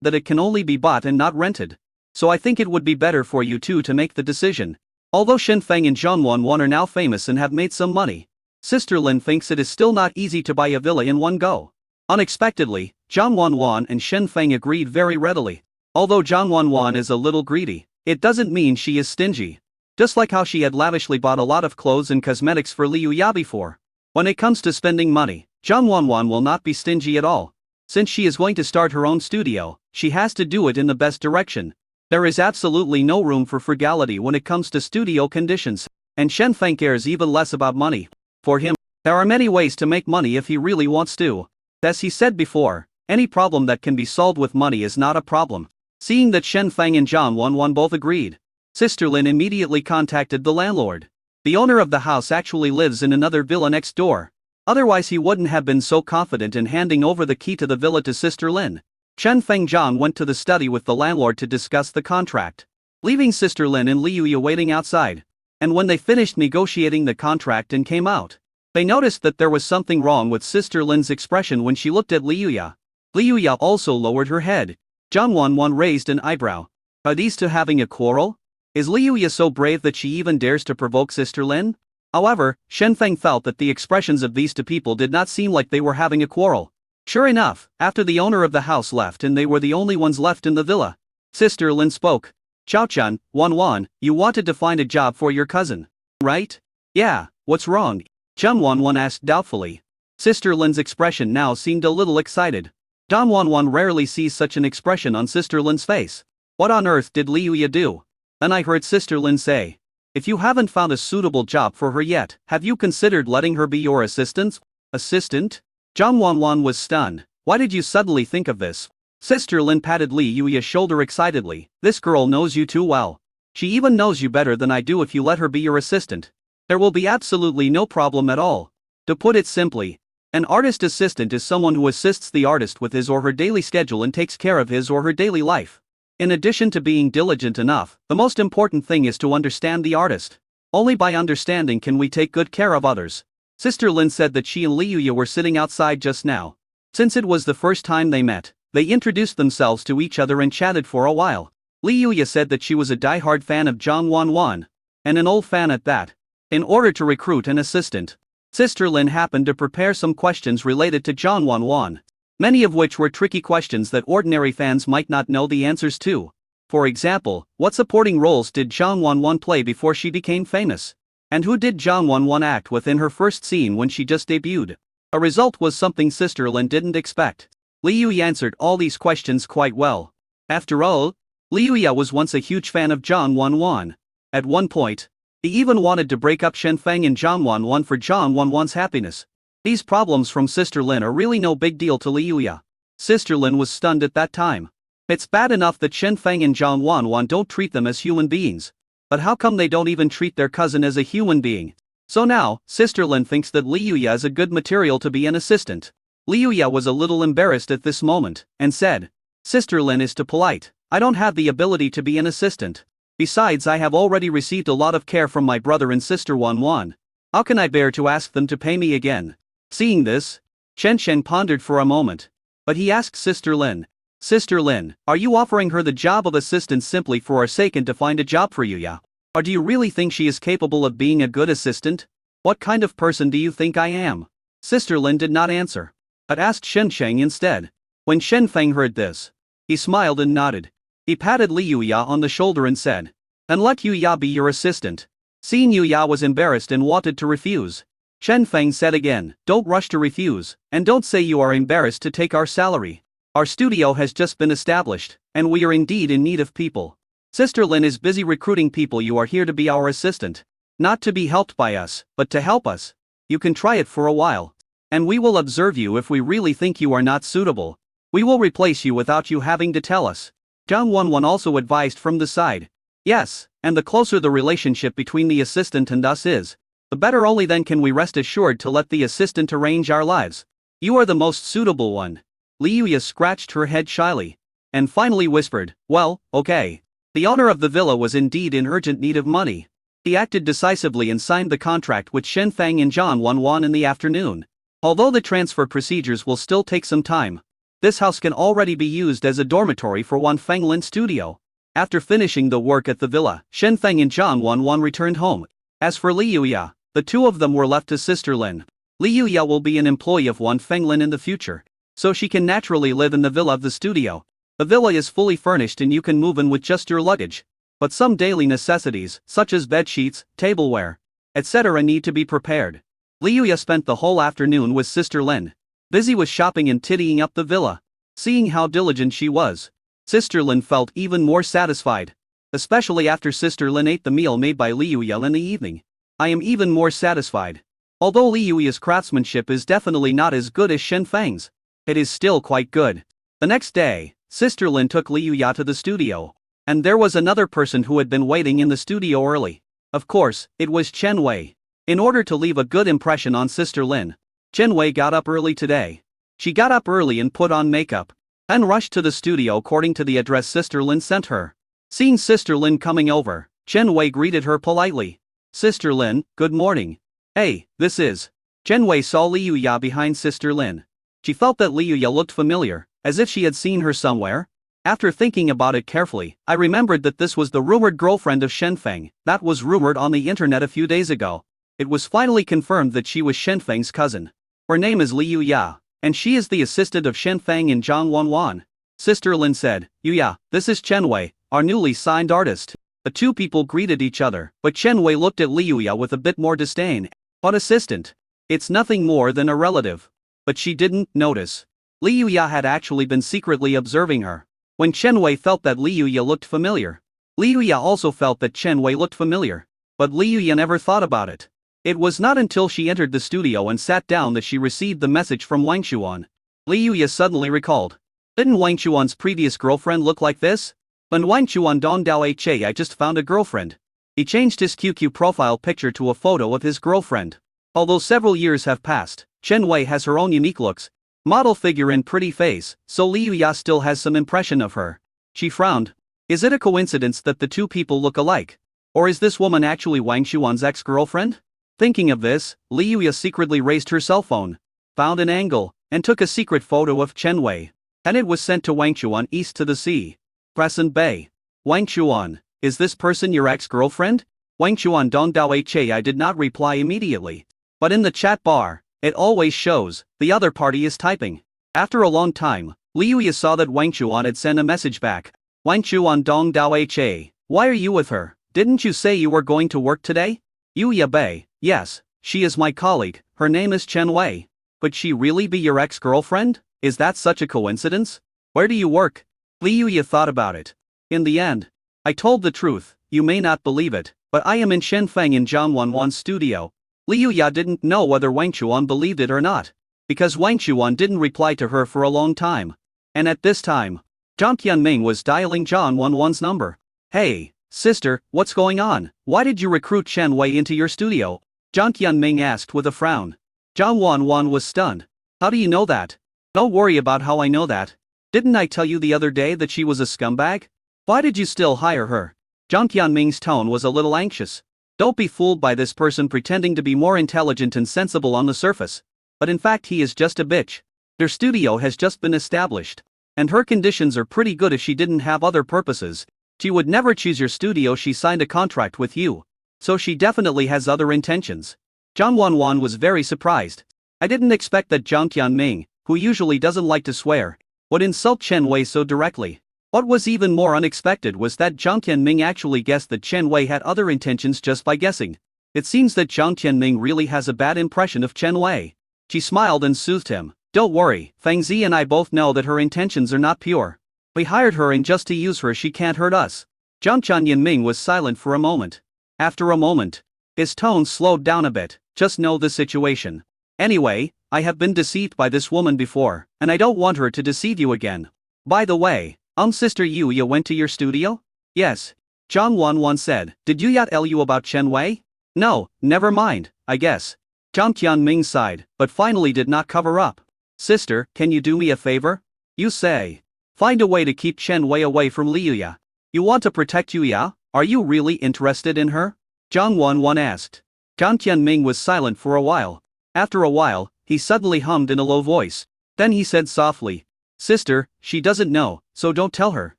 that it can only be bought and not rented. So I think it would be better for you two to make the decision. Although Shen Feng and Zhang Wanwan are now famous and have made some money, Sister Lin thinks it is still not easy to buy a villa in one go. Unexpectedly, Zhang Wanwan and Shen Feng agreed very readily. Although Zhang Wanwan is a little greedy, it doesn't mean she is stingy. Just like how she had lavishly bought a lot of clothes and cosmetics for Liu Ya before. When it comes to spending money, Zhang Wanwan will not be stingy at all. Since she is going to start her own studio, she has to do it in the best direction. There is absolutely no room for frugality when it comes to studio conditions, and Shen Feng cares even less about money. For him, there are many ways to make money if he really wants to. As he said before, any problem that can be solved with money is not a problem. Seeing that Shen Feng and Zhang Wanwan both agreed, Sister Lin immediately contacted the landlord. The owner of the house actually lives in another villa next door. Otherwise he wouldn't have been so confident in handing over the key to the villa to Sister Lin. Shen Feng Zhang went to the study with the landlord to discuss the contract, leaving Sister Lin and Liu Ya waiting outside. And when they finished negotiating the contract and came out, they noticed that there was something wrong with Sister Lin's expression when she looked at Liu Ya. Liu Ya also lowered her head. Zhang Wanwan raised an eyebrow. Are these two having a quarrel? Is Liu Ya so brave that she even dares to provoke Sister Lin? However, Shen Feng felt that the expressions of these two people did not seem like they were having a quarrel. Sure enough, after the owner of the house left and they were the only ones left in the villa, Sister Lin spoke. Chao-chan, Wanwan, you wanted to find a job for your cousin, right? Yeah, what's wrong? Zhang Wanwan asked doubtfully. Sister Lin's expression now seemed a little excited. Zhang Wanwan rarely sees such an expression on Sister Lin's face. What on earth did Liu Ya do? Then I heard Sister Lin say, if you haven't found a suitable job for her yet, have you considered letting her be your assistant? Assistant? Zhang Wanwan was stunned. Why did you suddenly think of this? Sister Lin patted Liu Ya's shoulder excitedly. This girl knows you too well. She even knows you better than I do. If you let her be your assistant, there will be absolutely no problem at all. To put it simply, an artist assistant is someone who assists the artist with his or her daily schedule and takes care of his or her daily life. In addition to being diligent enough, the most important thing is to understand the artist. Only by understanding can we take good care of others. Sister Lin said that she and Liu Ya were sitting outside just now. Since it was the first time they met, they introduced themselves to each other and chatted for a while. Liu Ya said that she was a die-hard fan of Zhang Wanwan, and an old fan at that. In order to recruit an assistant, Sister Lin happened to prepare some questions related to Zhang Wanwan, many of which were tricky questions that ordinary fans might not know the answers to. For example, what supporting roles did Zhang Wanwan play before she became famous? And who did Zhang Wanwan act with in her first scene when she just debuted? A result was something Sister Lin didn't expect. Liu Ya answered all these questions quite well. After all, Liu Ya was once a huge fan of Zhang Wanwan. At one point, he even wanted to break up Shen Feng and Zhang Wanwan for Zhang Wanwan's happiness. These problems from Sister Lin are really no big deal to Liu Ya. Sister Lin was stunned at that time. It's bad enough that Shen Feng and Zhang Wanwan don't treat them as human beings. But how come they don't even treat their cousin as a human being? So now, Sister Lin thinks that Liu Ya is a good material to be an assistant. Liu Ya was a little embarrassed at this moment, and said, Sister Lin is too polite. I don't have the ability to be an assistant. Besides, I have already received a lot of care from my brother and sister Wanwan. How can I bear to ask them to pay me again? Seeing this, Chen Sheng pondered for a moment. But he asked Sister Lin, Sister Lin, are you offering her the job of assistant simply for our sake and to find a job for you, ya? Or do you really think she is capable of being a good assistant? What kind of person do you think I am? Sister Lin did not answer, but asked Shen Sheng instead. When Shen Feng heard this, he smiled and nodded. He patted Liu Ya on the shoulder and said, and let Yu Ya be your assistant. Seeing Yu Ya was embarrassed and wanted to refuse, Shen Feng said again, don't rush to refuse, and don't say you are embarrassed to take our salary. Our studio has just been established, and we are indeed in need of people. Sister Lin is busy recruiting people. You are here to be our assistant. Not to be helped by us, but to help us. You can try it for a while. And we will observe you. If we really think you are not suitable, we will replace you without you having to tell us. Zhang Wanwan also advised from the side. Yes, and the closer the relationship between the assistant and us is, the better. Only then can we rest assured to let the assistant arrange our lives. You are the most suitable one. Liu Ya scratched her head shyly, and finally whispered, well, okay. The owner of the villa was indeed in urgent need of money. He acted decisively and signed the contract with Shen Feng and Zhang Wanwan in the afternoon. Although the transfer procedures will still take some time, This house can already be used as a dormitory for Wan Fenglin studio. After finishing the work at the villa, Shen Feng and Zhang Wanwan returned home. As for Li Yuya, the two of them were left to Sister Lin. Li Yuya will be an employee of Wan Fenglin in the future, so she can naturally live in the villa of the studio. The villa is fully furnished and you can move in with just your luggage. But some daily necessities, such as bed sheets, tableware, etc. need to be prepared. Li Yuya spent the whole afternoon with Sister Lin, busy with shopping and tidying up the villa. Seeing how diligent she was, Sister Lin felt even more satisfied. Especially after Sister Lin ate the meal made by Li Yuya in the evening. I am even more satisfied. Although Li Yuya's craftsmanship is definitely not as good as Shen Feng's, it is still quite good. The next day, Sister Lin took Li Yuya to the studio. And there was another person who had been waiting in the studio early. Of course, it was Chen Wei. In order to leave a good impression on Sister Lin, Chen Wei got up early today. She got up early and put on makeup, and rushed to the studio according to the address Sister Lin sent her. Seeing Sister Lin coming over, Chen Wei greeted her politely. Sister Lin, good morning. Hey, this is. Chen Wei saw Li Yuya behind Sister Lin. She felt that Li Yuya looked familiar, as if she had seen her somewhere. After thinking about it carefully, I remembered that this was the rumored girlfriend of Shen Feng, that was rumored on the internet a few days ago. It was finally confirmed that she was Shen Feng's cousin. Her name is Li Yuya, and she is the assistant of Shen Feng and Zhang Wanwan. Sister Lin said, Yuya, this is Chen Wei, our newly signed artist. The two people greeted each other, but Chen Wei looked at Li Yuya with a bit more disdain. What assistant? It's nothing more than a relative. But she didn't notice. Li Yuya had actually been secretly observing her. When Chen Wei felt that Li Yuya looked familiar, Li Yuya also felt that Chen Wei looked familiar. But Li Yuya never thought about it. It was not until she entered the studio and sat down that she received the message from Wang Xuan. Li Yuya suddenly recalled. Didn't Wang Xuan's previous girlfriend look like this? When Wang Xuan dong dao che I just found a girlfriend. He changed his QQ profile picture to a photo of his girlfriend. Although several years have passed, Chen Wei has her own unique looks. Model figure and pretty face, so Li Yuya still has some impression of her. She frowned. Is it a coincidence that the two people look alike? Or is this woman actually Wang Xuan's ex-girlfriend? Thinking of this, Li Yuya secretly raised her cell phone, found an angle, and took a secret photo of Chen Wei. And it was sent to Wang Xuan east to the sea. Crescent Bay. Wang Xuan, is this person your ex-girlfriend? Wang Xuan dong dao che I did not reply immediately. But in the chat bar, it always shows, the other party is typing. After a long time, Li Yuya saw that Wang Xuan had sent a message back. Wang Xuan dong dao che, why are you with her? Didn't you say you were going to work today? Yuya Bei, yes, she is my colleague, her name is Chen Wei. But she really be your ex-girlfriend? Is that such a coincidence? Where do you work? Li Yuya thought about it. In the end, I told the truth. You may not believe it, but I am in Shen Feng in Zhang Wanwan's studio. Li Yuya didn't know whether Wang Xuan believed it or not, because Wang Xuan didn't reply to her for a long time. And at this time, Zhang Qianming was dialing Zhang Wanwan's number. Hey, sister, what's going on? Why did you recruit Chen Wei into your studio? Zhang Qianming asked with a frown. Zhang Wanwan was stunned. How do you know that? Don't worry about how I know that. Didn't I tell you the other day that she was a scumbag? Why did you still hire her? Zhang Qianming's tone was a little anxious. Don't be fooled by this person pretending to be more intelligent and sensible on the surface. But in fact he is just a bitch. Their studio has just been established. And her conditions are pretty good if she didn't have other purposes. She would never choose your studio, she signed a contract with you. So she definitely has other intentions. Zhang Wanwan was very surprised. I didn't expect that Zhang Qianming, who usually doesn't like to swear, would insult Chen Wei so directly. What was even more unexpected was that Zhang Qianming actually guessed that Chen Wei had other intentions just by guessing. It seems that Zhang Qianming really has a bad impression of Chen Wei. She smiled and soothed him. Don't worry, Feng Zi and I both know that her intentions are not pure. We hired her and just to use her she can't hurt us. Zhang Qianming was silent for a moment. After a moment, his tone slowed down a bit. Just know the situation. Anyway, I have been deceived by this woman before, and I don't want her to deceive you again. By the way, Sister Yuya went to your studio? Yes. Zhang Wanwan said. Did Yuya tell you about Chen Wei? No, never mind, I guess. Zhang Qianming sighed, but finally did not cover up. Sister, can you do me a favor? You say. Find a way to keep Chen Wei away from Li Yuya. You want to protect Yuya? Are you really interested in her? Zhang Wanwan asked. Zhang Qianming was silent for a while. After a while, he suddenly hummed in a low voice. Then he said softly, Sister, she doesn't know, so don't tell her.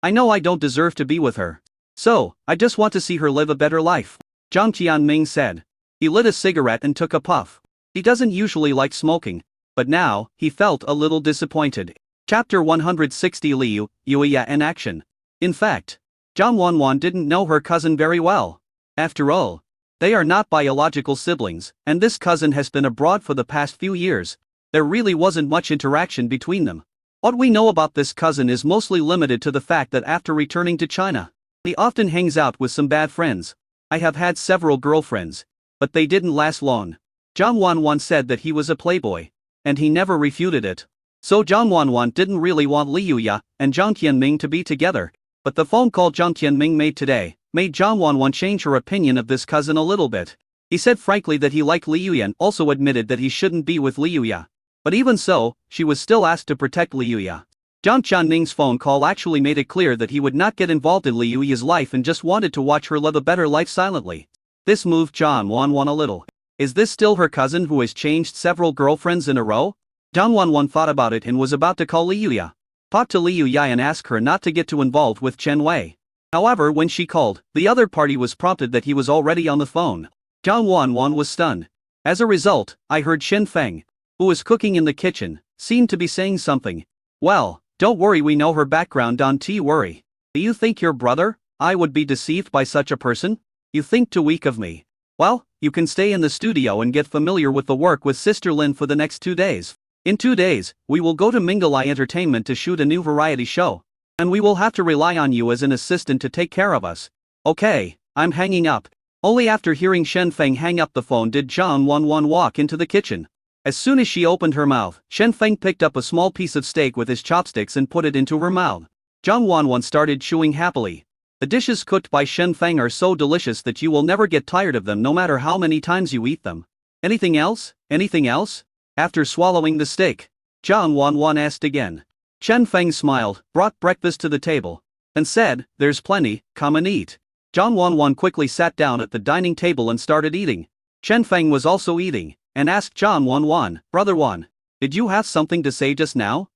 I know I don't deserve to be with her. So, I just want to see her live a better life. Jiang Tianming said. He lit a cigarette and took a puff. He doesn't usually like smoking, but now, he felt a little disappointed. Chapter 160 Liu Yuya in action. In fact, Zhang Wanwan didn't know her cousin very well. After all, they are not biological siblings, and this cousin has been abroad for the past few years. There really wasn't much interaction between them. What we know about this cousin is mostly limited to the fact that after returning to China, he often hangs out with some bad friends. I have had several girlfriends, but they didn't last long. Zhang Wanwan said that he was a playboy, and he never refuted it. So Zhang Wanwan didn't really want Li Yuya and Jiang Tianming to be together, but the phone call Jiang Tianming made today made Zhang Wanwan change her opinion of this cousin a little bit. He said frankly that he liked Li Yuya and also admitted that he shouldn't be with Li Yuya. But even so, she was still asked to protect Li Yuya. Jiang Tianming's phone call actually made it clear that he would not get involved in Li Yuya's life and just wanted to watch her live a better life silently. This moved Zhang Wanwan a little. Is this still her cousin who has changed several girlfriends in a row? Zhang Wanwan thought about it and was about to call Li Yuya. Talk to Li Yuya and ask her not to get too involved with Chen Wei. However, when she called, the other party was prompted that he was already on the phone. Zhang Wanwan was stunned. As a result, I heard Shen Feng, who was cooking in the kitchen, seemed to be saying something. Well, don't worry, we know her background, don't you worry. Do you think your brother, I would be deceived by such a person? You think too weak of me. Well, you can stay in the studio and get familiar with the work with Sister Lin for the next 2 days. In 2 days, we will go to Minglai Entertainment to shoot a new variety show. And we will have to rely on you as an assistant to take care of us. Okay, I'm hanging up. Only after hearing Shen Feng hang up the phone did Zhang Wanwan walk into the kitchen. As soon as she opened her mouth, Shen Feng picked up a small piece of steak with his chopsticks and put it into her mouth. Zhang Wanwan started chewing happily. The dishes cooked by Shen Feng are so delicious that you will never get tired of them no matter how many times you eat them. Anything else? Anything else? After swallowing the steak, Zhang Wanwan asked again. Shen Feng smiled, brought breakfast to the table, and said, "There's plenty, come and eat." Zhang Wanwan quickly sat down at the dining table and started eating. Shen Feng was also eating, and asked Zhang Wanwan, "Brother Wan, did you have something to say just now?"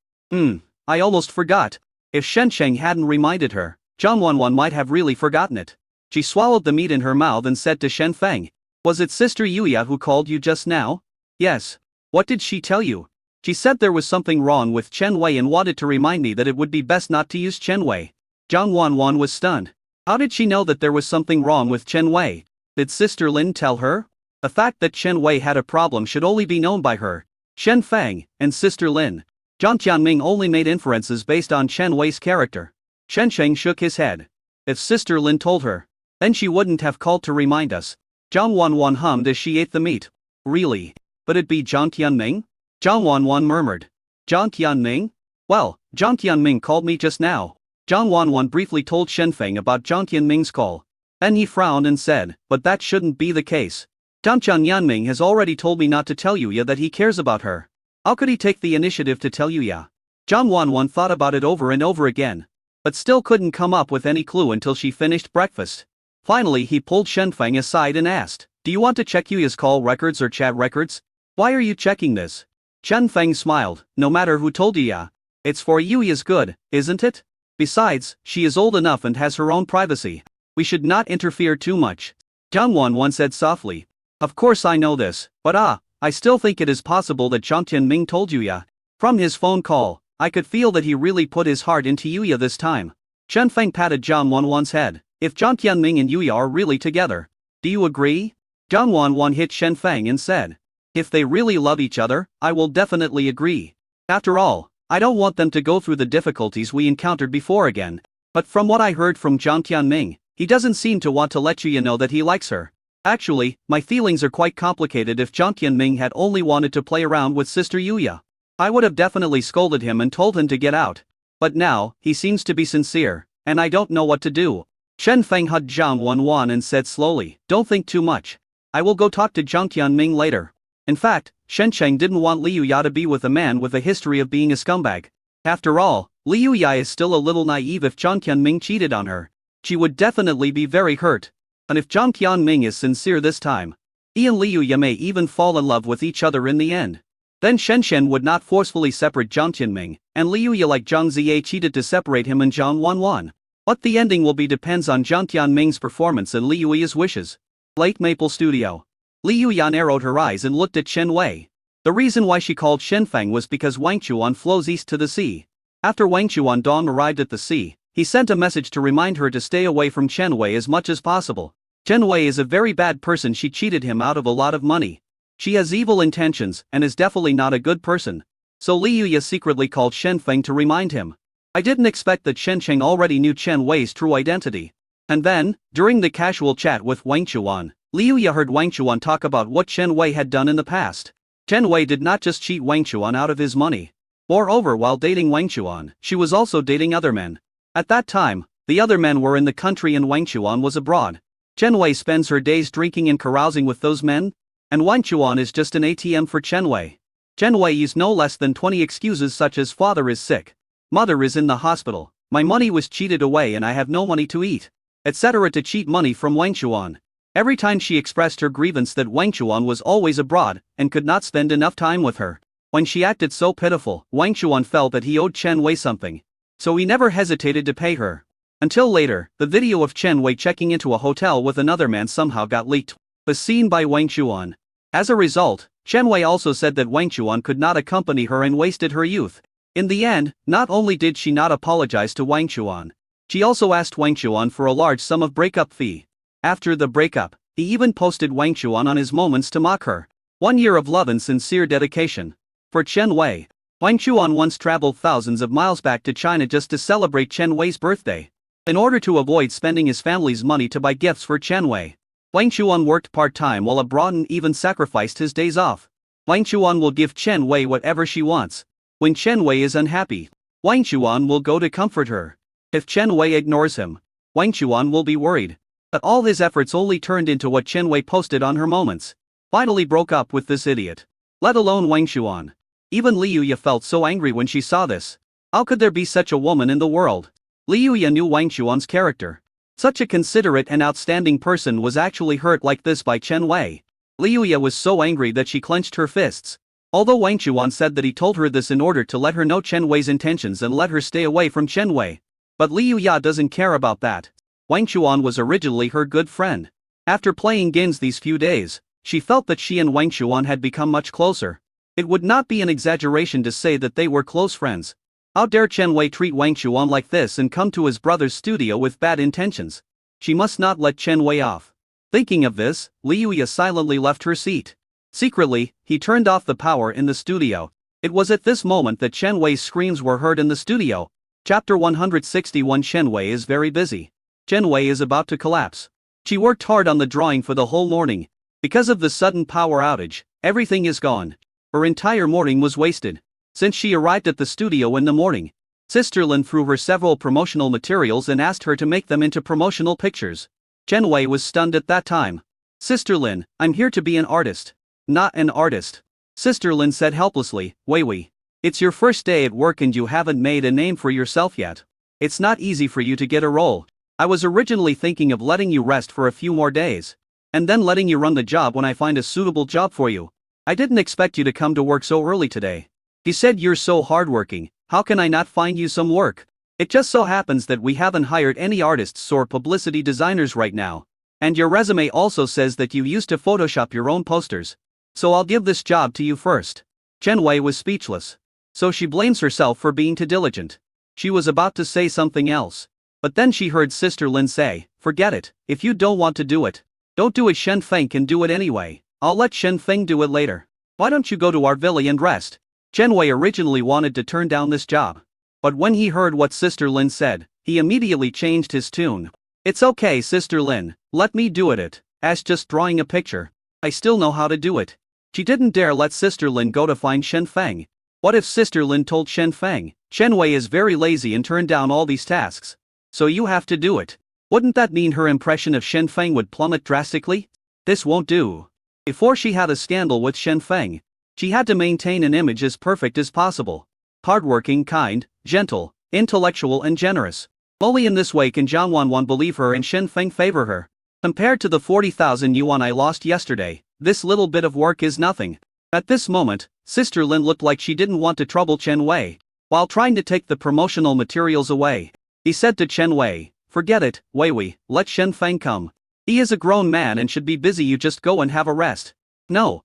I almost forgot. If Shen Sheng hadn't reminded her, Zhang Wanwan might have really forgotten it. She swallowed the meat in her mouth and said to Shen Feng, "Was it Sister Yuya who called you just now?" "Yes." "What did she tell you?" "She said there was something wrong with Chen Wei and wanted to remind me that it would be best not to use Chen Wei." Zhang Wanwan was stunned. How did she know that there was something wrong with Chen Wei? Did Sister Lin tell her? The fact that Chen Wei had a problem should only be known by her, Shen Feng, and Sister Lin. Jiang Tianming only made inferences based on Chen Wei's character. Shen Sheng shook his head. If Sister Lin told her, then she wouldn't have called to remind us. Zhang Wanwan hummed as she ate the meat. Really? But it be Jiang Tianming? Zhang Wanwan murmured. Jiang Tianming? Well, Jiang Tianming called me just now. Zhang Wanwan briefly told Shen Feng about Jiang Tianming's call. Then he frowned and said, "But that shouldn't be the case. Jiang Tianming has already told me not to tell Yuya that he cares about her. How could he take the initiative to tell Yuya?" Zhang Wanwan thought about it over and over again, but still couldn't come up with any clue until she finished breakfast. Finally he pulled Shen Feng aside and asked, "Do you want to check Yuya's call records or chat records? Why are you checking this?" Shen Feng smiled. "No matter who told Yuya, it's for Yuya's good, isn't it? Besides, she is old enough and has her own privacy. We should not interfere too much." Zhang Wanwan said softly, "Of course I know this, but I still think it is possible that Jiang Tianming told Yuya. From his phone call, I could feel that he really put his heart into Yuya this time." Shen Feng patted Zhang Wanwan's head. "If Jiang Tianming and Yuya are really together, do you agree?" Zhang Wanwan hit Shen Feng and said, "If they really love each other, I will definitely agree. After all, I don't want them to go through the difficulties we encountered before again. But from what I heard from Jiang Tianming, he doesn't seem to want to let Yuya know that he likes her. Actually, my feelings are quite complicated. If Jiang Tianming had only wanted to play around with Sister Yuya, I would have definitely scolded him and told him to get out. But now, he seems to be sincere, and I don't know what to do." Shen Feng hugged Zhang Wanwan and said slowly, "Don't think too much. I will go talk to Jiang Tianming later." In fact, Shen Sheng didn't want Li Yuya to be with a man with a history of being a scumbag. After all, Li Yuya is still a little naive. If Jiang Tianming cheated on her, she would definitely be very hurt. And if Jiang Tianming is sincere this time, he and Li Yuya may even fall in love with each other in the end. Then Shen Shen would not forcefully separate Jiang Tianming, and Liu Ye like Zhang Ziye cheated to separate him and Zhang Wanwan. What the ending will be depends on Jiang Tianming's performance and Liu Ye's wishes. Late Maple Studio. Liu Ye narrowed her eyes and looked at Shen Wei. The reason why she called Shen Feng was because Wang Chuan flows east to the sea. After Wang Chuan Dong arrived at the sea, he sent a message to remind her to stay away from Chen Wei as much as possible. Chen Wei is a very bad person. She cheated him out of a lot of money. She has evil intentions and is definitely not a good person. So Liu Ye secretly called Shen Feng to remind him. I didn't expect that Shen Cheng already knew Chen Wei's true identity. And then, during the casual chat with Wang Chuan, Liu Ye heard Wang Chuan talk about what Chen Wei had done in the past. Chen Wei did not just cheat Wang Chuan out of his money. Moreover, while dating Wang Chuan, she was also dating other men. At that time, the other men were in the country and Wang Chuan was abroad. Chen Wei spends her days drinking and carousing with those men, and Wang Chuan is just an ATM for Chen Wei. Chen Wei used no less than 20 excuses such as father is sick, mother is in the hospital, my money was cheated away and I have no money to eat, etc. to cheat money from Wang Chuan. Every time she expressed her grievance that Wang Chuan was always abroad and could not spend enough time with her. When she acted so pitiful, Wang Chuan felt that he owed Chen Wei something. So he never hesitated to pay her. Until later, the video of Chen Wei checking into a hotel with another man somehow got leaked. Was seen by Wang Chuan. As a result, Chen Wei also said that Wang Chuan could not accompany her and wasted her youth. In the end, not only did she not apologize to Wang Chuan, she also asked Wang Chuan for a large sum of breakup fee. After the breakup, he even posted Wang Chuan on his moments to mock her. 1 year of love and sincere dedication. For Chen Wei, Wang Chuan once traveled thousands of miles back to China just to celebrate Chen Wei's birthday. In order to avoid spending his family's money to buy gifts for Chen Wei, Wang Chuan worked part-time while abroad and even sacrificed his days off. Wang Chuan will give Chen Wei whatever she wants. When Chen Wei is unhappy, Wang Chuan will go to comfort her. If Chen Wei ignores him, Wang Chuan will be worried. But all his efforts only turned into what Chen Wei posted on her moments. Finally broke up with this idiot. Let alone Wang Chuan. Even Liu Ye felt so angry when she saw this. How could there be such a woman in the world? Liu Ye knew Wang Chuan's character. Such a considerate and outstanding person was actually hurt like this by Chen Wei. Liu Ye was so angry that she clenched her fists. Although Wang Chuan said that he told her this in order to let her know Chen Wei's intentions and let her stay away from Chen Wei. But Liu Ye doesn't care about that. Wang Chuan was originally her good friend. After playing games these few days, she felt that she and Wang Chuan had become much closer. It would not be an exaggeration to say that they were close friends. How dare Chen Wei treat Wang Chuan like this and come to his brother's studio with bad intentions? She must not let Chen Wei off. Thinking of this, Liu Ye silently left her seat. Secretly, he turned off the power in the studio. It was at this moment that Chen Wei's screams were heard in the studio. Chapter 161. Chen Wei is very busy. Chen Wei is about to collapse. She worked hard on the drawing for the whole morning. Because of the sudden power outage, everything is gone. Her entire morning was wasted. Since she arrived at the studio in the morning, Sister Lin threw her several promotional materials and asked her to make them into promotional pictures. Chen Wei was stunned at that time. Sister Lin, I'm here to be an artist. Not an artist. Sister Lin said helplessly, Wei, it's your first day at work and you haven't made a name for yourself yet. It's not easy for you to get a role. I was originally thinking of letting you rest for a few more days. And then letting you run the job when I find a suitable job for you. I didn't expect you to come to work so early today. He said you're so hardworking, how can I not find you some work? It just so happens that we haven't hired any artists or publicity designers right now. And your resume also says that you used to Photoshop your own posters. So I'll give this job to you first. Chen Wei was speechless. So she blames herself for being too diligent. She was about to say something else. But then she heard Sister Lin say, forget it, if you don't want to do it, don't do it. Shen Feng can do it anyway. I'll let Shen Feng do it later. Why don't you go to our villa and rest? Chen Wei originally wanted to turn down this job. But when he heard what Sister Lin said, he immediately changed his tune. It's okay, Sister Lin, let me do it. As just drawing a picture. I still know how to do it. She didn't dare let Sister Lin go to find Shen Feng. What if Sister Lin told Shen Feng, Chen Wei is very lazy and turned down all these tasks. So you have to do it. Wouldn't that mean her impression of Shen Feng would plummet drastically? This won't do. Before she had a scandal with Shen Feng, she had to maintain an image as perfect as possible. Hardworking, kind, gentle, intellectual and generous. Only in this way can Zhang Wanwan believe her and Shen Feng favor her. Compared to the 40,000 yuan I lost yesterday, this little bit of work is nothing. At this moment, Sister Lin looked like she didn't want to trouble Chen Wei. While trying to take the promotional materials away, he said to Chen Wei, "Forget it, Wei Wei, let Shen Feng come. He is a grown man and should be busy, you just go and have a rest." No,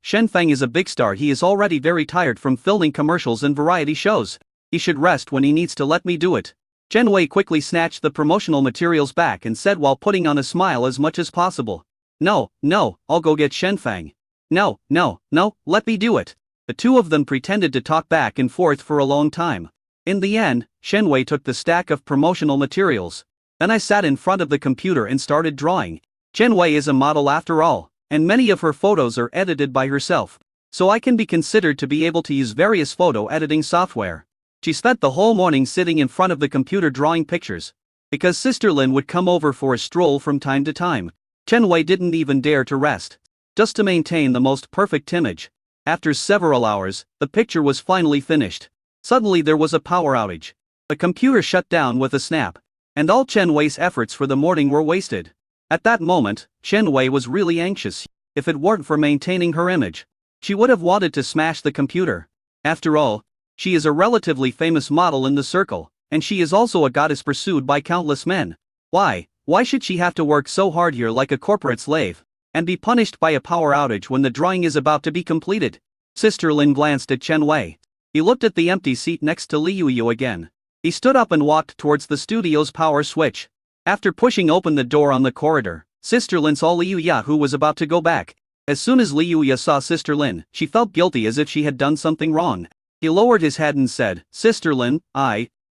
Shen Feng is a big star, he is already very tired from filming commercials and variety shows. He should rest when he needs to, let me do it. Chen Wei quickly snatched the promotional materials back and said while putting on a smile as much as possible. No, I'll go get Shen Feng. No, let me do it. The two of them pretended to talk back and forth for a long time. In the end, Shen Wei took the stack of promotional materials. Then I sat in front of the computer and started drawing. Chen Wei is a model after all, and many of her photos are edited by herself. So I can be considered to be able to use various photo editing software. She spent the whole morning sitting in front of the computer drawing pictures. Because Sister Lin would come over for a stroll from time to time, Chen Wei didn't even dare to rest. Just to maintain the most perfect image. After several hours, the picture was finally finished. Suddenly there was a power outage. The computer shut down with a snap. And all Chen Wei's efforts for the morning were wasted. At that moment, Chen Wei was really anxious. If it weren't for maintaining her image, she would have wanted to smash the computer. After all, she is a relatively famous model in the circle, and she is also a goddess pursued by countless men. Why should she have to work so hard here like a corporate slave, and be punished by a power outage when the drawing is about to be completed? Sister Lin glanced at Chen Wei. He looked at the empty seat next to Liu Yu again. He stood up and walked towards the studio's power switch. After pushing open the door on the corridor, Sister Lin saw Liu Ya, who was about to go back. As soon as Liu Ya saw Sister Lin, she felt guilty as if she had done something wrong. He lowered his head and said, "Sister Lin,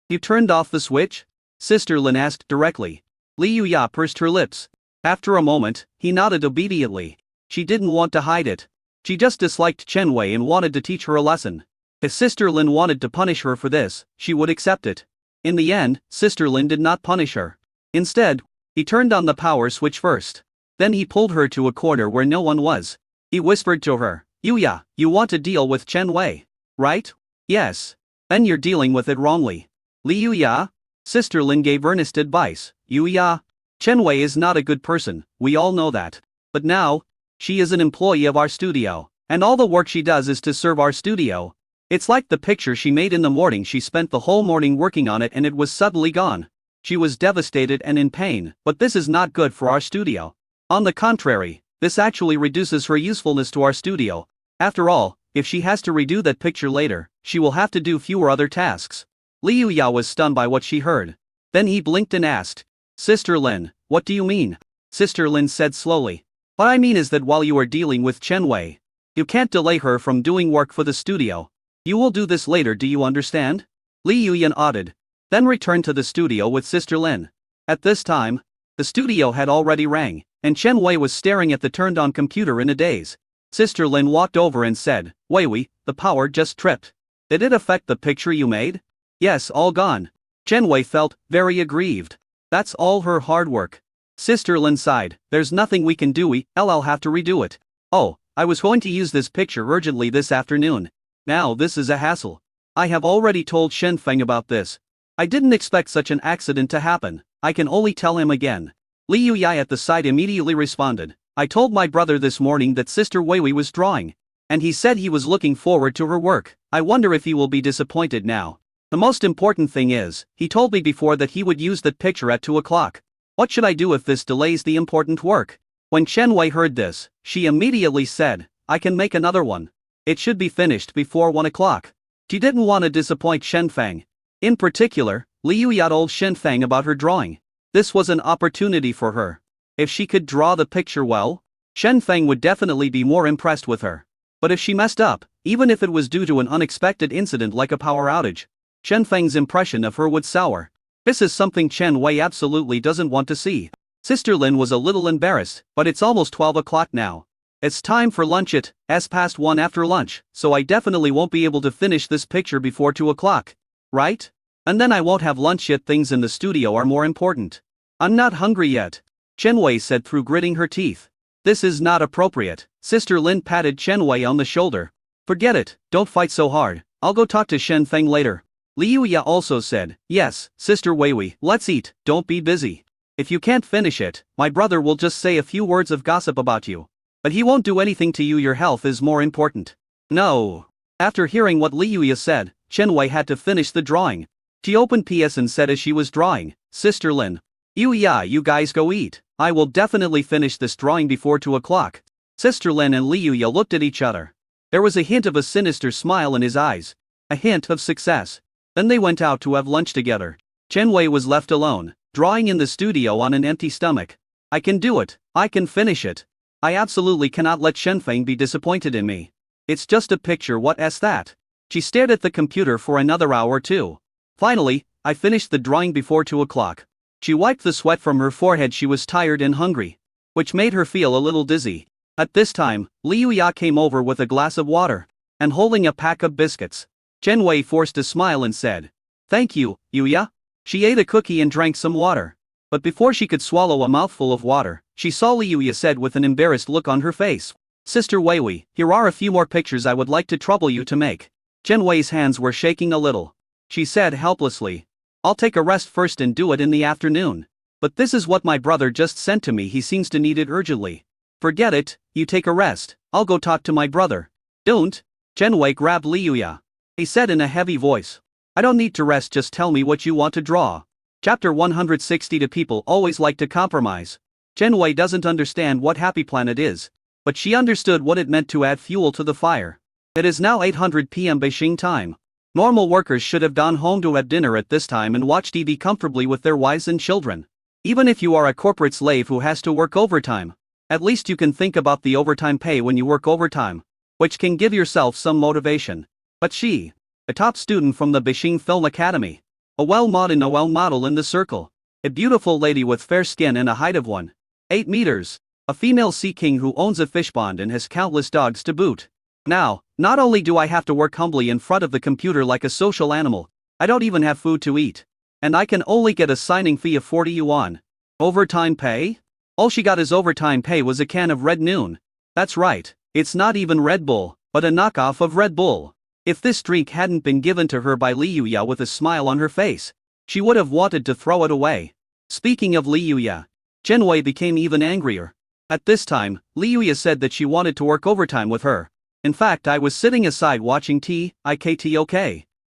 you turned off the switch?" Sister Lin asked directly. Liu Ya pursed her lips. After a moment, he nodded obediently. She didn't want to hide it. She just disliked Chen Wei and wanted to teach her a lesson. If Sister Lin wanted to punish her for this, she would accept it. In the end, Sister Lin did not punish her. Instead, he turned on the power switch first. Then he pulled her to a corner where no one was. He whispered to her, "Yuya, you want to deal with Chen Wei, right?" "Yes." "Then you're dealing with it wrongly." "Liu Ya?" Sister Lin gave earnest advice. "Yuya, Chen Wei is not a good person, we all know that. But now, she is an employee of our studio, and all the work she does is to serve our studio. It's like the picture she made in the morning, she spent the whole morning working on it and it was suddenly gone. She was devastated and in pain, but this is not good for our studio. On the contrary, this actually reduces her usefulness to our studio. After all, if she has to redo that picture later, she will have to do fewer other tasks." Liu Ya was stunned by what she heard. Then he blinked and asked, "Sister Lin, what do you mean?" Sister Lin said slowly, "What I mean is that while you are dealing with Chen Wei, you can't delay her from doing work for the studio. You will do this later, do you understand?" Liu Ya nodded. Then returned to the studio with Sister Lin. At this time, the studio had already rang, and Chen Wei was staring at the turned-on computer in a daze. Sister Lin walked over and said, "Wei Wei, the power just tripped. Did it affect the picture you made?" "Yes, all gone." Chen Wei felt very aggrieved. That's all her hard work. Sister Lin sighed, "There's nothing we can do, I'll have to redo it. Oh, I was going to use this picture urgently this afternoon. Now this is a hassle. I have already told Shen Feng about this. I didn't expect such an accident to happen, I can only tell him again." Liu Ya at the side immediately responded, "I told my brother this morning that Sister Wei Wei was drawing. And he said he was looking forward to her work. I wonder if he will be disappointed now. The most important thing is, he told me before that he would use that picture at 2 o'clock. What should I do if this delays the important work?" When Chen Wei heard this, she immediately said, "I can make another one. It should be finished before 1 o'clock. She didn't want to disappoint Shen Feng. In particular, Liu Ya told Shen Feng about her drawing. This was an opportunity for her. If she could draw the picture well, Shen Feng would definitely be more impressed with her. But if she messed up, even if it was due to an unexpected incident like a power outage, Shen Feng's impression of her would sour. This is something Chen Wei absolutely doesn't want to see. Sister Lin was a little embarrassed, but it's almost 12 o'clock now. It's time for lunch at past 1 after lunch, so I definitely won't be able to finish this picture before 2 o'clock. Right? And then I won't have lunch yet, things in the studio are more important. I'm not hungry yet. Chen Wei said through gritting her teeth. This is not appropriate. Sister Lin patted Chen Wei on the shoulder. Forget it, don't fight so hard, I'll go talk to Shen Feng later. Liu Ya also said, yes, Sister Wei Wei, let's eat, don't be busy. If you can't finish it, my brother will just say a few words of gossip about you. But he won't do anything to you, your health is more important. No. After hearing what Li Yuya said, Chen Wei had to finish the drawing. She opened PS and said as she was drawing, "Sister Lin. Yuya, you guys go eat. I will definitely finish this drawing before 2 o'clock." Sister Lin and Li Yuya looked at each other. There was a hint of a sinister smile in his eyes. A hint of success. Then they went out to have lunch together. Chen Wei was left alone, drawing in the studio on an empty stomach. "I can do it. I can finish it. I absolutely cannot let Shenfeng be disappointed in me. It's just a picture, what's that?" She stared at the computer for another hour or two. "Finally, I finished the drawing before 2 o'clock. She wiped the sweat from her forehead. She was tired and hungry, which made her feel a little dizzy. At this time, Li Yuya came over with a glass of water and holding a pack of biscuits. Chen Wei forced a smile and said, "Thank you, Yuya." She ate a cookie and drank some water. But before she could swallow a mouthful of water, she saw Li Yuya said with an embarrassed look on her face, "Sister Weiwei, here are a few more pictures I would like to trouble you to make." Chen Wei's hands were shaking a little. She said helplessly, "I'll take a rest first and do it in the afternoon. But this is what my brother just sent to me. He seems to need it urgently." "Forget it, you take a rest. I'll go talk to my brother." "Don't." Chen Wei grabbed Li Yuya. He said in a heavy voice, "I don't need to rest, just tell me what you want to draw." Chapter 160. The people always like to compromise. Chen Wei doesn't understand what Happy Planet is, but she understood what it meant to add fuel to the fire. It is now 800 p.m. Beijing time. Normal workers should have gone home to have dinner at this time and watch TV comfortably with their wives and children. Even if you are a corporate slave who has to work overtime, at least you can think about the overtime pay when you work overtime, which can give yourself some motivation. But she, a top student from the Beijing Film Academy, a well-model in the circle, a beautiful lady with fair skin and a height of 1.8 meters, a female sea king who owns a fish pond and has countless dogs to boot. Now, not only do I have to work humbly in front of the computer like a social animal, I don't even have food to eat. And I can only get a signing fee of 40 yuan. Overtime pay? All she got as overtime pay was a can of Red Noon. That's right, it's not even Red Bull, but a knockoff of Red Bull. If this drink hadn't been given to her by Li Yuya with a smile on her face, she would have wanted to throw it away. Speaking of Li Yuya, Chen Wei became even angrier. At this time, Li Yuya said that she wanted to work overtime with her. "In fact, I was sitting aside watching TikTok.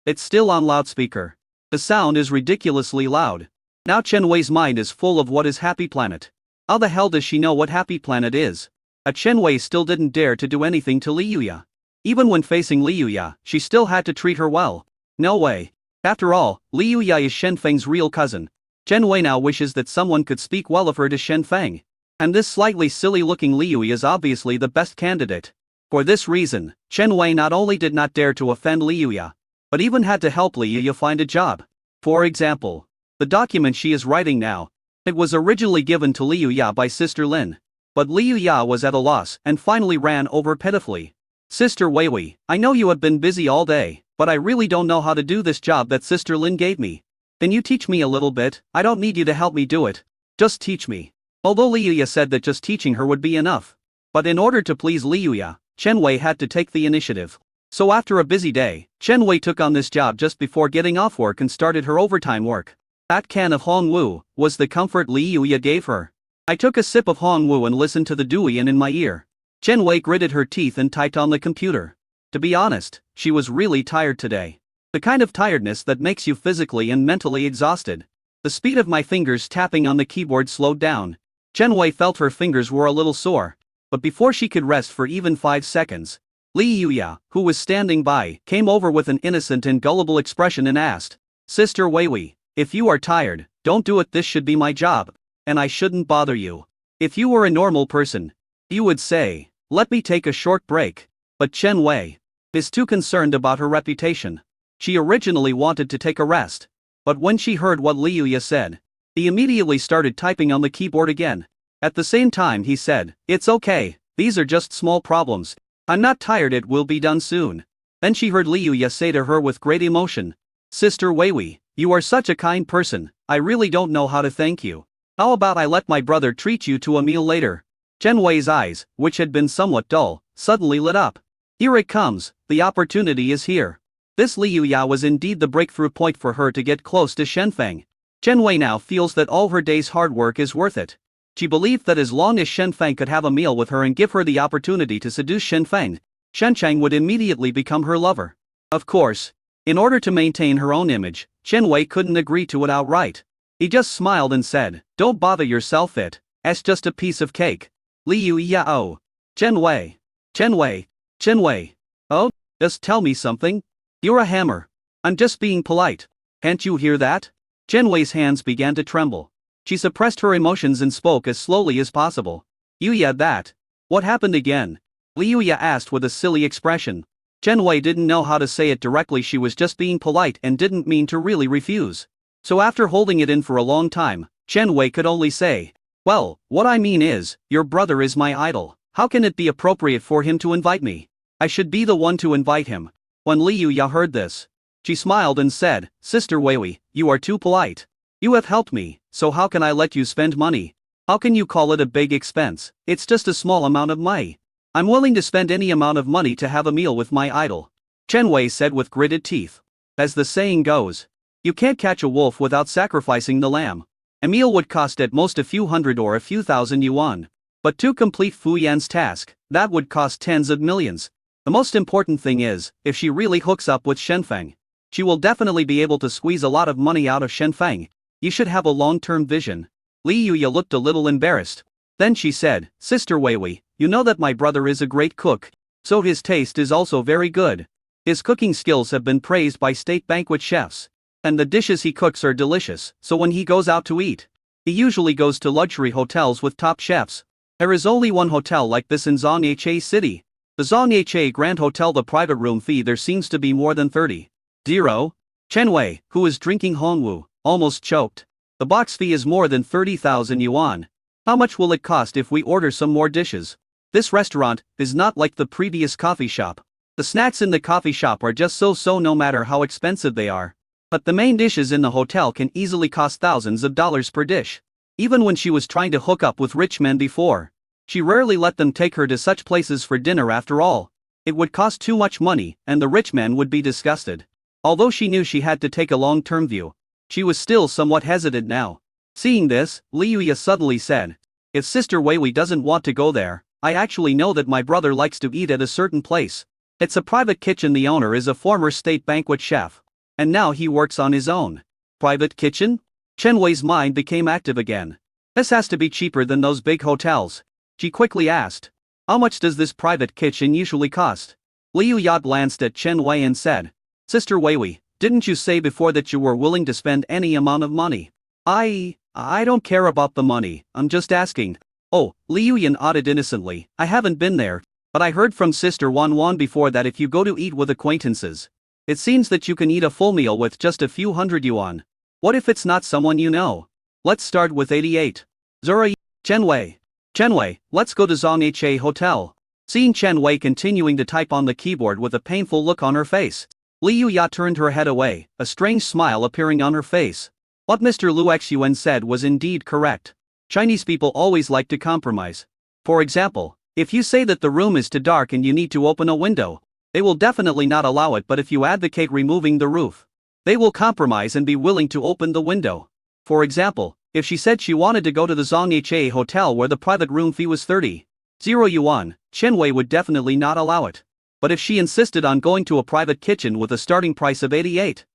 It's still on loudspeaker. The sound is ridiculously loud." Now Chen Wei's mind is full of what is Happy Planet. How the hell does she know what Happy Planet is? Chen Wei still didn't dare to do anything to Li Yuya. Even when facing Li Yuya, she still had to treat her well. No way. After all, Li Yuya is Shenfeng's real cousin. Chen Wei now wishes that someone could speak well of her to Shenfeng. And this slightly silly-looking Li Yuya is obviously the best candidate. For this reason, Chen Wei not only did not dare to offend Li Yuya, but even had to help Li Yuya find a job. For example, the document she is writing now, it was originally given to Li Yuya by Sister Lin. But Li Yuya was at a loss and finally ran over pitifully. "Sister Weiwei, I know you have been busy all day, but I really don't know how to do this job that Sister Lin gave me. Can you teach me a little bit? I don't need you to help me do it. Just teach me." Although Li Yuya said that just teaching her would be enough. But in order to please Li Yuya, Chen Wei had to take the initiative. So after a busy day, Chen Wei took on this job just before getting off work and started her overtime work. That can of Hongwu was the comfort Li Yuya gave her. I took a sip of Hongwu and listened to the Douyin in my ear. Chen Wei gritted her teeth and typed on the computer. To be honest, she was really tired today. The kind of tiredness that makes you physically and mentally exhausted. The speed of my fingers tapping on the keyboard slowed down. Chen Wei felt her fingers were a little sore. But before she could rest for even 5 seconds, Li Yuya, who was standing by, came over with an innocent and gullible expression and asked, "Sister Weiwei, if you are tired, don't do it. This should be my job, and I shouldn't bother you. If you were a normal person, you would say, 'Let me take a short break.' But Chen Wei is too concerned about her reputation. She originally wanted to take a rest. But when she heard what Li Yuya said, he immediately started typing on the keyboard again. At the same time he said, "It's okay, these are just small problems. I'm not tired, it will be done soon." Then she heard Li Yuya say to her with great emotion, "Sister Weiwei, you are such a kind person, I really don't know how to thank you. How about I let my brother treat you to a meal later?" Chen Wei's eyes, which had been somewhat dull, suddenly lit up. Here it comes, the opportunity is here. This Li Yuya was indeed the breakthrough point for her to get close to Shenfeng. Chen Wei now feels that all her day's hard work is worth it. She believed that as long as Shenfeng could have a meal with her and give her the opportunity to seduce Shenfeng, Shen Chang would immediately become her lover. Of course, in order to maintain her own image, Chen Wei couldn't agree to it outright. He just smiled and said, "Don't bother yourself, it's just a piece of cake." Liu Yao. Chen Wei. Chen Wei. Chen Wei. Oh? Just tell me something? You're a hammer. I'm just being polite. Can't you hear that? Chen Wei's hands began to tremble. She suppressed her emotions and spoke as slowly as possible. Yuya, that. What happened again? Liu Ya asked with a silly expression. Chen Wei didn't know how to say it directly. She was just being polite and didn't mean to really refuse. So after holding it in for a long time, Chen Wei could only say, "Well, what I mean is, your brother is my idol. How can it be appropriate for him to invite me? I should be the one to invite him." When Liu Ya heard this, she smiled and said, "Sister Weiwei, you are too polite. You have helped me, so how can I let you spend money? How can you call it a big expense? It's just a small amount of money. I'm willing to spend any amount of money to have a meal with my idol," Chen Wei said with gritted teeth. As the saying goes, you can't catch a wolf without sacrificing the lamb. A meal would cost at most a few hundred or a few thousand yuan. But to complete Fu Yan's task, that would cost tens of millions. The most important thing is, if she really hooks up with Shenfeng, she will definitely be able to squeeze a lot of money out of Shenfeng. You should have a long-term vision. Li Yuya looked a little embarrassed. Then she said, "Sister Weiwei, you know that my brother is a great cook, so his taste is also very good. His cooking skills have been praised by state banquet chefs. And the dishes he cooks are delicious, so when he goes out to eat, he usually goes to luxury hotels with top chefs. There is only one hotel like this in Zhonghe City. The Zhonghe Grand Hotel. The private room fee there seems to be more than 30,000. Chen Wei, who is drinking Hongwu, almost choked. The box fee is more than 30,000 yuan. How much will it cost if we order some more dishes? This restaurant is not like the previous coffee shop. The snacks in the coffee shop are just so no matter how expensive they are. But the main dishes in the hotel can easily cost thousands of dollars per dish. Even when she was trying to hook up with rich men before, she rarely let them take her to such places for dinner. After all, it would cost too much money and the rich men would be disgusted. Although she knew she had to take a long-term view, she was still somewhat hesitant now. Seeing this, Liu Ya suddenly said, "If Sister Weiwei doesn't want to go there, I actually know that my brother likes to eat at a certain place. It's a private kitchen. The owner is a former state banquet chef. And now he works on his own private kitchen?" Chen Wei's mind became active again. This has to be cheaper than those big hotels. She quickly asked, "How much does this private kitchen usually cost?" Liu Ya glanced at Chen Wei and said, "Sister Weiwei, didn't you say before that you were willing to spend any amount of money?" I don't care about the money, I'm just asking." "Oh," Liu Yan nodded innocently, "I haven't been there, but I heard from Sister Wan before that if you go to eat with acquaintances, it seems that you can eat a full meal with just a few hundred yuan. What if it's not someone you know? Let's start with 88. Zura. Chen Wei. Chen Wei, let's go to Zhonghe Hotel." Seeing Chen Wei continuing to type on the keyboard with a painful look on her face, Liu Ya turned her head away, a strange smile appearing on her face. What Mr. Lu Xuyuan said was indeed correct. Chinese people always like to compromise. For example, if you say that the room is too dark and you need to open a window, they will definitely not allow it, but if you advocate removing the roof, they will compromise and be willing to open the window. For example, if she said she wanted to go to the Zhonghe Hotel where the private room fee was 30,000 yuan, Chen Wei would definitely not allow it. But if she insisted on going to a private kitchen with a starting price of 88,000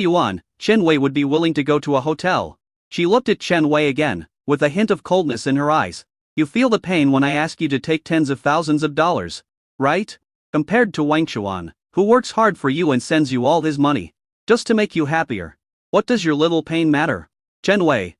yuan, Chen Wei would be willing to go to a hotel. She looked at Chen Wei again, with a hint of coldness in her eyes. "You feel the pain when I ask you to take tens of thousands of dollars, right? Compared to Wang Chuan, who works hard for you and sends you all his money, just to make you happier. What does your little pain matter?" Chen Wei,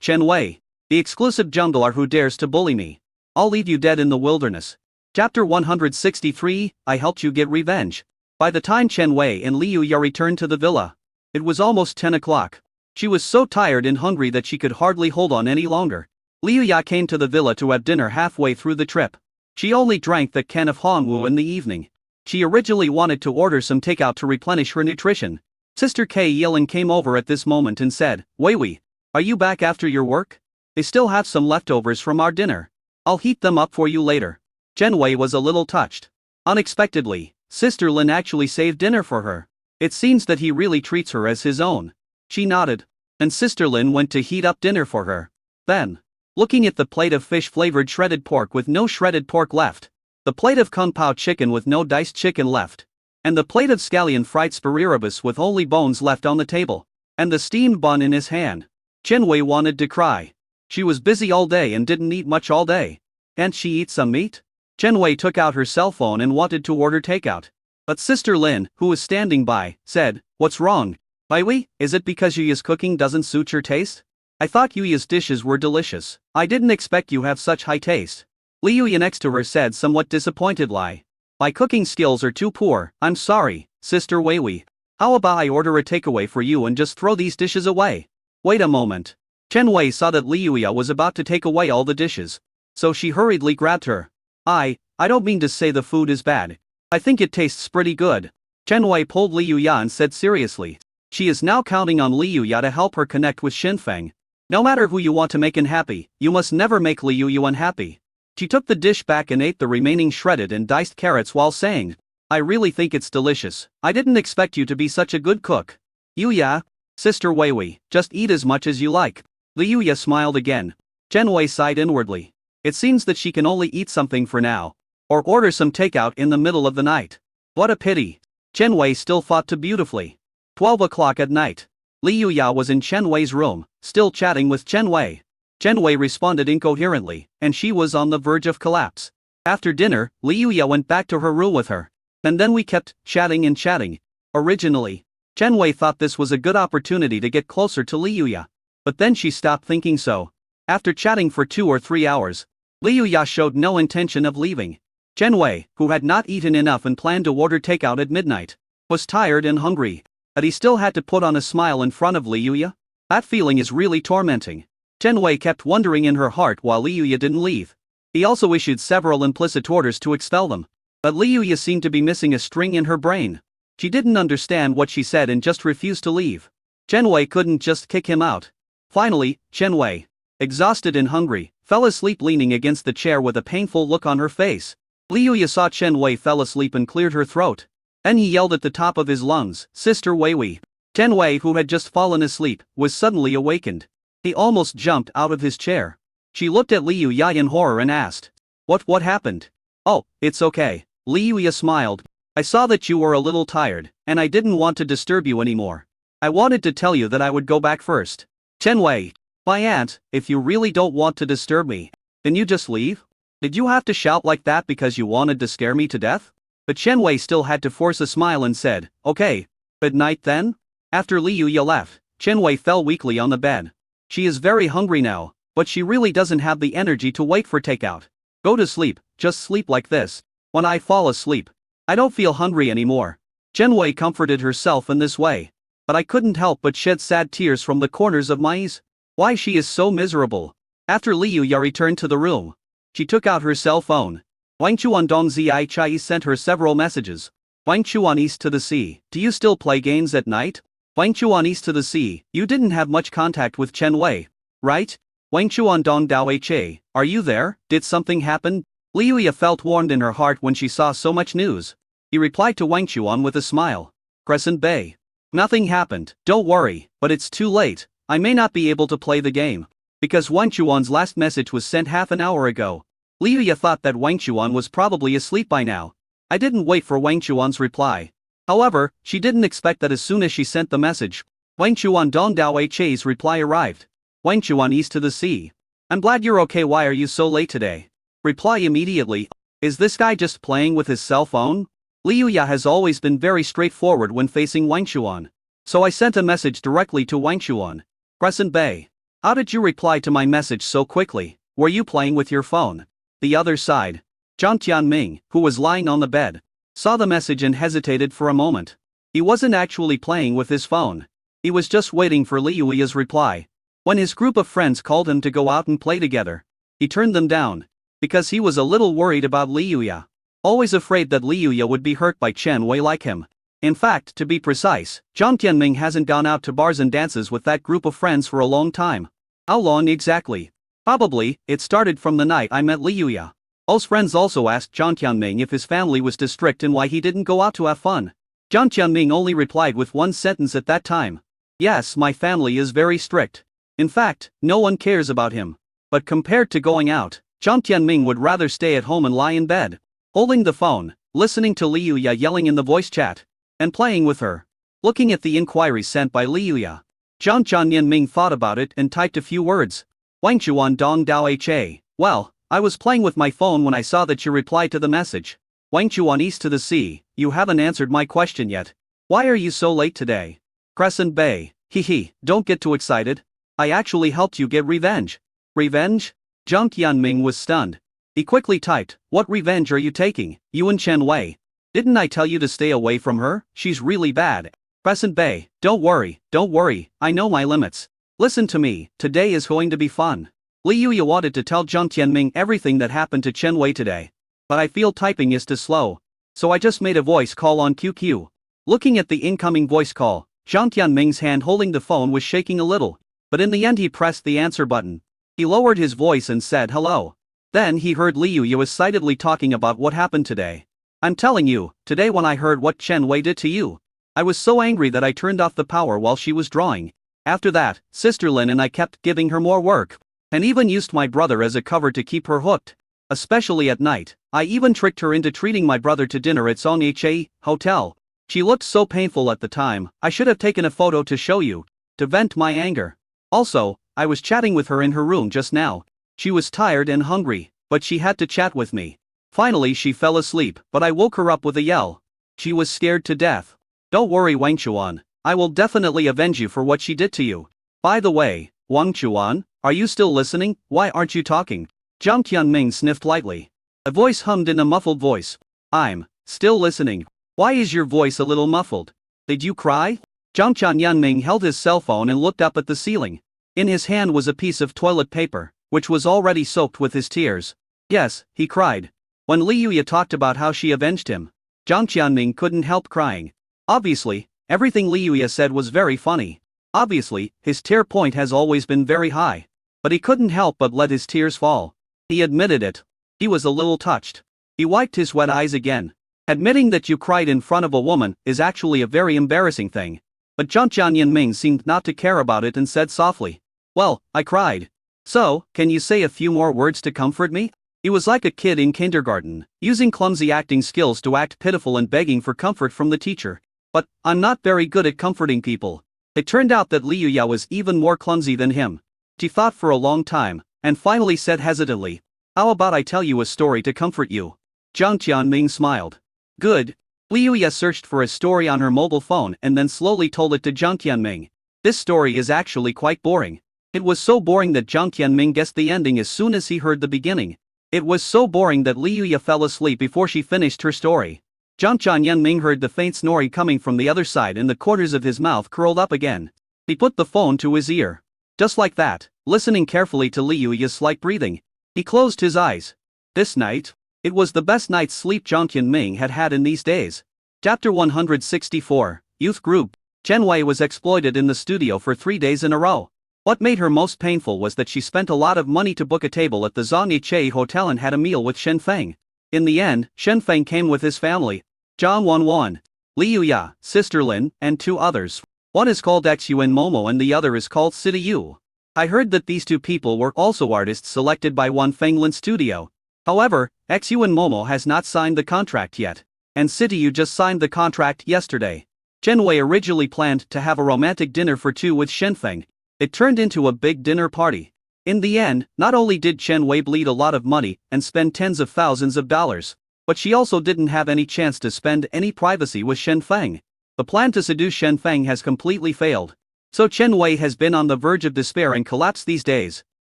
Chen Wei, the exclusive jungler who dares to bully me. I'll leave you dead in the wilderness. Chapter 163, I helped you get revenge. By the time Chen Wei and Liu Ya returned to the villa, it was almost 10 o'clock. She was so tired and hungry that she could hardly hold on any longer. Liu Ya came to the villa to have dinner halfway through the trip. She only drank the can of Hongwu in the evening. She originally wanted to order some takeout to replenish her nutrition. Sister K Yilin came over at this moment and said, "Weiwei, are you back after your work? They still have some leftovers from our dinner. I'll heat them up for you later." Chen Wei was a little touched. Unexpectedly, Sister Lin actually saved dinner for her. It seems that he really treats her as his own. She nodded, and Sister Lin went to heat up dinner for her. Then, looking at the plate of fish-flavored shredded pork with no shredded pork left, the plate of kung pao chicken with no diced chicken left, and the plate of scallion fried spiribus with only bones left on the table, and the steamed bun in his hand. Chen Wei wanted to cry. She was busy all day and didn't eat much all day. Can't she eat some meat? Chen Wei took out her cell phone and wanted to order takeout. But Sister Lin, who was standing by, said, "What's wrong? Wei, is it because Yuya's cooking doesn't suit your taste? I thought Yuya's dishes were delicious. I didn't expect you have such high taste." Li Yuya next to her said somewhat disappointed, "Lie. My cooking skills are too poor, I'm sorry, Sister Wei. How about I order a takeaway for you and just throw these dishes away?" Wait a moment. Chen Wei saw that Li Yuya was about to take away all the dishes. So she hurriedly grabbed her. I don't mean to say the food is bad. I think it tastes pretty good. Chen Wei pulled Li Yuya and said seriously. She is now counting on Li Yuya to help her connect with Xinfeng. No matter who you want to make unhappy, you must never make Li Yuya unhappy. She took the dish back and ate the remaining shredded and diced carrots while saying, "I really think it's delicious. I didn't expect you to be such a good cook." Yuya, Sister Wei, just eat as much as you like. Li Yuya smiled again. Chen Wei sighed inwardly. It seems that she can only eat something for now, or order some takeout in the middle of the night. What a pity. Chen Wei still fought too beautifully. 12 o'clock at night. Li Yuya was in Chen Wei's room, still chatting with Chen Wei. Chen Wei responded incoherently, and she was on the verge of collapse. After dinner, Li Yuya went back to her room with her. And then we kept chatting and chatting. Originally, Chen Wei thought this was a good opportunity to get closer to Li Yuya. But then she stopped thinking so. After chatting for 2 or 3 hours, Li Yuya showed no intention of leaving. Chen Wei, who had not eaten enough and planned to order takeout at midnight, was tired and hungry. But he still had to put on a smile in front of Li Yuya? That feeling is really tormenting. Chen Wei kept wondering in her heart while Li Yuya didn't leave. He also issued several implicit orders to expel them. But Li Yuya seemed to be missing a string in her brain. She didn't understand what she said and just refused to leave. Chen Wei couldn't just kick him out. Finally, Chen Wei, exhausted and hungry, fell asleep leaning against the chair with a painful look on her face. Li Yuya saw Chen Wei fell asleep and cleared her throat. Then he yelled at the top of his lungs, "Sister Wei." Chen Wei, who had just fallen asleep, was suddenly awakened. He almost jumped out of his chair. She looked at Li Yuya in horror and asked, What happened?" "Oh, it's okay." Li Yuya smiled. "I saw that you were a little tired, and I didn't want to disturb you anymore. I wanted to tell you that I would go back first." Chen Wei, "My aunt, if you really don't want to disturb me, then you just leave? Did you have to shout like that because you wanted to scare me to death?" But Chen Wei still had to force a smile and said, "Okay. Good night then?" After Li Yuya left, Chen Wei fell weakly on the bed. She is very hungry now, but she really doesn't have the energy to wait for takeout. Go to sleep, just sleep like this. When I fall asleep, I don't feel hungry anymore. Chen Wei comforted herself in this way. But I couldn't help but shed sad tears from the corners of my eyes. Why she is so miserable. After Li Yuya returned to the room, she took out her cell phone. Wang Chuan Dong Zi Chai sent her several messages. Wang Chuan East to the Sea, do you still play games at night? Wang Chuan East to the Sea, you didn't have much contact with Chen Wei, right? Wang Chuan Dong Dao Che, are you there? Did something happen? Li Yuya felt warmed in her heart when she saw so much news. He replied to Wang Chuan with a smile. Crescent Bay. Nothing happened, don't worry, but it's too late. I may not be able to play the game. Because Wang Chuan's last message was sent half an hour ago. Li Yuya thought that Wang Chuan was probably asleep by now. I didn't wait for Wang Chuan's reply. However, she didn't expect that as soon as she sent the message, Wang Chuan Dong Dao Che's reply arrived. Wang Chuan East to the Sea. I'm glad you're okay, why are you so late today? Reply immediately. Is this guy just playing with his cell phone? Li Yuya has always been very straightforward when facing Wang Chuan. So I sent a message directly to Wang Chuan. Crescent Bay. How did you reply to my message so quickly? Were you playing with your phone? The other side. Zhang Tianming, who was lying on the bed, saw the message and hesitated for a moment. He wasn't actually playing with his phone. He was just waiting for Li Yuya's reply. When his group of friends called him to go out and play together, he turned them down. Because he was a little worried about Li Yuya. Always afraid that Li Yuya would be hurt by Chen Wei like him. In fact, to be precise, Zhang Tianming hasn't gone out to bars and dances with that group of friends for a long time. How long exactly? Probably, it started from the night I met Li Yuya. Those friends also asked Zhang Tianming if his family was too strict and why he didn't go out to have fun. Zhang Tianming only replied with one sentence at that time. Yes, my family is very strict. In fact, no one cares about him. But compared to going out, Zhang Tianming would rather stay at home and lie in bed. holding the phone, listening to Li Yuya yelling in the voice chat, and playing with her. Looking at the inquiries sent by Li Yuya, Zhang Jianming thought about it and typed a few words. Wangchuan Dong Dao Ha. Well, I was playing with my phone when I saw that you replied to the message. Wangchuan East to the Sea, you haven't answered my question yet. Why are you so late today? Crescent Bay, hehe, don't get too excited. I actually helped you get revenge. Revenge? Zhang Tianming was stunned. He quickly typed, what revenge are you taking, Yuan Chen Wei? Didn't I tell you to stay away from her? She's really bad. Crescent Bay, don't worry, I know my limits. Listen to me, today is going to be fun. Li Yuya wanted to tell Zhang Tianming everything that happened to Chen Wei today. But I feel typing is too slow. So I just made a voice call on QQ. Looking at the incoming voice call, Zhang Tianming's hand holding the phone was shaking a little. But in the end he pressed the answer button. He lowered his voice and said hello. Then he heard Li Yuya excitedly talking about what happened today. I'm telling you, today when I heard what Chen Wei did to you, I was so angry that I turned off the power while she was drawing. After that, Sister Lin and I kept giving her more work. And even used my brother as a cover to keep her hooked. Especially at night, I even tricked her into treating my brother to dinner at Song Ha Hotel. She looked so painful at the time, I should have taken a photo to show you, to vent my anger. Also, I was chatting with her in her room just now. She was tired and hungry, but she had to chat with me. Finally she fell asleep, but I woke her up with a yell. She was scared to death. Don't worry Wangchuan, I will definitely avenge you for what she did to you. By the way, Wangchuan, are you still listening? Why aren't you talking? Zhang Tianming sniffed lightly. A voice hummed in a muffled voice. I'm still listening. Why is your voice a little muffled? Did you cry? Zhang Tianming held his cell phone and looked up at the ceiling. In his hand was a piece of toilet paper, which was already soaked with his tears. Yes, he cried. When Li Yuya talked about how she avenged him, Zhang Tianming couldn't help crying. Obviously, everything Li Yuya said was very funny. Obviously, his tear point has always been very high. But he couldn't help but let his tears fall. He admitted it. He was a little touched. He wiped his wet eyes again. Admitting that you cried in front of a woman is actually a very embarrassing thing. But Zhang Tianming seemed not to care about it and said softly, well, I cried. So, can you say a few more words to comfort me? He was like a kid in kindergarten, using clumsy acting skills to act pitiful and begging for comfort from the teacher. But, I'm not very good at comforting people. It turned out that Li Yuya was even more clumsy than him. She thought for a long time, and finally said hesitantly, how about I tell you a story to comfort you? Zhang Tianming smiled. Good. Li Yuya searched for a story on her mobile phone and then slowly told it to Zhang Tianming. This story is actually quite boring. It was so boring that Zhang Tianming guessed the ending as soon as he heard the beginning. It was so boring that Li Yuya fell asleep before she finished her story. Zhang Tianming heard the faint snoring coming from the other side and the corners of his mouth curled up again. He put the phone to his ear. Just like that, listening carefully to Li Yuya's slight breathing. He closed his eyes. This night, it was the best night's sleep Zhang Tianming had had in these days. Chapter 164, Youth Group. Chen Wei was exploited in the studio for 3 days in a row. What made her most painful was that she spent a lot of money to book a table at the Zong Ha Hotel and had a meal with Shen Feng. In the end, Shen Feng came with his family. Zhang Wanwan, Li Yuya, Sister Lin, and 2 others. One is called Xyuan Momo and the other is called City Yu. I heard that these 2 people were also artists selected by Wan Fenglin Studio. However, Xyuan Momo has not signed the contract yet. And City Yu just signed the contract yesterday. Chen Wei originally planned to have a romantic dinner for 2 with Shen Feng. It turned into a big dinner party. In the end, not only did Chen Wei bleed a lot of money and spend tens of thousands of dollars, but she also didn't have any chance to spend any privacy with Shen Feng. The plan to seduce Shen Feng has completely failed. So Chen Wei has been on the verge of despair and collapse these days.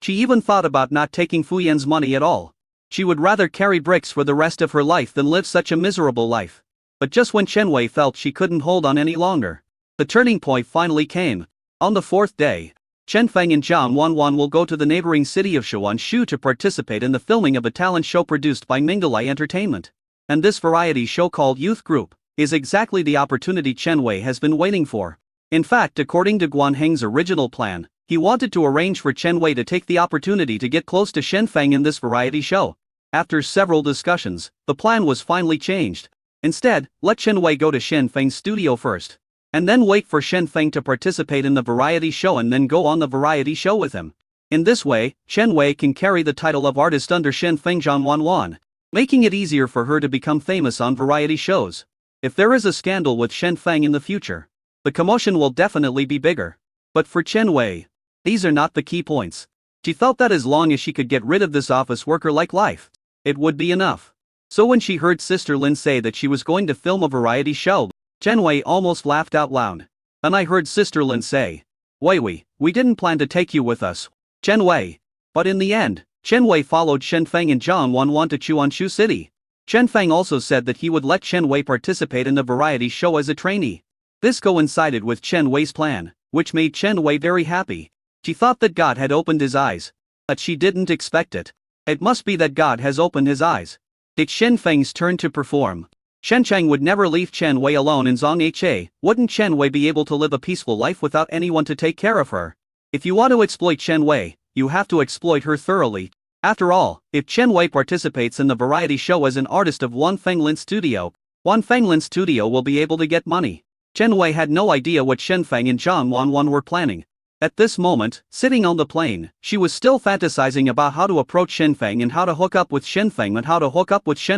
She even thought about not taking Fu Yan's money at all. She would rather carry bricks for the rest of her life than live such a miserable life. But just when Chen Wei felt she couldn't hold on any longer, the turning point finally came. On the 4th day, Chen Feng and Zhang Wanwan will go to the neighboring city of Shuanshu to participate in the filming of a talent show produced by Minglai Entertainment. And this variety show called Youth Group is exactly the opportunity Chen Wei has been waiting for. In fact, according to Guan Heng's original plan, he wanted to arrange for Chen Wei to take the opportunity to get close to Shen Feng in this variety show. After several discussions, the plan was finally changed. Instead, let Chen Wei go to Shen Feng's studio first. And then wait for Shen Feng to participate in the variety show and then go on the variety show with him. In this way, Chen Wei can carry the title of artist under Shen Feng Zhang Wanwan. making it easier for her to become famous on variety shows. If there is a scandal with Shen Feng in the future, the commotion will definitely be bigger. But for Chen Wei, these are not the key points. She felt that as long as she could get rid of this office worker-like life, it would be enough. So when she heard Sister Lin say that she was going to film a variety show, Chen Wei almost laughed out loud. Then I heard Sister Lin say, Wei, we didn't plan to take you with us, Chen Wei. But in the end, Chen Wei followed Shen Feng and Zhang Wanwan to Chuanshu City. Shen Feng also said that he would let Chen Wei participate in the variety show as a trainee. This coincided with Chen Wei's plan, which made Chen Wei very happy. She thought that God had opened his eyes. But she didn't expect it. It must be that God has opened his eyes. It's Shen Feng's turn to perform. Shen Chang would never leave Chen Wei alone in Zhonghe. Wouldn't Chen Wei be able to live a peaceful life without anyone to take care of her? If you want to exploit Chen Wei, you have to exploit her thoroughly. After all, if Chen Wei participates in the variety show as an artist of Wan Fenglin Studio, Wan Fenglin Studio will be able to get money. Chen Wei had no idea what Shen Feng and Zhang Wanwan were planning. At this moment, sitting on the plane, she was still fantasizing about how to approach Shen Feng and how to hook up with Shen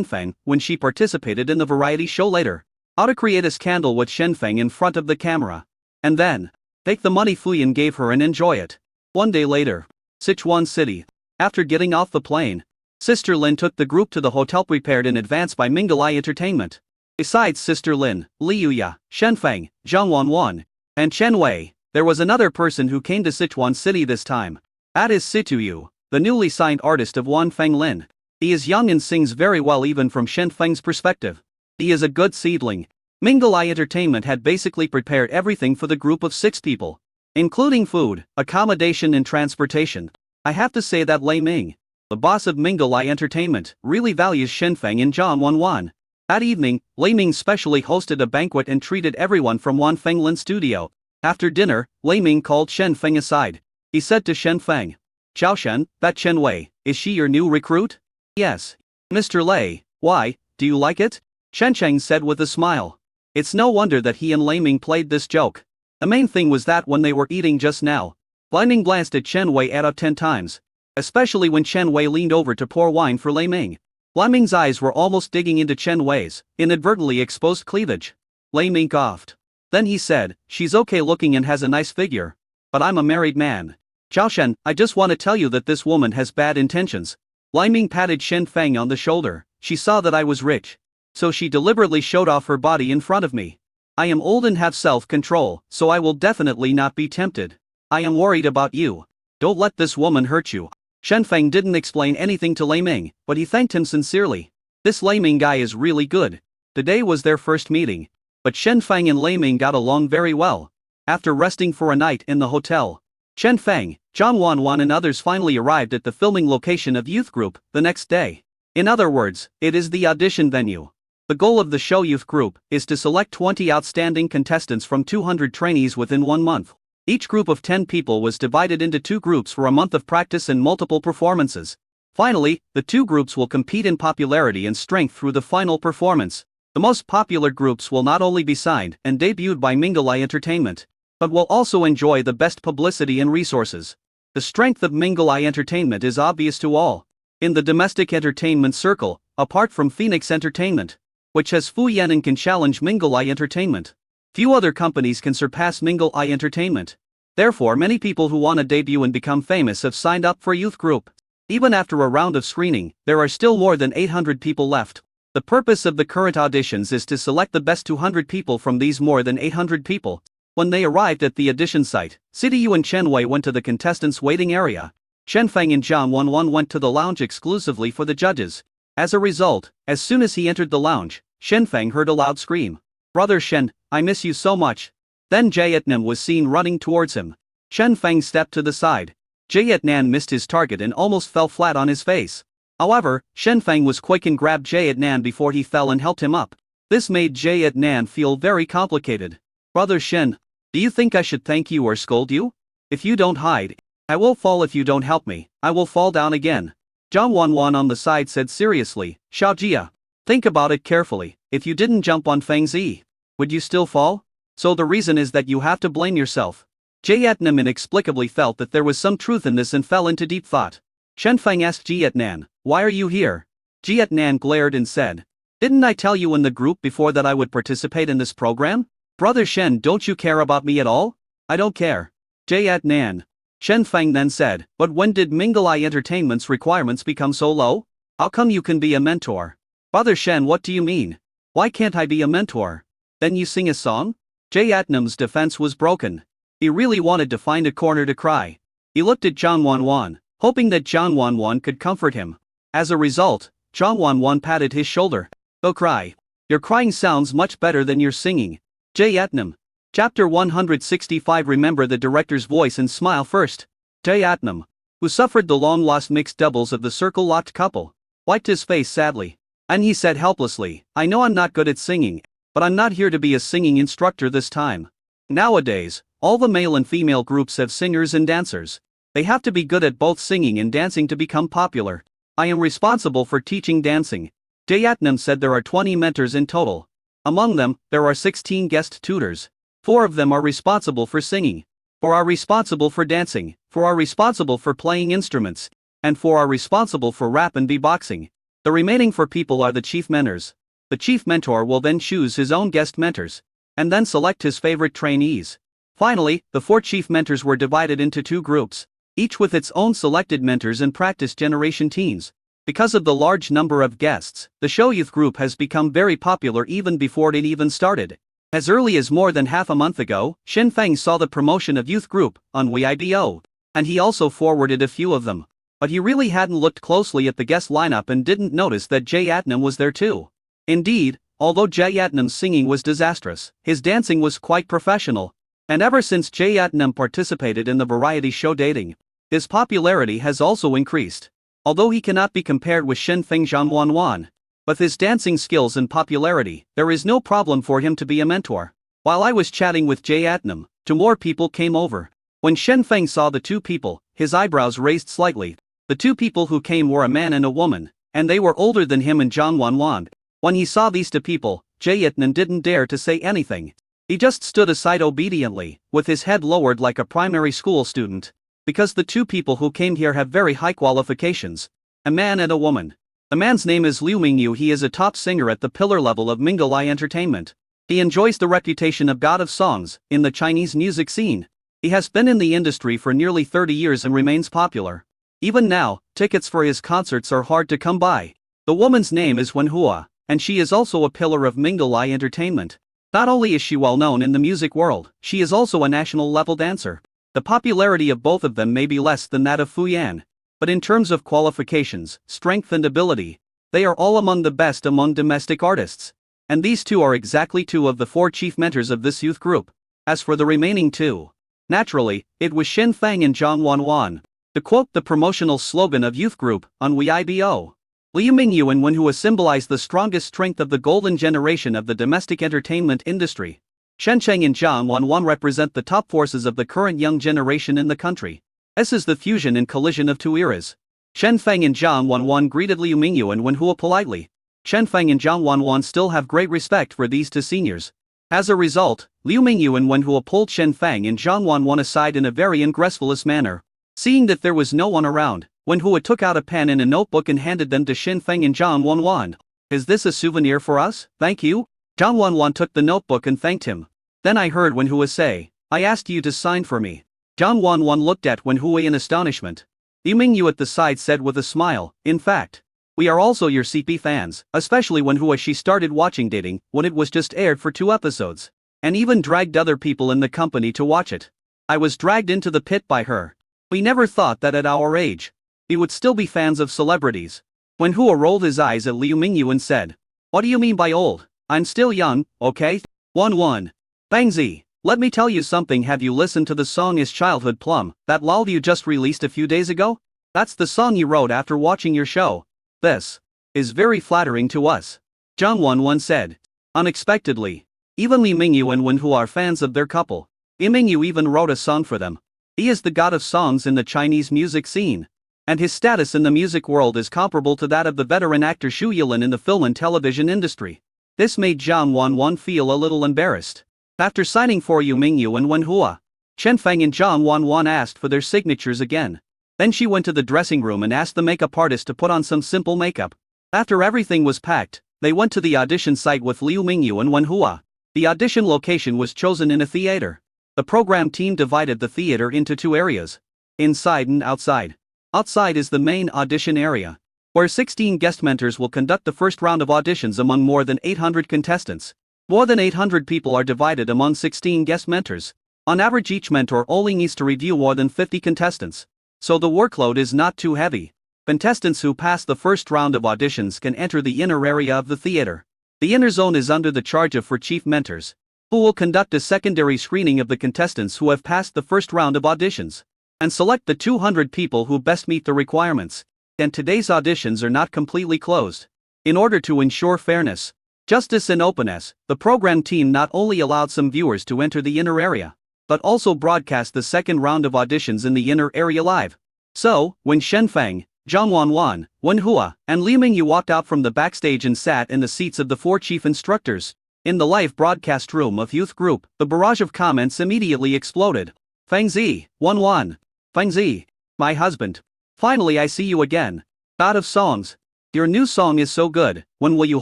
Feng when she participated in the variety show later. How to create a scandal with Shen Feng in front of the camera. And then, take the money Fuyan gave her and enjoy it. One day later, Sichuan City. After getting off the plane, Sister Lin took the group to the hotel prepared in advance by Minglai Entertainment. Besides Sister Lin, Li Yuya, Shen Feng, Zhang Wanwan, and Chen Wei, there was another person who came to Sichuan City this time. That is Situ Yu, the newly signed artist of Wan Fenglin. He is young and sings very well even from Shen Feng's perspective. He is a good seedling. Minglai Entertainment had basically prepared everything for the group of 6 people, including food, accommodation and transportation. I have to say that Lei Ming, the boss of Minglai Entertainment, really values Shen Feng and Zhang Wanwan. That evening, Lei Ming specially hosted a banquet and treated everyone from Wan Fenglin Studio. After dinner, Lei Ming called Shen Feng aside. He said to Shen Feng, Xiao Shen, that Chen Wei, is she your new recruit? Yes. Mr. Lei, why, do you like it? Shen Cheng said with a smile. It's no wonder that he and Lei Ming played this joke. The main thing was that when they were eating just now, Lei Ming glanced at Chen Wei out of 10 times. Especially when Chen Wei leaned over to pour wine for Lei Ming. Lei Ming's eyes were almost digging into Chen Wei's inadvertently exposed cleavage. Lei Ming coughed. Then he said, she's okay looking and has a nice figure. But I'm a married man. Xiao Shen, I just want to tell you that this woman has bad intentions. Lei Ming patted Shen Feng on the shoulder. She saw that I was rich. So she deliberately showed off her body in front of me. I am old and have self-control, so I will definitely not be tempted. I am worried about you. Don't let this woman hurt you. Shen Feng didn't explain anything to Lei Ming, but he thanked him sincerely. This Lei Ming guy is really good. Today was their first meeting. But Shen Feng and Lei Ming got along very well. After resting for a night in the hotel, Shen Feng, Zhang Wanwan and others finally arrived at the filming location of Youth Group the next day. In other words, it is the audition venue. The goal of the show Youth Group is to select 20 outstanding contestants from 200 trainees within 1 month. Each group of 10 people was divided into 2 groups for a month of practice and multiple performances. Finally, the 2 groups will compete in popularity and strength through the final performance. The most popular groups will not only be signed and debuted by Minglai Entertainment, but will also enjoy the best publicity and resources. The strength of Minglai Entertainment is obvious to all. In the domestic entertainment circle, apart from Phoenix Entertainment, which has Fuyan and can challenge Minglai Entertainment, few other companies can surpass Minglai Entertainment. Therefore, many people who want to debut and become famous have signed up for Youth Group. Even after a round of screening, there are still more than 800 people left. The purpose of the current auditions is to select the best 200 people from these more than 800 people. When they arrived at the audition site, Situ Yu and Chen Wei went to the contestants' waiting area. Shen Feng and Zhang Wanwan went to the lounge exclusively for the judges. As a result, as soon as he entered the lounge, Shen Feng heard a loud scream. Brother Shen, I miss you so much. Then Jayetnan was seen running towards him. Shen Feng stepped to the side. Jayetnan missed his target and almost fell flat on his face. However, Shen Feng was quick and grabbed Jayetnan before he fell and helped him up. This made Jayetnan feel very complicated. Brother Shen, do you think I should thank you or scold you? If you don't hide, I will fall. If you don't help me, I will fall down again. Zhang Wanwan on the side said seriously, Xiao Jia, think about it carefully. If you didn't jump on Feng Zi, would you still fall? So the reason is that you have to blame yourself. Jayetnan inexplicably felt that there was some truth in this and fell into deep thought. Shen Feng asked Jayetnan, why are you here? Jiet Nan glared and said, "Didn't I tell you in the group before that I would participate in this program? Brother Shen, don't you care about me at all?" "I don't care." Jiet Nan. Shen Feng then said, "But when did Minglai Entertainment's requirements become so low? How come you can be a mentor?" "Brother Shen, what do you mean? Why can't I be a mentor?" "Then you sing a song?" Jiatnam's defense was broken. He really wanted to find a corner to cry. He looked at Zhang Wanwan, hoping that Zhang Wanwan could comfort him. As a result, Zhang Wanwan patted his shoulder. "Go cry. Your crying sounds much better than your singing." Jiatnam. Chapter 165. Remember the director's voice and smile first. Jiatnam, who suffered the long-lost mixed doubles of the circle-locked couple, wiped his face sadly. And he said helplessly, "I know I'm not good at singing, but I'm not here to be a singing instructor this time. Nowadays, all the male and female groups have singers and dancers. They have to be good at both singing and dancing to become popular. I am responsible for teaching dancing." Jiatnam said there are 20 mentors in total. Among them, there are 16 guest tutors. 4 of them are responsible for singing. 4 are responsible for dancing. 4 are responsible for playing instruments. And 4 are responsible for rap and beatboxing. The remaining 4 people are the chief mentors. The chief mentor will then choose his own guest mentors, and then select his favorite trainees. Finally, the 4 chief mentors were divided into 2 groups, each with its own selected mentors and practice generation teams. Because of the large number of guests, the show youth group has become very popular even before it even started. As early as more than half a month ago, Shen Feng saw the promotion of youth group on Weibo, and he also forwarded a few of them. But he really hadn't looked closely at the guest lineup and didn't notice that Jiatnam was there too. Indeed, although Jiatnam's singing was disastrous, his dancing was quite professional. And ever since Jiatnam participated in the variety show Dating, his popularity has also increased. Although he cannot be compared with Shen Feng Zhang Wanwan, with his dancing skills and popularity, there is no problem for him to be a mentor. While I was chatting with Jiatnam, 2 more people came over. When Shen Feng saw the 2 people, his eyebrows raised slightly. The 2 people who came were a man and a woman, and they were older than him and Zhang Wanwan. When he saw these 2 people, Jiatnam didn't dare to say anything. He just stood aside obediently, with his head lowered like a primary school student. Because the 2 people who came here have very high qualifications. A man and a woman. The man's name is Liu Mingyu. He is a top singer at the pillar level of Minglai Entertainment. He enjoys the reputation of God of Songs in the Chinese music scene. He has been in the industry for nearly 30 years and remains popular. Even now, tickets for his concerts are hard to come by. The woman's name is Wen Hua, and she is also a pillar of Minglai Entertainment. Not only is she well known in the music world, she is also a national level dancer. The popularity of both of them may be less than that of Fu Yan, but in terms of qualifications, strength and ability, they are all among the best among domestic artists. And these 2 are exactly 2 of the 4 chief mentors of this youth group. As for the remaining 2, naturally, it was Shen Feng and Zhang Wanwan. To quote the promotional slogan of youth group on Weibo, Liu Mingyu and Wen Hua symbolize the strongest strength of the golden generation of the domestic entertainment industry. Shen Cheng and Zhang Wanwan represent the top forces of the current young generation in the country. This is the fusion and collision of 2 eras. Shen Feng and Zhang Wanwan greeted Liu Mingyu and Wen Hua politely. Shen Feng and Zhang Wanwan still have great respect for these 2 seniors. As a result, Liu Mingyu and Wen Hua pulled Shen Feng and Zhang Wanwan aside in a very ungraceful manner. Seeing that there was no one around, Wen Hua took out a pen and a notebook and handed them to Shen Feng and Zhang Wanwan. "Is this a souvenir for us? Thank you." Zhang Wanwan took the notebook and thanked him. Then I heard Wen Hua say, "I asked you to sign for me." Zhang Wanwan looked at Wen Hua in astonishment. Liu Mingyu at the side said with a smile, "In fact, we are also your CP fans, especially Wen Hua. She started watching Dating when it was just aired for 2 episodes, and even dragged other people in the company to watch it. I was dragged into the pit by her. We never thought that at our age, we would still be fans of celebrities." Wen Hua rolled his eyes at Liu Mingyu and said, "What do you mean by old? I'm still young, okay?" 1-1. Bangzi, let me tell you something. Have you listened to the song Is Childhood Plum, that lull you just released a few days ago? That's the song you wrote after watching your show. This is very flattering to us. Zhang Wanwan said. Unexpectedly, even Liu Mingyu and Wen Hua are fans of their couple. Liu Mingyu even wrote a song for them. He is the god of songs in the Chinese music scene, and his status in the music world is comparable to that of the veteran actor Xu Yilin in the film and television industry. This made Zhang Wanwan feel a little embarrassed. After signing for Liu Mingyu and Wen Hua, Shen Feng and Zhang Wanwan asked for their signatures again. Then she went to the dressing room and asked the makeup artist to put on some simple makeup. After everything was packed, they went to the audition site with Liu Mingyu and Wen Hua. The audition location was chosen in a theater. The program team divided the theater into two areas, inside and outside. Outside is the main audition area, where 16 guest mentors will conduct the first round of auditions among more than 800 contestants. More than 800 people are divided among 16 guest mentors. On average, each mentor only needs to review more than 50 contestants, so the workload is not too heavy. Contestants who pass the first round of auditions can enter the inner area of the theater. The inner zone is under the charge of four chief mentors, who will conduct a secondary screening of the contestants who have passed the first round of auditions, and select the 200 people who best meet the requirements. And today's auditions are not completely closed. In order to ensure fairness, justice and openness, the program team not only allowed some viewers to enter the inner area, but also broadcast the second round of auditions in the inner area live. So, when Shen Feng, Zhang Wanwan, Wen Hua, and Li Mingyu walked out from the backstage and sat in the seats of the four chief instructors, in the live broadcast room of Youth Group, the barrage of comments immediately exploded. Feng Zi, Wanwan. Feng Zi, my husband. Finally I see you again. God of songs. Your new song is so good, when will you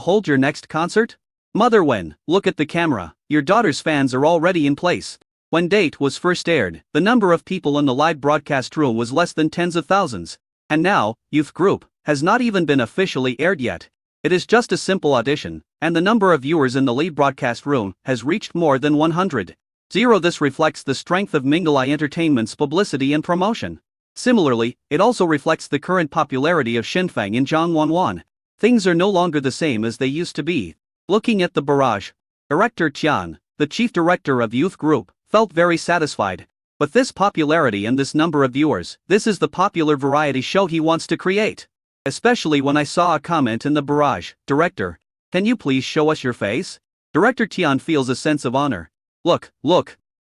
hold your next concert? Mother Wen, look at the camera, your daughter's fans are already in place. When Date was first aired, the number of people in the live broadcast room was less than tens of thousands. And now, Youth Group has not even been officially aired yet. It is just a simple audition, and the number of viewers in the live broadcast room has reached more than 100. This reflects the strength of Minglai Entertainment's publicity and promotion. Similarly, it also reflects the current popularity of Shen Feng and Zhang Wanwan. Things are no longer the same as they used to be. Looking at the barrage, Director Tian, the chief director of Youth Group, felt very satisfied. With this popularity and this number of viewers, this is the popular variety show he wants to create. Especially when I saw a comment in the barrage, Director, can you please show us your face? Director Tian feels a sense of honor. Look,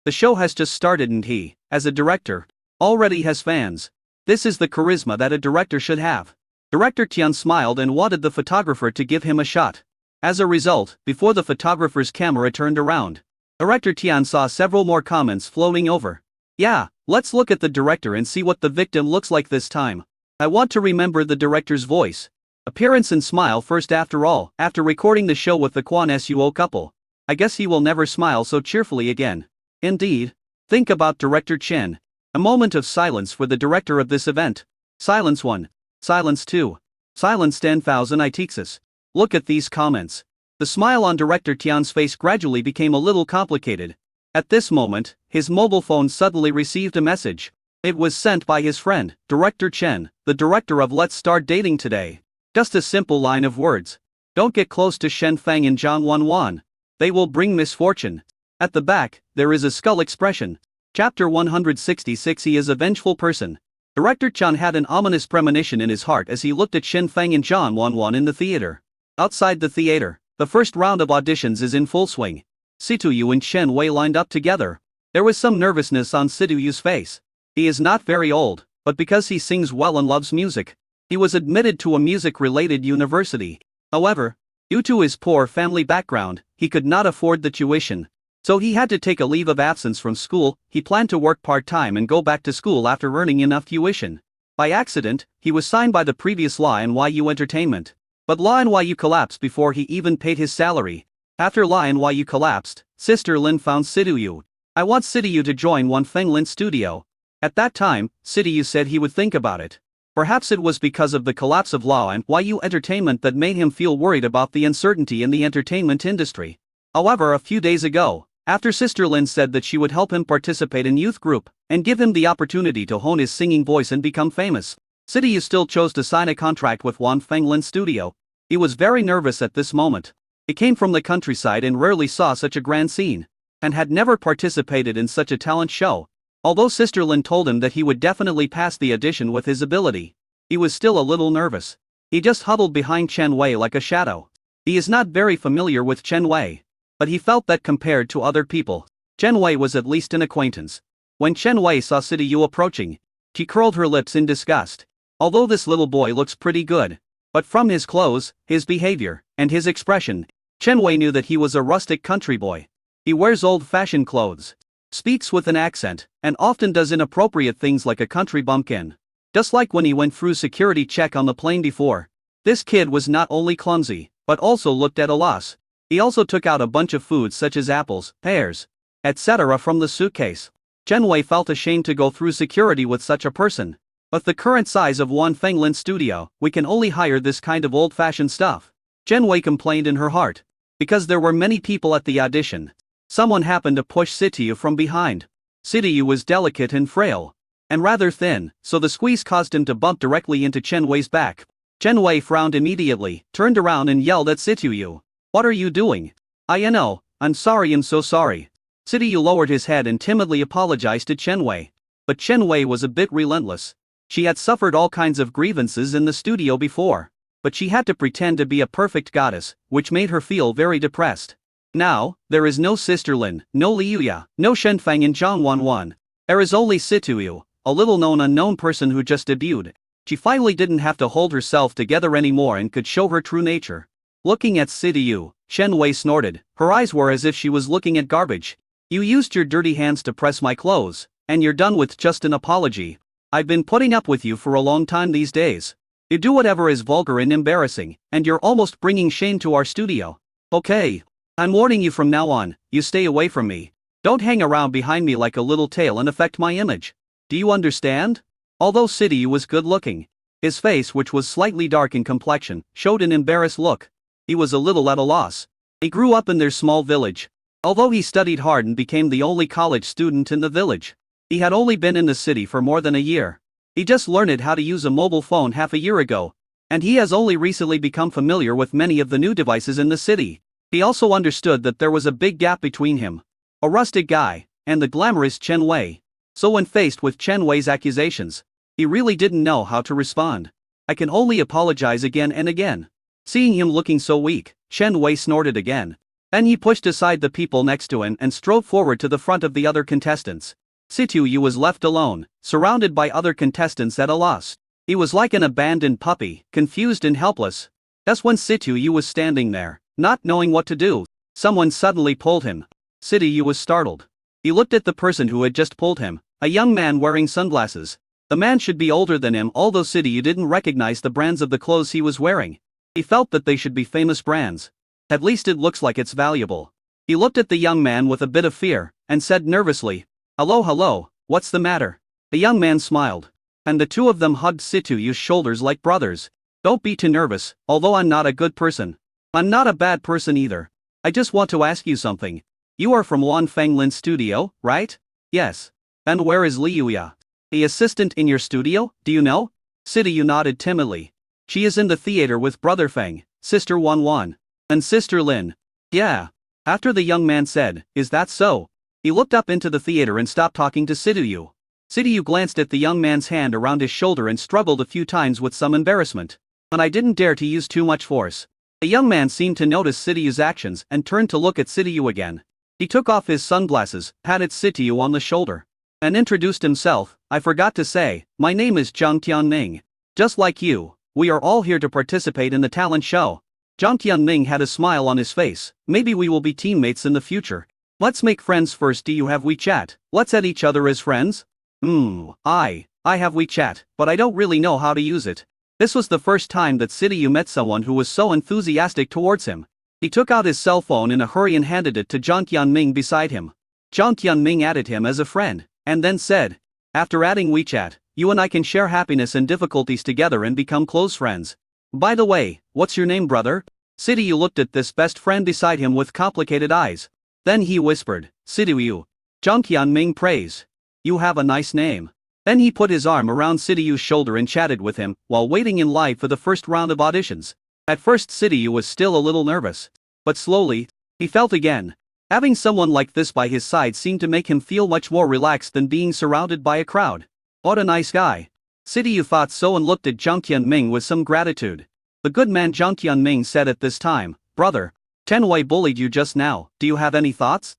the show has just started and he, as a director, already has fans. This is the charisma that a director should have. Director Tian smiled and wanted the photographer to give him a shot. As a result, before the photographer's camera turned around, Director Tian saw several more comments floating over. Yeah, let's look at the director and see what the victim looks like this time. I want to remember the director's voice, appearance and smile first. After all, after recording the show with the Quan Suo couple, I guess he will never smile so cheerfully again. Indeed. Think about Director Chen. A moment of silence for the director of this event. Silence 1. Silence 2. Silence 10,000 itexus. Look at these comments. The smile on Director Tian's face gradually became a little complicated. At this moment, his mobile phone suddenly received a message. It was sent by his friend, Director Chen, the director of Let's Start Dating Today. Just a simple line of words. Don't get close to Shen Feng and Zhang Wanwan. They will bring misfortune. At the back, there is a skull expression. Chapter 166. He is a vengeful person. Director Chen had an ominous premonition in his heart as he looked at Shen Feng and Zhang Wanwan in the theater. Outside the theater, the first round of auditions is in full swing. Situyu and Chen Wei lined up together. There was some nervousness on Situyu's face. He is not very old, but because he sings well and loves music, he was admitted to a music-related university. However, due to his poor family background, he could not afford the tuition. So he had to take a leave of absence from school. He planned to work part-time and go back to school after earning enough tuition. By accident, he was signed by the previous La NYU Entertainment. But La NYU collapsed before he even paid his salary. After La NYU collapsed, Sister Lin found Situyu. I want Situyu to join Wan Feng Lin studio. At that time, Situyu said he would think about it. Perhaps it was because of the collapse of La NYU Entertainment that made him feel worried about the uncertainty in the entertainment industry. However, a few days ago, after Sister Lin said that she would help him participate in Youth Group and give him the opportunity to hone his singing voice and become famous, Situyu still chose to sign a contract with Wan Feng Lin studio. He was very nervous at this moment. He came from the countryside and rarely saw such a grand scene, and had never participated in such a talent show. Although Sister Lin told him that he would definitely pass the audition with his ability, he was still a little nervous. He just huddled behind Chen Wei like a shadow. He is not very familiar with Chen Wei, but he felt that compared to other people, Chen Wei was at least an acquaintance. When Chen Wei saw Situyu approaching, she curled her lips in disgust. Although this little boy looks pretty good, but from his clothes, his behavior, and his expression, Chen Wei knew that he was a rustic country boy. He wears old-fashioned clothes, speaks with an accent, and often does inappropriate things like a country bumpkin. Just like when he went through security check on the plane before. This kid was not only clumsy, but also looked at a loss. He also took out a bunch of foods such as apples, pears, etc. from the suitcase. Chen Wei felt ashamed to go through security with such a person. With the current size of Wan Fenglin's studio, we can only hire this kind of old-fashioned stuff. Chen Wei complained in her heart. Because there were many people at the audition. Someone happened to push Sitiyu from behind. Sitiyu was delicate and frail. And rather thin, so the squeeze caused him to bump directly into Chen Wei's back. Chen Wei frowned immediately, turned around and yelled at Sitiyu. What are you doing? I know, I'm sorry, I'm so sorry. Sitiyu lowered his head and timidly apologized to Chen Wei. But Chen Wei was a bit relentless. She had suffered all kinds of grievances in the studio before. But she had to pretend to be a perfect goddess, which made her feel very depressed. Now, there is no Sister Lin, no Liuya, no Shenfeng and Zhang Wanwan. There is only Sitiyu, a little-known unknown person who just debuted. She finally didn't have to hold herself together anymore and could show her true nature. Looking at Sitiyu, Chen Wei snorted. Her eyes were as if she was looking at garbage. You used your dirty hands to press my clothes, and you're done with just an apology. I've been putting up with you for a long time these days. You do whatever is vulgar and embarrassing, and you're almost bringing shame to our studio. Okay. I'm warning you from now on, you stay away from me. Don't hang around behind me like a little tail and affect my image. Do you understand? Although Sitiyu was good looking, his face, which was slightly dark in complexion, showed an embarrassed look. He was a little at a loss. He grew up in their small village. Although he studied hard and became the only college student in the village, he had only been in the city for more than a year. He just learned how to use a mobile phone half a year ago, and he has only recently become familiar with many of the new devices in the city. He also understood that there was a big gap between him, a rustic guy, and the glamorous Chen Wei. So when faced with Chen Wei's accusations, he really didn't know how to respond. I can only apologize again and again. Seeing him looking so weak, Chen Wei snorted again. Then he pushed aside the people next to him and strode forward to the front of the other contestants. Sitiyu was left alone, surrounded by other contestants at a loss. He was like an abandoned puppy, confused and helpless. That's when Sitiyu was standing there, not knowing what to do. Someone suddenly pulled him. Sitiyu was startled. He looked at the person who had just pulled him, a young man wearing sunglasses. The man should be older than him, although Sitiyu didn't recognize the brands of the clothes he was wearing. He felt that they should be famous brands. At least it looks like it's valuable. He looked at the young man with a bit of fear, and said nervously, hello, what's the matter? The young man smiled. And the two of them hugged Situyu's shoulders like brothers. Don't be too nervous, although I'm not a good person. I'm not a bad person either. I just want to ask you something. You are from Wan Fenglin's studio, right? Yes. And where is Liuya? The assistant in your studio, do you know? Sitiyu nodded timidly. She is in the theater with Brother Feng, Sister Wanwan, and Sister Lin. Yeah. After the young man said, is that so? He looked up into the theater and stopped talking to Sitiyu. Sitiyu glanced at the young man's hand around his shoulder and struggled a few times with some embarrassment. And I didn't dare to use too much force. The young man seemed to notice Sitiyu's actions and turned to look at Sitiyu again. He took off his sunglasses, patted Sitiyu on the shoulder, and introduced himself. I forgot to say, my name is Zhang Tianming. Just like you, we are all here to participate in the talent show. Zhang Tianming had a smile on his face. Maybe we will be teammates in the future. Let's make friends first. Do you have WeChat? Let's add each other as friends? I have WeChat, but I don't really know how to use it. This was the first time that Sitiyu met someone who was so enthusiastic towards him. He took out his cell phone in a hurry and handed it to Zhang Tianming beside him. Zhang Tianming added him as a friend, and then said, after adding WeChat, you and I can share happiness and difficulties together and become close friends. By the way, what's your name, brother? Sitiyu looked at this best friend beside him with complicated eyes. Then he whispered, Sitiyu. Zhang Tianming praised. You have a nice name. Then he put his arm around Sitiyu's shoulder and chatted with him, while waiting in line for the first round of auditions. At first Sitiyu was still a little nervous. But slowly, he felt again. Having someone like this by his side seemed to make him feel much more relaxed than being surrounded by a crowd. What a nice guy. Sitiyu thought so and looked at Zhang Tianming with some gratitude. The good man Zhang Tianming said at this time, brother, Chen Wei bullied you just now, do you have any thoughts?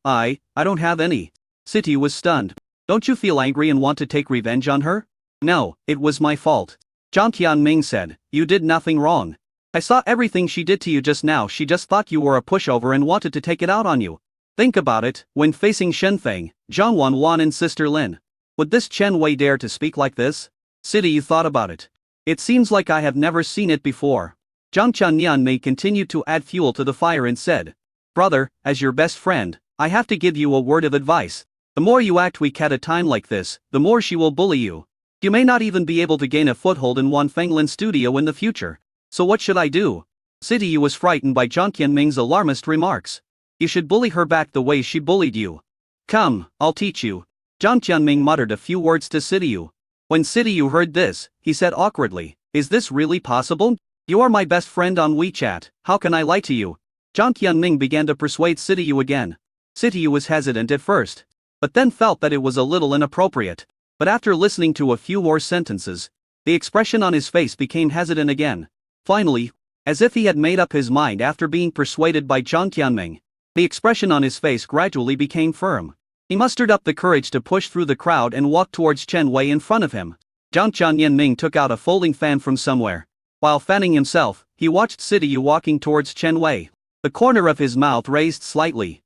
I don't have any. Sitiyu was stunned. Don't you feel angry and want to take revenge on her? No, it was my fault. Zhang Tianming said, you did nothing wrong. I saw everything she did to you just now. She just thought you were a pushover and wanted to take it out on you. Think about it, when facing Shenfeng, Zhang Wanwan and Sister Lin. Would this Chen Wei dare to speak like this? Sitiyu thought about it. It seems like I have never seen it before. Zhang Tianyanmei continued to add fuel to the fire and said, Brother, as your best friend, I have to give you a word of advice. The more you act weak at a time like this, the more she will bully you. You may not even be able to gain a foothold in Wan Fenglin studio in the future. So what should I do? Sidiyu was frightened by Zhang Tianming's alarmist remarks. You should bully her back the way she bullied you. Come, I'll teach you. Zhang Tianming muttered a few words to Sidiyu. When Sidiyu heard this, he said awkwardly, Is this really possible? You are my best friend on WeChat, how can I lie to you? Zhang Tianming began to persuade Sidiyu again. Sidiyu was hesitant at first, but then felt that it was a little inappropriate. But after listening to a few more sentences, the expression on his face became hesitant again. Finally, as if he had made up his mind after being persuaded by Zhang Tianming, the expression on his face gradually became firm. He mustered up the courage to push through the crowd and walk towards Chen Wei in front of him. Zhang Tianming took out a folding fan from somewhere. While fanning himself, he watched Sidiyu walking towards Chen Wei. The corner of his mouth raised slightly.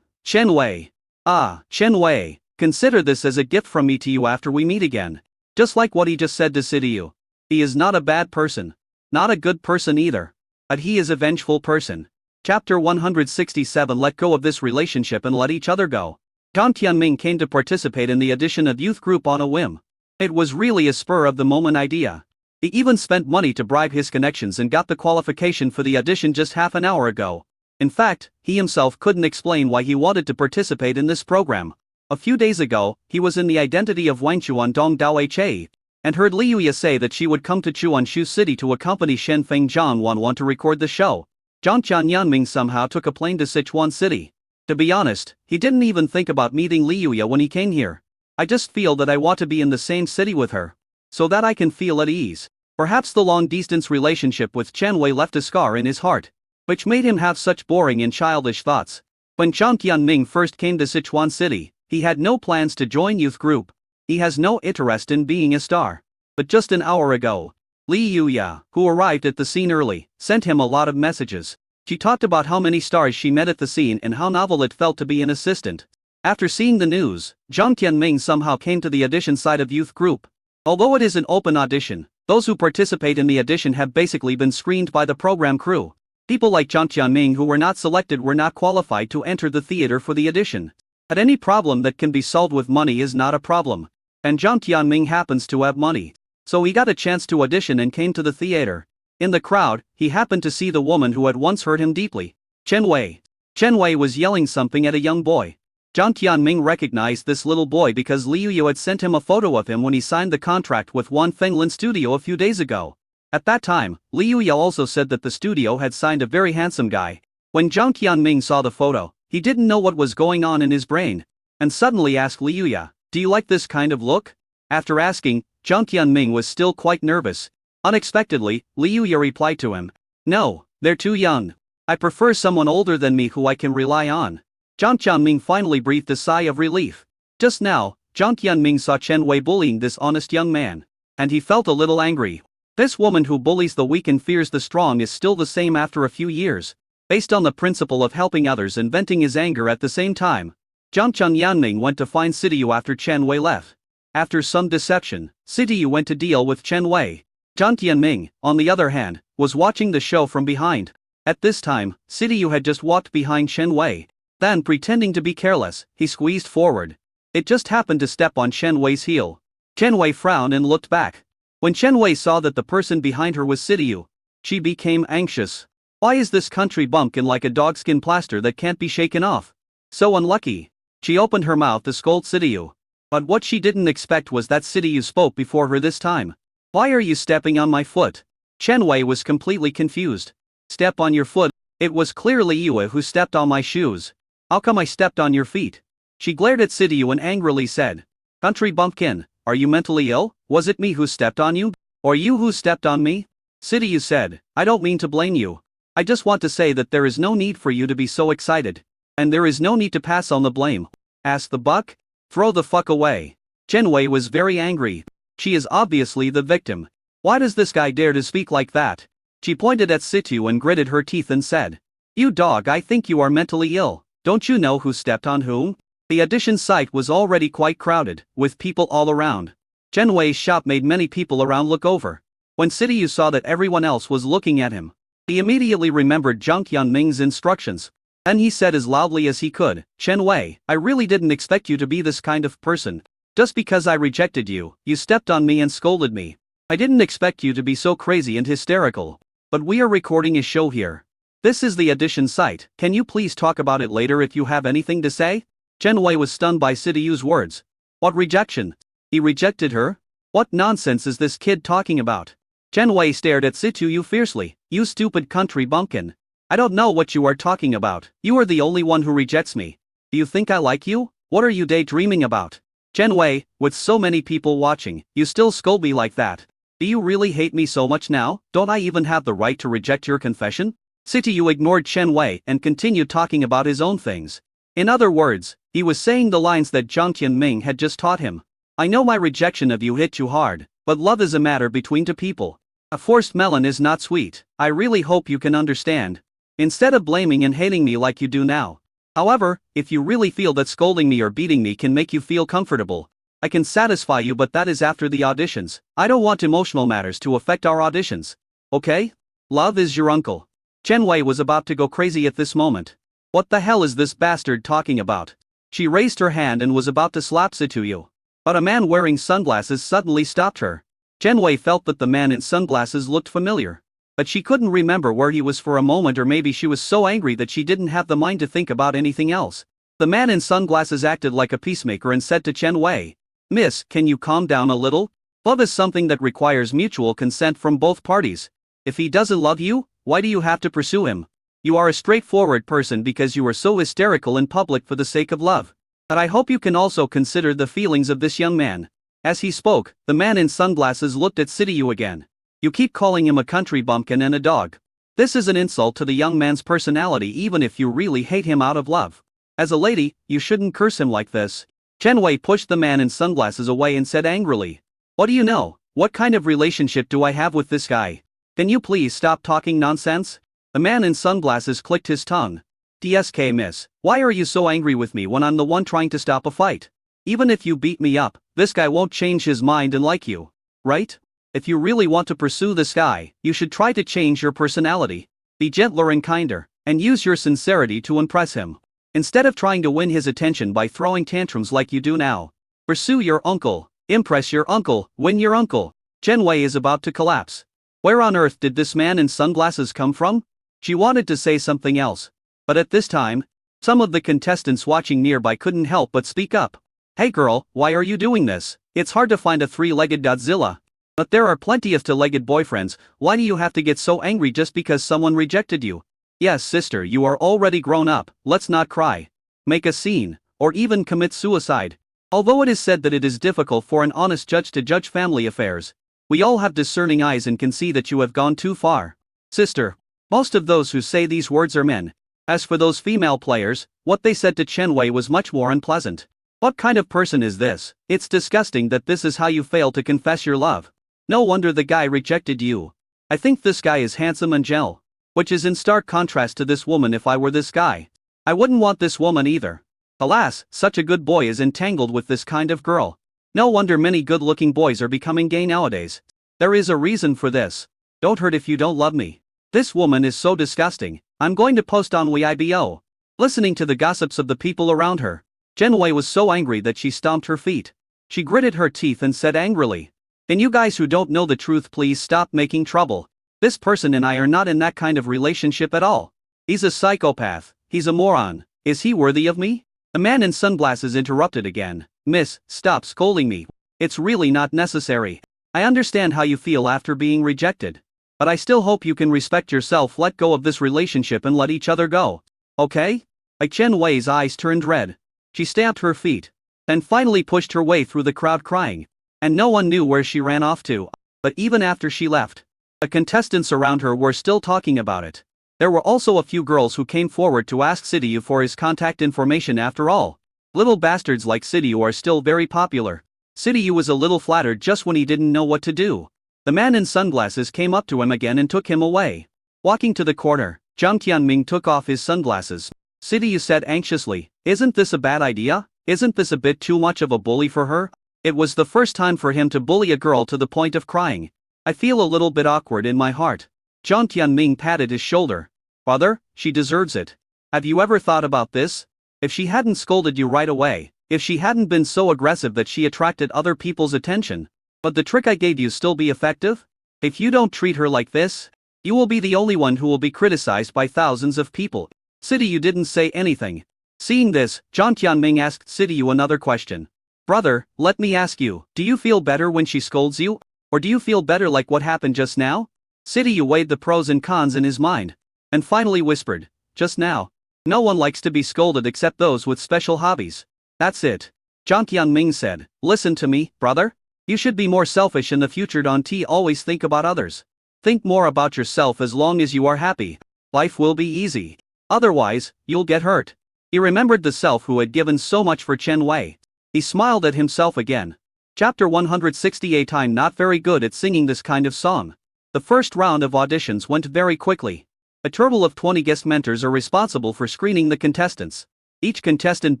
Chen Wei. Ah, Chen Wei, consider this as a gift from me to you after we meet again. Just like what he just said to Sidiyu. He is not a bad person. Not a good person either. But he is a vengeful person. Chapter 167 Let go of this relationship and let each other go. Zhang Tianming came to participate in the audition of youth group on a whim. It was really a spur-of-the-moment idea. He even spent money to bribe his connections and got the qualification for the audition just half an hour ago. In fact, he himself couldn't explain why he wanted to participate in this program. A few days ago, he was in the identity of Wang Chuandong Dao and heard Li Yuya say that she would come to Chuanshu City to accompany Shen Feng Zhang to record the show. Zhang Tianming somehow took a plane to Sichuan City. To be honest, he didn't even think about meeting Li Yuya when he came here. I just feel that I want to be in the same city with her, so that I can feel at ease. Perhaps the long-distance relationship with Chen Wei left a scar in his heart, which made him have such boring and childish thoughts. When Zhang Tianming first came to Sichuan City, he had no plans to join youth group. He has no interest in being a star. But just an hour ago, Li Yuya, who arrived at the scene early, sent him a lot of messages. She talked about how many stars she met at the scene and how novel it felt to be an assistant. After seeing the news, Zhang Tianming somehow came to the audition side of youth group. Although it is an open audition, those who participate in the audition have basically been screened by the program crew. People like Zhang Tianming who were not selected were not qualified to enter the theater for the audition. But any problem that can be solved with money is not a problem. And Zhang Tianming happens to have money. So he got a chance to audition and came to the theater. In the crowd, he happened to see the woman who had once hurt him deeply. Chen Wei. Chen Wei was yelling something at a young boy. Zhang Tianming recognized this little boy because Li Yuya had sent him a photo of him when he signed the contract with Wan Fenglin Studio a few days ago. At that time, Li Yuya also said that the studio had signed a very handsome guy. When Zhang Tianming saw the photo, he didn't know what was going on in his brain, and suddenly asked Li Yuya, "Do you like this kind of look?" After asking, Zhang Tianming was still quite nervous. Unexpectedly, Li Yuya replied to him, "No, they're too young. I prefer someone older than me who I can rely on." Zhang Tianming finally breathed a sigh of relief. Just now, Zhang Tianming saw Chen Wei bullying this honest young man, and he felt a little angry. This woman who bullies the weak and fears the strong is still the same after a few years. Based on the principle of helping others and venting his anger at the same time, Zhang Tianming went to find Sidiyu after Chen Wei left. After some deception, Sidiyu went to deal with Chen Wei. Zhang Tianming, on the other hand, was watching the show from behind. At this time, Sidiyu had just walked behind Chen Wei. Then, pretending to be careless, he squeezed forward. It just happened to step on Chen Wei's heel. Chen Wei frowned and looked back. When Chen Wei saw that the person behind her was Sidiyu, she became anxious. Why is this country bumpkin like a dogskin plaster that can't be shaken off? So unlucky. She opened her mouth to scold Sidiyu. But what she didn't expect was that Sidiyu spoke before her this time. "Why are you stepping on my foot?" Chen Wei was completely confused. "Step on your foot? It was clearly you who stepped on my shoes. How come I stepped on your feet?" She glared at Sidiyu and angrily said, "Country bumpkin, are you mentally ill? Was it me who stepped on you? Or you who stepped on me?" Sidiyu said, "I don't mean to blame you. I just want to say that there is no need for you to be so excited. And there is no need to pass on the blame. Ask the buck? Throw the fuck away." Chen Wei was very angry. She is obviously the victim. Why does this guy dare to speak like that? She pointed at Sidiyu and gritted her teeth and said, "You dog, I think you are mentally ill. Don't you know who stepped on whom?" The audition site was already quite crowded, with people all around. Chen Wei's shop made many people around look over. When Sidiyu saw that everyone else was looking at him, he immediately remembered Jiang Qianming's instructions. And he said as loudly as he could, "Chen Wei, I really didn't expect you to be this kind of person. Just because I rejected you, you stepped on me and scolded me. I didn't expect you to be so crazy and hysterical. But we are recording a show here. This is the audition site, can you please talk about it later if you have anything to say?" Chen Wei was stunned by Sidiyu's words. What rejection? He rejected her? What nonsense is this kid talking about? Chen Wei stared at Sidiyu fiercely. "You stupid country bumpkin. I don't know what you are talking about. You are the only one who rejects me. Do you think I like you? What are you daydreaming about? Chen Wei, with so many people watching, you still scold me like that. Do you really hate me so much now? Don't I even have the right to reject your confession?" Sidiyu ignored Chen Wei and continued talking about his own things. In other words, he was saying the lines that Jiang Qianming had just taught him. "I know my rejection of you hit you hard, but love is a matter between two people. A forced melon is not sweet. I really hope you can understand. Instead of blaming and hating me like you do now. However, if you really feel that scolding me or beating me can make you feel comfortable, I can satisfy you, but that is after the auditions. I don't want emotional matters to affect our auditions. Okay? Love is your uncle." Chen Wei was about to go crazy at this moment. What the hell is this bastard talking about? She raised her hand and was about to slap Sidiyu. But a man wearing sunglasses suddenly stopped her. Chen Wei felt that the man in sunglasses looked familiar. But she couldn't remember where he was for a moment, or maybe she was so angry that she didn't have the mind to think about anything else. The man in sunglasses acted like a peacemaker and said to Chen Wei, "Miss, can you calm down a little? Love is something that requires mutual consent from both parties. If he doesn't love you, why do you have to pursue him? You are a straightforward person because you are so hysterical in public for the sake of love. But I hope you can also consider the feelings of this young man." As he spoke, the man in sunglasses looked at Sidiyu again. "You keep calling him a country bumpkin and a dog. This is an insult to the young man's personality, even if you really hate him out of love. As a lady, you shouldn't curse him like this." Chen Wei pushed the man in sunglasses away and said angrily, "What do you know? What kind of relationship do I have with this guy? Can you please stop talking nonsense?" The man in sunglasses clicked his tongue. "DSK miss, why are you so angry with me when I'm the one trying to stop a fight? Even if you beat me up, this guy won't change his mind and like you. Right? If you really want to pursue this guy, you should try to change your personality. Be gentler and kinder, and use your sincerity to impress him. Instead of trying to win his attention by throwing tantrums like you do now. Pursue your uncle, impress your uncle, win your uncle." Chen Wei is about to collapse. Where on earth did this man in sunglasses come from? She wanted to say something else. But at this time, some of the contestants watching nearby couldn't help but speak up. "Hey girl, why are you doing this? It's hard to find a three-legged Godzilla. But there are plenty of two-legged boyfriends. Why do you have to get so angry just because someone rejected you? Yes sister, you are already grown up, let's not cry, make a scene, or even commit suicide. Although it is said that it is difficult for an honest judge to judge family affairs, we all have discerning eyes and can see that you have gone too far. Sister." Most of those who say these words are men. As for those female players, what they said to Chen Wei was much more unpleasant. What kind of person is this? It's disgusting that this is how you fail to confess your love. No wonder the guy rejected you. I think this guy is handsome and gentle. Which is in stark contrast to this woman. If I were this guy, I wouldn't want this woman either. Alas, such a good boy is entangled with this kind of girl. No wonder many good-looking boys are becoming gay nowadays. There is a reason for this. Don't hurt if you don't love me. This woman is so disgusting. I'm going to post on Weibo. Listening to the gossips of the people around her, Chen Wei was so angry that she stomped her feet. She gritted her teeth and said angrily, "Can you guys who don't know the truth please stop making trouble? This person and I are not in that kind of relationship at all. He's a psychopath, he's a moron. Is he worthy of me?" The man in sunglasses interrupted again. "Miss, stop scolding me. It's really not necessary. I understand how you feel after being rejected. But I still hope you can respect yourself, let go of this relationship and let each other go. Okay?" Chen Wei's eyes turned red. She stamped her feet. And finally pushed her way through the crowd crying. And no one knew where she ran off to. But even after she left, the contestants around her were still talking about it. There were also a few girls who came forward to ask Sidiyu for his contact information. After all, little bastards like Sidiyu are still very popular. Sidiyu was a little flattered just when he didn't know what to do. The man in sunglasses came up to him again and took him away. Walking to the corner, Jiang Qianming took off his sunglasses. Sidiyu said anxiously, "Isn't this a bad idea? Isn't this a bit too much of a bully for her? It was the first time for him to bully a girl to the point of crying. I feel a little bit awkward in my heart. Jiang Tianming patted his shoulder. Brother, she deserves it. Have you ever thought about this? If she hadn't scolded you right away, if she hadn't been so aggressive that she attracted other people's attention, would the trick I gave you still be effective? If you don't treat her like this, you will be the only one who will be criticized by thousands of people. Sidiyu didn't say anything. Seeing this, Jiang Tianming asked Sidiyu another question. Brother, let me ask you, do you feel better when she scolds you? Or do you feel better like what happened just now? Sidiyu weighed the pros and cons in his mind, and finally whispered, just now. No one likes to be scolded except those with special hobbies. That's it. Jiang Tianming said, listen to me, brother. You should be more selfish in the future. Don't always think about others. Think more about yourself. As long as you are happy, life will be easy. Otherwise, you'll get hurt. He remembered the self who had given so much for Chen Wei. He smiled at himself again. Chapter 168. I'm not very good at singing this kind of song. The first round of auditions went very quickly. A total of 20 guest mentors are responsible for screening the contestants. Each contestant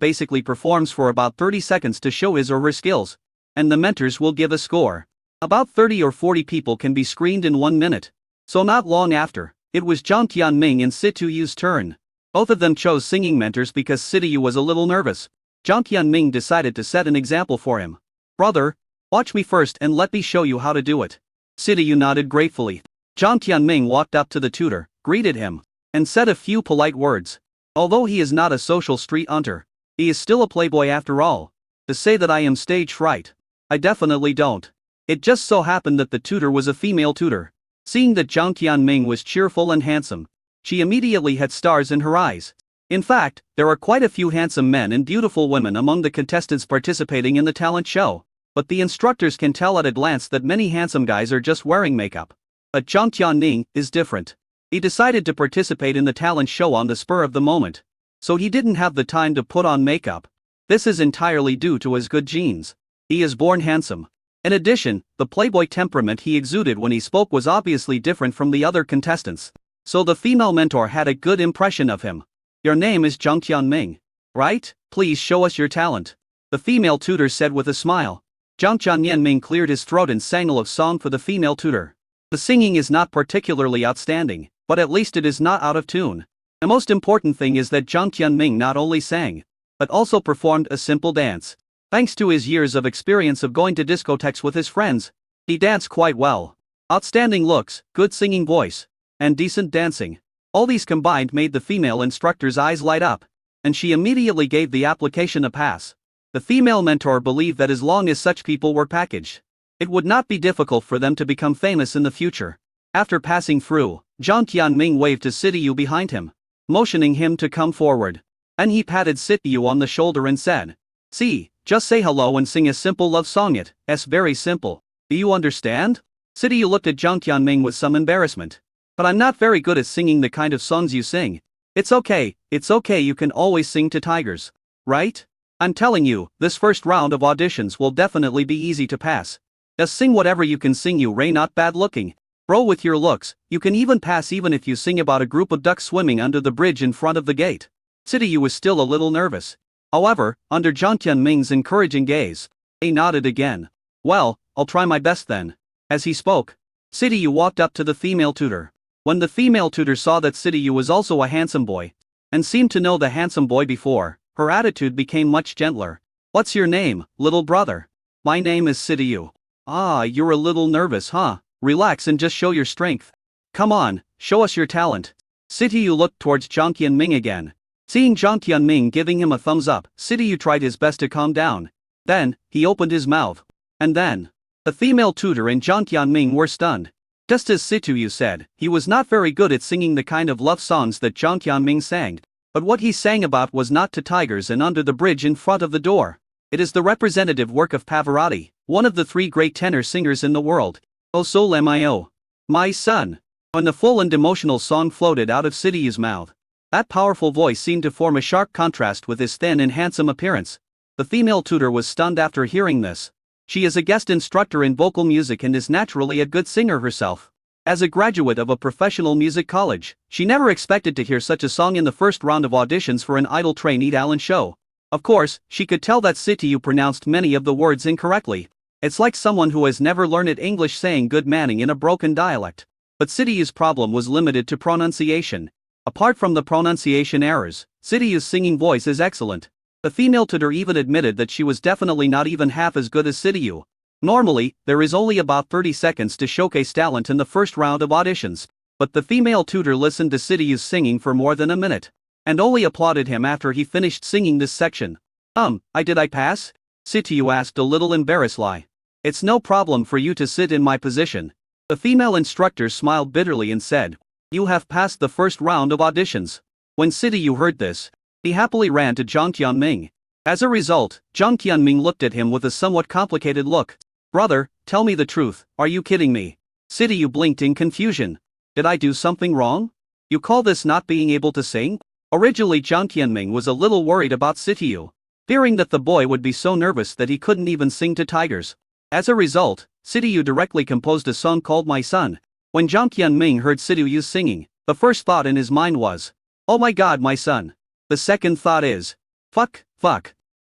basically performs for about 30 seconds to show his or her skills, and the mentors will give a score. About 30 or 40 people can be screened in 1 minute. So not long after, it was Jiang Tianming and Situyu's turn. Both of them chose singing mentors because Sidiyu was a little nervous. Jiang Tianming decided to set an example for him. Brother, watch me first and let me show you how to do it. Sidiyu nodded gratefully. Jiang Tianming walked up to the tutor, greeted him, and said a few polite words. Although he is not a social street hunter, he is still a playboy after all. To say that I am stage fright, I definitely don't. It just so happened that the tutor was a female tutor. Seeing that Jiang Tianming was cheerful and handsome, she immediately had stars in her eyes. In fact, there are quite a few handsome men and beautiful women among the contestants participating in the talent show, but the instructors can tell at a glance that many handsome guys are just wearing makeup. But Jiang Tianming is different. He decided to participate in the talent show on the spur of the moment, so he didn't have the time to put on makeup. This is entirely due to his good genes. He is born handsome. In addition, the playboy temperament he exuded when he spoke was obviously different from the other contestants, so the female mentor had a good impression of him. Your name is Jiang Tianming, right? Please show us your talent, the female tutor said with a smile. Jiang Tianming cleared his throat and sang a love song for the female tutor. The singing is not particularly outstanding, but at least it is not out of tune. The most important thing is that Jiang Tianming not only sang, but also performed a simple dance. Thanks to his years of experience of going to discotheques with his friends, he danced quite well. Outstanding looks, good singing voice, and decent dancing. All these combined made the female instructor's eyes light up, and she immediately gave the application a pass. The female mentor believed that as long as such people were packaged, it would not be difficult for them to become famous in the future. After passing through, Jiang Tianming waved to Sidiyu behind him, motioning him to come forward. And he patted Sidiyu on the shoulder and said, "See, just say hello and sing a simple love song. It's very simple. Do you understand?" Sidiyu looked at Jiang Tianming with some embarrassment. But I'm not very good at singing the kind of songs you sing. It's okay, you can always sing to tigers. Right? I'm telling you, this first round of auditions will definitely be easy to pass. Just sing whatever you can sing. You Ray, not bad looking. Bro, with your looks, you can even pass even if you sing about a group of ducks swimming under the bridge in front of the gate. Sidiyu was still a little nervous. However, under Jiang Tianming's encouraging gaze, he nodded again. Well, I'll try my best then. As he spoke, Sidiyu walked up to the female tutor. When the female tutor saw that Sidiyu was also a handsome boy, and seemed to know the handsome boy before, her attitude became much gentler. What's your name, little brother? My name is Sidiyu. Ah, you're a little nervous, huh? Relax and just show your strength. Come on, show us your talent. Sidiyu looked towards Jiang Tianming again. Seeing Jiang Tianming giving him a thumbs up, Sidiyu tried his best to calm down. Then, he opened his mouth. And then, the female tutor and Jiang Tianming were stunned. Just as Sidiyu said, he was not very good at singing the kind of love songs that Jiang Tianming sang. But what he sang about was not to tigers and under the bridge in front of the door. It is the representative work of Pavarotti, one of the 3 great tenor singers in the world. O Sole Mio, my son. When the full and emotional song floated out of Sidiyu's mouth, that powerful voice seemed to form a sharp contrast with his thin and handsome appearance. The female tutor was stunned after hearing this. She is a guest instructor in vocal music and is naturally a good singer herself. As a graduate of a professional music college, she never expected to hear such a song in the first round of auditions for an idol trainee talent show. Of course, she could tell that Sityu pronounced many of the words incorrectly. It's like someone who has never learned English saying good morning in a broken dialect. But Sityu's problem was limited to pronunciation. Apart from the pronunciation errors, Sityu's singing voice is excellent. The female tutor even admitted that she was definitely not even half as good as Sityu. Normally, there is only about 30 seconds to showcase talent in the first round of auditions, but the female tutor listened to Sityu's singing for more than a minute, and only applauded him after he finished singing this section. Did I pass? Sityu asked a little embarrassedly. It's no problem for you to sit in my position. The female instructor smiled bitterly and said, you have passed the first round of auditions. When Sityu heard this, he happily ran to Jiang Qianming. As a result, Jiang Qianming looked at him with a somewhat complicated look. Brother, tell me the truth, are you kidding me? Sityu blinked in confusion. Did I do something wrong? You call this not being able to sing? Originally Jiang Qianming was a little worried about Sityu, fearing that the boy would be so nervous that he couldn't even sing to tigers. As a result, Sityu directly composed a song called My Son. When Jiang Qianming heard Sityu singing, the first thought in his mind was, oh my god, my son. The second thought is, fuck.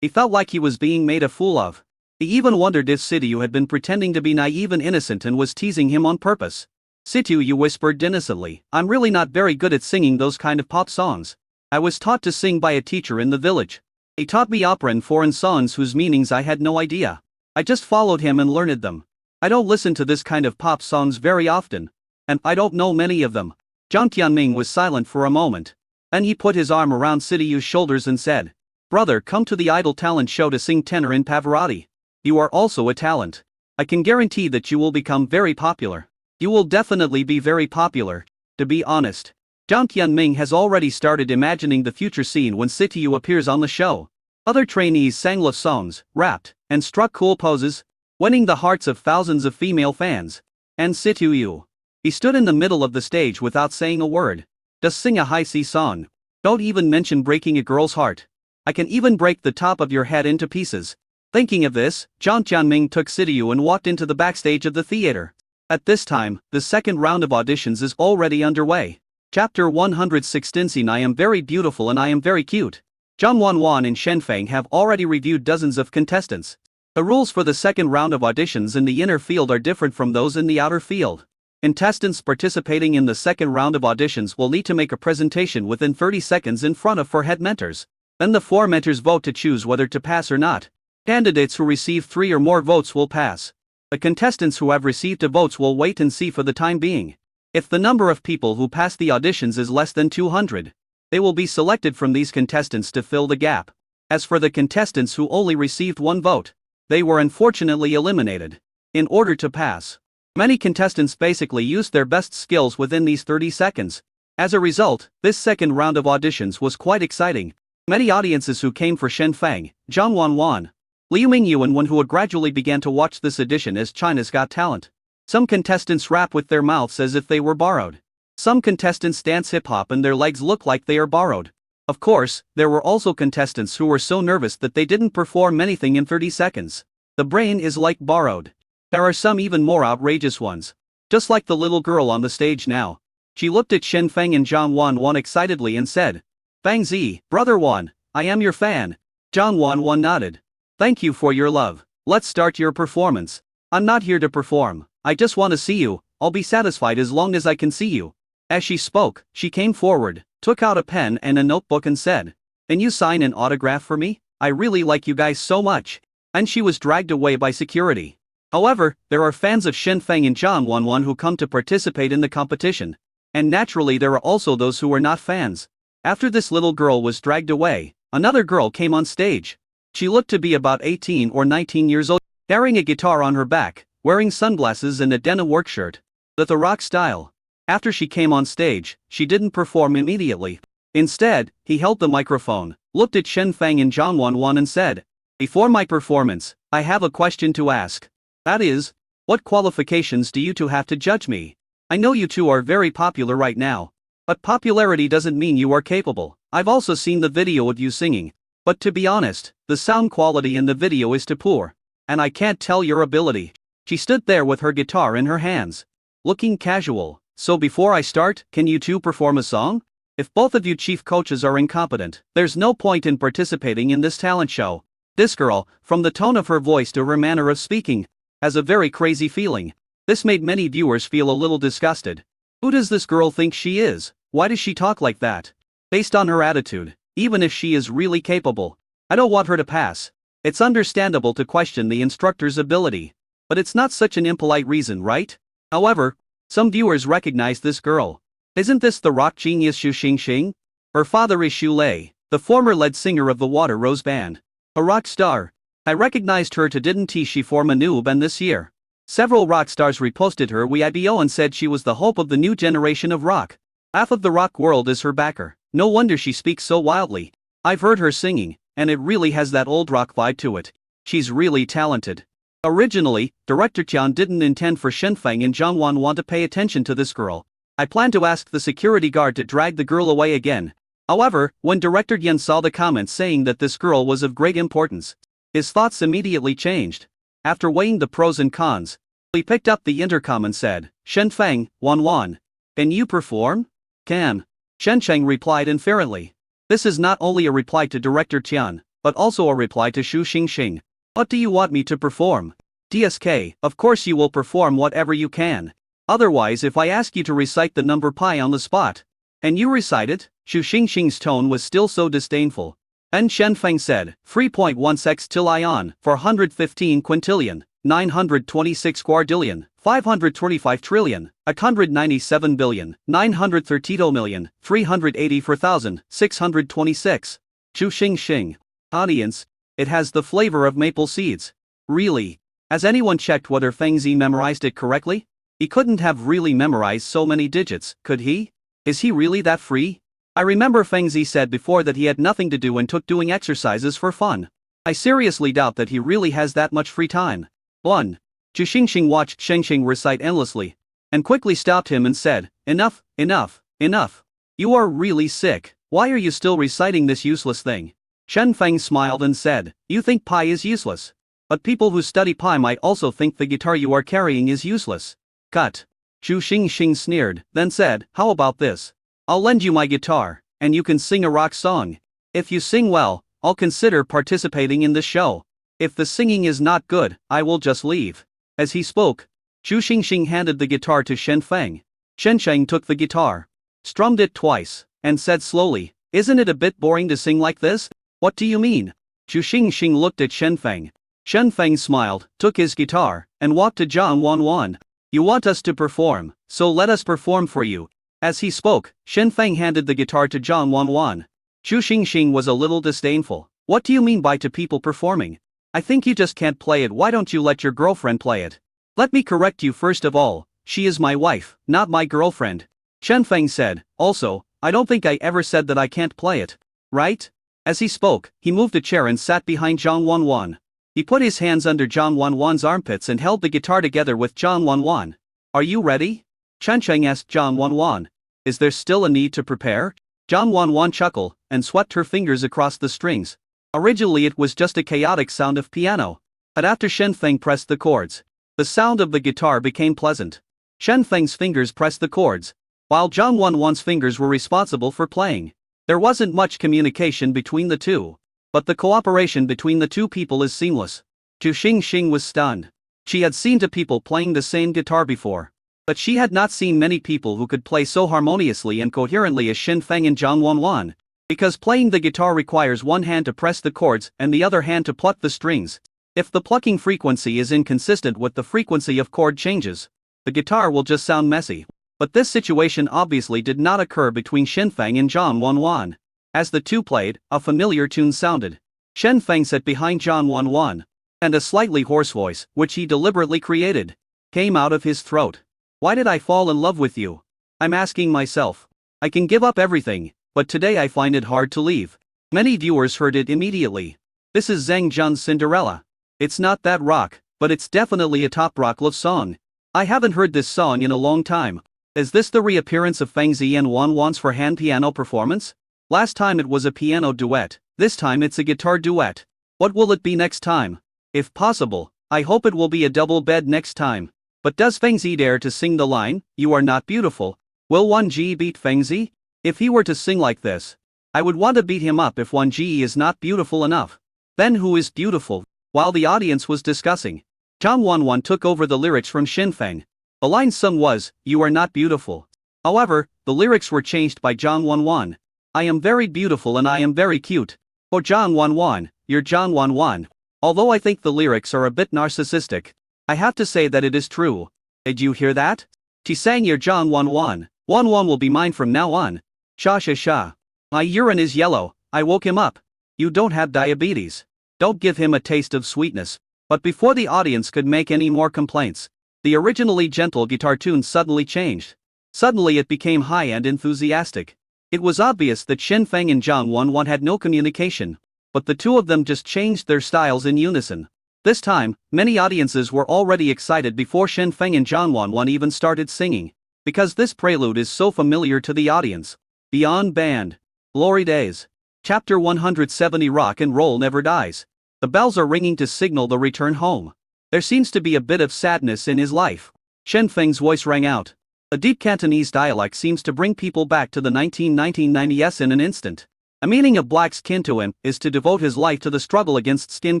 He felt like he was being made a fool of. He even wondered if Sityu had been pretending to be naive and innocent and was teasing him on purpose. Sityu whispered innocently, I'm really not very good at singing those kind of pop songs. I was taught to sing by a teacher in the village. He taught me opera and foreign songs whose meanings I had no idea. I just followed him and learned them. I don't listen to this kind of pop songs very often. And I don't know many of them. Jiang Qianming was silent for a moment. Then he put his arm around Sityu's shoulders and said, brother, come to the Idol talent show to sing tenor in Pavarotti. You are also a talent. I can guarantee that you will become very popular. You will definitely be very popular. To be honest, Jiang Qianming has already started imagining the future scene when Sityu appears on the show. Other trainees sang love songs, rapped, and struck cool poses, winning the hearts of thousands of female fans. And Sityu, he stood in the middle of the stage without saying a word. Just sing a high C song. Don't even mention breaking a girl's heart. I can even break the top of your head into pieces. Thinking of this, Jiang Qianming took Sityu and walked into the backstage of the theater. At this time, the second round of auditions is already underway. Chapter 116. I am very beautiful and I am very cute. Zhang Wanwan and Shen Feng have already reviewed dozens of contestants. The rules for the second round of auditions in the inner field are different from those in the outer field. Contestants participating in the second round of auditions will need to make a presentation within 30 seconds in front of 4 head mentors. Then the 4 mentors vote to choose whether to pass or not. Candidates who receive 3 or more votes will pass. The contestants who have received 2 votes will wait and see for the time being. If the number of people who pass the auditions is less than 200, they will be selected from these contestants to fill the gap. As for the contestants who only received 1 vote, they were unfortunately eliminated. In order to pass, many contestants basically used their best skills within these 30 seconds. As a result, this second round of auditions was quite exciting. Many audiences who came for Shen Feng, Zhang Wanwan, Liu Mingyu and Wen Huo gradually began to watch this edition as China's Got Talent. Some contestants rap with their mouths as if they were borrowed. Some contestants dance hip-hop and their legs look like they are borrowed. Of course, there were also contestants who were so nervous that they didn't perform anything in 30 seconds. The brain is like borrowed. There are some even more outrageous ones. Just like the little girl on the stage now. She looked at Shen Feng and Zhang Wanwan excitedly and said, Fang Zi, brother Wan, I am your fan. Zhang Wanwan nodded. Thank you for your love. Let's start your performance. I'm not here to perform. I just want to see you. I'll be satisfied as long as I can see you. As she spoke, she came forward, took out a pen and a notebook and said, can you sign an autograph for me? I really like you guys so much. And she was dragged away by security. However, there are fans of Shen Feng and Zhang Wanwan who come to participate in the competition. And naturally there are also those who are not fans. After this little girl was dragged away, another girl came on stage. She looked to be about 18 or 19 years old, carrying a guitar on her back, wearing sunglasses and a denim work shirt. The rock style. After she came on stage, she didn't perform immediately. Instead, he held the microphone, looked at Shen Feng and Zhang Wanwan and said, before my performance, I have a question to ask. That is, what qualifications do you two have to judge me? I know you two are very popular right now. But popularity doesn't mean you are capable. I've also seen the video of you singing. But to be honest, the sound quality in the video is too poor. And I can't tell your ability. She stood there with her guitar in her hands, looking casual. So before I start, can you two perform a song? If both of you chief coaches are incompetent, there's no point in participating in this talent show. This girl, from the tone of her voice to her manner of speaking, has a very crazy feeling. This made many viewers feel a little disgusted. Who does this girl think she is? Why does she talk like that? Based on her attitude, even if she is really capable, I don't want her to pass. It's understandable to question the instructor's ability, but it's not such an impolite reason, right? However, some viewers recognize this girl. Isn't this the rock genius Xu Xingxing? Her father is Xu Lei, the former lead singer of the Water Rose Band. A rock star. I recognized her to didn't she form a new band this year. Several rock stars reposted her Weibo and said she was the hope of the new generation of rock. Half of the rock world is her backer. No wonder she speaks so wildly. I've heard her singing, and it really has that old rock vibe to it. She's really talented. Originally, Director Tian didn't intend for Shenfeng and Zhang Wanwan to pay attention to this girl. I planned to ask the security guard to drag the girl away again. However, when Director Yan saw the comments saying that this girl was of great importance, his thoughts immediately changed. After weighing the pros and cons, he picked up the intercom and said, "Shenfeng, Wanwan, can you perform?" "Can." Shencheng replied inferently. This is not only a reply to Director Tian, but also a reply to Xu Xingxing. "What do you want me to perform?" "DSK, of course you will perform whatever you can. Otherwise, if I ask you to recite the number pi on the spot, and you recite it?" Xu Xingxing's tone was still so disdainful. And Shenfeng said, 3.1 sextillion, 415 quintillion, 926 quadrillion, 525 trillion, 197 billion, 932 million, 384,626. Xu Xingxing. Audience, it has the flavor of maple seeds. Really? Has anyone checked whether Feng Zi memorized it correctly? He couldn't have really memorized so many digits, could he? Is he really that free? I remember Feng Zi said before that he had nothing to do and took doing exercises for fun. I seriously doubt that he really has that much free time. 1. Xu Xingxing watched Shengxing recite endlessly, and quickly stopped him and said, "Enough, enough, enough. You are really sick. Why are you still reciting this useless thing?" Shenfeng smiled and said, "You think pi is useless. But people who study pi might also think the guitar you are carrying is useless." Cut. Xu Xingxing sneered, then said, "How about this? I'll lend you my guitar, and you can sing a rock song. If you sing well, I'll consider participating in this show. If the singing is not good, I will just leave." As he spoke, Xu Xingxing handed the guitar to Shenfeng. Shencheng took the guitar, strummed it twice, and said slowly, "Isn't it a bit boring to sing like this?" "What do you mean?" Xu Xingxing looked at Shenfeng. Shenfeng smiled, took his guitar, and walked to Zhang Wanwan. "You want us to perform, so let us perform for you." As he spoke, Shenfeng handed the guitar to Zhang Wanwan. Xu Xingxing was a little disdainful. "What do you mean by to people performing? I think you just can't play it. Why don't you let your girlfriend play it?" "Let me correct you first of all, she is my wife, not my girlfriend," Shenfeng said. "Also, I don't think I ever said that I can't play it. Right?" As he spoke, he moved a chair and sat behind Zhang Wanwan. He put his hands under Zhang Wanwan's armpits and held the guitar together with Zhang Wanwan. "Are you ready?" Shencheng asked Zhang Wanwan. "Is there still a need to prepare?" Zhang Wanwan chuckled and swept her fingers across the strings. Originally it was just a chaotic sound of piano. But after Shenfeng pressed the chords, the sound of the guitar became pleasant. Shenfeng's fingers pressed the chords, while Zhang Wanwan's fingers were responsible for playing. There wasn't much communication between the two, but the cooperation between the two people is seamless. Xu Xingxing was stunned. She had seen two people playing the same guitar before, but she had not seen many people who could play so harmoniously and coherently as Shenfeng and Zhang Wanwan. Because playing the guitar requires one hand to press the chords and the other hand to pluck the strings. If the plucking frequency is inconsistent with the frequency of chord changes, the guitar will just sound messy. But this situation obviously did not occur between Shenfeng and Zhang Wanwan. As the two played, a familiar tune sounded. Shenfeng sat behind Zhang Wanwan, and a slightly hoarse voice, which he deliberately created, came out of his throat. "Why did I fall in love with you? I'm asking myself. I can give up everything, but today I find it hard to leave." Many viewers heard it immediately. This is Zhang Zhen's Cinderella. It's not that rock, but it's definitely a top rock love song. I haven't heard this song in a long time. Is this the reappearance of Feng Zi and Wanwan's for hand piano performance? Last time it was a piano duet, this time it's a guitar duet. What will it be next time? If possible, I hope it will be a double bed next time. But does Feng Zi dare to sing the line, "You are not beautiful"? Will Wan Ji beat Feng Zi? If he were to sing like this, I would want to beat him up if Wang Ji is not beautiful enough. Then who is beautiful? While the audience was discussing, Zhang Wanwan took over the lyrics from Xin Feng. The line sung was, "You are not beautiful." However, the lyrics were changed by Zhang Wanwan. "I am very beautiful and I am very cute. Oh Zhang Wanwan, you're Zhang Wanwan." Although I think the lyrics are a bit narcissistic, I have to say that it is true. Did you hear that? She sang "You're Zhang Wanwan. Wanwan will be mine from now on. Sha sha sha. My urine is yellow, I woke him up. You don't have diabetes. Don't give him a taste of sweetness." But before the audience could make any more complaints, the originally gentle guitar tune suddenly changed. Suddenly it became high and enthusiastic. It was obvious that Xin Feng and Zhang Wanwan had no communication, but the two of them just changed their styles in unison. This time, many audiences were already excited before Xin Feng and Zhang Wanwan even started singing, because this prelude is so familiar to the audience. Beyond Band. Glory Days. Chapter 170. Rock and Roll Never Dies. The bells are ringing to signal the return home. There seems to be a bit of sadness in his life. Xin Feng's voice rang out. A deep Cantonese dialect seems to bring people back to the 1990s in an instant. A meaning of black skin to him is to devote his life to the struggle against skin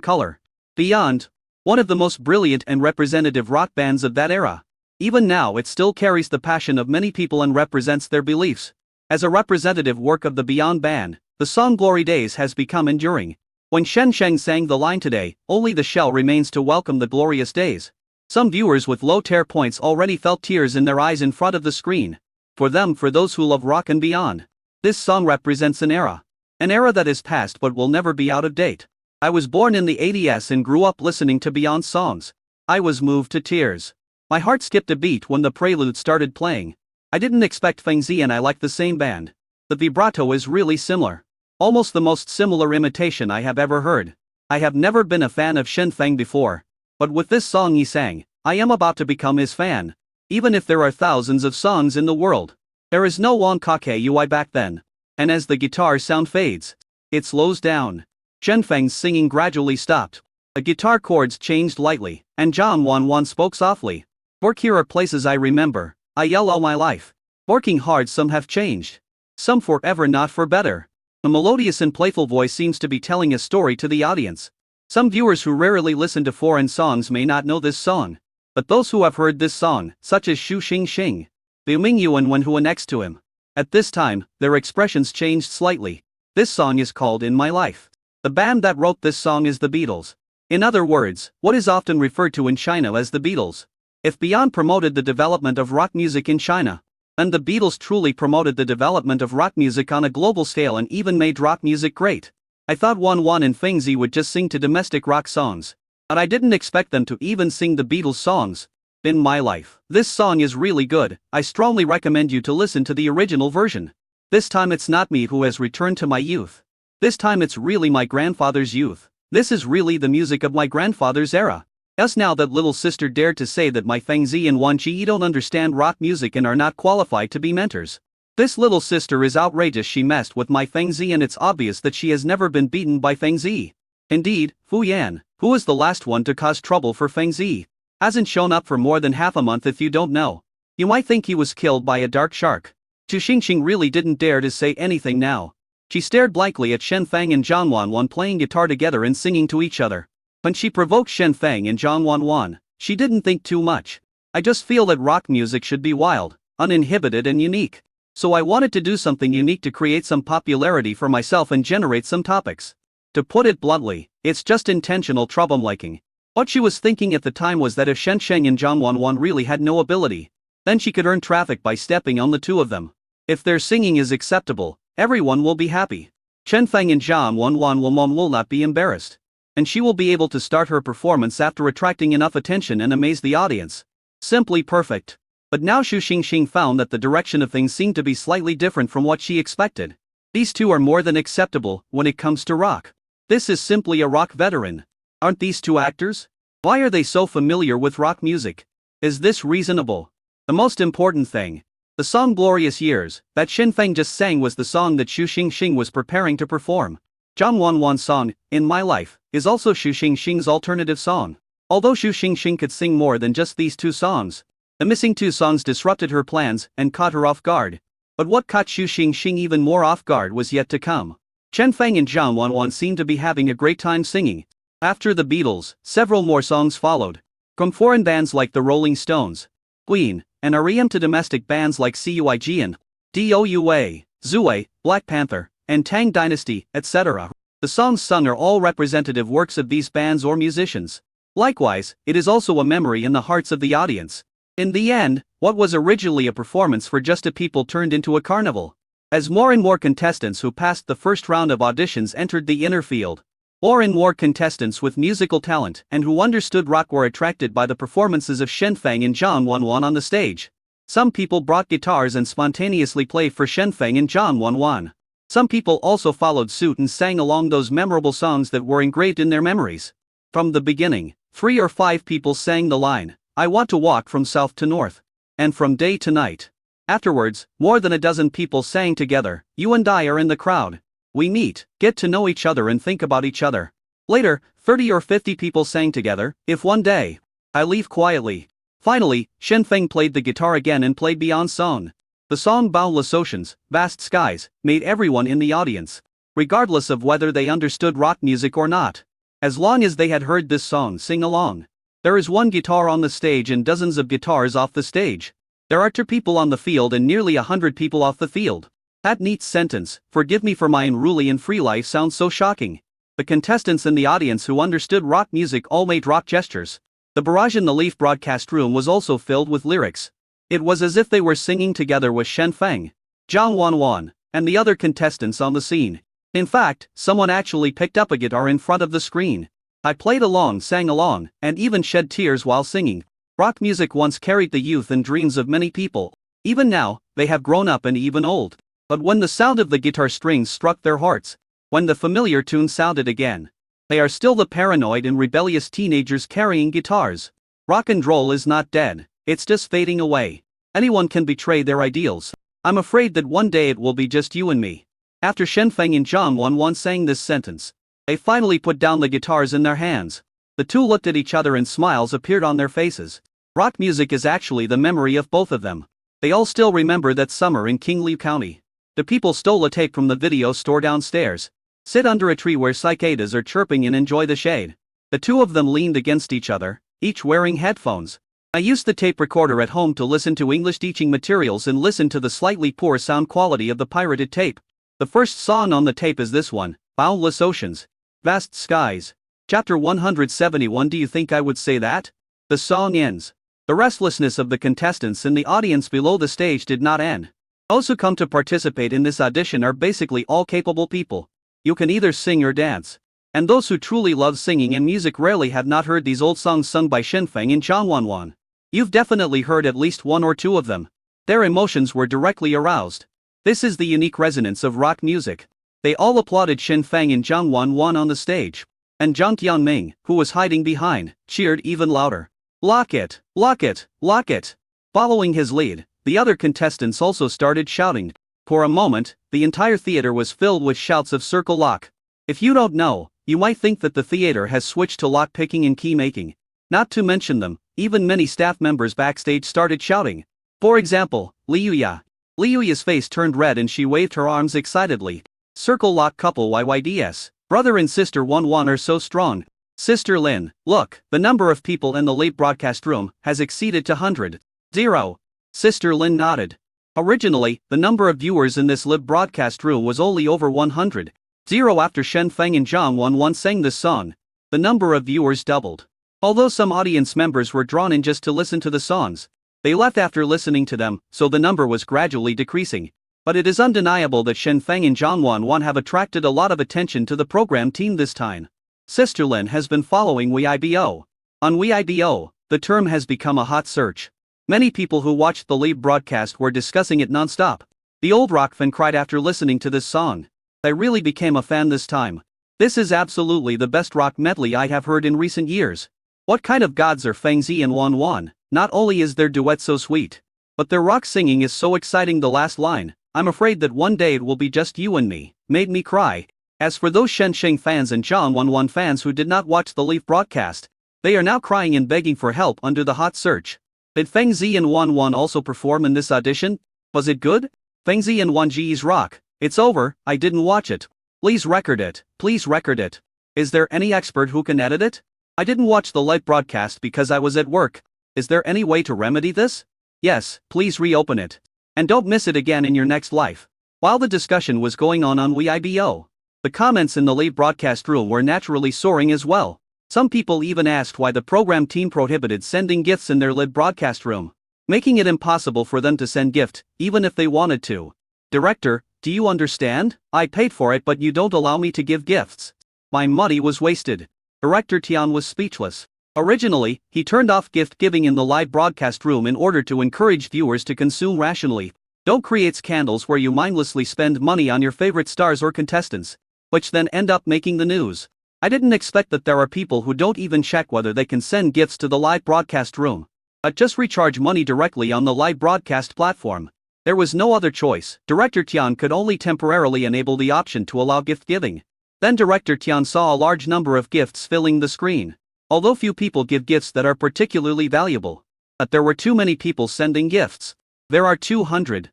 color. Beyond. One of the most brilliant and representative rock bands of that era. Even now it still carries the passion of many people and represents their beliefs. As a representative work of the Beyond Band, the song Glory Days has become enduring. When Shen Sheng sang the line "Today, only the shell remains to welcome the glorious days," some viewers with low tear points already felt tears in their eyes in front of the screen. For those who love rock and beyond, this song represents an era. An era that is past but will never be out of date. I was born in the 80s and grew up listening to Beyond songs. I was moved to tears. My heart skipped a beat when the prelude started playing. I didn't expect Feng Zi and I like the same band. The vibrato is really similar. Almost the most similar imitation I have ever heard. I have never been a fan of Xin Feng before. But with this song he sang, I am about to become his fan. Even if there are thousands of songs in the world, there is no Wong Kake Ui back then. And as the guitar sound fades, it slows down. Xin Feng's singing gradually stopped. The guitar chords changed lightly, and Zhang Wanwan spoke softly. "Work here are places I remember. I yell all my life. Working hard, some have changed. Some forever, not for better." A melodious and playful voice seems to be telling a story to the audience. Some viewers who rarely listen to foreign songs may not know this song. But those who have heard this song, such as Xu Xingxing, Liu Mingyu and Wen Hua next to him, at this time, their expressions changed slightly. This song is called In My Life. The band that wrote this song is the Beatles. In other words, what is often referred to in China as the Beatles. If Beyond promoted the development of rock music in China, then the Beatles truly promoted the development of rock music on a global scale and even made rock music great. I thought Wanwan and Feng Zi would just sing to domestic rock songs. But I didn't expect them to even sing the Beatles songs. In My Life. This song is really good. I strongly recommend you to listen to the original version. This time it's not me who has returned to my youth. This time it's really my grandfather's youth. This is really the music of my grandfather's era. Just now that little sister dared to say that my Feng Zi and Wan Ji don't understand rock music and are not qualified to be mentors. This little sister is outrageous. She messed with my Feng Zi and it's obvious that she has never been beaten by Feng Zi. Indeed, Fu Yan, who was the last one to cause trouble for Feng Zi, hasn't shown up for more than half a month. If you don't know, you might think he was killed by a dark shark. Zhu Xingxing really didn't dare to say anything now. She stared blankly at Shen Feng and Zhang Wanwan playing guitar together and singing to each other. When she provoked Shen Feng and Zhang Wanwan, she didn't think too much. I just feel that rock music should be wild, uninhibited and unique. So I wanted to do something unique to create some popularity for myself and generate some topics. To put it bluntly, it's just intentional troublemaking. What she was thinking at the time was that if Shen Sheng and Zhang Wanwan really had no ability, then she could earn traffic by stepping on the two of them. If their singing is acceptable, everyone will be happy. Shen Feng and Zhang Wanwan will not be embarrassed. And she will be able to start her performance after attracting enough attention and amaze the audience. Simply perfect. But now Xu Xingxing found that the direction of things seemed to be slightly different from what she expected. These two are more than acceptable when it comes to rock. This is simply a rock veteran. Aren't these two actors? Why are they so familiar with rock music? Is this reasonable? The most important thing, the song Glorious Years, that Xin Feng just sang was the song that Xu Xingxing was preparing to perform. Zhang Wanwan's song, In My Life, is also Xu Xingxing's alternative song. Although Xu Xingxing could sing more than just these two songs, the missing two songs disrupted her plans and caught her off guard. But what caught Xu Xingxing even more off guard was yet to come. Chen Feng and Zhang Wanwan seemed to be having a great time singing. After the Beatles, several more songs followed. From foreign bands like the Rolling Stones, Queen, and R.E.M. to domestic bands like CUIGN, DOUA, Zue, Black Panther, and Tang Dynasty, etc. The songs sung are all representative works of these bands or musicians. Likewise, it is also a memory in the hearts of the audience. In the end, what was originally a performance for just a people turned into a carnival. As more and more contestants who passed the first round of auditions entered the inner field, more and more contestants with musical talent and who understood rock were attracted by the performances of Shen Feng and Zhang Wanwan on the stage. Some people brought guitars and spontaneously played for Shen Feng and Zhang Wanwan. Some people also followed suit and sang along those memorable songs that were engraved in their memories. From the beginning, 3 or 5 people sang the line, "I want to walk from south to north, and from day to night." Afterwards, more than a dozen people sang together, "You and I are in the crowd. We meet, get to know each other and think about each other." Later, 30 or 50 people sang together, "If one day I leave quietly." Finally, Shen Feng played the guitar again and played Beyond Song. The song Boundless Oceans, Vast Skies, made everyone in the audience, regardless of whether they understood rock music or not, as long as they had heard this song, sing along. There is one guitar on the stage and dozens of guitars off the stage. There are 2 people on the field and nearly 100 people off the field. That neat sentence, "Forgive me for my unruly and free life," sounds so shocking. The contestants in the audience who understood rock music all made rock gestures. The barrage in the Leaf broadcast room was also filled with lyrics. It was as if they were singing together with Shen Feng, Zhang Wanwan, and the other contestants on the scene. In fact, someone actually picked up a guitar in front of the screen. I played along, sang along, and even shed tears while singing. Rock music once carried the youth and dreams of many people. Even now, they have grown up and even old. But when the sound of the guitar strings struck their hearts, when the familiar tune sounded again, they are still the paranoid and rebellious teenagers carrying guitars. Rock and roll is not dead, it's just fading away. Anyone can betray their ideals. I'm afraid that one day it will be just you and me. After Shen Feng and Zhang Wanwan sang this sentence, they finally put down the guitars in their hands. The 2 looked at each other and smiles appeared on their faces. Rock music is actually the memory of both of them. They all still remember that summer in King Liu County. The people stole a tape from the video store downstairs, sit under a tree where cicadas are chirping and enjoy the shade. The 2 of them leaned against each other, each wearing headphones. I used the tape recorder at home to listen to English teaching materials and listen to the slightly poor sound quality of the pirated tape. The first song on the tape is this one, Boundless Oceans, Vast Skies. Chapter 171. Do you think I would say that? The song ends. The restlessness of the contestants in the audience below the stage did not end. Those who come to participate in this audition are basically all capable people. You can either sing or dance. And those who truly love singing and music rarely have not heard these old songs sung by Shen Feng and Zhang Wanwan. You've definitely heard at least 1 or 2 of them. Their emotions were directly aroused. This is the unique resonance of rock music. They all applauded Shen Feng and Zhang Wanwan on the stage. And Zhang Tianming, who was hiding behind, cheered even louder. "Lock it! Lock it! Lock it!" Following his lead, the other contestants also started shouting. For a moment, the entire theater was filled with shouts of "Circle Lock." If you don't know, you might think that the theater has switched to lock picking and key making. Not to mention them, even many staff members backstage started shouting. For example, Liuya. Liuya's face turned red and she waved her arms excitedly. "Circle Lock couple YYDS. Brother and sister Wanwan are so strong. Sister Lin, look, the number of people in the late broadcast room has exceeded 200. 0. Sister Lin nodded. Originally, the number of viewers in this live broadcast room was only over 100. 0. After Shen Feng and Zhang Wanwan sang this song, the number of viewers doubled. Although some audience members were drawn in just to listen to the songs, they left after listening to them, so the number was gradually decreasing. But it is undeniable that Shen Feng and Zhang Wanwan have attracted a lot of attention to the program team this time. Sister Lin has been following Weibo. On Weibo, the term has become a hot search. Many people who watched the live broadcast were discussing it non-stop. The old rock fan cried after listening to this song. "I really became a fan this time. This is absolutely the best rock medley I have heard in recent years. What kind of gods are Feng Zi and Wanwan? Not only is their duet so sweet, but their rock singing is so exciting." The last line, "I'm afraid that one day it will be just you and me," made me cry. As for those Shen Sheng fans and Zhang Wanwan fans who did not watch the live broadcast, they are now crying and begging for help under the hot search. Did Feng Zi and Wanwan also perform in this audition? Was it good? Feng Zi and Wan Ji's rock. It's over, I didn't watch it. Please record it, please record it. Is there any expert who can edit it? I didn't watch the live broadcast because I was at work. Is there any way to remedy this? Yes, please reopen it. And don't miss it again in your next life. While the discussion was going on Weibo, the comments in the live broadcast room were naturally soaring as well. Some people even asked why the program team prohibited sending gifts in their live broadcast room, making it impossible for them to send gift, even if they wanted to. Director, do you understand? I paid for it but you don't allow me to give gifts. My money was wasted. Director Tian was speechless. Originally, he turned off gift giving in the live broadcast room in order to encourage viewers to consume rationally. Don't create scandals where you mindlessly spend money on your favorite stars or contestants, which then end up making the news. I didn't expect that there are people who don't even check whether they can send gifts to the live broadcast room. Just recharge money directly on the live broadcast platform. There was no other choice. Director Tian could only temporarily enable the option to allow gift giving. Then Director Tian saw a large number of gifts filling the screen. Although few people give gifts that are particularly valuable, but there were too many people sending gifts. There are 200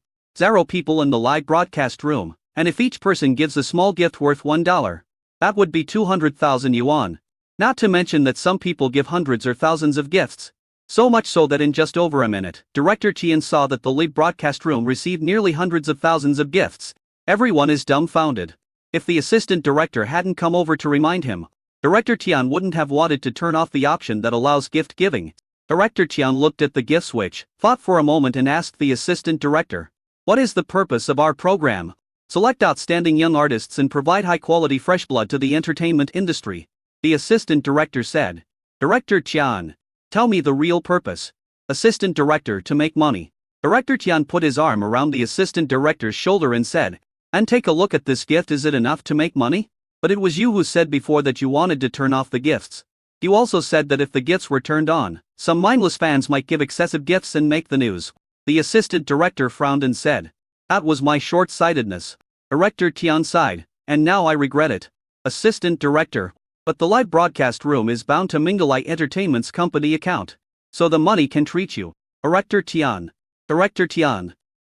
people in the live broadcast room, and if each person gives a small gift worth $1, that would be 200,000 yuan. Not to mention that some people give hundreds or thousands of gifts. So much so that in just over a minute, Director Tian saw that the live broadcast room received nearly hundreds of thousands of gifts. Everyone is dumbfounded. If the assistant director hadn't come over to remind him, Director Tian wouldn't have wanted to turn off the option that allows gift giving. Director Tian looked at the gift switch, thought for a moment and asked the assistant director, "What is the purpose of our program? Select outstanding young artists and provide high-quality fresh blood to the entertainment industry." The assistant director said. Director Tian, tell me the real purpose. Assistant director, to make money. Director Tian put his arm around the assistant director's shoulder and said, "And take a look at this gift, is it enough to make money? But it was you who said before that you wanted to turn off the gifts. You also said that if the gifts were turned on, some mindless fans might give excessive gifts and make the news." The assistant director frowned and said, "That was my short-sightedness." Director Tian sighed, "And now I regret it." Assistant director, "But the live broadcast room is bound to Minglai Entertainment's company account, so the money can treat you." Director Tian,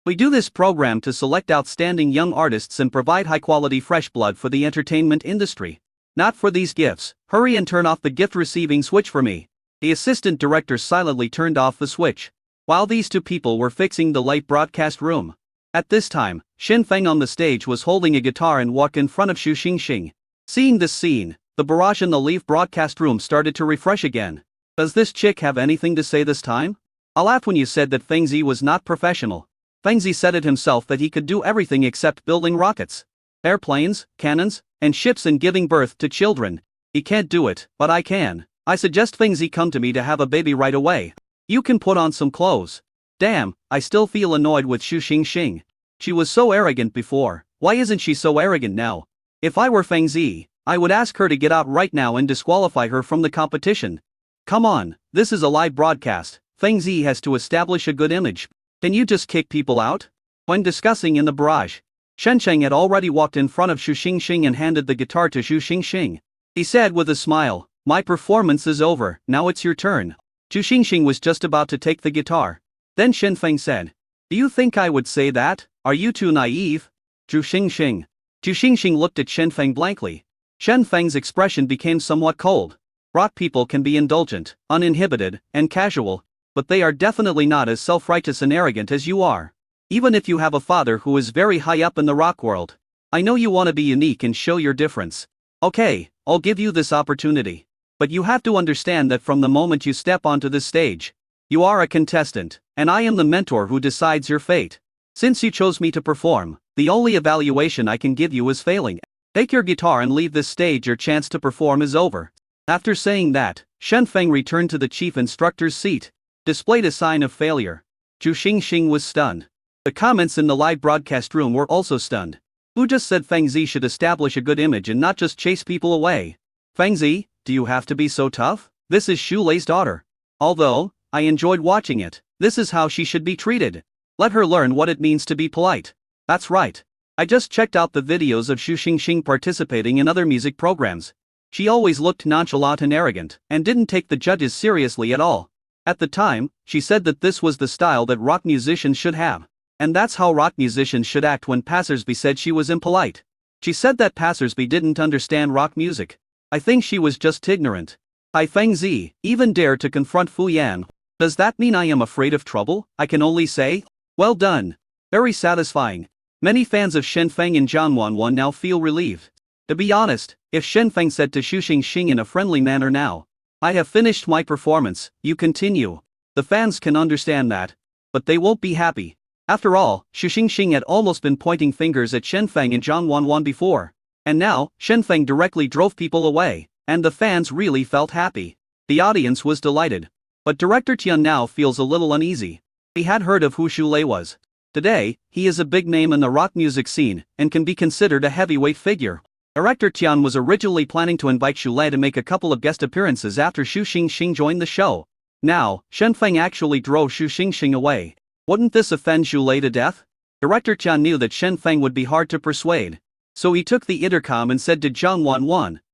we do this program to select outstanding young artists and provide high-quality fresh blood for the entertainment industry. Not for these gifts. Hurry and turn off the gift-receiving switch for me. The assistant director silently turned off the switch, while these two people were fixing the live broadcast room. At this time, Xin Feng on the stage was holding a guitar and walked in front of Xu Xingxing. Seeing this scene, the barrage in the live broadcast room started to refresh again. Does this chick have anything to say this time? I laughed when you said that Feng Zi was not professional. Feng Zi said it himself that he could do everything except building rockets, airplanes, cannons, and ships and giving birth to children. He can't do it, but I can. I suggest Feng Zi come to me to have a baby right away. You can put on some clothes. Damn, I still feel annoyed with Xu Xingxing. She was so arrogant before, why isn't she so arrogant now? If I were Feng Zi, I would ask her to get out right now and disqualify her from the competition. Come on, this is a live broadcast. Feng Zi has to establish a good image. Can you just kick people out? When discussing in the barrage, Shen Sheng had already walked in front of Xu Xingxing and handed the guitar to Xu Xingxing. He said with a smile, "My performance is over, now it's your turn." Xu Xingxing was just about to take the guitar. Then Shen Feng said, "Do you think I would say that? Are you too naive?" Xu Xingxing looked at Shen Feng blankly. Shen Feng's expression became somewhat cold. Rock people can be indulgent, uninhibited, and casual, but they are definitely not as self-righteous and arrogant as you are. Even if you have a father who is very high up in the rock world. I know you want to be unique and show your difference. Okay, I'll give you this opportunity. But you have to understand that from the moment you step onto this stage, you are a contestant, and I am the mentor who decides your fate. Since you chose me to perform, the only evaluation I can give you is failing. Take your guitar and leave this stage, your chance to perform is over. After saying that, Shen Feng returned to the chief instructor's seat, displayed a sign of failure. Xu Xingxing was stunned. The comments in the live broadcast room were also stunned. Who just said Feng Zi should establish a good image and not just chase people away? Feng Zi, do you have to be so tough? This is Xu Lei's daughter. Although I enjoyed watching it, this is how she should be treated. Let her learn what it means to be polite. That's right. I just checked out the videos of Xu Xingxing participating in other music programs. She always looked nonchalant and arrogant, and didn't take the judges seriously at all. At the time, she said that this was the style that rock musicians should have. And that's how rock musicians should act when passersby said she was impolite. She said that passersby didn't understand rock music. I think she was just ignorant. Hai Fengzi even dared to confront Fu Yan. Does that mean I am afraid of trouble? I can only say, well done. Very satisfying. Many fans of Shen Feng and Zhang Wanwan now feel relieved. To be honest, if Shen Feng said to Xu Xingxing in a friendly manner now, I have finished my performance, you continue. The fans can understand that. But they won't be happy. After all, Xu Xingxing had almost been pointing fingers at Shen Feng and Zhang Wanwan before. And now, Shen Feng directly drove people away, and the fans really felt happy. The audience was delighted. But director Tian now feels a little uneasy. He had heard of who Xu Lei was. Today, he is a big name in the rock music scene, and can be considered a heavyweight figure. Director Tian was originally planning to invite Xu Lei to make a couple of guest appearances after Xu Xingxing joined the show. Now, Shen Feng actually drove Xu Xingxing away. Wouldn't this offend Xu Lei to death? Director Tian knew that Shen Feng would be hard to persuade. So he took the intercom and said to Zhang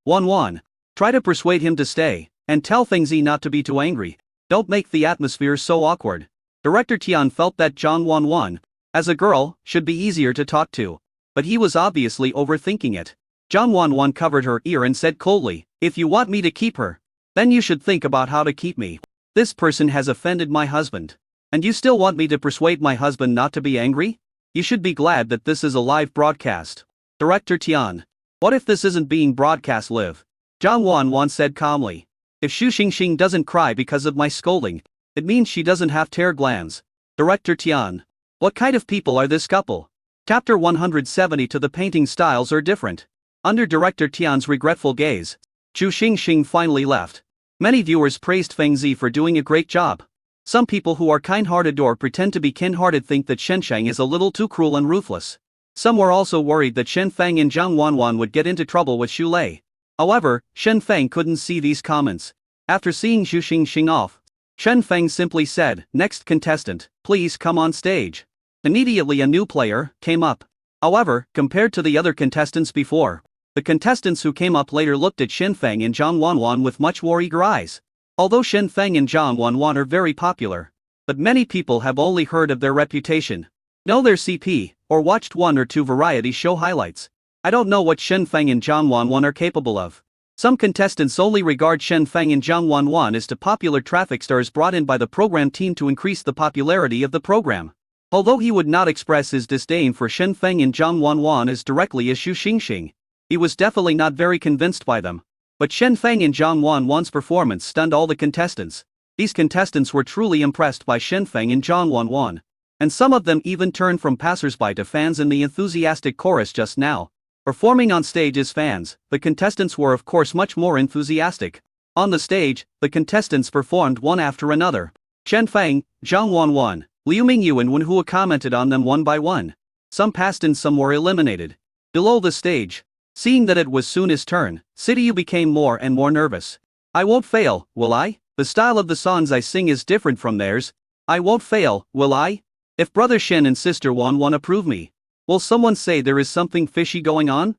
Wanwan, try to persuade him to stay, and tell Fengzi not to be too angry. Don't make the atmosphere so awkward. Director Tian felt that Zhang Wanwan, as a girl, should be easier to talk to. But he was obviously overthinking it. Zhang Wanwan covered her ear and said coldly, if you want me to keep her, then you should think about how to keep me. This person has offended my husband. And you still want me to persuade my husband not to be angry? You should be glad that this is a live broadcast. Director Tian. What if this isn't being broadcast live? Zhang Wanwan said calmly. If Xu Xingxing doesn't cry because of my scolding, it means she doesn't have tear glands. Director Tian. What kind of people are this couple? Chapter 170. To the painting styles are different. Under Director Tian's regretful gaze, Xu Xingxing finally left. Many viewers praised Fengzi for doing a great job. Some people who are kind-hearted or pretend to be kind-hearted think that Shen Shang is a little too cruel and ruthless. Some were also worried that Shen Feng and Zhang Wanwan would get into trouble with Xu Lei. However, Shen Feng couldn't see these comments. After seeing Xu Xingxing off, Shen Feng simply said, next contestant, please come on stage. Immediately a new player came up. However, compared to the other contestants before, the contestants who came up later looked at Shen Feng and Zhang Wanwan with much more eager eyes. Although Shen Feng and Zhang Wanwan are very popular, but many people have only heard of their reputation, know their CP, or watched one or two variety show highlights. I don't know what Shen Feng and Zhang Wanwan are capable of. Some contestants only regard Shen Feng and Zhang Wanwan as popular traffic stars brought in by the program team to increase the popularity of the program. Although he would not express his disdain for Shen Feng and Zhang Wanwan as directly as Xu Xingxing, he was definitely not very convinced by them. But Shen Feng and Zhang Wanwan's performance stunned all the contestants. These contestants were truly impressed by Shen Feng and Zhang Wanwan. And some of them even turned from passersby to fans in the enthusiastic chorus just now. Performing on stage as fans, the contestants were of course much more enthusiastic. On the stage, the contestants performed one after another. Shen Feng, Zhang Wanwan, Liu Mingyu and Wen Hua commented on them one by one. Some passed and some were eliminated. Below the stage, seeing that it was soon his turn, Sidiyu became more and more nervous. I won't fail, will I? The style of the songs I sing is different from theirs. I won't fail, will I? If brother Shen and sister Wanwan approve me, will someone say there is something fishy going on?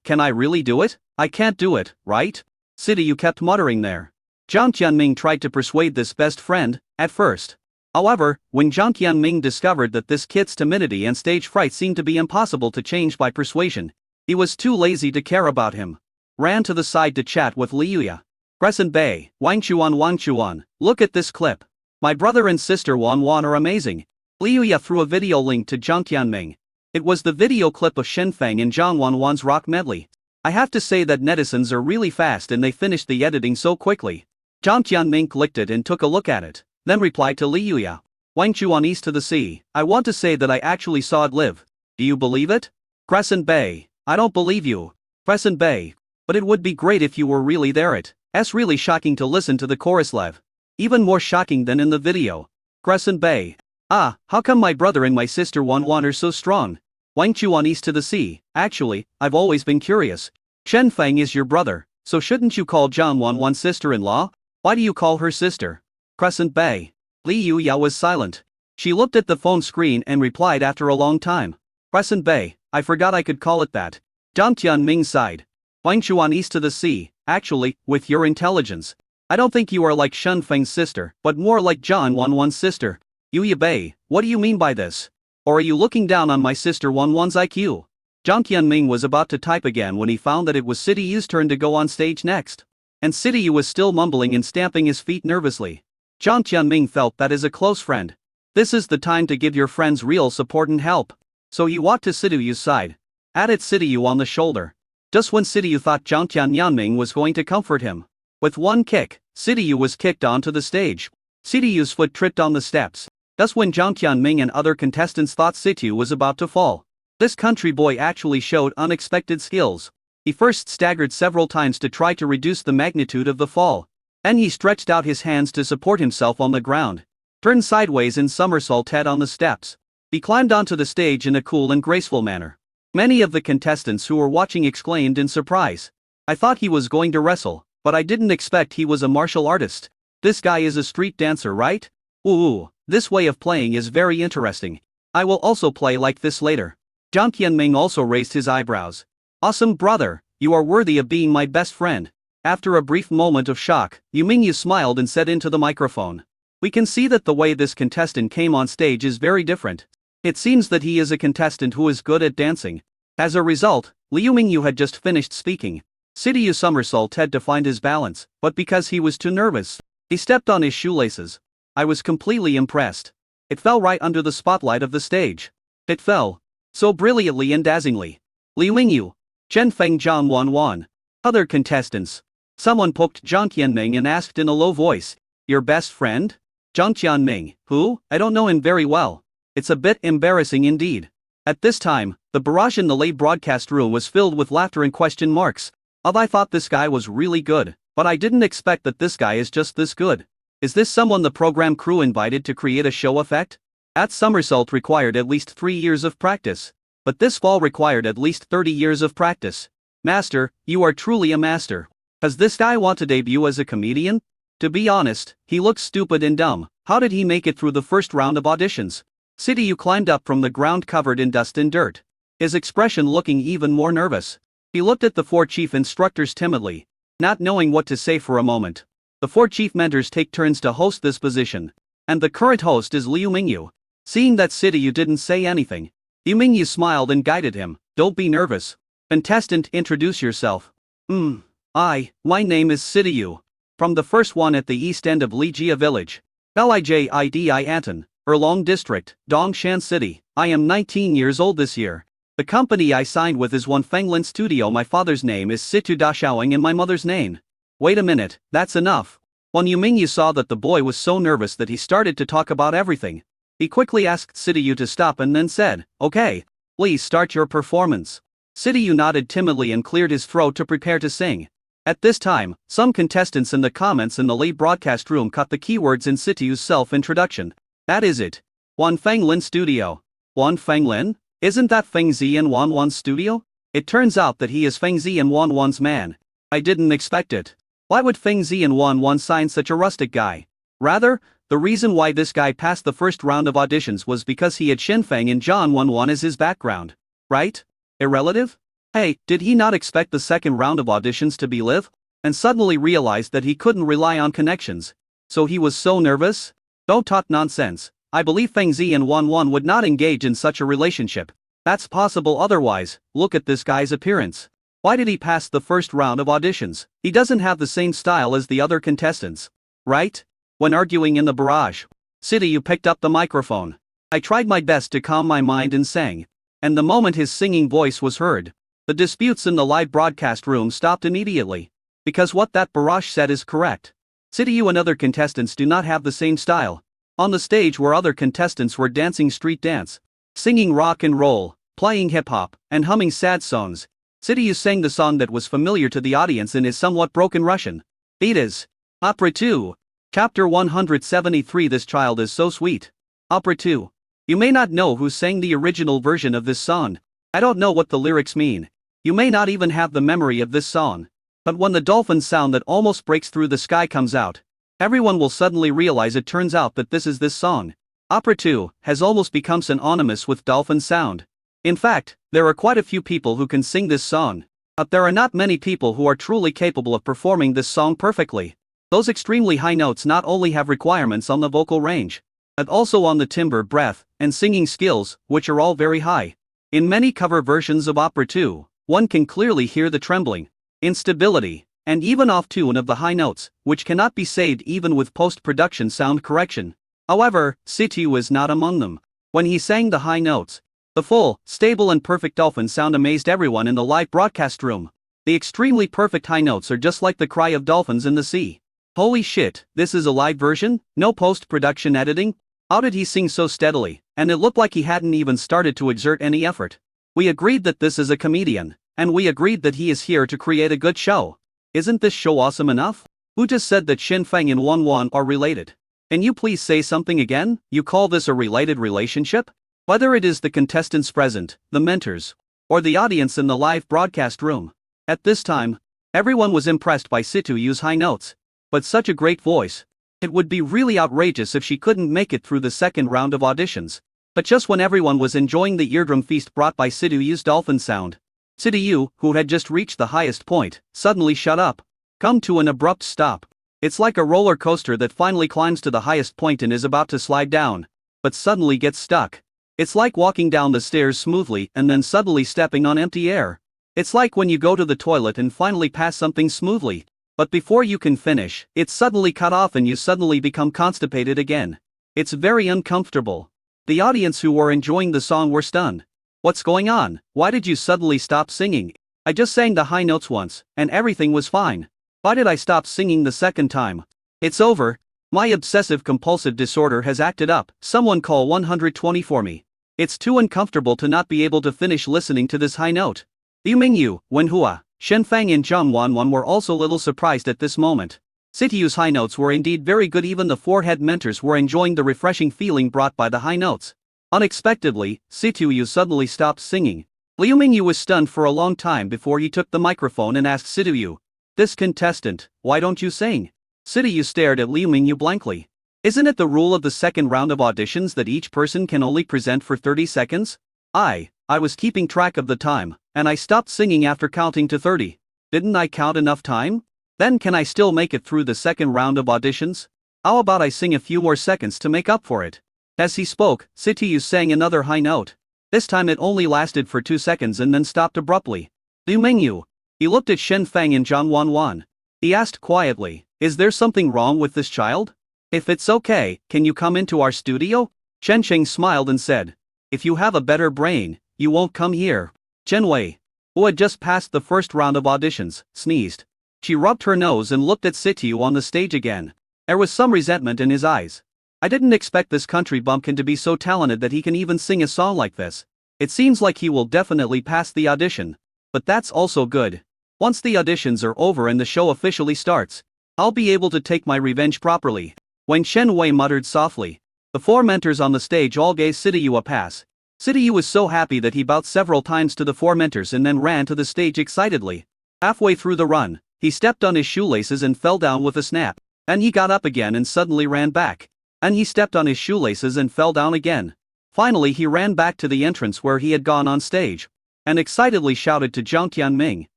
Can I really do it? I can't do it, right? Sidiyu kept muttering there. Jiang Tianming tried to persuade this best friend, at first. However, when Jiang Tianming discovered that this kid's timidity and stage fright seemed to be impossible to change by persuasion, he was too lazy to care about him. Ran to the side to chat with Li Yuya. Crescent Bay, Wang Chuan, look at this clip. My brother and sister Wanwan are amazing. Li Yuya threw a video link to Jiang Tianming. It was the video clip of Shen Feng and Zhang Wanwan's rock medley. I have to say that netizens are really fast and they finished the editing so quickly. Jiang Tianming clicked it and took a look at it, then replied to Li Yuya. Wang Chuan East to the Sea, I want to say that I actually saw it live. Do you believe it? Crescent Bay. I don't believe you. Crescent Bay. But it would be great if you were really there. It's really shocking to listen to the chorus live. Even more shocking than in the video. Crescent Bay. Ah, how come my brother and my sister Wanwan are so strong? Wang Chuan East to the Sea. Actually, I've always been curious. Shen Feng is your brother, so shouldn't you call Zhang Wanwan sister-in-law? Why do you call her sister? Crescent Bay. Li Yuya was silent. She looked at the phone screen and replied after a long time. Crescent Bay. I forgot I could call it that. Jiang Tianming sighed. Wang Chuan East to the Sea. Actually, with your intelligence, I don't think you are like Shen Feng's sister, but more like Zhang Wanwan's sister. Yuya Bei, what do you mean by this? Or are you looking down on my sister Wanwan's IQ? Jiang Tianming was about to type again when he found that it was City Yu's turn to go on stage next. And City Yu was still mumbling and stamping his feet nervously. Jiang Tianming felt that as a close friend, this is the time to give your friends real support and help. So he walked to City Yu's side, patted City Yu on the shoulder. Just when City Yu thought Jiang Tianming was going to comfort him, with one kick, City Yu was kicked onto the stage. City Yu's foot tripped on the steps. Thus when Jiang Tianming and other contestants thought City Yu was about to fall, this country boy actually showed unexpected skills. He first staggered several times to try to reduce the magnitude of the fall. Then he stretched out his hands to support himself on the ground, turned sideways and somersaulted on the steps. He climbed onto the stage in a cool and graceful manner. Many of the contestants who were watching exclaimed in surprise. I thought he was going to wrestle, but I didn't expect he was a martial artist. This guy is a street dancer, right? Ooh, this way of playing is very interesting. I will also play like this later. Jiang Tianming also raised his eyebrows. Awesome brother, you are worthy of being my best friend. After a brief moment of shock, Liu Mingyu smiled and said into the microphone. We can see that the way this contestant came on stage is very different. It seems that he is a contestant who is good at dancing. As a result, Liu Mingyu had just finished speaking. City Yu somersaulted to find his balance, but because he was too nervous, he stepped on his shoelaces. I was completely impressed. It fell right under the spotlight of the stage. It fell so brilliantly and dazzlingly. Liu Mingyu, Chen Feng, Zhang Wanwan. Other contestants. Someone poked Jiang Tianming and asked in a low voice, your best friend? Jiang Tianming, who? I don't know him very well. It's a bit embarrassing indeed. At this time, the barrage in the late broadcast room was filled with laughter and question marks. I thought this guy was really good, but I didn't expect that this guy is just this good. Is this someone the program crew invited to create a show effect? That somersault required at least 3 years of practice. But this fall required at least 30 years of practice. Master, you are truly a master. Does this guy want to debut as a comedian? To be honest, he looks stupid and dumb. How did he make it through the first round of auditions? City Yu climbed up from the ground covered in dust and dirt, his expression looking even more nervous. He looked at the 4 chief instructors timidly, not knowing what to say for a moment. The 4 chief mentors take turns to host this position, and the current host is Liu Mingyu. Seeing that City Yu didn't say anything, Liu Mingyu smiled and guided him. Don't be nervous. Contestant, introduce yourself. My name is City Yu. From the first one at the east end of Lijia village. Lijidi Anton, Erlong District, Dongshan City. I am 19 years old this year. The company I signed with is One Fenglin Studio. My father's name is Situ Dashaoing and my mother's name. Wait a minute, that's enough. When Liu Mingyu saw that the boy was so nervous that he started to talk about everything, he quickly asked City Yu to stop and then said, okay, please start your performance. City Yu nodded timidly and cleared his throat to prepare to sing. At this time, some contestants in the comments in the late broadcast room caught the keywords in City Yu's self-introduction. That is it. Wan Fenglin Studio. Wan Fenglin? Isn't that Feng Zi and Wanwan's studio? It turns out that he is Feng Zi and Wanwan's man. I didn't expect it. Why would Feng Zi and Wanwan sign such a rustic guy? Rather, the reason why this guy passed the first round of auditions was because he had Shenfeng and Zhang Wanwan as his background. Right? Irrelative? Hey, did he not expect the second round of auditions to be live? And suddenly realized that he couldn't rely on connections. So he was so nervous? Don't talk nonsense. I believe Feng Zi and Wanwan would not engage in such a relationship. That's possible otherwise. Look at this guy's appearance. Why did he pass the first round of auditions? He doesn't have the same style as the other contestants. Right? When arguing in the barrage, City Yu picked up the microphone. I tried my best to calm my mind and sang. And the moment his singing voice was heard, the disputes in the live broadcast room stopped immediately. Because what that barrage said is correct. City Yu and other contestants do not have the same style. On the stage where other contestants were dancing street dance, singing rock and roll, playing hip-hop, and humming sad songs, City Yu sang the song that was familiar to the audience in his somewhat broken Russian. It is Opera 2. Chapter 173. This child is so sweet. Opera 2. You may not know who sang the original version of this song. I don't know what the lyrics mean. You may not even have the memory of this song. But when the dolphin sound that almost breaks through the sky comes out, everyone will suddenly realize it turns out that this is this song. Opera 2 has almost become synonymous with dolphin sound. In fact, there are quite a few people who can sing this song. But there are not many people who are truly capable of performing this song perfectly. Those extremely high notes not only have requirements on the vocal range, and also on the timbre breath and singing skills, which are all very high. In many cover versions of opera too, one can clearly hear the trembling, instability, and even off-tune of the high notes, which cannot be saved even with post-production sound correction. However, Situ is not among them. When he sang the high notes, the full, stable and perfect dolphin sound amazed everyone in the live broadcast room. The extremely perfect high notes are just like the cry of dolphins in the sea. Holy shit, this is a live version? No post-production editing? How did he sing so steadily, and it looked like he hadn't even started to exert any effort? We agreed that this is a comedian, and we agreed that he is here to create a good show. Isn't this show awesome enough? Who just said that Xin Feng and Wan Wan are related? Can you please say something again? You call this a related relationship? Whether it is the contestants present, the mentors, or the audience in the live broadcast room. At this time, everyone was impressed by Situ's high notes. But such a great voice. It would be really outrageous if she couldn't make it through the second round of auditions. But just when everyone was enjoying the eardrum feast brought by Situ's dolphin sound, Situ, who had just reached the highest point, suddenly shut up. Come to an abrupt stop. It's like a roller coaster that finally climbs to the highest point and is about to slide down, but suddenly gets stuck. It's like walking down the stairs smoothly and then suddenly stepping on empty air. It's like when you go to the toilet and finally pass something smoothly, but before you can finish, it's suddenly cut off and you suddenly become constipated again. It's very uncomfortable. The audience who were enjoying the song were stunned. What's going on? Why did you suddenly stop singing? I just sang the high notes once, and everything was fine. Why did I stop singing the second time? It's over. My obsessive-compulsive disorder has acted up. Someone call 120 for me. It's too uncomfortable to not be able to finish listening to this high note. Liu Mingyu, Wenhua, Xin Feng and Zhang Wanwan were also a little surprised at this moment. Situ's high notes were indeed very good. Even the four-head mentors were enjoying the refreshing feeling brought by the high notes. Unexpectedly, Situ suddenly stopped singing. Liu Mingyu was stunned for a long time before he took the microphone and asked Situ, "This contestant, why don't you sing?" Situ stared at Liu Mingyu blankly. Isn't it the rule of the second round of auditions that each person can only present for 30 seconds? I was keeping track of the time, and I stopped singing after counting to 30. Didn't I count enough time? Then can I still make it through the second round of auditions? How about I sing a few more seconds to make up for it? As he spoke, Situ sang another high note. This time it only lasted for 2 seconds and then stopped abruptly. Liu Mingyu. He looked at Xin Feng and Zhang Wanwan. He asked quietly, "Is there something wrong with this child? If it's okay, can you come into our studio?" Chen Sheng smiled and said, "If you have a better brain, you won't come here." Chen Wei, who had just passed the first round of auditions, sneezed. She rubbed her nose and looked at Situ on the stage again. There was some resentment in his eyes. I didn't expect this country bumpkin to be so talented that he can even sing a song like this. It seems like he will definitely pass the audition. But that's also good. Once the auditions are over and the show officially starts, I'll be able to take my revenge properly. When Shen Wei muttered softly, the four mentors on the stage all gave Situ a pass. Situ was so happy that he bowed several times to the four mentors and then ran to the stage excitedly. Halfway through the run, he stepped on his shoelaces and fell down with a snap. And he got up again and suddenly ran back. And he stepped on his shoelaces and fell down again. Finally he ran back to the entrance where he had gone on stage. And excitedly shouted to Zhang Tianming,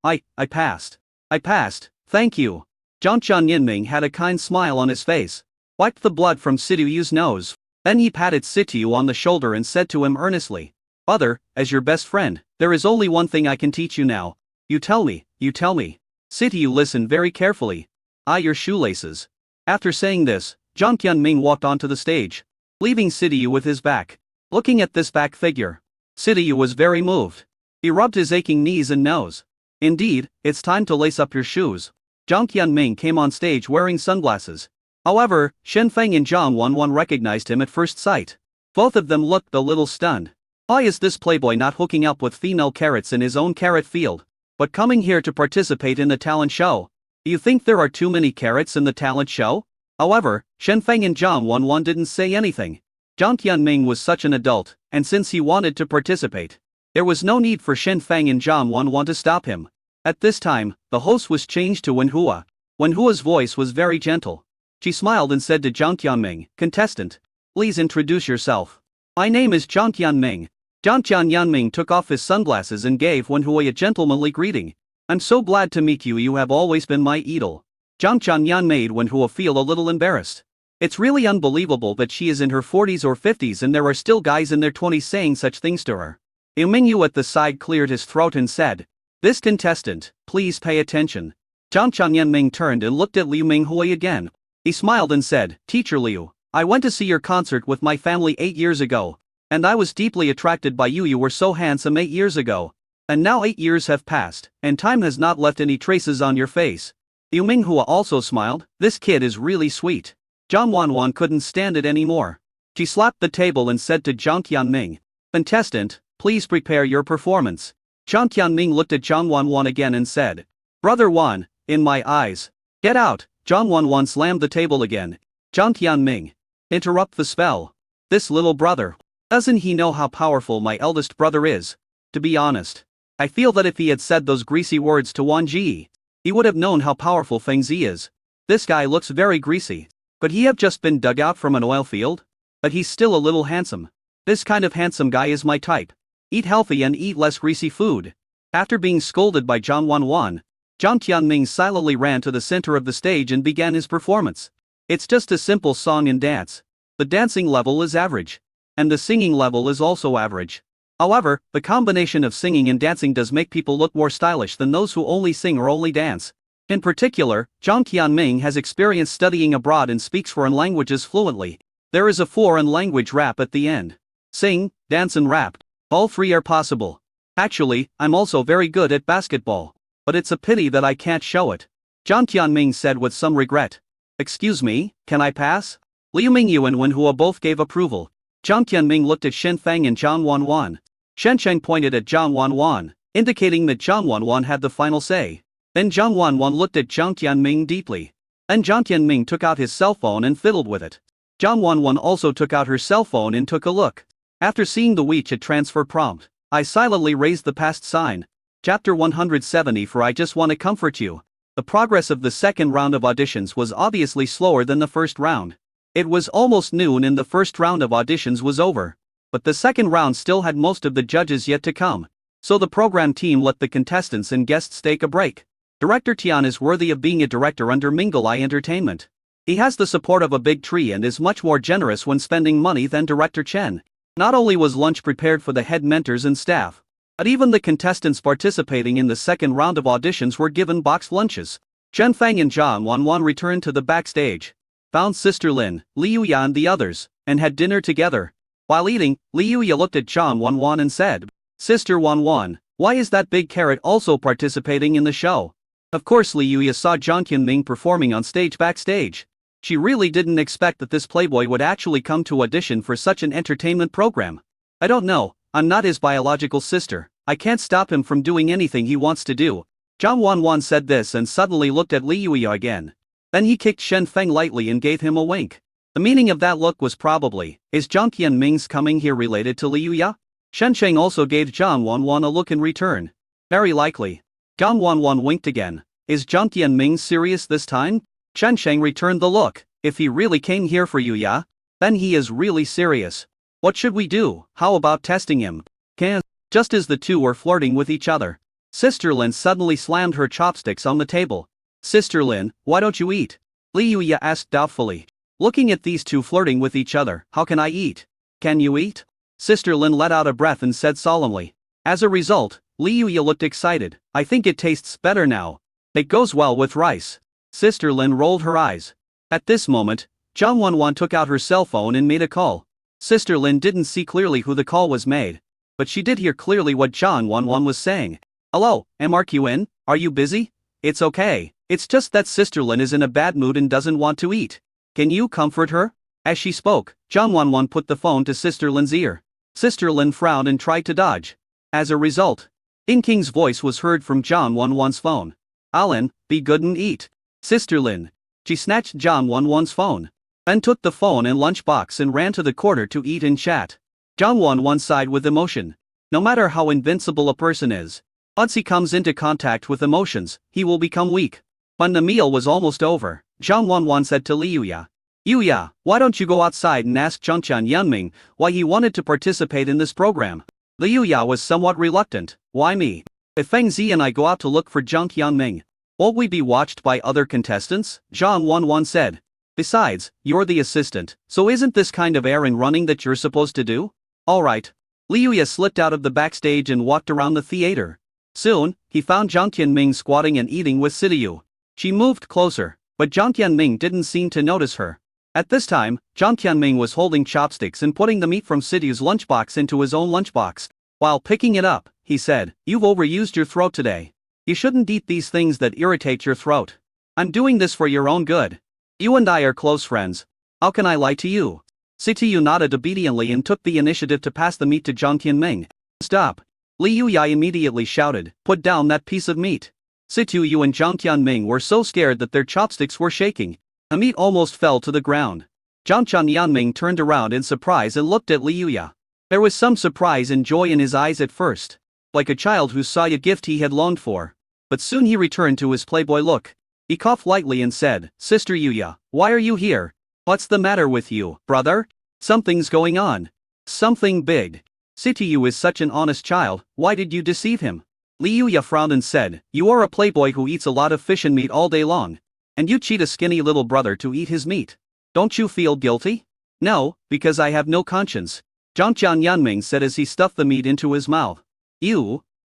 I passed. I passed, thank you." Zhang Tianming had a kind smile on his face, wiped the blood from Situ's nose. Then he patted Situ on the shoulder and said to him earnestly, "Brother, as your best friend, there is only one thing I can teach you now. You tell me. Situ listened very carefully. Your shoelaces." After saying this, Zhang Tianming walked onto the stage, leaving Situ with his back. Looking at this back figure, Situ was very moved. He rubbed his aching knees and nose. "Indeed, it's time to lace up your shoes." Zhang Tianming came on stage wearing sunglasses. However, Shen Feng and Zhang Wanwan recognized him at first sight. Both of them looked a little stunned. Why is this playboy not hooking up with female carrots in his own carrot field, but coming here to participate in the talent show? Do you think there are too many carrots in the talent show? However, Shen Feng and Zhang Wanwan didn't say anything. Zhang Tianming was such an adult, and since he wanted to participate, there was no need for Shen Feng and Zhang Wanwan to stop him. At this time, the host was changed to Wenhua. Wenhua's voice was very gentle. She smiled and said to Zhang Tianming, "Contestant, please introduce yourself." "My name is Zhang Tianming." Zhang Tianming took off his sunglasses and gave Wenhua a gentlemanly greeting. "I'm so glad to meet you. You have always been my idol." Zhang Tianming made Wenhua feel a little embarrassed. It's really unbelievable that she is in her 40s or 50s and there are still guys in their 20s saying such things to her. Liu Mingyu at the side cleared his throat and said, "This contestant, please pay attention." Zhang Qianyanming turned and looked at Liu Minghui again. He smiled and said, "Teacher Liu, I went to see your concert with my family 8 years ago. And I was deeply attracted by you. You were so handsome 8 years ago. And now 8 years have passed, and time has not left any traces on your face." Liu Minghua also smiled. "This kid is really sweet." Zhang Wanwan couldn't stand it anymore. She slapped the table and said to Zhang Qianming, "Contestant, please prepare your performance." Zhang Qianming looked at Zhang Wanwan again and said, "Brother Wan, in my eyes. Get out." Zhang Wanwan slammed the table again. Zhang Qianming, interrupt the spell. This little brother, doesn't he know how powerful my eldest brother is? To be honest, I feel that if he had said those greasy words to Wan Ji, he would have known how powerful Feng Zi is. This guy looks very greasy. Could he have just been dug out from an oil field? But he's still a little handsome. This kind of handsome guy is my type. Eat healthy and eat less greasy food. After being scolded by Zhang Wanwan, Zhang Qianming silently ran to the center of the stage and began his performance. It's just a simple song and dance. The dancing level is average. And the singing level is also average. However, the combination of singing and dancing does make people look more stylish than those who only sing or only dance. In particular, Zhang Qianming has experience studying abroad and speaks foreign languages fluently. There is a foreign language rap at the end. Sing, dance and rap. All three are possible. Actually, I'm also very good at basketball. But it's a pity that I can't show it. Zhang Qianming said with some regret. Excuse me, can I pass? Liu Mingyu and Wen Hua both gave approval. Zhang Qianming looked at Shen Feng and Zhang Wanwan. Shen Sheng pointed at Zhang Wanwan, indicating that Zhang Wanwan had the final say. Then Zhang Wanwan looked at Zhang Qianming deeply. Then Zhang Qianming took out his cell phone and fiddled with it. Zhang Wanwan also took out her cell phone and took a look. After seeing the WeChat transfer prompt, I silently raised the past sign. Chapter 170 For I Just Want to Comfort You. The progress of the second round of auditions was obviously slower than the first round. It was almost noon and the first round of auditions was over. But the second round still had most of the judges yet to come. So the program team let the contestants and guests take a break. Director Tian is worthy of being a director under Mingle Eye Entertainment. He has the support of a big tree and is much more generous when spending money than Director Chen. Not only was lunch prepared for the head mentors and staff, but even the contestants participating in the second round of auditions were given boxed lunches. Chen Feng and Zhang Wanwan returned to the backstage, found Sister Lin, Li Yuya and the others, and had dinner together. While eating, Li Yuya looked at Zhang Wanwan and said, "Sister Wanwan, why is that big carrot also participating in the show?" Of course Li Yuya saw Zhang Qianming performing on stage backstage. She really didn't expect that this playboy would actually come to audition for such an entertainment program. "I don't know, I'm not his biological sister. I can't stop him from doing anything he wants to do." Zhang Wanwan said this and suddenly looked at Li Yuya again. Then he kicked Shen Feng lightly and gave him a wink. The meaning of that look was probably, "Is Zhang Qianming's coming here related to Li Yuya?" Shen Sheng also gave Zhang Wanwan a look in return. "Very likely." Zhang Wanwan winked again. "Is Zhang Qianming serious this time?" Shen Sheng returned the look. "If he really came here for Yuya, then he is really serious. What should we do? How about testing him?" Can. Just as the two were flirting with each other, Sister Lin suddenly slammed her chopsticks on the table. "Sister Lin, why don't you eat?" Li Yuya asked doubtfully. Looking at these two flirting with each other, "How can I eat?" "Can you eat?" Sister Lin let out a breath and said solemnly. As a result, Li Yuya looked excited. "I think it tastes better now. It goes well with rice." Sister Lin rolled her eyes. At this moment, Zhang Wanwan took out her cell phone and made a call. Sister Lin didn't see clearly who the call was made, but she did hear clearly what Zhang Wanwan was saying. "Hello, MRQN, are you busy?" "It's okay, it's just that Sister Lin is in a bad mood and doesn't want to eat. Can you comfort her?" As she spoke, Zhang Wanwan put the phone to Sister Lin's ear. Sister Lin frowned and tried to dodge. As a result, In King's voice was heard from Zhang Wanwan's phone. "Alan, be good and eat." Sister Lin. She snatched Zhang Wanwan's phone, then took the phone and lunchbox and ran to the corner to eat and chat. Zhang Wanwan sighed with emotion. No matter how invincible a person is, once he comes into contact with emotions, he will become weak. When the meal was almost over, Zhang Wanwan said to Li Yuya, "Yuya, why don't you go outside and ask Zhang Qianming why he wanted to participate in this program?" Li Yuya was somewhat reluctant. "Why me? If Feng Zi and I go out to look for Zhang Qianming, won't we be watched by other contestants?" Zhang Wanwan said. Besides, you're the assistant, so isn't this kind of errand running that you're supposed to do? Alright. Liuya slipped out of the backstage and walked around the theater. Soon, he found Jiang Tianming squatting and eating with Sidiyu. She moved closer, but Jiang Tianming didn't seem to notice her. At this time, Jiang Tianming was holding chopsticks and putting the meat from Sidiyu's lunchbox into his own lunchbox. While picking it up, he said, "You've overused your throat today. You shouldn't eat these things that irritate your throat. I'm doing this for your own good. You and I are close friends. How can I lie to you?" Sidiyu nodded obediently and took the initiative to pass the meat to Jiang Tianming. "Stop!" Liuya immediately shouted, "Put down that piece of meat." Sidiyu and Jiang Tianming were so scared that their chopsticks were shaking. The meat almost fell to the ground. Jiang Tianming turned around in surprise and looked at Liuya. There was some surprise and joy in his eyes at first, like a child who saw a gift he had longed for. But soon he returned to his playboy look. He coughed lightly and said, "Sister Yuya, why are you here? What's the matter with you, brother? Something's going on. Something big. Sidiyu is such an honest child, why did you deceive him?" Liuya frowned and said, "You are a playboy who eats a lot of fish and meat all day long. And you cheat a skinny little brother to eat his meat. Don't you feel guilty?" "No, because I have no conscience," Jiang Tianming said as he stuffed the meat into his mouth.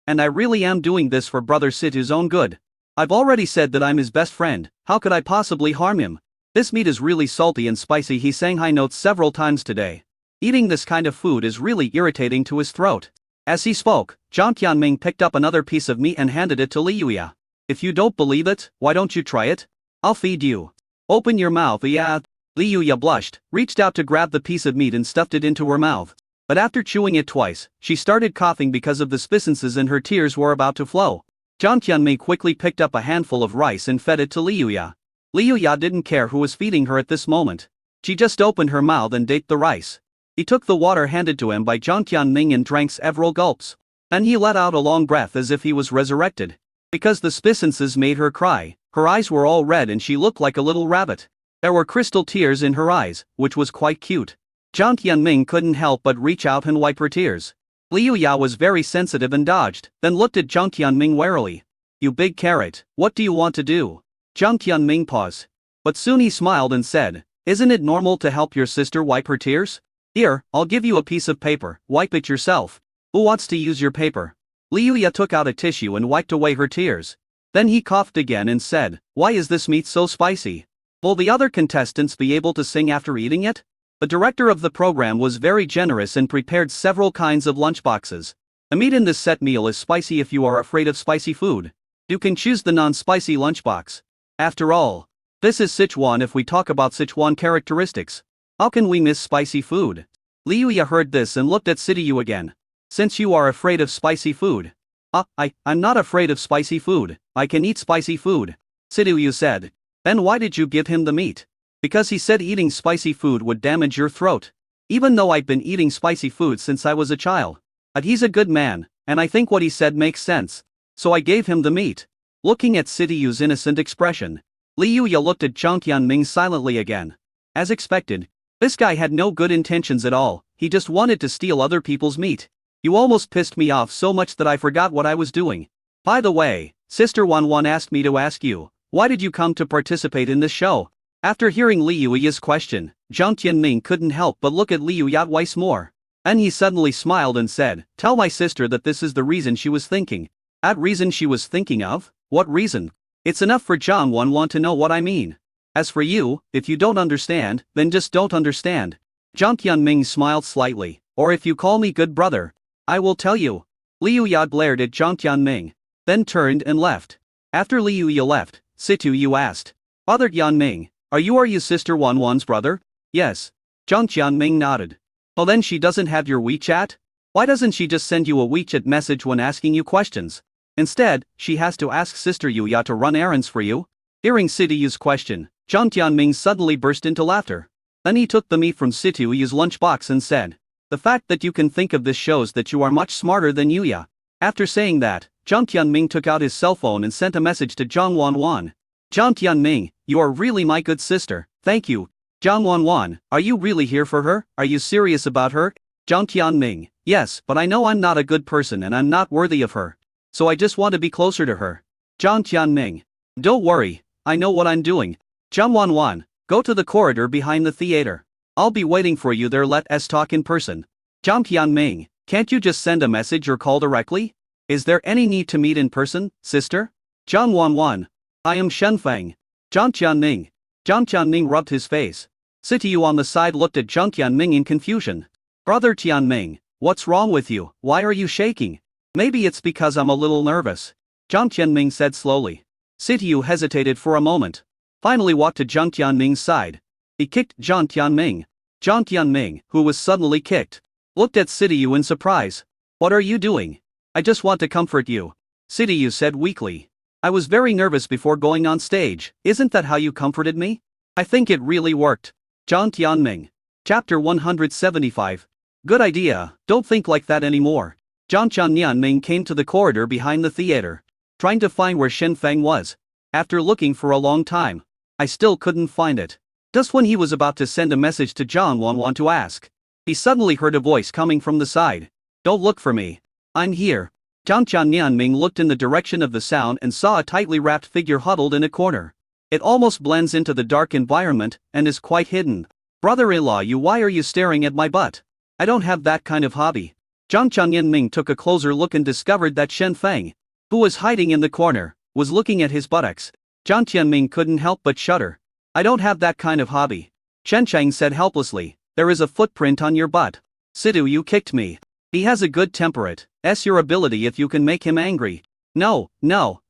And I really am doing this for brother Sidiyu's own good. I've already said that I'm his best friend, how could I possibly harm him? This meat is really salty and spicy. He sang high notes several times today. Eating this kind of food is really irritating to his throat. As he spoke, Jiang Tianming picked up another piece of meat and handed it to Liuya. "If you don't believe it, why don't you try it? I'll feed you. Open your mouth." "Yeah." Liuya blushed, reached out to grab the piece of meat and stuffed it into her mouth. But after chewing it twice, she started coughing because of the spiciness and her tears were about to flow. Jiang Tianming quickly picked up a handful of rice and fed it to Liuya. Liuya didn't care who was feeding her at this moment. She just opened her mouth and ate the rice. He took the water handed to him by Jiang Tianming and drank several gulps. Then he let out a long breath as if he was resurrected. Because the spiciness made her cry, her eyes were all red and she looked like a little rabbit. There were crystal tears in her eyes, which was quite cute. Jiang Tianming couldn't help but reach out and wipe her tears. Liuya was very sensitive and dodged, then looked at Jiang Tianming warily. "You big carrot, what do you want to do?" Jiang Tianming paused. But soon he smiled and said, "Isn't it normal to help your sister wipe her tears? Here, I'll give you a piece of paper, wipe it yourself. Who wants to use your paper?" Liuya took out a tissue and wiped away her tears. Then he coughed again and said, "Why is this meat so spicy? Will the other contestants be able to sing after eating it?" The director of the program was very generous and prepared several kinds of lunchboxes. The meat in this set meal is spicy. If you are afraid of spicy food, you can choose the non-spicy lunchbox. After all, this is Sichuan. If we talk about Sichuan characteristics, how can we miss spicy food? Liuya heard this and looked at Sidiyu again. "Since you are afraid of spicy food." I'm not afraid of spicy food, I can eat spicy food," Sidiyu said. "Then why did you give him the meat?" "Because he said eating spicy food would damage your throat. Even though I've been eating spicy food since I was a child. But he's a good man, and I think what he said makes sense. So I gave him the meat." Looking at Sidiyu's innocent expression, Liuya looked at Jiang Tianming silently again. As expected, this guy had no good intentions at all, he just wanted to steal other people's meat. "You almost pissed me off so much that I forgot what I was doing. By the way, Sister Wanwan asked me to ask you, why did you come to participate in this show?" After hearing Liuya's question, Jiang Tianming couldn't help but look at Liuya twice more. Then he suddenly smiled and said, "Tell my sister that this is the reason she was thinking." "That reason she was thinking of? What reason?" "It's enough for Jiang Wanwan to know what I mean. As for you, if you don't understand, then just don't understand." Jiang Tianming smiled slightly. "Or if you call me good brother, I will tell you." Liuya glared at Jiang Tianming, then turned and left. After Liuya left, Sidiyu asked, "Father Tianming, are you Sister Wanwan's brother?" "Yes." Jiang Tianming nodded. "Oh, then she doesn't have your WeChat? Why doesn't she just send you a WeChat message when asking you questions? Instead, she has to ask Sister Yuya to run errands for you?" Hearing Sidiyu's question, Jiang Tianming suddenly burst into laughter. Then he took the meat from Sidiyu's lunchbox and said, "The fact that you can think of this shows that you are much smarter than Yuya." After saying that, Jiang Tianming took out his cell phone and sent a message to Jiang Wanwan. "Jiang Tianming, you are really my good sister, thank you." "Jiang Wanwan, are you really here for her? Are you serious about her?" Jiang Tianming, "Yes, but I know I'm not a good person and I'm not worthy of her. So I just want to be closer to her." Jiang Tianming, "Don't worry, I know what I'm doing." Jiang Wanwan, Go to the corridor behind the theater. I'll be waiting for you there. Let's talk in person. Jiang Tianming, can't you just send a message or call directly? Is there any need to meet in person, sister? Jiang Wanwan. I am Shen Feng. Jiang Tianming. Jiang Tianming rubbed his face. Situ on the side looked at Jiang Tianming in confusion. Brother Tianming, what's wrong with you? Why are you shaking? Maybe it's because I'm a little nervous. Jiang Tianming said slowly. Situ hesitated for a moment. Finally walked to Jiang Tianming's side. He kicked Jiang Tianming. Jiang Tianming, who was suddenly kicked, looked at Situ in surprise. What are you doing? I just want to comfort you. Situ said weakly. I was very nervous before going on stage. Isn't that how you comforted me? I think it really worked. Jiang Tianming. Chapter 175. Good idea, don't think like that anymore. Jiang Tianming came to the corridor behind the theater, trying to find where Shen Feng was. After looking for a long time, I still couldn't find it. Just when he was about to send a message to Jiang Wanwan to ask, he suddenly heard a voice coming from the side. Don't look for me. I'm here. Jiang Tianming looked in the direction of the sound and saw a tightly wrapped figure huddled in a corner. It almost blends into the dark environment and is quite hidden. Brother-in-law, why are you staring at my butt? I don't have that kind of hobby. Jiang Tianming took a closer look and discovered that Shen Feng, who was hiding in the corner, was looking at his buttocks. Jiang Tianming couldn't help but shudder. I don't have that kind of hobby. Shen Chang said helplessly. There is a footprint on your butt. Situ, you kicked me. He has a good temper. It's your ability if you can make him angry. No,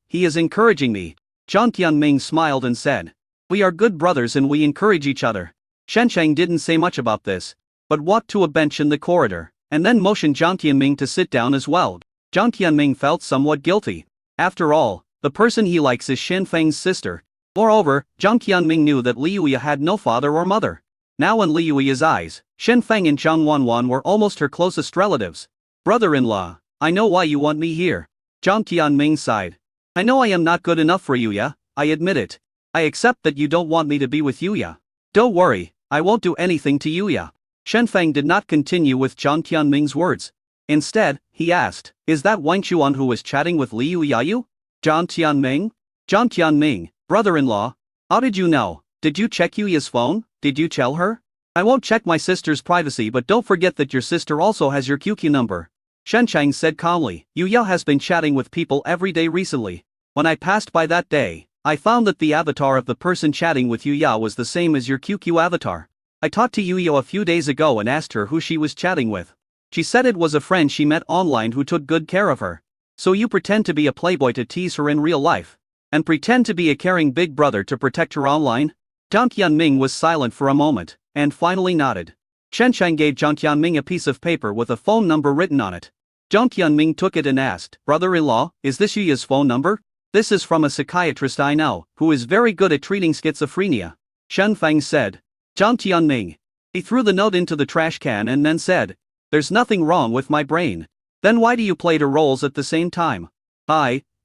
he is encouraging me. Jiang Tianming smiled and said. We are good brothers and we encourage each other. Shen Chang didn't say much about this, but walked to a bench in the corridor, and then motioned Jiang Tianming to sit down as well. Jiang Tianming felt somewhat guilty. After all, the person he likes is Shen Feng's sister. Moreover, Jiang Tianming knew that Li Yuya had no father or mother. Now in Li Yuya's eyes, Shen Feng and Jiang Wanwan were almost her closest relatives. Brother-in-law, I know why you want me here. Jiang Tianming sighed. I know I am not good enough for Yuya, I admit it. I accept that you don't want me to be with Yuya. Don't worry, I won't do anything to Yuya. Shen Feng did not continue with Jiang Tianming's words. Instead, he asked, is that Wang Chuan who was chatting with Li Yuya? Jiang Tianming? Jiang Tianming, brother-in-law, how did you know? Did you check Yuya's phone? Did you tell her? I won't check my sister's privacy, but don't forget that your sister also has your QQ number. Shen Chang said calmly. Yuya has been chatting with people every day recently. When I passed by that day, I found that the avatar of the person chatting with Yuya was the same as your QQ avatar. I talked to Yuya a few days ago and asked her who she was chatting with. She said it was a friend she met online who took good care of her. So you pretend to be a playboy to tease her in real life, and pretend to be a caring big brother to protect her online? Jiang Tianming was silent for a moment, and finally nodded. Shen Chang gave Jiang Tianming a piece of paper with a phone number written on it. Jiang Tianming took it and asked, brother-in-law, is this Yuya's phone number? This is from a psychiatrist I know, who is very good at treating schizophrenia. Shen Feng said. Jiang Tianming. He threw the note into the trash can and then said, there's nothing wrong with my brain. Then why do you play two roles at the same time?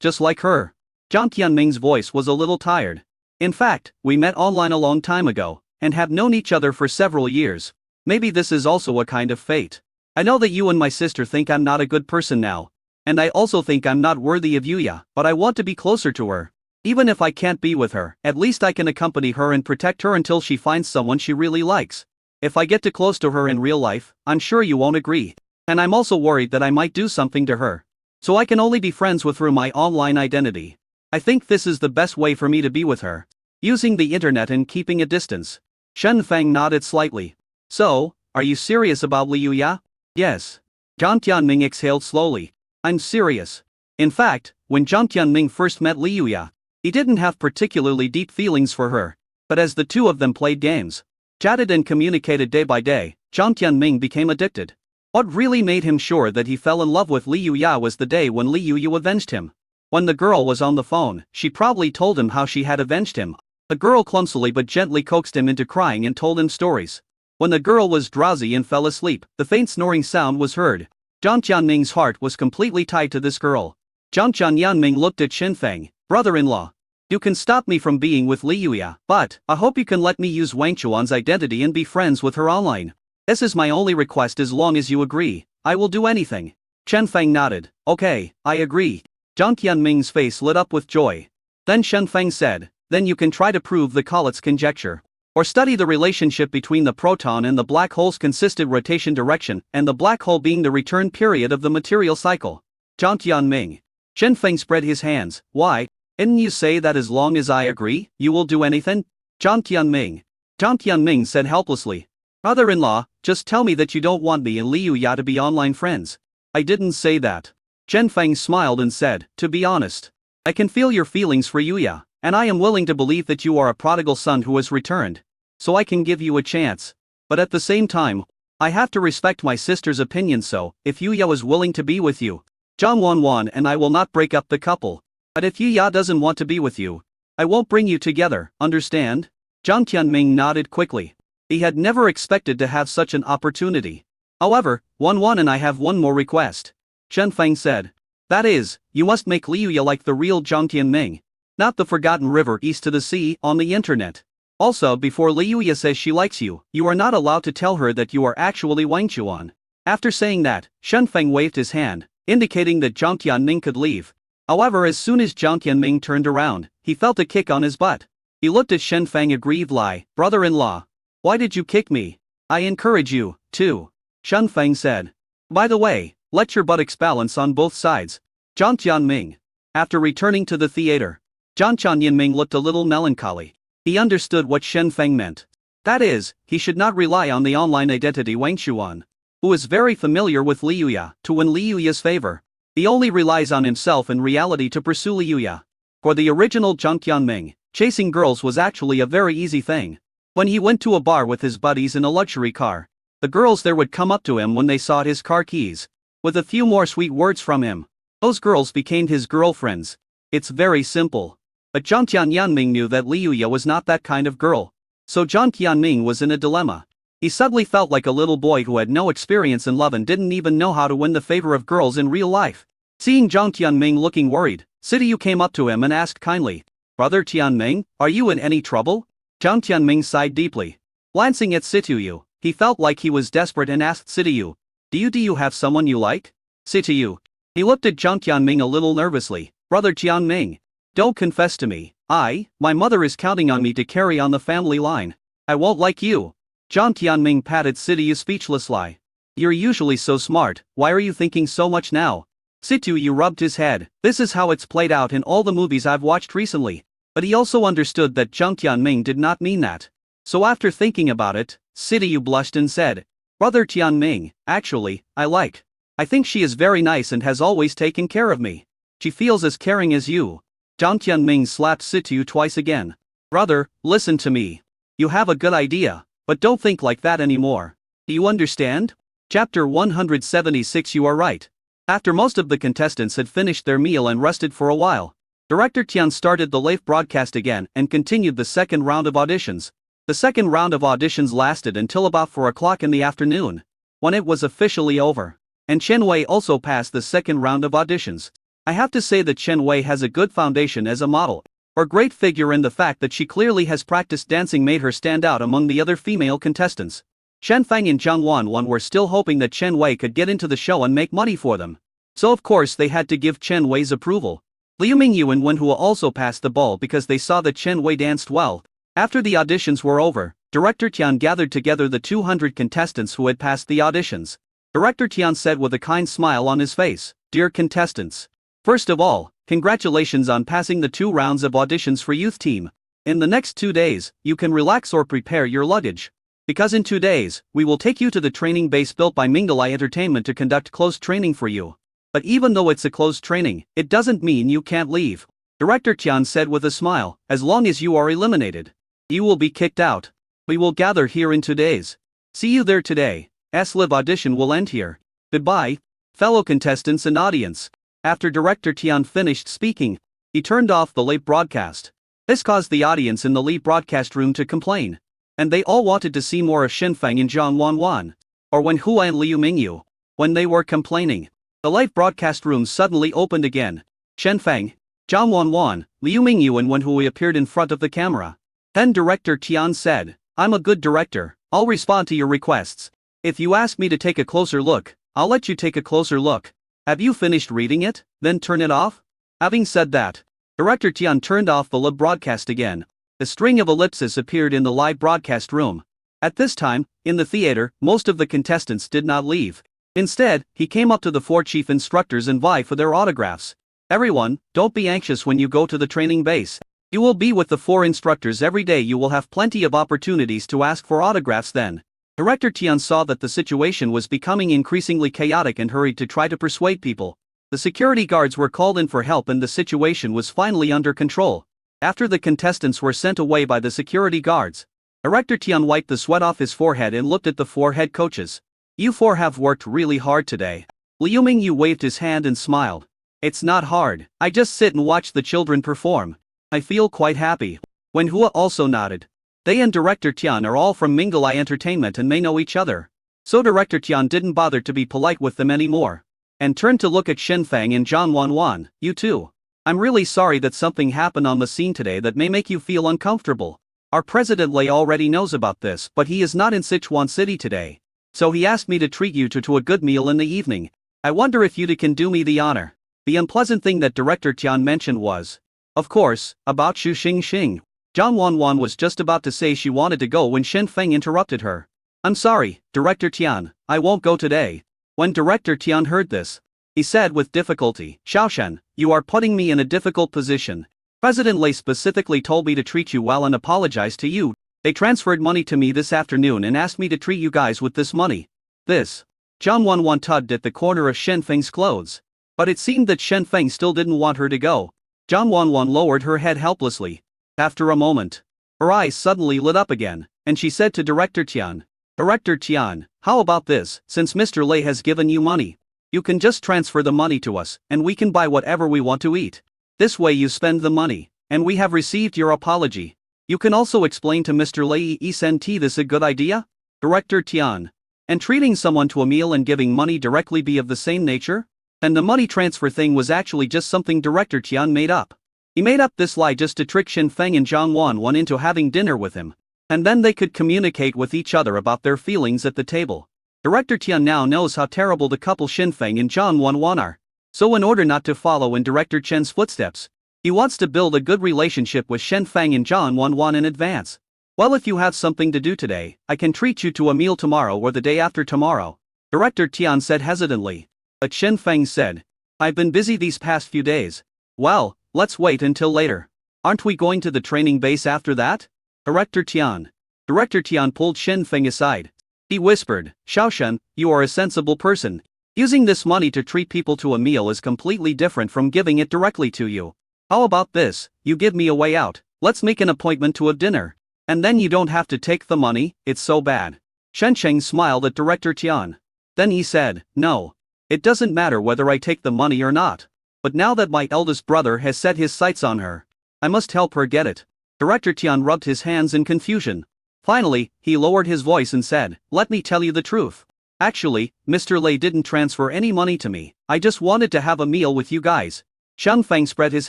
Just like her. Jiang Tianming's voice was a little tired. In fact, we met online a long time ago, and have known each other for several years. Maybe this is also a kind of fate. I know that you and my sister think I'm not a good person now, and I also think I'm not worthy of Yuya, but I want to be closer to her. Even if I can't be with her, at least I can accompany her and protect her until she finds someone she really likes. If I get too close to her in real life, I'm sure you won't agree. And I'm also worried that I might do something to her. So I can only be friends with her through my online identity. I think this is the best way for me to be with her. Using the internet and keeping a distance. Shen Feng nodded slightly. So, are you serious about Li Yuya? Yes. Jiang Tianming exhaled slowly. I'm serious. In fact, when Jiang Tianming first met Li Yuya, he didn't have particularly deep feelings for her. But as the two of them played games, chatted and communicated day by day, Jiang Tianming became addicted. What really made him sure that he fell in love with Li Yuya was the day when Li Yuya avenged him. When the girl was on the phone, she probably told him how she had avenged him. The girl clumsily but gently coaxed him into crying and told him stories. When the girl was drowsy and fell asleep, the faint snoring sound was heard. Jiang Tianming's heart was completely tied to this girl. Jiang Tianming looked at Shen Feng. Brother-in-law, you can stop me from being with Li Yuya, but I hope you can let me use Wang Chuan's identity and be friends with her online. This is my only request. As long as you agree, I will do anything. Shen Feng nodded. Okay, I agree. Jiang Tianming's face lit up with joy. Then Shen Feng said, then you can try to prove the Collets conjecture. Or study the relationship between the proton and the black hole's consistent rotation direction and the black hole being the return period of the material cycle. Jiang Tianming. Shen Feng spread his hands. Why? Didn't you say that as long as I agree, you will do anything? Jiang Tianming. Jiang Tianming said helplessly. Brother-in-law, just tell me that you don't want me and Liu Ya to be online friends. I didn't say that. Shen Feng smiled and said, to be honest, I can feel your feelings for Yuya, and I am willing to believe that you are a prodigal son who has returned. So I can give you a chance. But at the same time, I have to respect my sister's opinion, so if Yuya is willing to be with you, Zhang Wanwan and I will not break up the couple. But if Yuya doesn't want to be with you, I won't bring you together, understand? Jiang Tianming nodded quickly. He had never expected to have such an opportunity. However, Wanwan and I have one more request. Shen Feng said. That is, you must make Liuya like the real Jiang Tianming, not the forgotten river east to the sea on the internet. Also, before Liuya says she likes you, you are not allowed to tell her that you are actually Wang Chuan. After saying that, Shen Feng waved his hand, indicating that Jiang Tianming could leave. However, as soon as Jiang Tianming turned around, he felt a kick on his butt. He looked at Shen Feng aggrieved. Lie, brother-in-law. Why did you kick me? I encourage you, too. Shen Feng said. By the way, let your buttocks balance on both sides. Jiang Tianming. After returning to the theater, Jiang Tianming looked a little melancholy. He understood what Shen Feng meant. That is, he should not rely on the online identity Wang Chuan, who is very familiar with Liuya, to win Liuya's favor. He only relies on himself in reality to pursue Liuya. For the original Jiang Tianming, chasing girls was actually a very easy thing. When he went to a bar with his buddies in a luxury car, the girls there would come up to him when they saw his car keys, with a few more sweet words from him. Those girls became his girlfriends. It's very simple. But Jiang Tianming knew that Liuya was not that kind of girl. So Jiang Tianming was in a dilemma. He suddenly felt like a little boy who had no experience in love and didn't even know how to win the favor of girls in real life. Seeing Jiang Tianming looking worried, Sidiyu came up to him and asked kindly, Brother Tianming, are you in any trouble? Jiang Tianming sighed deeply. Glancing at Sidiyu, he felt like he was desperate and asked Sidiyu, do you have someone you like? Sidiyu. He looked at Jiang Tianming a little nervously. Brother Tianming, don't confess to me. My mother is counting on me to carry on the family line. I won't like you. Jiang Tianming patted Sidiyu's speechless lie. You're usually so smart, why are you thinking so much now? Sidiyu rubbed his head. This is how it's played out in all the movies I've watched recently. But he also understood that Jiang Tianming did not mean that. So after thinking about it, Sidiyu blushed and said, Brother Tianming, actually, I think she is very nice and has always taken care of me. She feels as caring as you. Jiang Tianming slapped Sidiyu twice again. Brother, listen to me. You have a good idea, but don't think like that anymore. Do you understand? Chapter 176. You are right. After most of the contestants had finished their meal and rested for a while, Director Tian started the live broadcast again and continued the second round of auditions. The second round of auditions lasted until about 4 o'clock in the afternoon, when it was officially over. And Chen Wei also passed the second round of auditions. I have to say that Chen Wei has a good foundation as a model. Her great figure and the fact that she clearly has practiced dancing made her stand out among the other female contestants. Shen Feng and Zhang Wanwan were still hoping that Chen Wei could get into the show and make money for them. So of course they had to give Chen Wei's approval. Liu Mingyu and Wenhua also passed the ball because they saw that Chen Wei danced well. After the auditions were over, Director Tian gathered together the 200 contestants who had passed the auditions. Director Tian said with a kind smile on his face, Dear contestants, first of all, congratulations on passing the 2 rounds of auditions for youth team. In the next 2 days, you can relax or prepare your luggage. Because in 2 days, we will take you to the training base built by Minglai Entertainment to conduct closed training for you. But even though it's a closed training, it doesn't mean you can't leave. Director Tian said with a smile, as long as you are eliminated, you will be kicked out. We will gather here in 2 days. See you there today. Live audition will end here. Goodbye, fellow contestants and audience. After Director Tian finished speaking, he turned off the live broadcast. This caused the audience in the live broadcast room to complain. And they all wanted to see more of Shen Feng and Zhang Wanwan, or Wenhua and Liu Mingyu. When they were complaining, the live broadcast room suddenly opened again. Shen Feng, Zhang Wanwan, Liu Mingyu and Wenhua appeared in front of the camera. Then Director Tian said, I'm a good director, I'll respond to your requests. If you ask me to take a closer look, I'll let you take a closer look. Have you finished reading it? Then turn it off? Having said that, Director Tian turned off the live broadcast again. A string of ellipses appeared in the live broadcast room. At this time, in the theater, most of the contestants did not leave. Instead, he came up to the 4 chief instructors and vie for their autographs. Everyone, don't be anxious when you go to the training base. You will be with the 4 instructors every day. You will have plenty of opportunities to ask for autographs then. Director Tian saw that the situation was becoming increasingly chaotic and hurried to try to persuade people. The security guards were called in for help and the situation was finally under control. After the contestants were sent away by the security guards, Director Tian wiped the sweat off his forehead and looked at the 4 head coaches. You 4 have worked really hard today. Liu Mingyu waved his hand and smiled. It's not hard, I just sit and watch the children perform. I feel quite happy. Wen Hua also nodded. They and Director Tian are all from Minglai Entertainment and may know each other. So Director Tian didn't bother to be polite with them anymore. And turned to look at Shen Feng and Zhang Wanwan. You too. I'm really sorry that something happened on the scene today that may make you feel uncomfortable. Our President Lei already knows about this, but he is not in Sichuan City today. So he asked me to treat you to a good meal in the evening. I wonder if you can do me the honor. The unpleasant thing that Director Tian mentioned was, of course, about Xu Xingxing. Zhang Wanwan was just about to say she wanted to go when Shen Feng interrupted her. I'm sorry, Director Tian, I won't go today. When Director Tian heard this, he said with difficulty, Xiaoshan, you are putting me in a difficult position. President Lei specifically told me to treat you well and apologize to you. They transferred money to me this afternoon and asked me to treat you guys with this money. This. Zhang Wanwan tugged at the corner of Shen Feng's clothes. But it seemed that Shen Feng still didn't want her to go. Zhang Wanwan lowered her head helplessly. After a moment, her eyes suddenly lit up again, and she said to Director Tian, Director Tian, how about this? Since Mr. Lei has given you money, you can just transfer the money to us, and we can buy whatever we want to eat. This way you spend the money, and we have received your apology. You can also explain to Mr. Lei isn't this a good idea? Director Tian. And treating someone to a meal and giving money directly be of the same nature? And the money transfer thing was actually just something Director Tian made up. He made up this lie just to trick Shen Feng and Zhang Wanwan into having dinner with him. And then they could communicate with each other about their feelings at the table. Director Tian now knows how terrible the couple Shen Feng and Zhang Wanwan are. So in order not to follow in Director Chen's footsteps, he wants to build a good relationship with Shen Feng and Zhang Wanwan in advance. Well, if you have something to do today, I can treat you to a meal tomorrow or the day after tomorrow, Director Tian said hesitantly. But Shen Feng said, I've been busy these past few days. Well, let's wait until later. Aren't we going to the training base after that? Director Tian. Director Tian pulled Shen Feng aside. He whispered, Xiaoshan, you are a sensible person. Using this money to treat people to a meal is completely different from giving it directly to you. How about this, you give me a way out, let's make an appointment to a dinner. And then you don't have to take the money, it's so bad. Shen Cheng smiled at Director Tian. Then he said, no. It doesn't matter whether I take the money or not. But now that my eldest brother has set his sights on her, I must help her get it. Director Tian rubbed his hands in confusion. Finally, he lowered his voice and said, let me tell you the truth. Actually, Mr. Lei didn't transfer any money to me, I just wanted to have a meal with you guys. Shen Feng spread his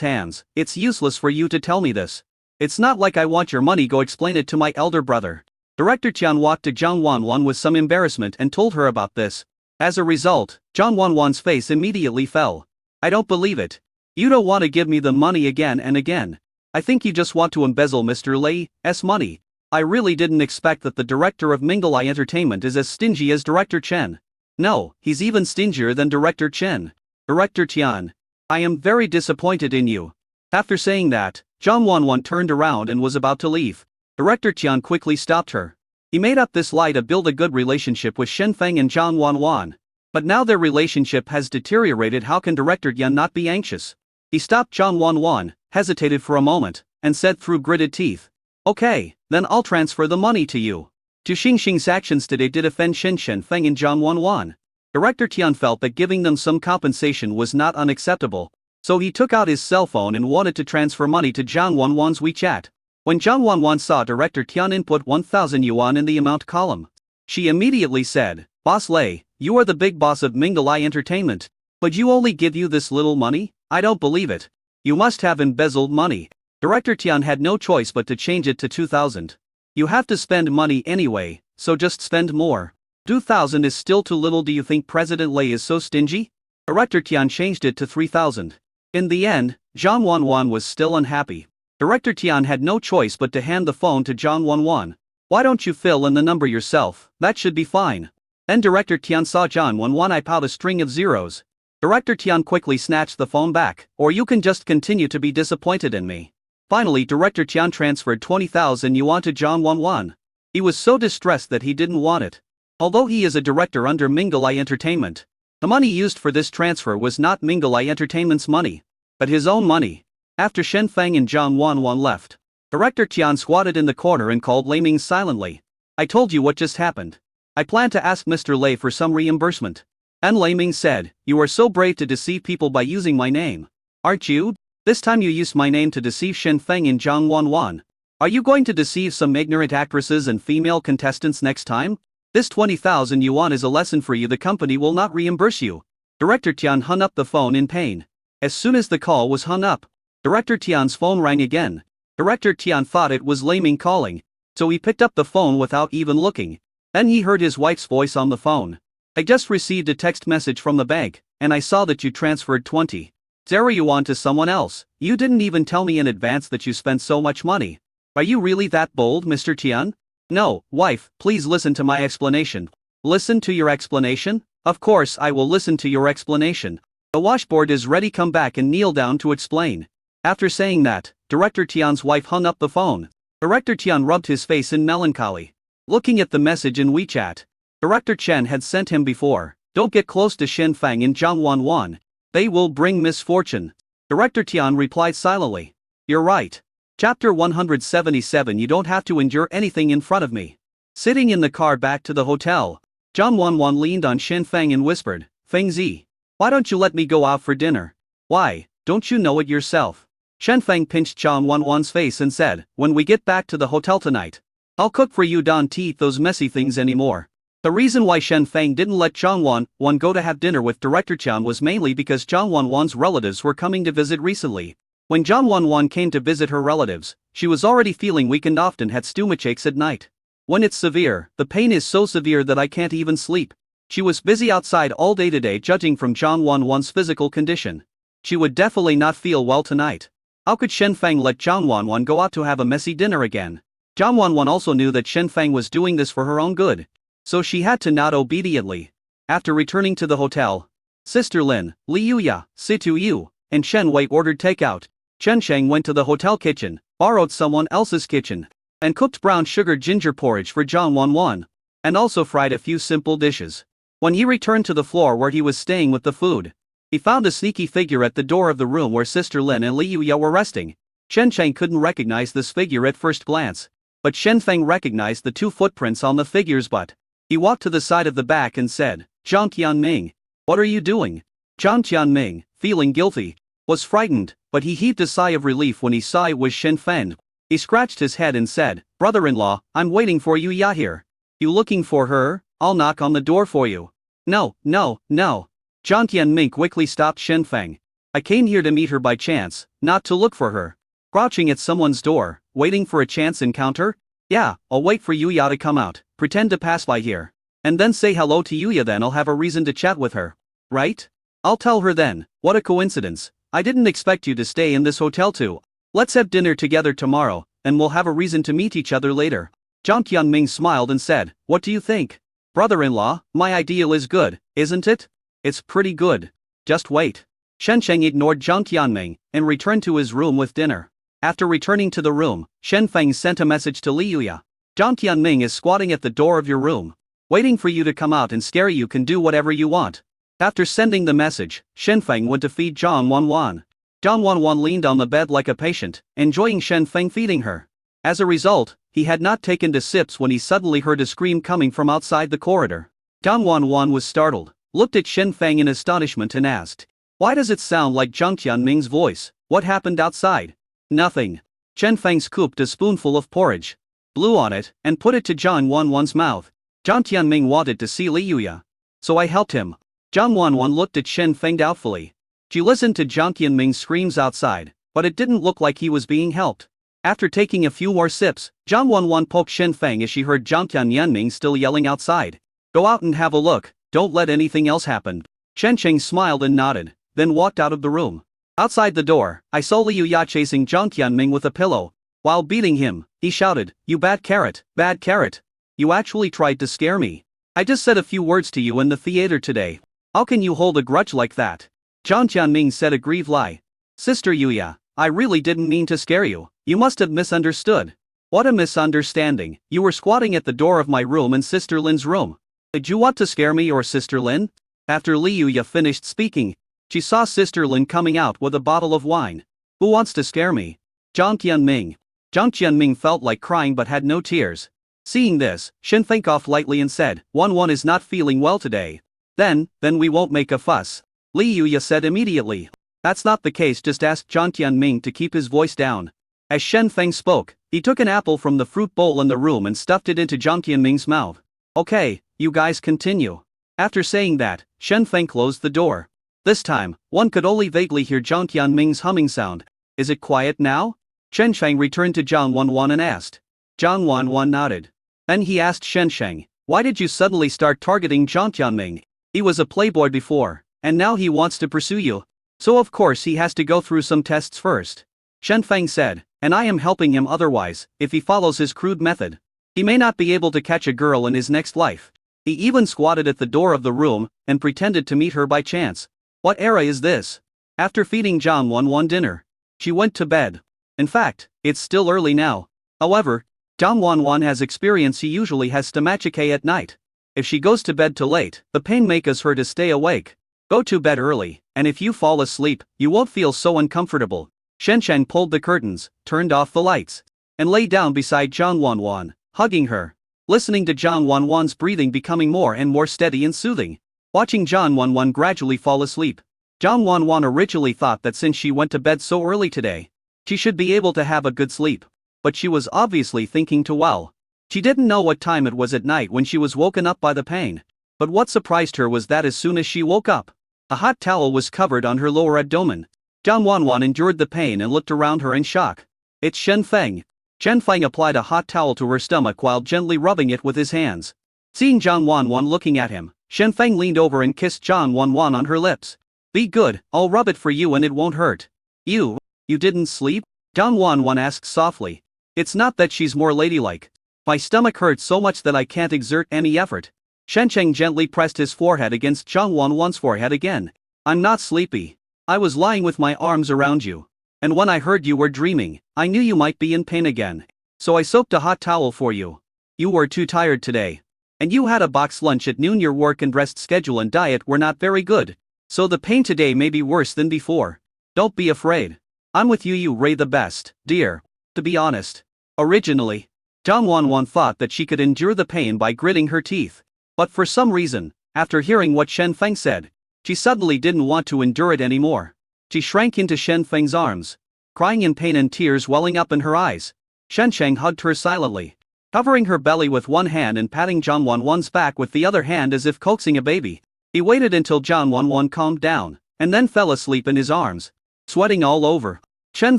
hands. It's useless for you to tell me this. It's not like I want your money, go explain it to my elder brother. Director Tian walked to Zhang Wanwan with some embarrassment and told her about this. As a result, Zhang Wanwan's face immediately fell. I don't believe it. You don't want to give me the money again and again. I think you just want to embezzle Mr. Lei's money. I really didn't expect that the director of Minglai Entertainment is as stingy as Director Chen. No, he's even stingier than Director Chen. Director Tian. I am very disappointed in you. After saying that, Zhang Wanwan turned around and was about to leave. Director Tian quickly stopped her. He made up this lie to build a good relationship with Shen Feng and Zhang Wanwan. But now their relationship has deteriorated. How can Director Tian not be anxious? He stopped Zhang Wanwan, hesitated for a moment, and said through gritted teeth. Okay, then I'll transfer the money to you. Zhu Xingxing's actions today did offend Shen Feng and Zhang Wanwan. Director Tian felt that giving them some compensation was not unacceptable, so he took out his cell phone and wanted to transfer money to Zhang Wanwan's WeChat. When Zhang Wanwan saw Director Tian input 1,000 yuan in the amount column, she immediately said, Boss Lei, you are the big boss of Minglai Entertainment, but you only give you this little money? I don't believe it. You must have embezzled money. Director Tian had no choice but to change it to 2,000. You have to spend money anyway, so just spend more. 2,000 is still too little. Do you think President Lei is so stingy? Director Tian changed it to 3,000. In the end, Zhang Wanwan was still unhappy. Director Tian had no choice but to hand the phone to John Wanwan. Why don't you fill in the number yourself? That should be fine. Then Director Tian saw John Wanwan type out a string of zeros. Director Tian quickly snatched the phone back. Or you can just continue to be disappointed in me. Finally, Director Tian transferred 20,000 yuan to John Wanwan. He was so distressed that he didn't want it. Although he is a director under Mingle Eye Entertainment, the money used for this transfer was not Mingle Eye Entertainment's money, but his own money. After Shen Feng and John Wanwan left, Director Tian squatted in the corner and called Lei Ming silently. I told you what just happened. I plan to ask Mr. Lei for some reimbursement. And Lei Ming said, you are so brave to deceive people by using my name. Aren't you? This time you used my name to deceive Shen Feng and Zhang Wanwan. Are you going to deceive some ignorant actresses and female contestants next time? This 20,000 yuan is a lesson for you. The company will not reimburse you. Director Tian hung up the phone in pain. As soon as the call was hung up, Director Tian's phone rang again. Director Tian thought it was Lei Ming calling, so he picked up the phone without even looking. Then he heard his wife's voice on the phone. I just received a text message from the bank, and I saw that you transferred 20,000 yuan to someone else. You didn't even tell me in advance that you spent so much money. Are you really that bold, Mr. Tian? No, wife, please listen to my explanation. Listen to your explanation? Of course I will listen to your explanation. The washboard is ready. Come back and kneel down to explain. After saying that, Director Tian's wife hung up the phone. Director Tian rubbed his face in melancholy. Looking at the message in WeChat, Director Chen had sent him before. Don't get close to Shen Feng and Zhang Wanwan. They will bring misfortune. Director Tian replied silently. You're right. Chapter 177. You don't have to endure anything in front of me. Sitting in the car back to the hotel, Zhang Wanwan leaned on Shen Feng and whispered, Feng Zi, why don't you let me go out for dinner? Why, don't you know it yourself? Shen Feng pinched Zhang Wanwan's face and said, when we get back to the hotel tonight, I'll cook for you. Don't eat those messy things anymore. The reason why Shen Feng didn't let Zhang Wanwan go to have dinner with Director Tian was mainly because Zhang Wanwan's relatives were coming to visit recently. When Zhang Wanwan came to visit her relatives, she was already feeling weak and often had stomachaches at night. When it's severe, the pain is so severe that I can't even sleep. She was busy outside all day today. Judging from Zhang Wanwan's physical condition, she would definitely not feel well tonight. How could Shen Feng let Zhang Wanwan go out to have a messy dinner again? Zhang Wanwan also knew that Shen Feng was doing this for her own good, so she had to nod obediently. After returning to the hotel, Sister Lin, Li Yuya, Situ Yu, and Shen Wei ordered takeout. Chen Sheng went to the hotel kitchen, borrowed someone else's kitchen, and cooked brown sugar ginger porridge for Zhang Wanwan, and also fried a few simple dishes. When he returned to the floor where he was staying with the food, he found a sneaky figure at the door of the room where Sister Lin and Li Yuya were resting. Chen Sheng couldn't recognize this figure at first glance, but Shen Feng recognized the two footprints on the figure's butt. He walked to the side of the back and said, Zhang Tianming, what are you doing? Zhang Tianming, feeling guilty, was frightened, but he heaved a sigh of relief when he saw it was Shen Feng. He scratched his head and said, brother-in-law, I'm waiting for you here. You looking for her? I'll knock on the door for you. No. Zhang Tianming quickly stopped Shen Feng. I came here to meet her by chance, not to look for her. Crouching at someone's door, waiting for a chance encounter? Yeah, I'll wait for Yuya to come out, pretend to pass by here, and then say hello to Yuya. Then I'll have a reason to chat with her. Right? I'll tell her then. What a coincidence. I didn't expect you to stay in this hotel too. Let's have dinner together tomorrow, and we'll have a reason to meet each other later. Zhang Tianming smiled and said, what do you think? Brother-in-law, my ideal is good, isn't it? It's pretty good. Just wait. Shen Sheng ignored Zhang Tianming and returned to his room with dinner. After returning to the room, Shen Feng sent a message to Li Yuya. Zhang Tianming is squatting at the door of your room, waiting for you to come out and scare you. Can do whatever you want. After sending the message, Shen Feng went to feed Zhang Wanwan. Zhang Wanwan leaned on the bed like a patient, enjoying Shen Feng feeding her. As a result, he had not taken 2 sips when he suddenly heard a scream coming from outside the corridor. Zhang Wanwan was startled, looked at Shen Feng in astonishment and asked, why does it sound like Zhang Tianming's voice? What happened outside? Nothing. Shen Feng scooped a spoonful of porridge, blew on it, and put it to Zhang Wanwan's mouth. Zhang Tianming wanted to see Li Yuya, so I helped him. Zhang Wanwan looked at Shen Feng doubtfully. She listened to Zhang Tianming's screams outside, but it didn't look like he was being helped. After taking a few more sips, Zhang Wanwan poked Shen Feng as she heard Zhang Tianming still yelling outside. Go out and have a look, don't let anything else happen. Shen Sheng smiled and nodded, then walked out of the room. Outside the door, I saw Liu Ya chasing Jiang Qianming with a pillow. While beating him, he shouted, "You bad carrot, bad carrot. You actually tried to scare me. I just said a few words to you in the theater today. How can you hold a grudge like that?" Jiang Qianming said a grieved lie. "Sister Yuya, I really didn't mean to scare you. You must have misunderstood." "What a misunderstanding. You were squatting at the door of my room and Sister Lin's room. Did you want to scare me or Sister Lin?" After Liu Ya finished speaking, she saw Sister Lin coming out with a bottle of wine. "Who wants to scare me?" Jiang Qianming. Jiang Qianming felt like crying but had no tears. Seeing this, Shen Feng coughed lightly and said, "One is not feeling well today." Then we won't make a fuss," Liu Ya said immediately. "That's not the case, just ask Jiang Qianming to keep his voice down." As Shen Feng spoke, he took an apple from the fruit bowl in the room and stuffed it into Jiang Qianming's mouth. "Okay, you guys continue." After saying that, Shen Feng closed the door. This time, one could only vaguely hear Jiang Qianming's humming sound. "Is it quiet now?" Shen Sheng returned to Jiang Wanwan and asked. Jiang Wanwan nodded. Then he asked Shen Sheng, "Why did you suddenly start targeting Jiang Qianming? He was a playboy before, and now he wants to pursue you. So of course he has to go through some tests first." Shen Feng said, "And I am helping him otherwise, if he follows his crude method, he may not be able to catch a girl in his next life." He even squatted at the door of the room and pretended to meet her by chance. What era is this? After feeding Jiang Wanwan dinner, she went to bed. In fact, it's still early now. However, Jiang Wanwan has experience. He usually has stomachache at night. If she goes to bed too late, the pain makes her to stay awake. Go to bed early, and if you fall asleep, you won't feel so uncomfortable. Shen Sheng pulled the curtains, turned off the lights, and lay down beside Jiang Wanwan, hugging her. Listening to Jiang Wanwan's breathing becoming more and more steady and soothing. Watching Jiang Wanwan gradually fall asleep. Jiang Wanwan originally thought that since she went to bed so early today, she should be able to have a good sleep. But she was obviously thinking too well. She didn't know what time it was at night when she was woken up by the pain. But what surprised her was that as soon as she woke up, a hot towel was covered on her lower abdomen. Jiang Wanwan endured the pain and looked around her in shock. "It's Shen Feng." Shen Feng applied a hot towel to her stomach while gently rubbing it with his hands. Seeing Jiang Wanwan looking at him, Shen Feng leaned over and kissed Jiang Wanwan on her lips. "Be good, I'll rub it for you and it won't hurt." You didn't sleep?" Jiang Wanwan asked softly. "It's not that she's more ladylike. My stomach hurts so much that I can't exert any effort." Shen Sheng gently pressed his forehead against Jiang Wanwan's forehead again. "I'm not sleepy. I was lying with my arms around you. And when I heard you were dreaming, I knew you might be in pain again. So I soaked a hot towel for you. You were too tired today. And you had a box lunch at noon. Your work and rest schedule and diet were not very good. So the pain today may be worse than before. Don't be afraid. I'm with you. You Ray the best, dear." To be honest, originally, Jiang Wanwan thought that she could endure the pain by gritting her teeth. But for some reason, after hearing what Shen Feng said, she suddenly didn't want to endure it anymore. She shrank into Shen Feng's arms, crying in pain and tears welling up in her eyes. Shen Sheng hugged her silently, covering her belly with one hand and patting Jiang Wanwan's back with the other hand as if coaxing a baby. He waited until Jiang Wanwan calmed down, and then fell asleep in his arms, sweating all over. Shen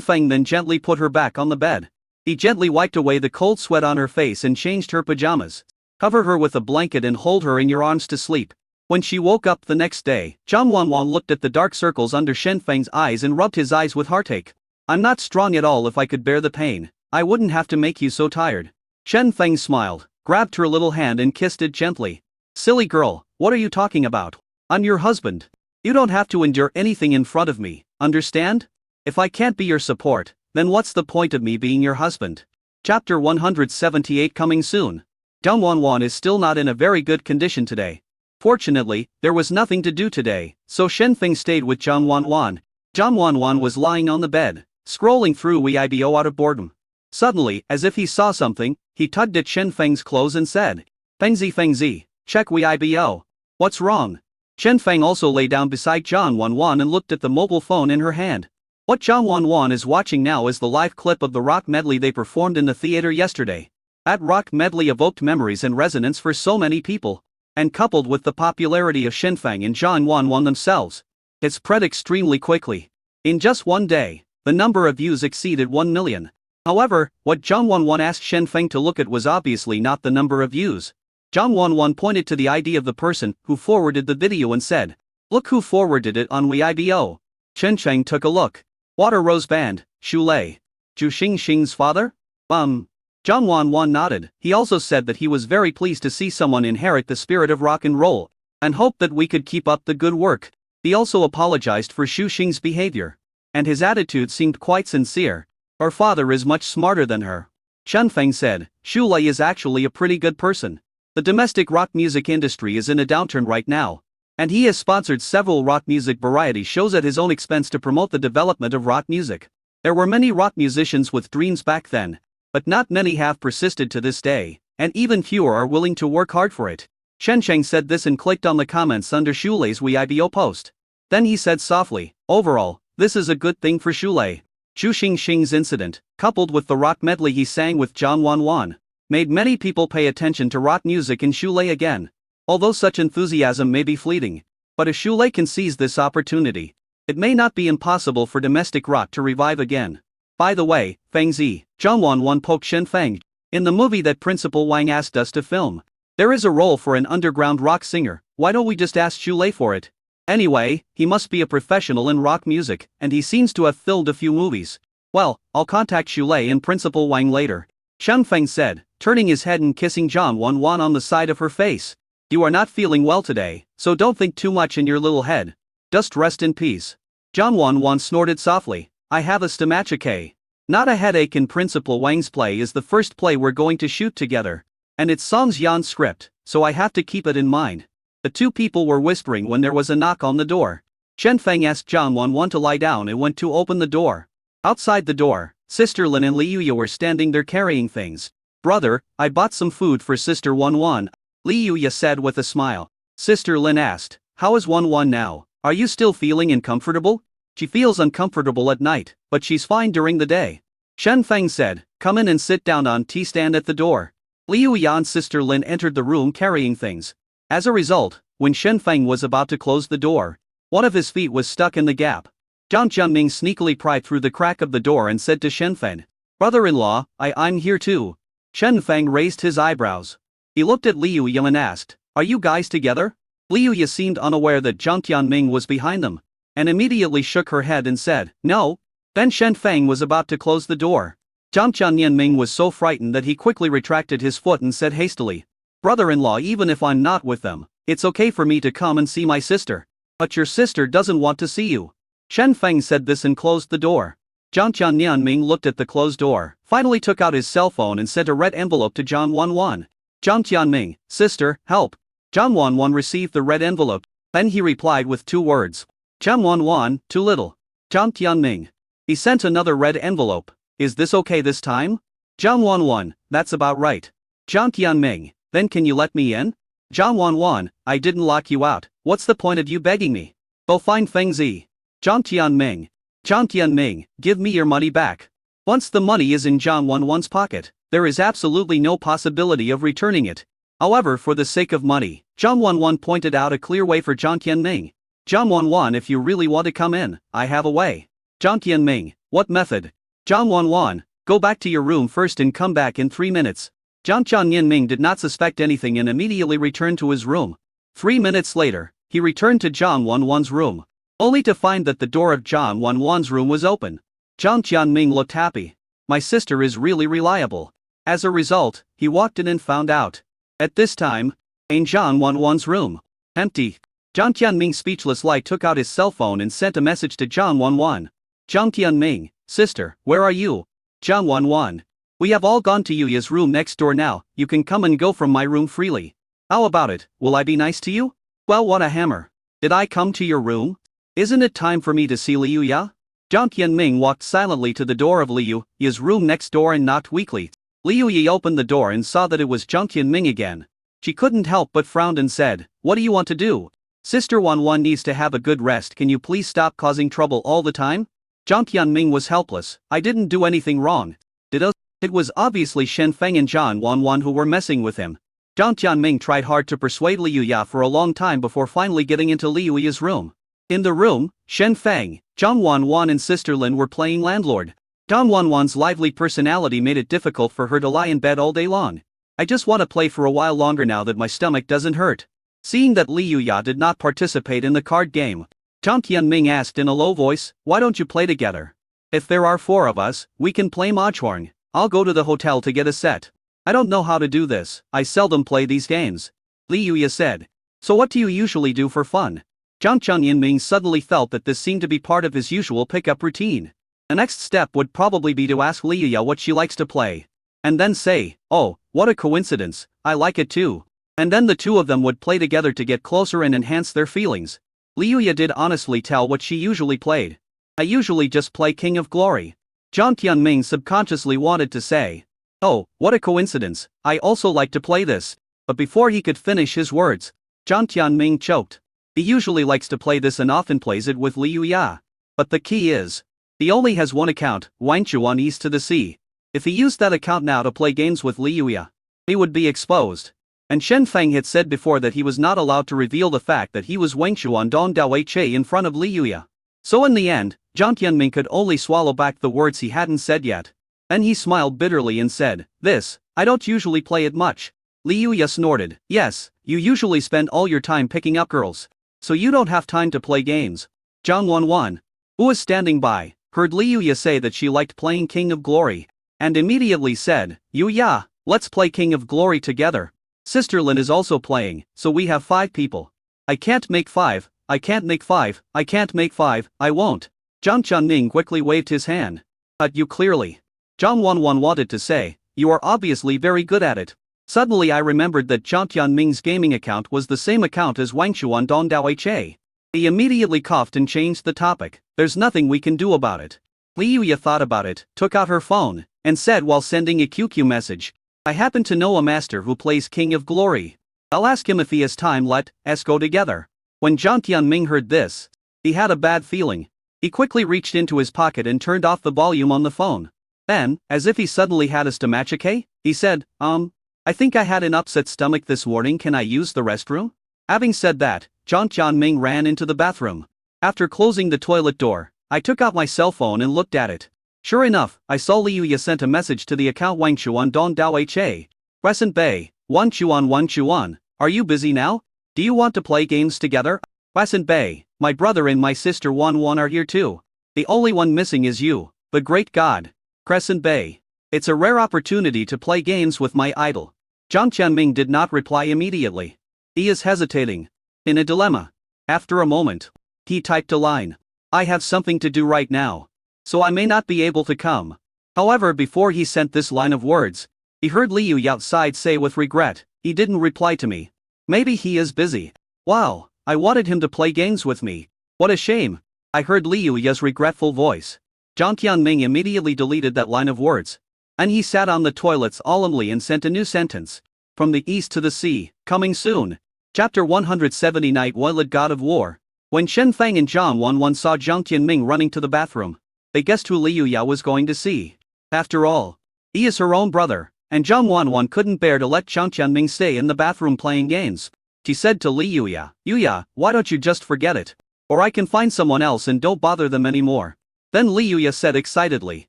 Feng then gently put her back on the bed. He gently wiped away the cold sweat on her face and changed her pajamas. "Cover her with a blanket and hold her in your arms to sleep." When she woke up the next day, Jiang Wanwan looked at the dark circles under Shen Feng's eyes and rubbed his eyes with heartache. "I'm not strong at all. If I could bear the pain, I wouldn't have to make you so tired." Shen Feng smiled, grabbed her little hand and kissed it gently. "Silly girl, what are you talking about? I'm your husband. You don't have to endure anything in front of me, understand? If I can't be your support, then what's the point of me being your husband?" Chapter 178 coming soon. Jiang Wanwan is still not in a very good condition today. Fortunately, there was nothing to do today, so Shen Feng stayed with Jiang Wanwan. Jiang Wanwan was lying on the bed, scrolling through Weibo out of boredom. Suddenly, as if he saw something, he tugged at Shen Feng's clothes and said, Fengzi, check Weibo. What's wrong?" Shen Feng also lay down beside Jiang Wanwan and looked at the mobile phone in her hand. What Jiang Wanwan is watching now is the live clip of the rock medley they performed in the theater yesterday. That rock medley evoked memories and resonance for so many people. And coupled with the popularity of Shen Feng and Jiang Wanwan themselves, it spread extremely quickly. In just one day, the number of views exceeded 1 million. However, what Jiang Wanwan asked Shen Feng to look at was obviously not the number of views. Jiang Wanwan pointed to the ID of the person who forwarded the video and said, "Look who forwarded it on Weibo." Chen Cheng took a look. Water Rose Band, Xu Lei. Zhu Xingxing's father? Zhang Wanwan nodded. He also said that he was very pleased to see someone inherit the spirit of rock and roll, and hoped that we could keep up the good work. He also apologized for Xu Xing's behavior, and his attitude seemed quite sincere. Her father is much smarter than her. Chen Feng said, Xu Lei is actually a pretty good person. The domestic rock music industry is in a downturn right now, and he has sponsored several rock music variety shows at his own expense to promote the development of rock music. There were many rock musicians with dreams back then, but not many have persisted to this day, and even fewer are willing to work hard for it. Chen Cheng said this and clicked on the comments under Xu Lei's Weibo post. Then he said softly, overall, this is a good thing for Xu Lei. Zhu Xingxing's incident, coupled with the rock medley he sang with Zhang Wanwan, made many people pay attention to rock music in Xu Lei again. Although such enthusiasm may be fleeting, but if Xu Lei can seize this opportunity, it may not be impossible for domestic rock to revive again. By the way, Feng Zi, Zhang Wanwan poked Shen Feng. In the movie that Principal Wang asked us to film, there is a role for an underground rock singer. Why don't we just ask Xu Lei for it? Anyway, he must be a professional in rock music, and he seems to have filmed a few movies. Well, I'll contact Xu Lei and Principal Wang later. Shen Feng said, turning his head and kissing Zhang Wanwan on the side of her face. You are not feeling well today, so don't think too much in your little head. Just rest in peace. Zhang Wanwan snorted softly. I have a stomachache. Not a headache. In Principal Wang's play is the first play we're going to shoot together, and it's Song Jian's script, so I have to keep it in mind. The two people were whispering when there was a knock on the door. Shen Feng asked Zhang Wanwan to lie down and went to open the door. Outside the door, Sister Lin and Li Yuya were standing there carrying things. Brother, I bought some food for Sister Wanwan, Li Yuya said with a smile. Sister Lin asked, how is Wanwan now? Are you still feeling uncomfortable? She feels uncomfortable at night, but she's fine during the day. Shen Feng said, come in and sit down on tea stand at the door. Li Yuya and Sister Lin entered the room carrying things. As a result, when Shen Feng was about to close the door, one of his feet was stuck in the gap. Zhang Jianming sneakily pried through the crack of the door and said to Shen Feng, brother-in-law, I'm here too. Shen Feng raised his eyebrows. He looked at Li Yuya and asked, are you guys together? Li Yuya seemed unaware that Zhang Jianming was behind them, and immediately shook her head and said, no. Then Shen Feng was about to close the door. Zhang Jianming was so frightened that he quickly retracted his foot and said hastily, brother-in-law, even if I'm not with them, it's okay for me to come and see my sister. But your sister doesn't want to see you. Shen Feng said this and closed the door. Zhang Jianming looked at the closed door, finally took out his cell phone and sent a red envelope to Zhang Wanwan. Zhang Jianming, sister, help. Zhang Wanwan received the red envelope, then he replied with 2 words. Zhang Wanwan, too little. Zhang Jianming. He sent another red envelope. Is this okay this time? Zhang Wanwan, that's about right. Zhang Jianming, then can you let me in? Zhang Wanwan, I didn't lock you out, what's the point of you begging me? Go find Feng Zi. Zhang Tianming, give me your money back. Once the money is in Zhang Wanwan's pocket, there is absolutely no possibility of returning it. However, for the sake of money, Zhang Wanwan pointed out a clear way for Zhang Tianming. Zhang Wanwan, if you really want to come in, I have a way. Zhang Tianming, what method? Zhang Wanwan, go back to your room first and come back in 3 minutes. Zhang Tianming did not suspect anything and immediately returned to his room. 3 minutes later, he returned to Zhang Wanwan's room, only to find that the door of Zhang Wanwan's room was open. Zhang Tianming looked happy. My sister is really reliable. As a result, he walked in and found out. At this time, in Zhang Wanwan's room, empty. Zhang Tianming speechless took out his cell phone and sent a message to Zhang Wanwan. Zhang Tianming, sister, where are you? Zhang Wanwan. We have all gone to Yuya's room next door now, you can come and go from my room freely. How about it, will I be nice to you? Well, what a hammer. Did I come to your room? Isn't it time for me to see Li Yuya? Zhang Tianming walked silently to the door of Li Yuya's room next door and knocked weakly. Li Yuya opened the door and saw that it was Zhang Tianming again. She couldn't help but frowned and said, what do you want to do? Sister Wanwan needs to have a good rest, can you please stop causing trouble all the time? Zhang Tianming was helpless. I didn't do anything wrong. It was obviously Shen Feng and Zhang Wanwan who were messing with him. Zhang Tianming tried hard to persuade Li Yuya for a long time before finally getting into Li Yuya's room. In the room, Shen Feng, Zhang Wanwan and Sister Lin were playing landlord. Zhang Wanwan's lively personality made it difficult for her to lie in bed all day long. I just want to play for a while longer now that my stomach doesn't hurt. Seeing that Li Yuya did not participate in the card game, Jiang Tianming asked in a low voice, why don't you play together? If there are 4 of us, we can play mahjong. I'll go to the hotel to get a set. I don't know how to do this, I seldom play these games. Li Yuya said. So what do you usually do for fun? Jiang Tianming suddenly felt that this seemed to be part of his usual pickup routine. The next step would probably be to ask Li Yuya what she likes to play. And then say, oh, what a coincidence, I like it too. And then the two of them would play together to get closer and enhance their feelings. Li Yuya did honestly tell what she usually played. I usually just play King of Glory. Jiang Tianming subconsciously wanted to say, oh, what a coincidence, I also like to play this. But before he could finish his words, Jiang Tianming choked. He usually likes to play this and often plays it with Li Yuya. But the key is, he only has one account, Wangchuan East to the Sea. If he used that account now to play games with Li Yuya, he would be exposed. And Shen Feng had said before that he was not allowed to reveal the fact that he was Wangchuan Dong Dao Che in front of Li Yuya. So in the end, Jiang Tianming could only swallow back the words he hadn't said yet. Then he smiled bitterly and said, this, I don't usually play it much. Li Yuya snorted, yes, you usually spend all your time picking up girls. So you don't have time to play games. Zhang Wanwan, who was standing by, heard Li Yuya say that she liked playing King of Glory, and immediately said, Yuya, let's play King of Glory together. Sister Lin is also playing, so we have 5 people. I can't make 5, I can't make 5, I can't make 5, I won't. Jiang Tianming quickly waved his hand. But you clearly. Zhang Wanwan wanted to say, you are obviously very good at it. Suddenly I remembered that Jiang Tianming's gaming account was the same account as Wangchuan Dong Dao Che. He immediately coughed and changed the topic, there's nothing we can do about it. Li Yuya thought about it, took out her phone, and said while sending a QQ message, I happen to know a master who plays King of Glory. I'll ask him if he has time, let's go together. When Jiang Tianming heard this, he had a bad feeling. He quickly reached into his pocket and turned off the volume on the phone. Then, as if he suddenly had a stomachache, he said, I think I had an upset stomach this morning, can I use the restroom? Having said that, Jiang Tianming ran into the bathroom. After closing the toilet door, I took out my cell phone and looked at it. Sure enough, I saw Li Yuya sent a message to the account Wangchuan Dong Dao Che. Crescent Bay, Wangchuan, are you busy now? Do you want to play games together? Crescent Bay, my brother and my sister Wanwan are here too. The only one missing is you, the great god. Crescent Bay. It's a rare opportunity to play games with my idol. Jiang Tianming did not reply immediately. He is hesitating. In a dilemma. After a moment, he typed a line. I have something to do right now, so I may not be able to come. However, before he sent this line of words, he heard Li Yuya outside say with regret, he didn't reply to me. Maybe he is busy. Wow, I wanted him to play games with me. What a shame. I heard Li Yuya's regretful voice. Jiang Tianming immediately deleted that line of words. And he sat on the toilet solemnly and sent a new sentence. From the east to the sea, coming soon. Chapter 170 Night Wild God of War. When Shen Feng and Jiang Wanwan saw Jiang Tianming running to the bathroom, they guessed who Li Yuya was going to see. After all, he is her own brother, and Jiang Wanwan couldn't bear to let Jiang Tianming stay in the bathroom playing games. She said to Li Yuya, Yuya, why don't you just forget it? Or I can find someone else and don't bother them anymore. Then Li Yuya said excitedly,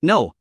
no,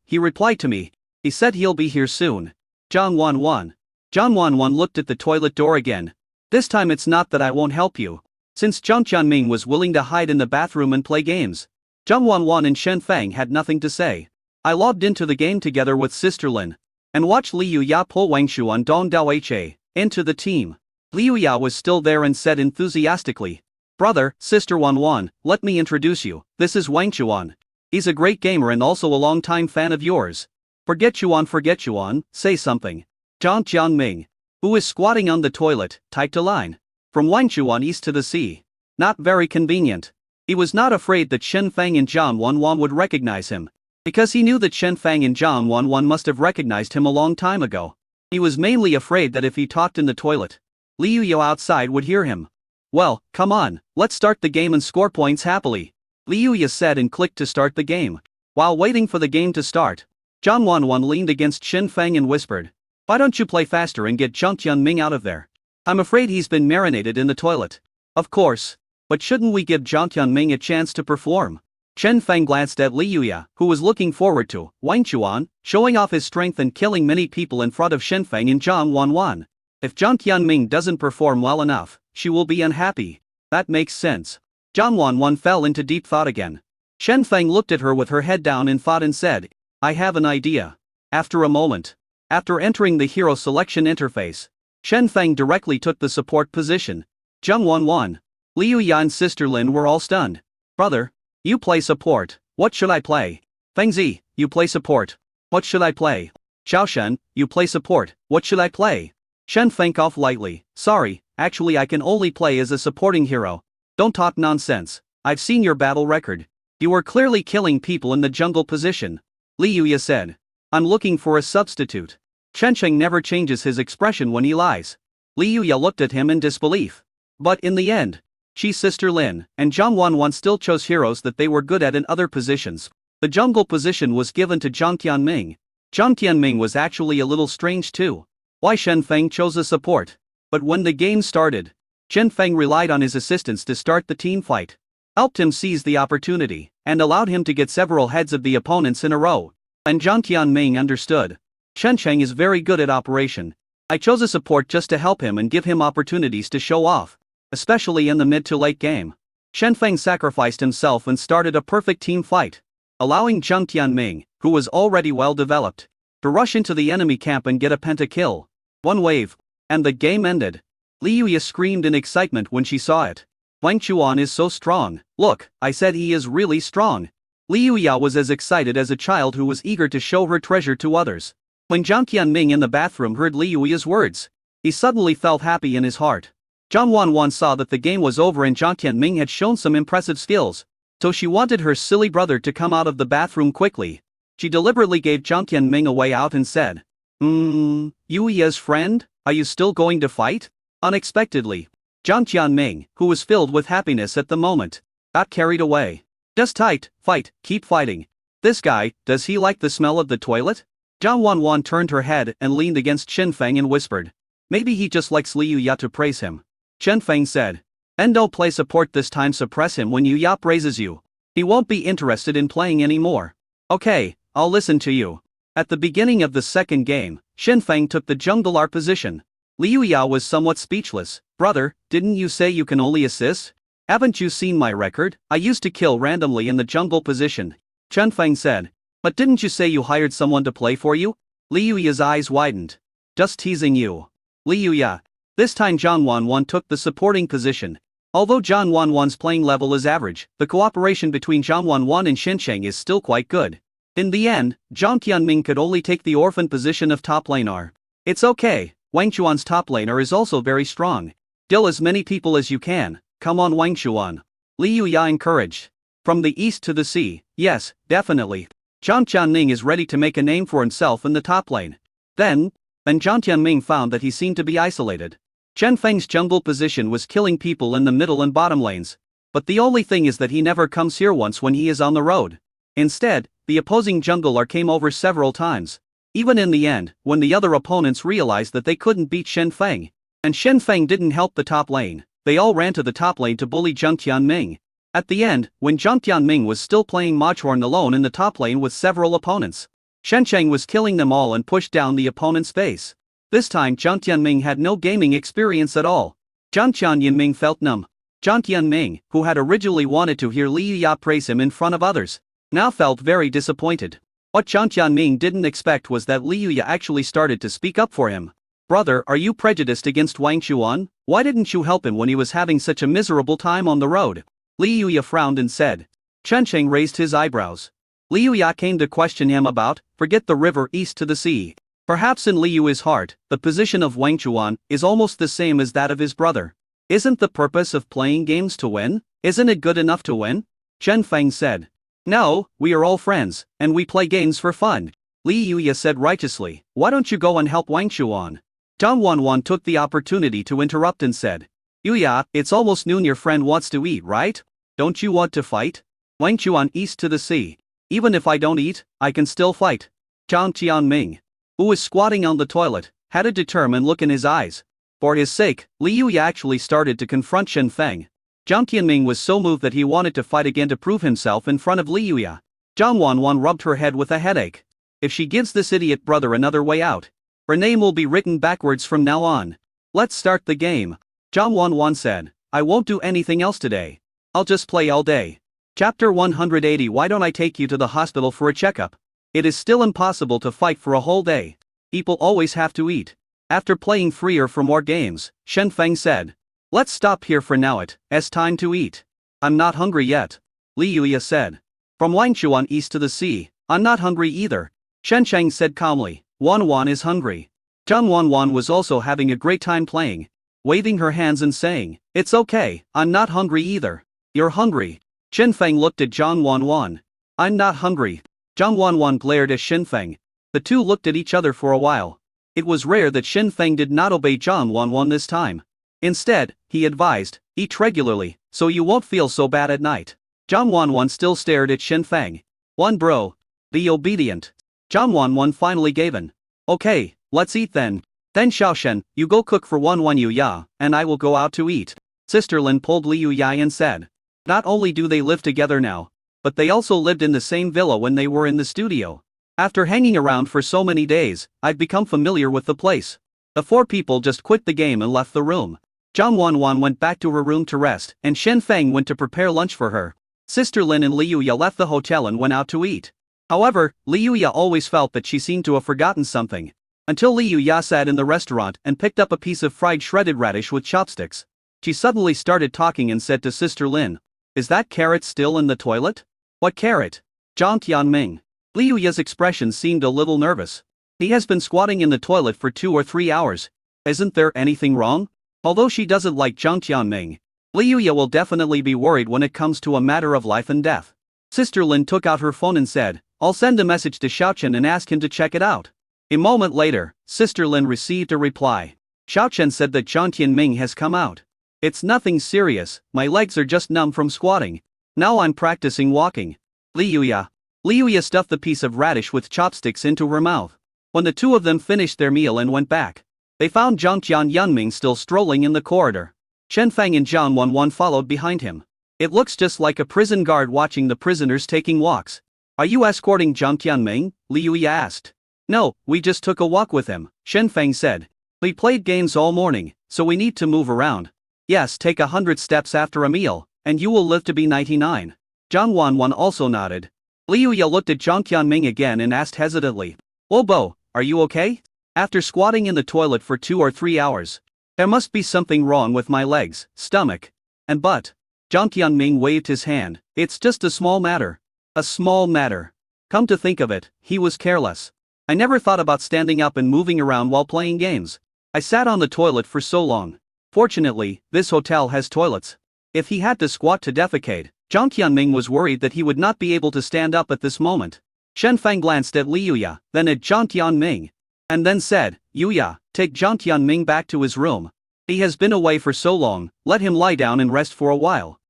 he replied to me. He said he'll be here soon. Jiang Wanwan. Jiang Wanwan looked at the toilet door again. This time it's not that I won't help you. Since Jiang Tianming was willing to hide in the bathroom and play games, Jiang Wanwan and Shen Feng had nothing to say. I logged into the game together with Sister Lin, and watched Li Yuya pull Wangchuan Dong Dao Che into the team. Li Yuya was still there and said enthusiastically, Brother, Sister Wanwan, let me introduce you, this is Wangchuan. He's a great gamer and also a long-time fan of yours. Forget Yuan, say something. Jiang Tianming, who is squatting on the toilet, typed a line. From Wangchuan East to the Sea. Not very convenient. He was not afraid that Shen Feng and Jiang Wanwan would recognize him, because he knew that Shen Feng and Jiang Wanwan must have recognized him a long time ago. He was mainly afraid that if he talked in the toilet, Li Yuya outside would hear him. Well, come on, let's start the game and score points happily. Li Yuya said and clicked to start the game. While waiting for the game to start, Jiang Wanwan leaned against Shen Feng and whispered, why don't you play faster and get Jiang Tianming out of there? I'm afraid he's been marinated in the toilet. Of course. But shouldn't we give Jiang Tianming a chance to perform? Shen Feng glanced at Li Yuya, who was looking forward to Wangchuan showing off his strength and killing many people in front of Shen Feng and Jiang Wanwan. If Jiang Tianming doesn't perform well enough, she will be unhappy. That makes sense. Zhang Wanwan fell into deep thought again. Shen Feng looked at her with her head down in thought and said, I have an idea. After a moment. After entering the hero selection interface, Shen Feng directly took the support position. Zhang Wanwan, Liu Ya and Sister Lin were all stunned. Brother, you play support, what should I play? Feng Zi, you play support, what should I play? Xiao Shen, you play support, what should I play? Shen Feng coughed lightly, sorry, actually I can only play as a supporting hero. Don't talk nonsense, I've seen your battle record. You were clearly killing people in the jungle position. Liu Ya said. I'm looking for a substitute. Chen Sheng never changes his expression when he lies. Liu Ya looked at him in disbelief. But in the end, Xi's Sister Lin and Zhang Wanwan still chose heroes that they were good at in other positions. The jungle position was given to Zhang Tianming. Zhang Tianming was actually a little strange too. Why Shen Feng chose a support? But when the game started, Shen Feng relied on his assistants to start the team fight. Helped him seize the opportunity, and allowed him to get several heads of the opponents in a row. And Zhang Tianming understood. Shen Sheng is very good at operation. I chose a support just to help him and give him opportunities to show off. Especially in the mid to late game. Shen Feng sacrificed himself and started a perfect team fight. Allowing Zhang Tianming, who was already well developed, to rush into the enemy camp and get a pentakill. One wave. And the game ended. Liu Ya screamed in excitement when she saw it. Wang Chuan is so strong, look, I said he is really strong. Liu Ya was as excited as a child who was eager to show her treasure to others. When Zhang Tianming in the bathroom heard Liu Ya's words, he suddenly felt happy in his heart. Zhang Wanwan saw that the game was over and Zhang Tianming had shown some impressive skills, so she wanted her silly brother to come out of the bathroom quickly. She deliberately gave Zhang Tianming a way out and said, Liu Ya's friend, are you still going to fight? Unexpectedly, Zhang Tianming, who was filled with happiness at the moment, got carried away. Just tight, fight, keep fighting. This guy, does he like the smell of the toilet? Zhang Wanwan turned her head and leaned against Shen Feng and whispered. Maybe he just likes Liu Ya to praise him. Shen Feng said. And don't play support this time, suppress him when Liu Ya praises you. He won't be interested in playing anymore. Okay, I'll listen to you. At the beginning of the second game, Shen Feng took the jungler position. Liu Ya was somewhat speechless. Brother, didn't you say you can only assist? Haven't you seen my record? I used to kill randomly in the jungle position. Shen Feng said. But didn't you say you hired someone to play for you? Liu Ya's eyes widened. Just teasing you. Liu Ya. This time Zhang Wanwan took the supporting position. Although Zhang Wanwan's playing level is average, the cooperation between Zhang Wanwan and Shen Sheng is still quite good. In the end, Zhang Tianming could only take the orphan position of top laner. It's okay, Wang Chuan's top laner is also very strong. Kill as many people as you can, come on Wang Chuan. Liu Ya encouraged. From the east to the sea, yes, definitely. Zhang Tianming is ready to make a name for himself in the top lane. Then Zhang Tianming found that he seemed to be isolated. Shen Feng's jungle position was killing people in the middle and bottom lanes. But the only thing is that he never comes here once when he is on the road. Instead, the opposing jungler came over several times. Even in the end, when the other opponents realized that they couldn't beat Shen Feng, and Shen Feng didn't help the top lane, they all ran to the top lane to bully Zhang Tianming. At the end, when Zhang Tianming was still playing Machorn alone in the top lane with several opponents, Shen Sheng was killing them all and pushed down the opponent's face. This time Zhang Tianming had no gaming experience at all. Zhang Tianming felt numb. Zhang Tianming, who had originally wanted to hear Liu Ya praise him in front of others, now felt very disappointed. What Zhang Tianming didn't expect was that Liu Ya actually started to speak up for him. Brother, are you prejudiced against Wang Chuan? Why didn't you help him when he was having such a miserable time on the road? Liu Ya frowned and said. Chen Sheng raised his eyebrows. Liu Ya came to question him about, forget the river east to the sea. Perhaps in Liu Ya's heart, the position of Wang Chuan is almost the same as that of his brother. Isn't the purpose of playing games to win? Isn't it good enough to win? Shen Feng said. No, we are all friends, and we play games for fun. Liu Ya said righteously, why don't you go and help Wang Chuan? Zhang Wanwan took the opportunity to interrupt and said. Liu Ya, it's almost noon, your friend wants to eat, right? Don't you want to fight? Wang Chuan east to the sea. Even if I don't eat, I can still fight. Zhang Tianming, who was squatting on the toilet, had a determined look in his eyes. For his sake, Liu Ya actually started to confront Shen Feng. Zhang Tianming was so moved that he wanted to fight again to prove himself in front of Liu Ya. Zhang Wanwan rubbed her head with a headache. If she gives this idiot brother another way out, her name will be written backwards from now on. Let's start the game. Zhang Wanwan said. I won't do anything else today. I'll just play all day. Chapter 180. Why don't I take you to the hospital for a checkup? It is still impossible to fight for a whole day. People always have to eat. After playing freer for more games, Shen Feng said. Let's stop here for now, it's time to eat. I'm not hungry yet. Li Yuya said. From Wangchuan east to the sea, I'm not hungry either. Shen Cheng said calmly. Wan Wan is hungry. Zhang Wan was also having a great time playing, waving her hands and saying, It's okay, I'm not hungry either. You're hungry. Shen Feng looked at Zhang Wan. I'm not hungry. Zhang Wan glared at Shen Feng. The two looked at each other for a while. It was rare that Shen Feng did not obey Zhang Wan this time. Instead, he advised, eat regularly, so you won't feel so bad at night. Zhang Wan still stared at Shen Feng. One bro. Be obedient. Zhang Wan finally gave in. Okay, let's eat then. Then Xiaoshen, you go cook for Wan Yuya, and I will go out to eat. Sister Lin pulled Li Yuya and said. Not only do they live together now, but they also lived in the same villa when they were in the studio. After hanging around for so many days, I've become familiar with the place. The four people just quit the game and left the room. Zhang Wan went back to her room to rest, and Shen Feng went to prepare lunch for her. Sister Lin and Li Yuya left the hotel and went out to eat. However, Li Yuya always felt that she seemed to have forgotten something. Until Li Yuya sat in the restaurant and picked up a piece of fried shredded radish with chopsticks. She suddenly started talking and said to Sister Lin, Is that carrot still in the toilet? What carrot? Zhang Tianming. Li Yuya's expression seemed a little nervous. He has been squatting in the toilet for 2 or 3 hours. Isn't there anything wrong? Although she doesn't like Zhang Tianming, Li Yuya will definitely be worried when it comes to a matter of life and death. Sister Lin took out her phone and said, I'll send a message to Xiaochen and ask him to check it out. A moment later, Sister Lin received a reply. Xiaochen said that Zhang Tianming has come out. It's nothing serious, my legs are just numb from squatting. Now I'm practicing walking. Li Yuya stuffed the piece of radish with chopsticks into her mouth. When the two of them finished their meal and went back, they found Zhang Tianming still strolling in the corridor. Shen Feng and Zhang Wan followed behind him. It looks just like a prison guard watching the prisoners taking walks. Are you escorting Zhang Tianming? Li Yuya asked. No, we just took a walk with him, Shen Feng said. We played games all morning, so we need to move around. Yes, take 100 steps after a meal, and you will live to be 99. Zhang Wan also nodded. Li Yuya looked at Zhang Tianming again and asked hesitantly. Obo, are you okay? After squatting in the toilet for 2 or 3 hours, there must be something wrong with my legs, stomach, and butt. Zhang Tianming waved his hand. It's just a small matter. A small matter. Come to think of it, he was careless. I never thought about standing up and moving around while playing games. I sat on the toilet for so long. Fortunately, this hotel has toilets. If he had to squat to defecate, Zhang Tianming was worried that he would not be able to stand up at this moment. Shen Feng glanced at Li Yuya, then at Zhang Tianming, and then said, Yuya, take Zhang Tianming back to his room. He has been away for so long, let him lie down and rest for a while.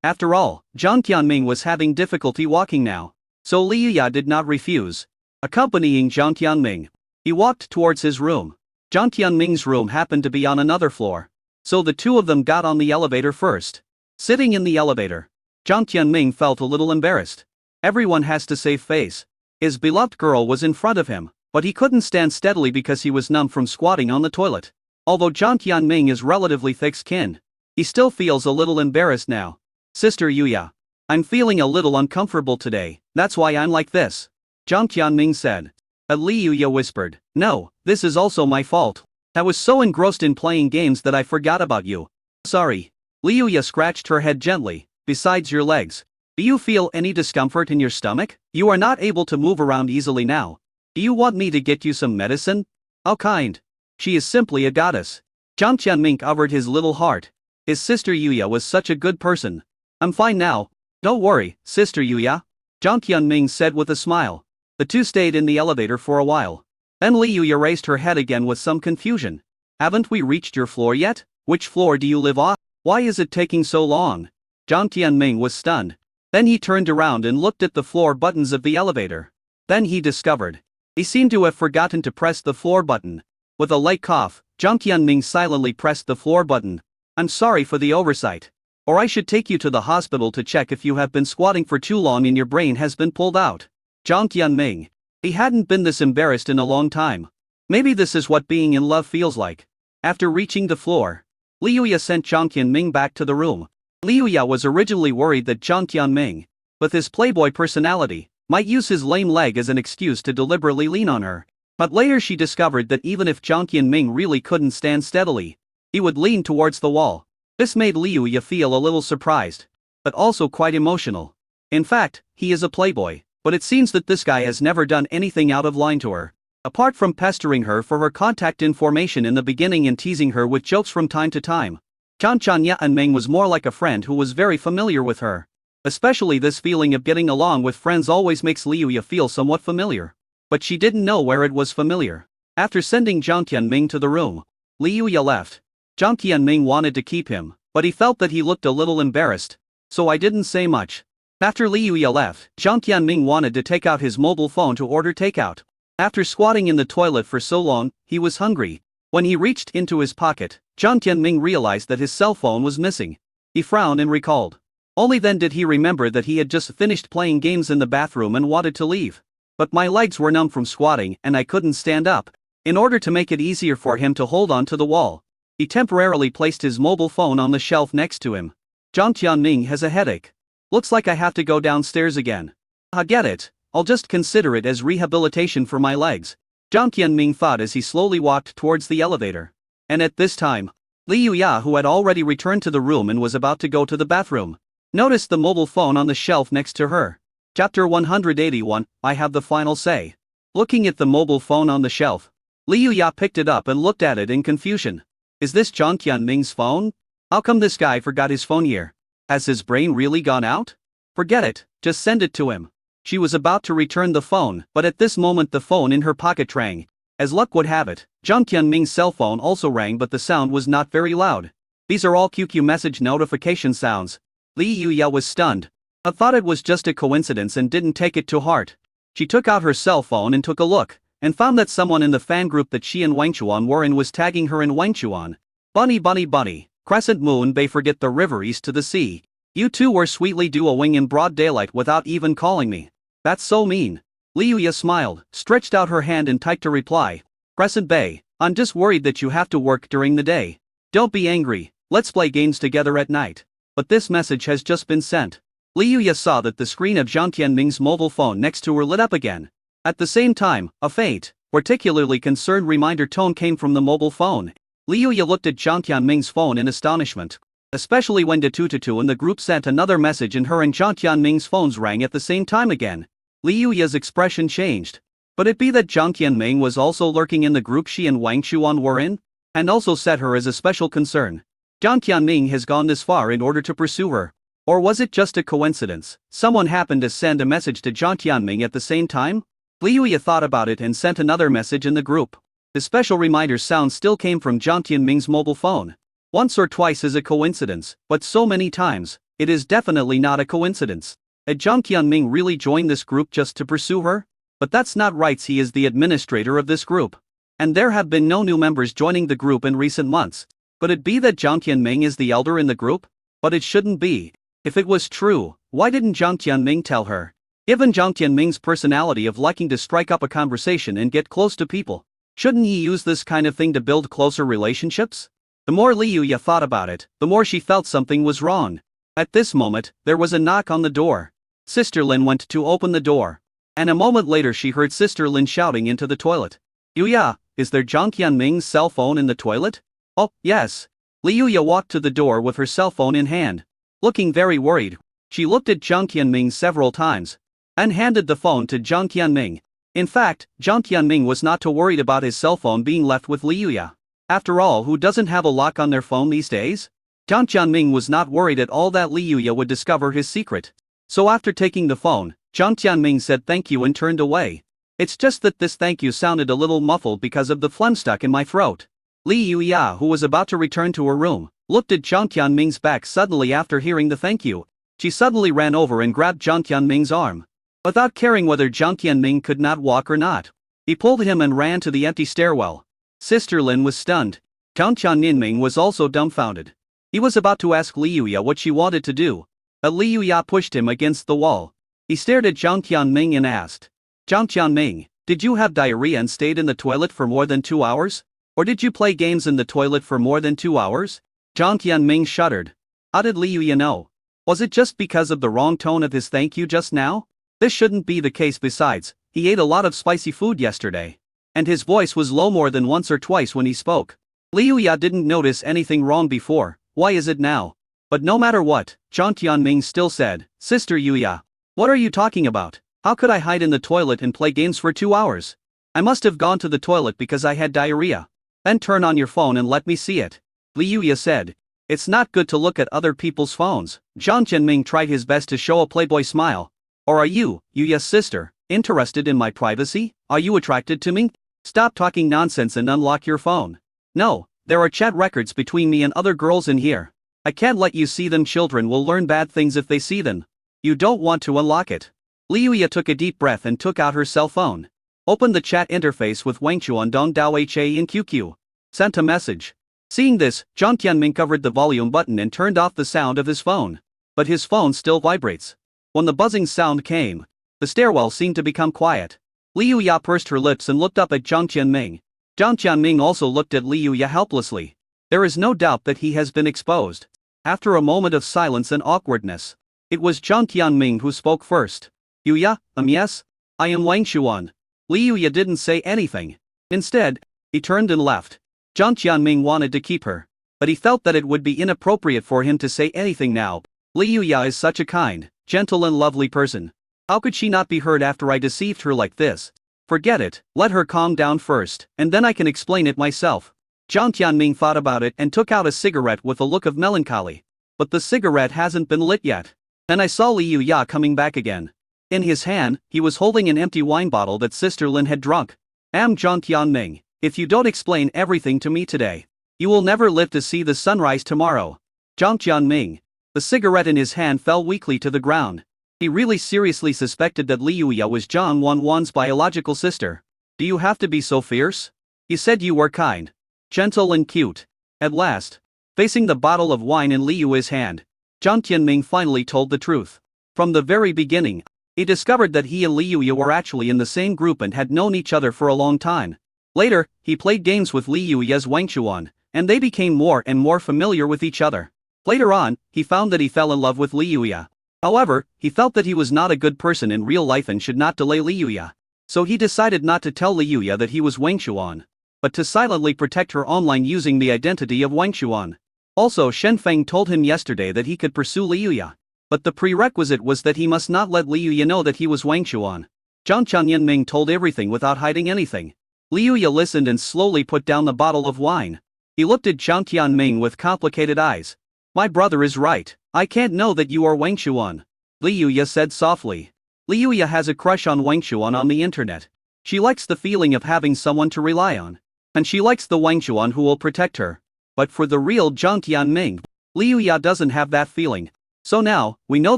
After all, Zhang Tianming was having difficulty walking now, so Li Yuya did not refuse. Accompanying Zhang Tianming, he walked towards his room. Zhang Tianming's room happened to be on another floor, so the two of them got on the elevator first. Sitting in the elevator, Zhang Tianming felt a little embarrassed. Everyone has to save face. His beloved girl was in front of him, but he couldn't stand steadily because he was numb from squatting on the toilet. Although Zhang Tianming is relatively thick-skinned, he still feels a little embarrassed now. Sister Yuya, I'm feeling a little uncomfortable today, that's why I'm like this. Zhang Tianming said. Li Yuya whispered, No, this is also my fault. I was so engrossed in playing games that I forgot about you. Sorry. Li Yuya scratched her head gently. Besides your legs, do you feel any discomfort in your stomach? You are not able to move around easily now. Do you want me to get you some medicine? How kind. She is simply a goddess. Zhang Tianming covered his little heart. His sister Yuya was such a good person. I'm fine now. Don't worry, Sister Yuya. Zhang Tianming said with a smile. The two stayed in the elevator for a while. Then Li Yuya raised her head again with some confusion. Haven't we reached your floor yet? Which floor do you live on? Why is it taking so long? Zhang Tianming was stunned. Then he turned around and looked at the floor buttons of the elevator. Then he discovered. He seemed to have forgotten to press the floor button. With a light cough, Zhang Tianming silently pressed the floor button. I'm sorry for the oversight. Or I should take you to the hospital to check if you have been squatting for too long and your brain has been pulled out. Zhang Tianming. He hadn't been this embarrassed in a long time. Maybe this is what being in love feels like. After reaching the floor, Li Yuya sent Zhang Tianming back to the room. Liu Ya was originally worried that Jiang Tianming, with his playboy personality, might use his lame leg as an excuse to deliberately lean on her. But later she discovered that even if Jiang Tianming really couldn't stand steadily, he would lean towards the wall. This made Liu Ya feel a little surprised, but also quite emotional. In fact, he is a playboy, but it seems that this guy has never done anything out of line to her. Apart from pestering her for her contact information in the beginning and teasing her with jokes from time to time, Jiang Tianming was more like a friend who was very familiar with her. Especially this feeling of getting along with friends always makes Liu Ya feel somewhat familiar. But she didn't know where it was familiar. After sending Jiang Tianming to the room, Liu Ya left. Jiang Tianming wanted to keep him, but he felt that he looked a little embarrassed, so I didn't say much. After Liu Ya left, Jiang Tianming wanted to take out his mobile phone to order takeout. After squatting in the toilet for so long, he was hungry. When he reached into his pocket, Jiang Tianming realized that his cell phone was missing. He frowned and recalled. Only then did he remember that he had just finished playing games in the bathroom and wanted to leave. But my legs were numb from squatting and I couldn't stand up. In order to make it easier for him to hold on to the wall, he temporarily placed his mobile phone on the shelf next to him. Jiang Tianming has a headache. Looks like I have to go downstairs again. I get it, I'll just consider it as rehabilitation for my legs, Jiang Tianming thought as he slowly walked towards the elevator. And at this time, Liu Ya, who had already returned to the room and was about to go to the bathroom, noticed the mobile phone on the shelf next to her. Chapter 181, I have the final say. Looking at the mobile phone on the shelf, Liu Ya picked it up and looked at it in confusion. Is this Jiang Tianming's phone? How come this guy forgot his phone here? Has his brain really gone out? Forget it, just send it to him. She was about to return the phone, but at this moment the phone in her pocket rang. As luck would have it, Jiang Tianming's cell phone also rang, but the sound was not very loud. These are all QQ message notification sounds. Liu Ya was stunned. I thought it was just a coincidence and didn't take it to heart. She took out her cell phone and took a look, and found that someone in the fan group that she and Wang Chuan were in was tagging her in Wang Chuan. Bunny bunny bunny, crescent moon bay, forget the river east to the sea. You two were sweetly duoing in broad daylight without even calling me. That's so mean. Liu Ya smiled, stretched out her hand and typed a reply. Crescent Bay, I'm just worried that you have to work during the day. Don't be angry, let's play games together at night. But this message has just been sent. Liu Ya saw that the screen of Jiang Tianming's mobile phone next to her lit up again. At the same time, a faint, particularly concerned reminder tone came from the mobile phone. Liu Ya looked at Jiang Tianming's phone in astonishment. Especially when Tututu and the group sent another message and her and Jiang Tianming's phones rang at the same time again. Liu Ya's expression changed. Could it be that Jiang Tianming was also lurking in the group she and Wang Chuan were in? And also set her as a special concern. Jiang Tianming has gone this far in order to pursue her. Or was it just a coincidence? Someone happened to send a message to Jiang Tianming at the same time? Liu Ya thought about it and sent another message in the group. The special reminder sound still came from Jiang Tianming's mobile phone. Once or twice is a coincidence, but so many times, it is definitely not a coincidence. Had Jiang Tianming really joined this group just to pursue her? But that's not right, he is the administrator of this group. And there have been no new members joining the group in recent months. Could it be that Jiang Tianming is the elder in the group? But it shouldn't be. If it was true, why didn't Jiang Tianming tell her? Given Jiang Tianming's personality of liking to strike up a conversation and get close to people, shouldn't he use this kind of thing to build closer relationships? The more Liu Ya thought about it, the more she felt something was wrong. At this moment, there was a knock on the door. Sister Lin went to open the door. And a moment later she heard Sister Lin shouting into the toilet. Liu Ya, is there Jiang Tianming's cell phone in the toilet? Oh, yes. Liu Ya walked to the door with her cell phone in hand. Looking very worried, she looked at Jiang Tianming several times. And handed the phone to Jiang Tianming. In fact, Jiang Tianming was not too worried about his cell phone being left with Liu Ya. After all, who doesn't have a lock on their phone these days? Jiang Tianming was not worried at all that Liu Ya would discover his secret. So after taking the phone, Jiang Tianming said thank you and turned away. It's just that this thank you sounded a little muffled because of the phlegm stuck in my throat. Liu Ya, who was about to return to her room, looked at Jiang Tianming's back suddenly after hearing the thank you. She suddenly ran over and grabbed Jiang Tianming's arm. Without caring whether Jiang Tianming could not walk or not, he pulled him and ran to the empty stairwell. Sister Lin was stunned. Jiang Tianming was also dumbfounded. He was about to ask Liu Ya what she wanted to do, but Liu Ya pushed him against the wall. He stared at Jiang Tianming and asked, Jiang Tianming, did you have diarrhea and stayed in the toilet for more than 2 hours? Or did you play games in the toilet for more than 2 hours? Jiang Tianming shuddered. How did Liu Ye know? Was it just because of the wrong tone of his thank you just now? This shouldn't be the case. Besides, he ate a lot of spicy food yesterday. And his voice was low more than once or twice when he spoke. Liu Ye didn't notice anything wrong before, why is it now? But no matter what, Jiang Tianming still said, Sister Yuya, what are you talking about? How could I hide in the toilet and play games for 2 hours? I must have gone to the toilet because I had diarrhea. Then turn on your phone and let me see it. Liu Ye said. It's not good to look at other people's phones. Jiang Tianming tried his best to show a playboy smile. Or are you, Yuya's sister, interested in my privacy? Are you attracted to me? Stop talking nonsense and unlock your phone. No, there are chat records between me and other girls in here. I can't let you see them. Children will learn bad things if they see them. You don't want to unlock it. Liu Ye took a deep breath and took out her cell phone. Opened the chat interface with Wang Chuan Dong Dao Ha in QQ. Sent a message. Seeing this, Jiang Tianming covered the volume button and turned off the sound of his phone. But his phone still vibrates. When the buzzing sound came, the stairwell seemed to become quiet. Liu Ye pursed her lips and looked up at Jiang Tianming. Jiang Tianming also looked at Liu Ye helplessly. There is no doubt that he has been exposed. After a moment of silence and awkwardness, it was Jiang Tianming who spoke first. Yuya, yes? I am Wang Xuan. Liu Ye didn't say anything. Instead, he turned and left. Jiang Tianming wanted to keep her, but he felt that it would be inappropriate for him to say anything now. Liu Ye is such a kind, gentle and lovely person. How could she not be hurt after I deceived her like this? Forget it, let her calm down first, and then I can explain it myself. Jiang Tianming thought about it and took out a cigarette with a look of melancholy. But the cigarette hasn't been lit yet. Then I saw Liu Ye coming back again. In his hand, he was holding an empty wine bottle that Sister Lin had drunk. Jiang Tianming, if you don't explain everything to me today, you will never live to see the sunrise tomorrow. Jiang Tianming. The cigarette in his hand fell weakly to the ground. He really seriously suspected that Liu Ye was Jiang Wanwan's biological sister. Do you have to be so fierce? You said you were kind, gentle and cute. At last, facing the bottle of wine in Liu Ye's hand, Jiang Tianming finally told the truth. From the very beginning, he discovered that he and Liu Ye were actually in the same group and had known each other for a long time. Later, he played games with Liu Ye's Wang Xuan, and they became more and more familiar with each other. Later on, he found that he fell in love with Liu Ye. However, he felt that he was not a good person in real life and should not delay Liu Ye. So he decided not to tell Liu Ye that he was Wang Xuan, but to silently protect her online using the identity of Wang Xuan. Also, Shen Feng told him yesterday that he could pursue Liu Ye, but the prerequisite was that he must not let Liu Ye know that he was Wang Xuan. Jiang Tianming told everything without hiding anything. Liu Ye listened and slowly put down the bottle of wine. He looked at Jiang Tianming with complicated eyes. My brother is right. I can't know that you are Wang Xuan. Liu Ye said softly. Liu Ye has a crush on Wang Xuan on the internet. She likes the feeling of having someone to rely on. And she likes the Wang Xuan who will protect her. But for the real Jiang Tianming, Liu Ye doesn't have that feeling. So now, we know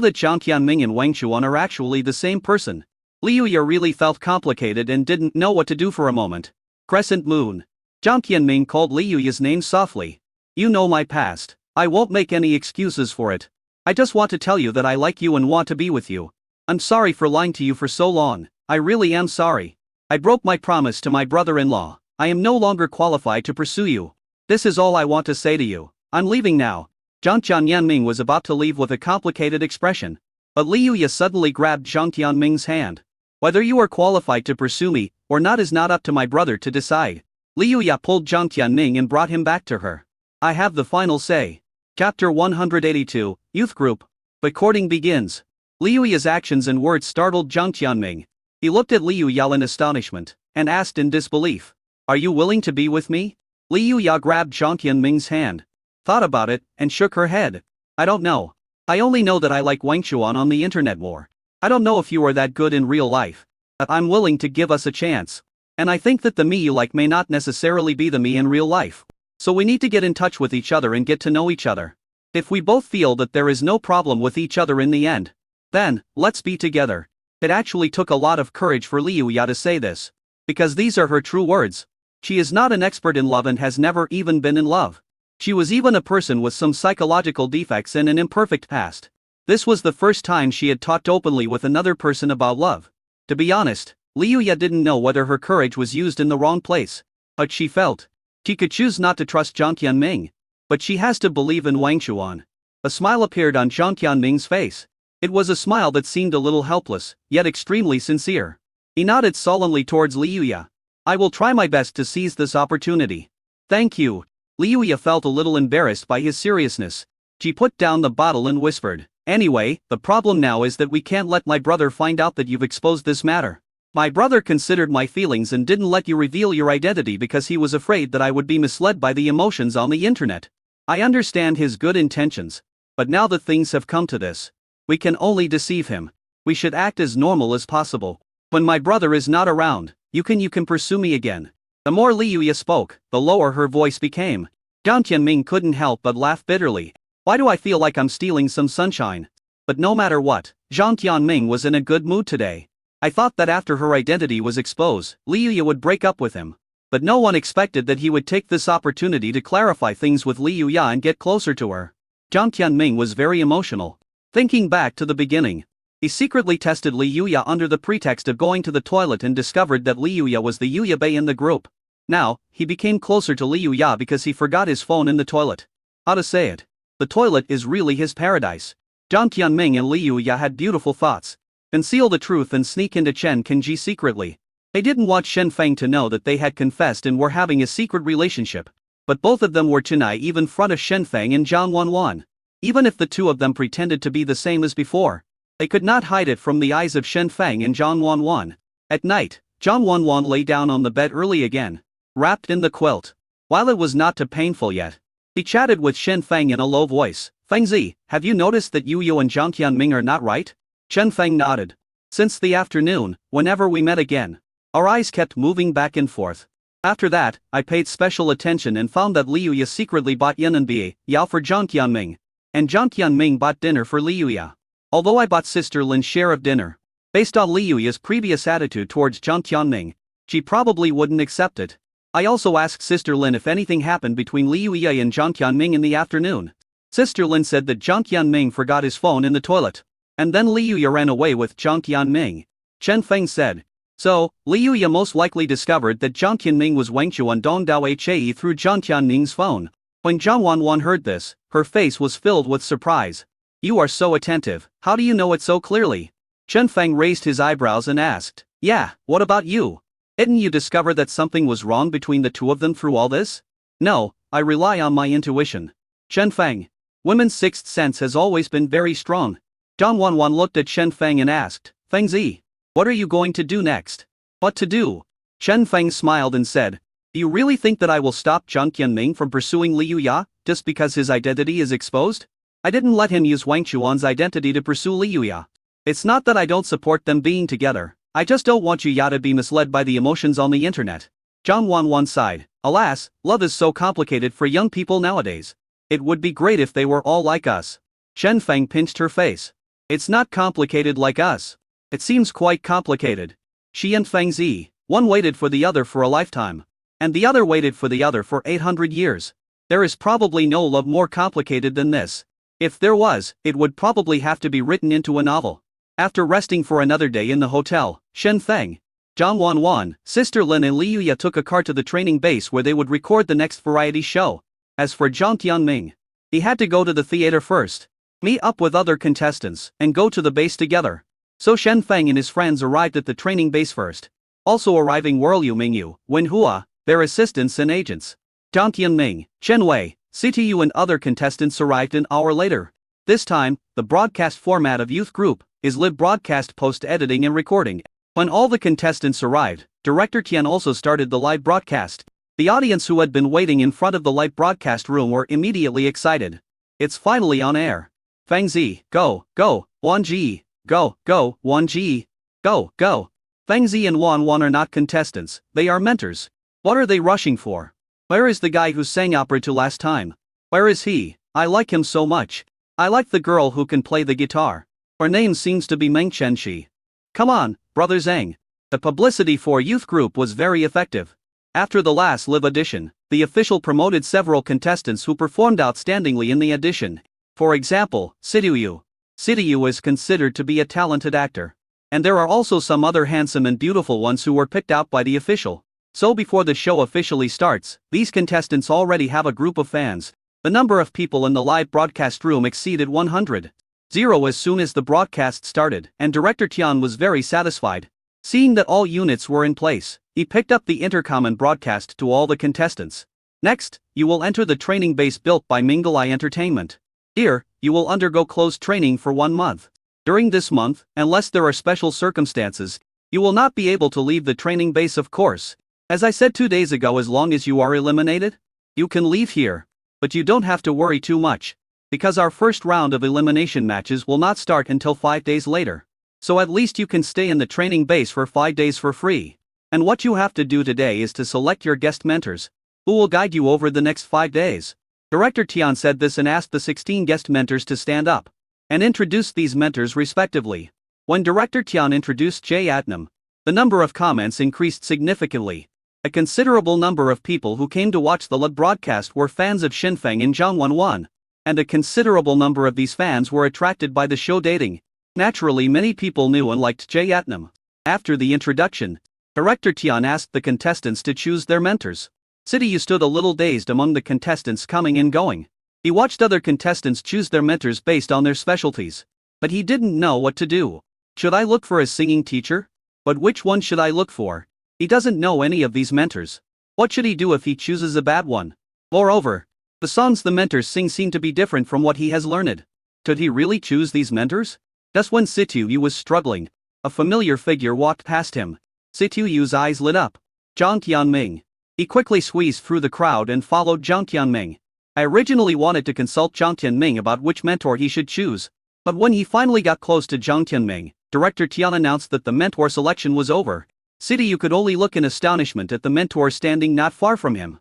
that Jiang Tianming and Wang Xuan are actually the same person. Liu Ye really felt complicated and didn't know what to do for a moment. Crescent Moon. Jiang Tianming called Liu Ye's name softly. You know my past. I won't make any excuses for it. I just want to tell you that I like you and want to be with you. I'm sorry for lying to you for so long. I really am sorry. I broke my promise to my brother-in-law. I am no longer qualified to pursue you. This is all I want to say to you. I'm leaving now. Jiang Tianming was about to leave with a complicated expression. But Liu Ye suddenly grabbed Jiang Tianming's hand. Whether you are qualified to pursue me or not is not up to my brother to decide. Liu Ye pulled Jiang Tianming and brought him back to her. I have the final say. Chapter 182, Youth Group. The courting begins. Liu Ye's actions and words startled Jiang Tianming. He looked at Liu Ye in astonishment, and asked in disbelief. Are you willing to be with me? Liu Ye grabbed Jiang Tianming's hand, thought about it, and shook her head. I don't know. I only know that I like Wang Xuan on the internet more. I don't know if you are that good in real life. But I'm willing to give us a chance. And I think that the me you like may not necessarily be the me in real life. So we need to get in touch with each other and get to know each other. If we both feel that there is no problem with each other in the end, then, let's be together. It actually took a lot of courage for Liu Ye to say this. Because these are her true words. She is not an expert in love and has never even been in love. She was even a person with some psychological defects and an imperfect past. This was the first time she had talked openly with another person about love. To be honest, Liu Ye didn't know whether her courage was used in the wrong place. But she felt. She could choose not to trust Jiang Tianming. But she has to believe in Wang Xuan. A smile appeared on Jiang Tianming's face. It was a smile that seemed a little helpless, yet extremely sincere. He nodded solemnly towards Li Yuya. I will try my best to seize this opportunity. Thank you. Li Yuya felt a little embarrassed by his seriousness. She put down the bottle and whispered, anyway, the problem now is that we can't let my brother find out that you've exposed this matter. My brother considered my feelings and didn't let you reveal your identity because he was afraid that I would be misled by the emotions on the internet. I understand his good intentions. But now that things have come to this, we can only deceive him. We should act as normal as possible. When my brother is not around, you can pursue me again. The more Li Yuya spoke, the lower her voice became. Jiang Tianming couldn't help but laugh bitterly. Why do I feel like I'm stealing some sunshine? But no matter what, Jiang Tianming was in a good mood today. I thought that after her identity was exposed, Li Yuya would break up with him. But no one expected that he would take this opportunity to clarify things with Li Yuya and get closer to her. Jiang Tianming was very emotional. Thinking back to the beginning, he secretly tested Li Yuya under the pretext of going to the toilet and discovered that Li Yuya was the Yuya Bei in the group. Now, he became closer to Li Yuya because he forgot his phone in the toilet. How to say it? The toilet is really his paradise. Jiang Tianming and Li Yuya had beautiful thoughts. Conceal the truth and sneak into Chen Kenji secretly. They didn't want Shen Feng to know that they had confessed and were having a secret relationship. But both of them were too naive in front of Shen Feng and Zhang Wanwan. Even if the two of them pretended to be the same as before, they could not hide it from the eyes of Shen Feng and Zhang Wanwan. At night, Zhang Wanwan lay down on the bed early again, wrapped in the quilt. While it was not too painful yet, he chatted with Shen Feng in a low voice. Fengzi, have you noticed that Yu Yu and Jiang Tianming are not right? Shen Feng nodded. Since the afternoon, whenever we met again, our eyes kept moving back and forth. After that, I paid special attention and found that Li Yuya secretly bought yin and bie, yao for Jiang Tianming. And Jiang Tianming bought dinner for Li Yuya. Although I bought Sister Lin's share of dinner, based on Li Yuya's previous attitude towards Jiang Tianming, she probably wouldn't accept it. I also asked Sister Lin if anything happened between Li Yuya and Jiang Tianming in the afternoon. Sister Lin said that Jiang Tianming forgot his phone in the toilet. And then Li Yuya ran away with Jiang Tianming. Chen Feng said. So, Li Yuya most likely discovered that Jiang Tianming was Wangqiu on Dong Dao He through Jiang Tianming's phone. When Zhang Wanwan heard this, her face was filled with surprise. You are so attentive, how do you know it so clearly? Chen Feng raised his eyebrows and asked. Yeah, what about you? Didn't you discover that something was wrong between the two of them through all this? No, I rely on my intuition. Chen Feng. Women's sixth sense has always been very strong. Zhang Wanwan looked at Shen Feng and asked, Fengzi, what are you going to do next? What to do? Shen Feng smiled and said, do you really think that I will stop Jiang Tianming from pursuing Li Yuya, just because his identity is exposed? I didn't let him use Wang Chuan's identity to pursue Li Yuya. It's not that I don't support them being together, I just don't want Yuya to be misled by the emotions on the internet. Zhang Wanwan sighed. Alas, love is so complicated for young people nowadays. It would be great if they were all like us. Shen Feng pinched her face. It's not complicated like us. It seems quite complicated. She and Feng Zi, one waited for the other for a lifetime. And the other waited for the other for 800 years. There is probably no love more complicated than this. If there was, it would probably have to be written into a novel. After resting for another day in the hotel, Shen Feng, Zhang Wanwan, Sister Lin and Li Yuya took a car to the training base where they would record the next variety show. As for Jiang Tianming, he had to go to the theater first, meet up with other contestants, and go to the base together. So Shen Feng and his friends arrived at the training base first. Also arriving were Liu Mingyu, Wen Hua, their assistants and agents. Jiang Tianming, Chen Wei, CTU and other contestants arrived an hour later. This time, the broadcast format of Youth Group is live broadcast post-editing and recording. When all the contestants arrived, Director Tian also started the live broadcast. The audience who had been waiting in front of the live broadcast room were immediately excited. It's finally on air. Feng Zi, go, go, Wan Ji, go, go, Wan Ji, go, go. Feng Zi and Wan Wan are not contestants, they are mentors. What are they rushing for? Where is the guy who sang opera to last time? Where is he? I like him so much. I like the girl who can play the guitar. Her name seems to be Meng Chenxi. Come on, Brother Zhang. The publicity for Youth Group was very effective. After the last live audition, the official promoted several contestants who performed outstandingly in the audition. For example, Sidiyu. Sidiyu is considered to be a talented actor. And there are also some other handsome and beautiful ones who were picked out by the official. So before the show officially starts, these contestants already have a group of fans. The number of people in the live broadcast room exceeded 100. As soon as the broadcast started, and Director Tian was very satisfied. Seeing that all units were in place, he picked up the intercom and broadcast to all the contestants. Next, you will enter the training base built by Minglai Entertainment. Here, you will undergo closed training for 1 month. During this month, unless there are special circumstances, you will not be able to leave the training base, of course. As I said 2 days ago, as long as you are eliminated, you can leave here. But you don't have to worry too much, because our first round of elimination matches will not start until 5 days later. So at least you can stay in the training base for 5 days for free. And what you have to do today is to select your guest mentors, who will guide you over the next 5 days. Director Tian said this and asked the 16 guest mentors to stand up and introduce these mentors respectively. When Director Tian introduced Jay Atnam, the number of comments increased significantly. A considerable number of people who came to watch the live broadcast were fans of Shinfeng and Zhang Wanwan, and a considerable number of these fans were attracted by the show dating. Naturally, many people knew and liked Jay Atnam. After the introduction, Director Tian asked the contestants to choose their mentors. Sidiyu stood a little dazed among the contestants coming and going. He watched other contestants choose their mentors based on their specialties, but he didn't know what to do. Should I look for a singing teacher? But which one should I look for? He doesn't know any of these mentors. What should he do if he chooses a bad one? Moreover, the songs the mentors sing seem to be different from what he has learned. Should he really choose these mentors? Just when Sidiyu was struggling, a familiar figure walked past him. Situyu's eyes lit up. Jiang Tianming. He quickly squeezed through the crowd and followed Jiang Tianming. I originally wanted to consult Jiang Tianming about which mentor he should choose, but when he finally got close to Jiang Tianming, Director Tian announced that the mentor selection was over. Sidiyu could only look in astonishment at the mentor standing not far from him.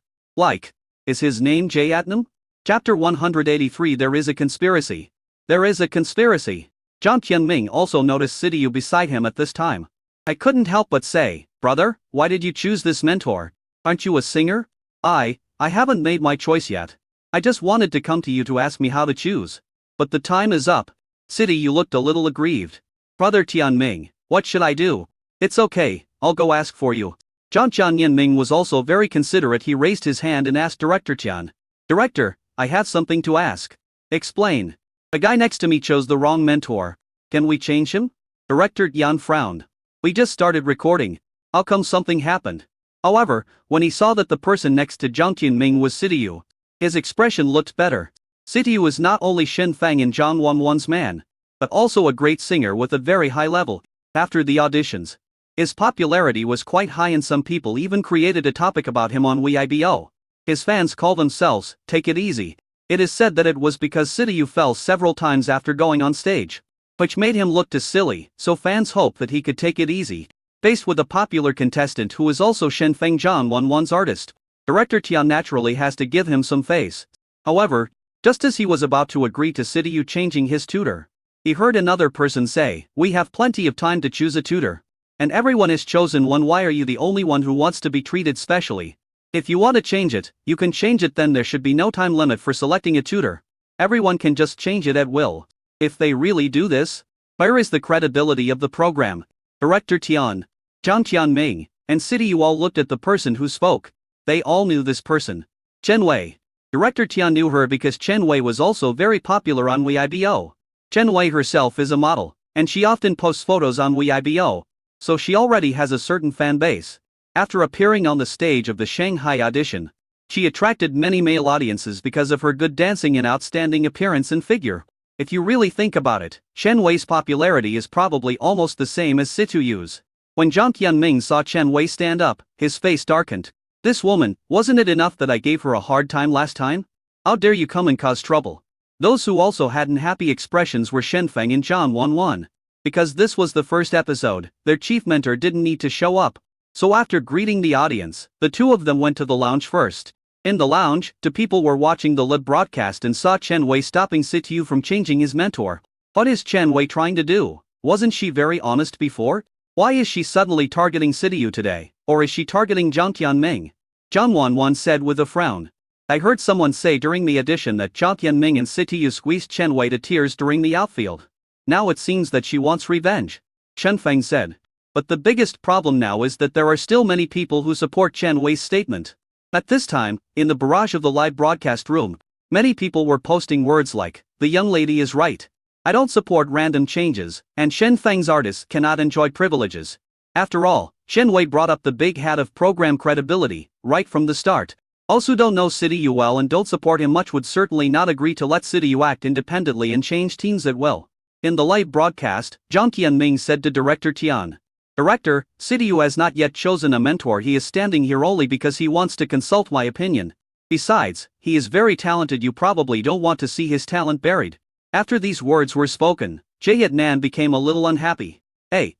Is his name Jay Atnam? Chapter 183. There is a conspiracy. There is a conspiracy. Jiang Tianming also noticed Sidiyu beside him at this time. I couldn't help but say, brother, why did you choose this mentor? Aren't you a singer? I haven't made my choice yet. I just wanted to come to you to ask me how to choose. But the time is up. Sidiyu looked a little aggrieved. Brother Tianming, what should I do? It's okay, I'll go ask for you. Jiang Tianming was also very considerate. He raised his hand and asked Director Tian. Director, I have something to ask. Explain. The guy next to me chose the wrong mentor. Can we change him? Director Tian frowned. We just started recording. How come something happened? However, when he saw that the person next to Jiang Tianming was Sidiyu, his expression looked better. Sidiyu is not only Shinfeng and Zhang Wanwan's man, but also a great singer with a very high level. After the auditions, his popularity was quite high and some people even created a topic about him on Weibo. His fans call themselves, Take It Easy. It is said that it was because Sidiyu fell several times after going on stage, which made him look too silly, so fans hope that he could take it easy. Faced with a popular contestant who is also Shinfeng Zhang Wanwan's artist, Director Tian naturally has to give him some face. However, just as he was about to agree to Sidiyu changing his tutor, he heard another person say, we have plenty of time to choose a tutor. And everyone is chosen one. Why are you the only one who wants to be treated specially? If you want to change it, you can change it. Then there should be no time limit for selecting a tutor. Everyone can just change it at will. If they really do this, where is the credibility of the program? Director Tian, Jiang Tianming, and Sidiyu all looked at the person who spoke. They all knew this person. Chen Wei. Director Tian knew her because Chen Wei was also very popular on Weibo. Chen Wei herself is a model, and she often posts photos on Weibo, so she already has a certain fan base. After appearing on the stage of the Shanghai audition, she attracted many male audiences because of her good dancing and outstanding appearance and figure. If you really think about it, Chen Wei's popularity is probably almost the same as Situyu's. When Jiang Tianming saw Chen Wei stand up, his face darkened. This woman, wasn't it enough that I gave her a hard time last time? How dare you come and cause trouble? Those who also had unhappy expressions were Shenfeng and Zhang Wanwan. Because this was the first episode, their chief mentor didn't need to show up. So after greeting the audience, the two of them went to the lounge first. In the lounge, two people were watching the live broadcast and saw Chen Wei stopping Sidiyu from changing his mentor. What is Chen Wei trying to do? Wasn't she very honest before? Why is she suddenly targeting Sidiyu today? Or is she targeting Jiang Tianming? Zhang Wanwan said with a frown. I heard someone say during the audition that Jiang Tianming and Sidiyu squeezed Chen Wei to tears during the outfield. Now it seems that she wants revenge. Chen Feng said. But the biggest problem now is that there are still many people who support Chen Wei's statement. At this time, in the barrage of the live broadcast room, Many people were posting words like, "The young lady is right. I don't support random changes," and Shen Feng's artists cannot enjoy privileges. After all, Shen Wei brought up the big hat of program credibility, right from the start. Those who don't know City Yu well and don't support him much would certainly not agree to let City Yu act independently and change teams at will. In the live broadcast, Jiang Tianming said to Director Tian, "Director, City Yu has not yet chosen a mentor. He is standing here only because he wants to consult my opinion. Besides, he is very talented. You probably don't want to see his talent buried." After these words were spoken, Jie Yatnan became a little unhappy. Hey,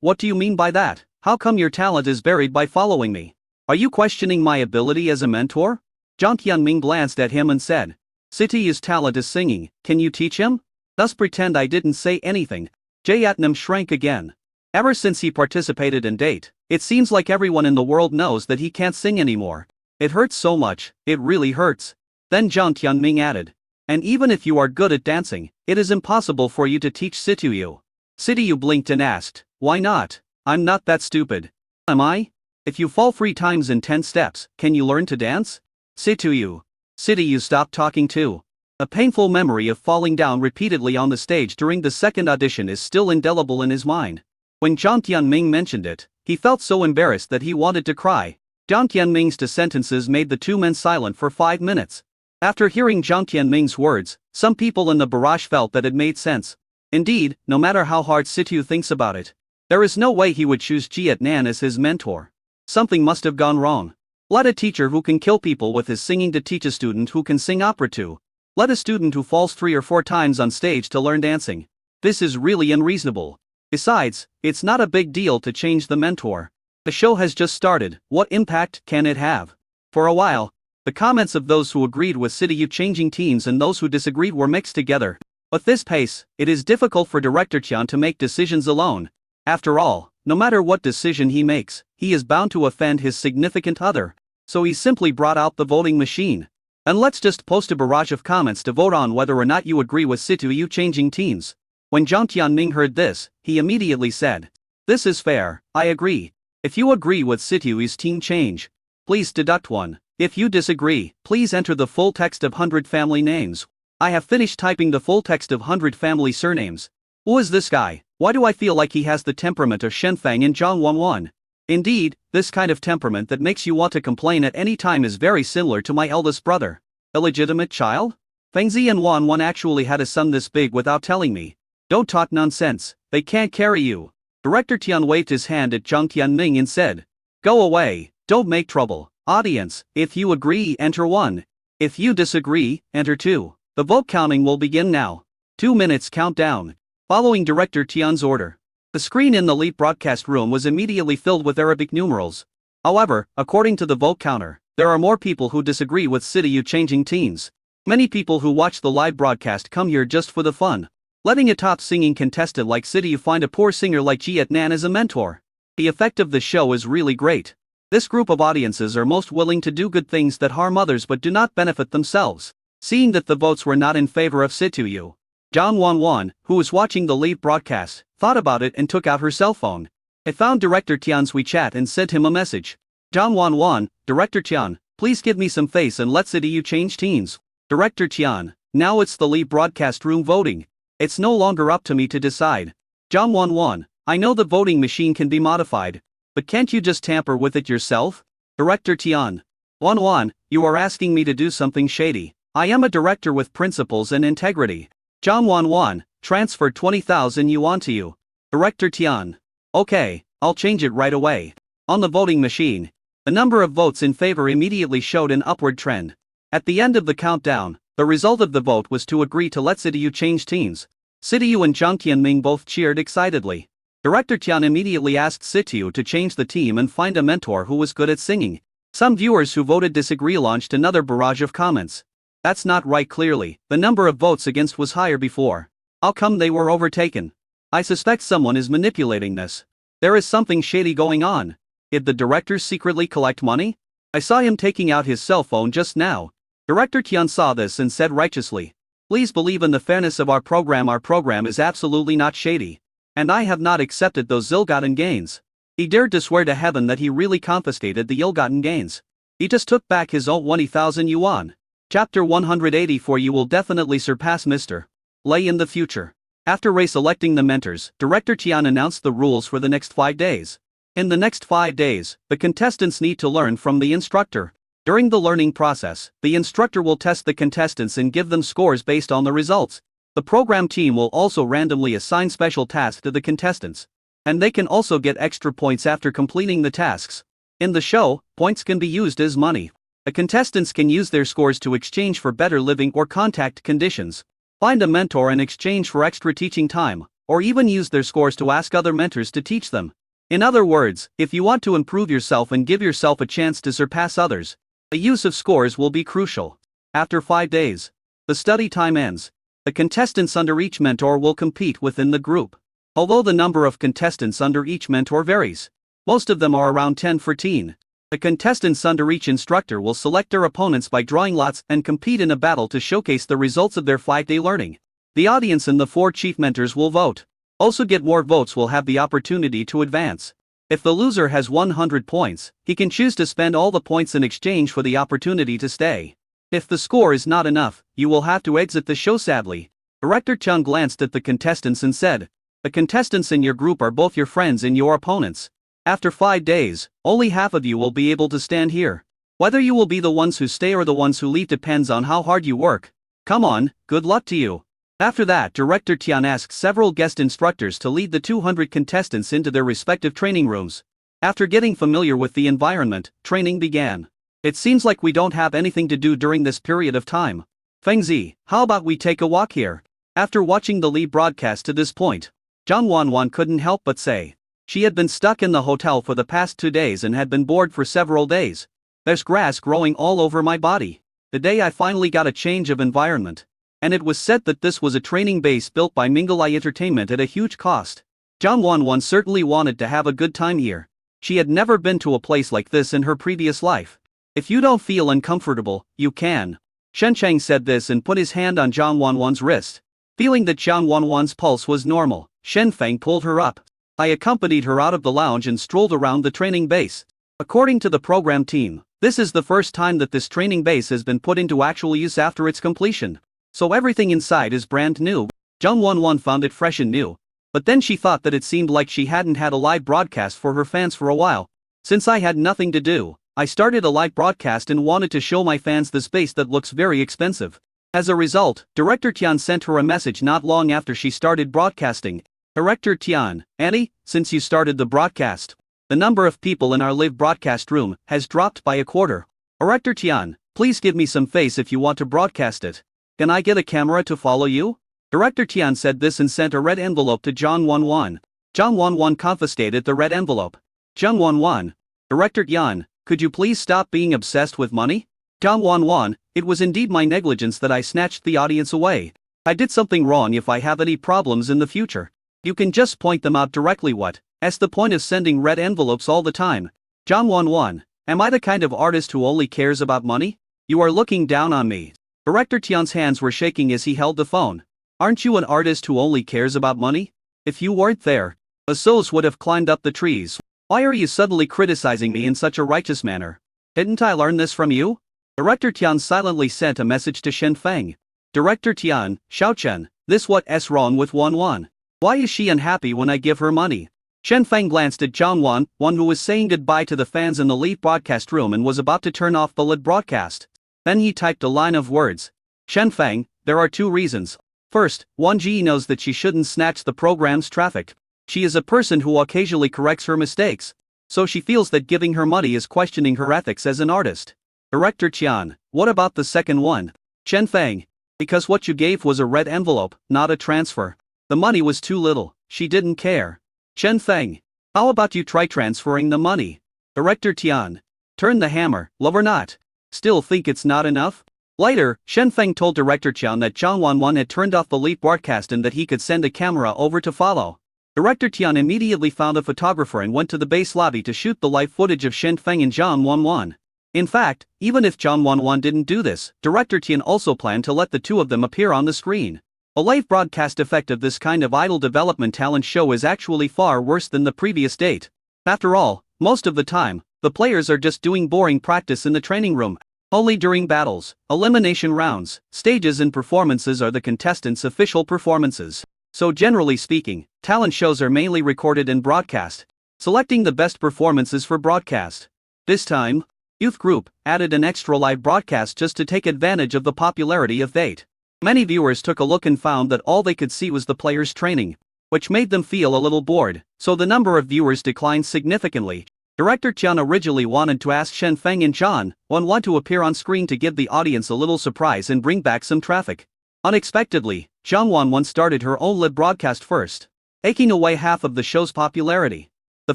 what do you mean by that? How come your talent is buried by following me? Are you questioning my ability as a mentor? Jiang Tianming glanced at him and said, "City Yu's talent is singing, can you teach him?" Thus pretend I didn't say anything. Jie Yatnan shrank again. Ever since he participated in Date, it seems like everyone in the world knows that he can't sing anymore. It hurts so much, it really hurts. Then Jiang Tianming added, "And even if you are good at dancing, it is impossible for you to teach City Yu." City Yu blinked and asked, "Why not? I'm not that stupid. Am I? If you fall 3 times in 10 steps, can you learn to dance?" City Yu stopped talking too. A painful memory of falling down repeatedly on the stage during the second audition is still indelible in his mind. When Jiang Tianming mentioned it, he felt so embarrassed that he wanted to cry. Jiang Tianming's 2 sentences made the 2 men silent for 5 minutes. After hearing Jiang Tianming's words, some people in the barrage felt that it made sense. Indeed, no matter how hard City Yu thinks about it, there is no way he would choose Jie Yatnan as his mentor. Something must have gone wrong. Let a teacher who can kill people with his singing to teach a student who can sing opera too. Let a student who falls 3 or 4 times on stage to learn dancing. This is really unreasonable. Besides, it's not a big deal to change the mentor. The show has just started. What impact can it have? For a while, the comments of those who agreed with City Yu changing teams and those who disagreed were mixed together. At this pace, it is difficult for Director Tian to make decisions alone. After all, no matter what decision he makes, he is bound to offend his significant other. So he simply brought out the voting machine. And let's just post a barrage of comments to vote on whether or not you agree with City Yu changing teams. When Jiang Tianming heard this, he immediately said, "This is fair, I agree. If you agree with City Yu's team change, please deduct 1. If you disagree, please enter the full text of 100 family names." I have finished typing the full text of 100 family surnames. Who is this guy? Why do I feel like he has the temperament of Shen Feng and Zhang Wanwan? Indeed, this kind of temperament that makes you want to complain at any time is very similar to my eldest brother. Illegitimate child? Feng Zi and Wanwan actually had a son this big without telling me. Don't talk nonsense, they can't carry you. Director Tian waved his hand at Jiang Tianming and said, "Go away, don't make trouble. Audience, if you agree, enter 1. If you disagree, enter 2. The vote counting will begin now. 2 minutes countdown." Following Director Tian's order, the screen in the live broadcast room was immediately filled with Arabic numerals. However, according to the vote counter, there are more people who disagree with City Yu changing teams. Many people who watch the live broadcast come here just for the fun. Letting a top singing contestant like City Yu find a poor singer like Jie Yatnan as a mentor. The effect of the show is really great. This group of audiences are most willing to do good things that harm others but do not benefit themselves. Seeing that the votes were not in favor of City Yu, Zhang Wanwan, who was watching the live broadcast, thought about it and took out her cell phone. I found Director Tian's WeChat and sent him a message. "Zhang Wanwan, Director Tian, please give me some face and let City Yu change teams." Director Tian, now it's the live broadcast room voting. It's no longer up to me to decide. Zhang Wanwan, I know the voting machine can be modified, but can't you just tamper with it yourself? Director Tian, Wanwan, you are asking me to do something shady. I am a director with principles and integrity. Zhang Wanwan, transfer 20,000 yuan to you. Director Tian, okay, I'll change it right away. On the voting machine, the number of votes in favor immediately showed an upward trend. At the end of the countdown, the result of the vote was to agree to let City Yu change teams. City Yu and Jiang Tianming both cheered excitedly. Director Tian immediately asked City Yu to change the team and find a mentor who was good at singing. Some viewers who voted disagree launched another barrage of comments. That's not right. Clearly, the number of votes against was higher before. How come they were overtaken? I suspect someone is manipulating this. There is something shady going on. Did the director secretly collect money? I saw him taking out his cell phone just now. Director Tian saw this and said righteously, "Please believe in the fairness of our program. Our program is absolutely not shady. And I have not accepted those ill-gotten gains." He dared to swear to heaven that he really confiscated the ill-gotten gains. He just took back his own 20,000 yuan. Chapter 184 You will definitely surpass Mr. Lei in the future. After reselecting the mentors, Director Tian announced the rules for the next 5 days. In the next 5 days, the contestants need to learn from the instructor. During the learning process, the instructor will test the contestants and give them scores based on the results. The program team will also randomly assign special tasks to the contestants. And they can also get extra points after completing the tasks. In the show, points can be used as money. The contestants can use their scores to exchange for better living or contact conditions, find a mentor in exchange for extra teaching time, or even use their scores to ask other mentors to teach them. In other words, if you want to improve yourself and give yourself a chance to surpass others, the use of scores will be crucial. After 5 days, the study time ends. The contestants under each mentor will compete within the group. Although the number of contestants under each mentor varies, most of them are around 10-14. The contestants under each instructor will select their opponents by drawing lots and compete in a battle to showcase the results of their 5-day learning. The audience and the 4 chief mentors will vote. Also get more votes will have the opportunity to advance. If the loser has 100 points, he can choose to spend all the points in exchange for the opportunity to stay. If the score is not enough, you will have to exit the show sadly. Director Chung glanced at the contestants and said, "The contestants in your group are both your friends and your opponents. After 5 days, only half of you will be able to stand here. Whether you will be the ones who stay or the ones who leave depends on how hard you work. Come on, good luck to you." After that, Director Tian asked several guest instructors to lead the 200 contestants into their respective training rooms. After getting familiar with the environment, training began. It seems like we don't have anything to do during this period of time. Fengzi, how about we take a walk here? After watching the live broadcast to this point, Zhang Wanwan couldn't help but say. She had been stuck in the hotel for the past 2 days and had been bored for several days. There's grass growing all over my body. The day I finally got a change of environment. And it was said that this was a training base built by Minglai Entertainment at a huge cost. Zhang Wanwan certainly wanted to have a good time here. She had never been to a place like this in her previous life. If you don't feel uncomfortable, you can. Shen Cheng said this and put his hand on Zhang Wanwan's wrist. Feeling that Zhang Wanwan's pulse was normal, Shen Feng pulled her up. I accompanied her out of the lounge and strolled around the training base. According to the program team, this is the first time that this training base has been put into actual use after its completion. So everything inside is brand new. Zhang Wanwan found it fresh and new. But then she thought that it seemed like she hadn't had a live broadcast for her fans for a while. Since I had nothing to do, I started a live broadcast and wanted to show my fans the space that looks very expensive. As a result, Director Tian sent her a message not long after she started broadcasting. Director Tian, Annie, since you started the broadcast, the number of people in our live broadcast room has dropped by a quarter. Director Tian, please give me some face if you want to broadcast it. Can I get a camera to follow you? Director Tian said this and sent a red envelope to Zhang Wanwan. Zhang Wanwan confiscated the red envelope. Zhang Wanwan, Director Tian, could you please stop being obsessed with money? Zhang Wanwan, it was indeed my negligence that I snatched the audience away. I did something wrong. If I have any problems in the future, you can just point them out directly. What's the point of sending red envelopes all the time? Zhang Wanwan, am I the kind of artist who only cares about money? You are looking down on me. Director Tian's hands were shaking as he held the phone. Aren't you an artist who only cares about money? If you weren't there, Asos would have climbed up the trees. Why are you suddenly criticizing me in such a righteous manner? Didn't I learn this from you? Director Tian silently sent a message to Shen Feng. Director Tian, Xiaochen, this what's wrong with Wanwan? Why is she unhappy when I give her money? Shen Feng glanced at Zhang Wanwan, who was saying goodbye to the fans in the live broadcast room and was about to turn off the live broadcast. Then he typed a line of words. Shen Feng, there are 2 reasons. First, Wang Ji knows that she shouldn't snatch the program's traffic. She is a person who occasionally corrects her mistakes. So she feels that giving her money is questioning her ethics as an artist. Director Tian, what about the second one? Shen Feng, because what you gave was a red envelope, not a transfer. The money was too little, she didn't care. Shen Feng, how about you try transferring the money? Director Tian, turn the hammer, love or not. Still think it's not enough? Later, Shen Feng told Director Tian that Zhang Wanwan had turned off the live broadcast and that he could send a camera over to follow. Director Tian immediately found a photographer and went to the base lobby to shoot the live footage of Shen Feng and Zhang Wanwan. In fact, even if Zhang Wanwan didn't do this, Director Tian also planned to let the 2 of them appear on the screen. A live broadcast effect of this kind of idol development talent show is actually far worse than the previous date. After all, most of the time, the players are just doing boring practice in the training room. Only during battles, elimination rounds, stages and performances are the contestants' official performances. So generally speaking, talent shows are mainly recorded and broadcast, selecting the best performances for broadcast. This time, Youth Group added an extra live broadcast just to take advantage of the popularity of Fate. Many viewers took a look and found that all they could see was the players training, which made them feel a little bored, so the number of viewers declined significantly. Director Tian originally wanted to ask Shen Feng and Zhan Wanwan to appear on screen to give the audience a little surprise and bring back some traffic. Unexpectedly, Zhan Wanwan started her own live broadcast first, taking away half of the show's popularity. The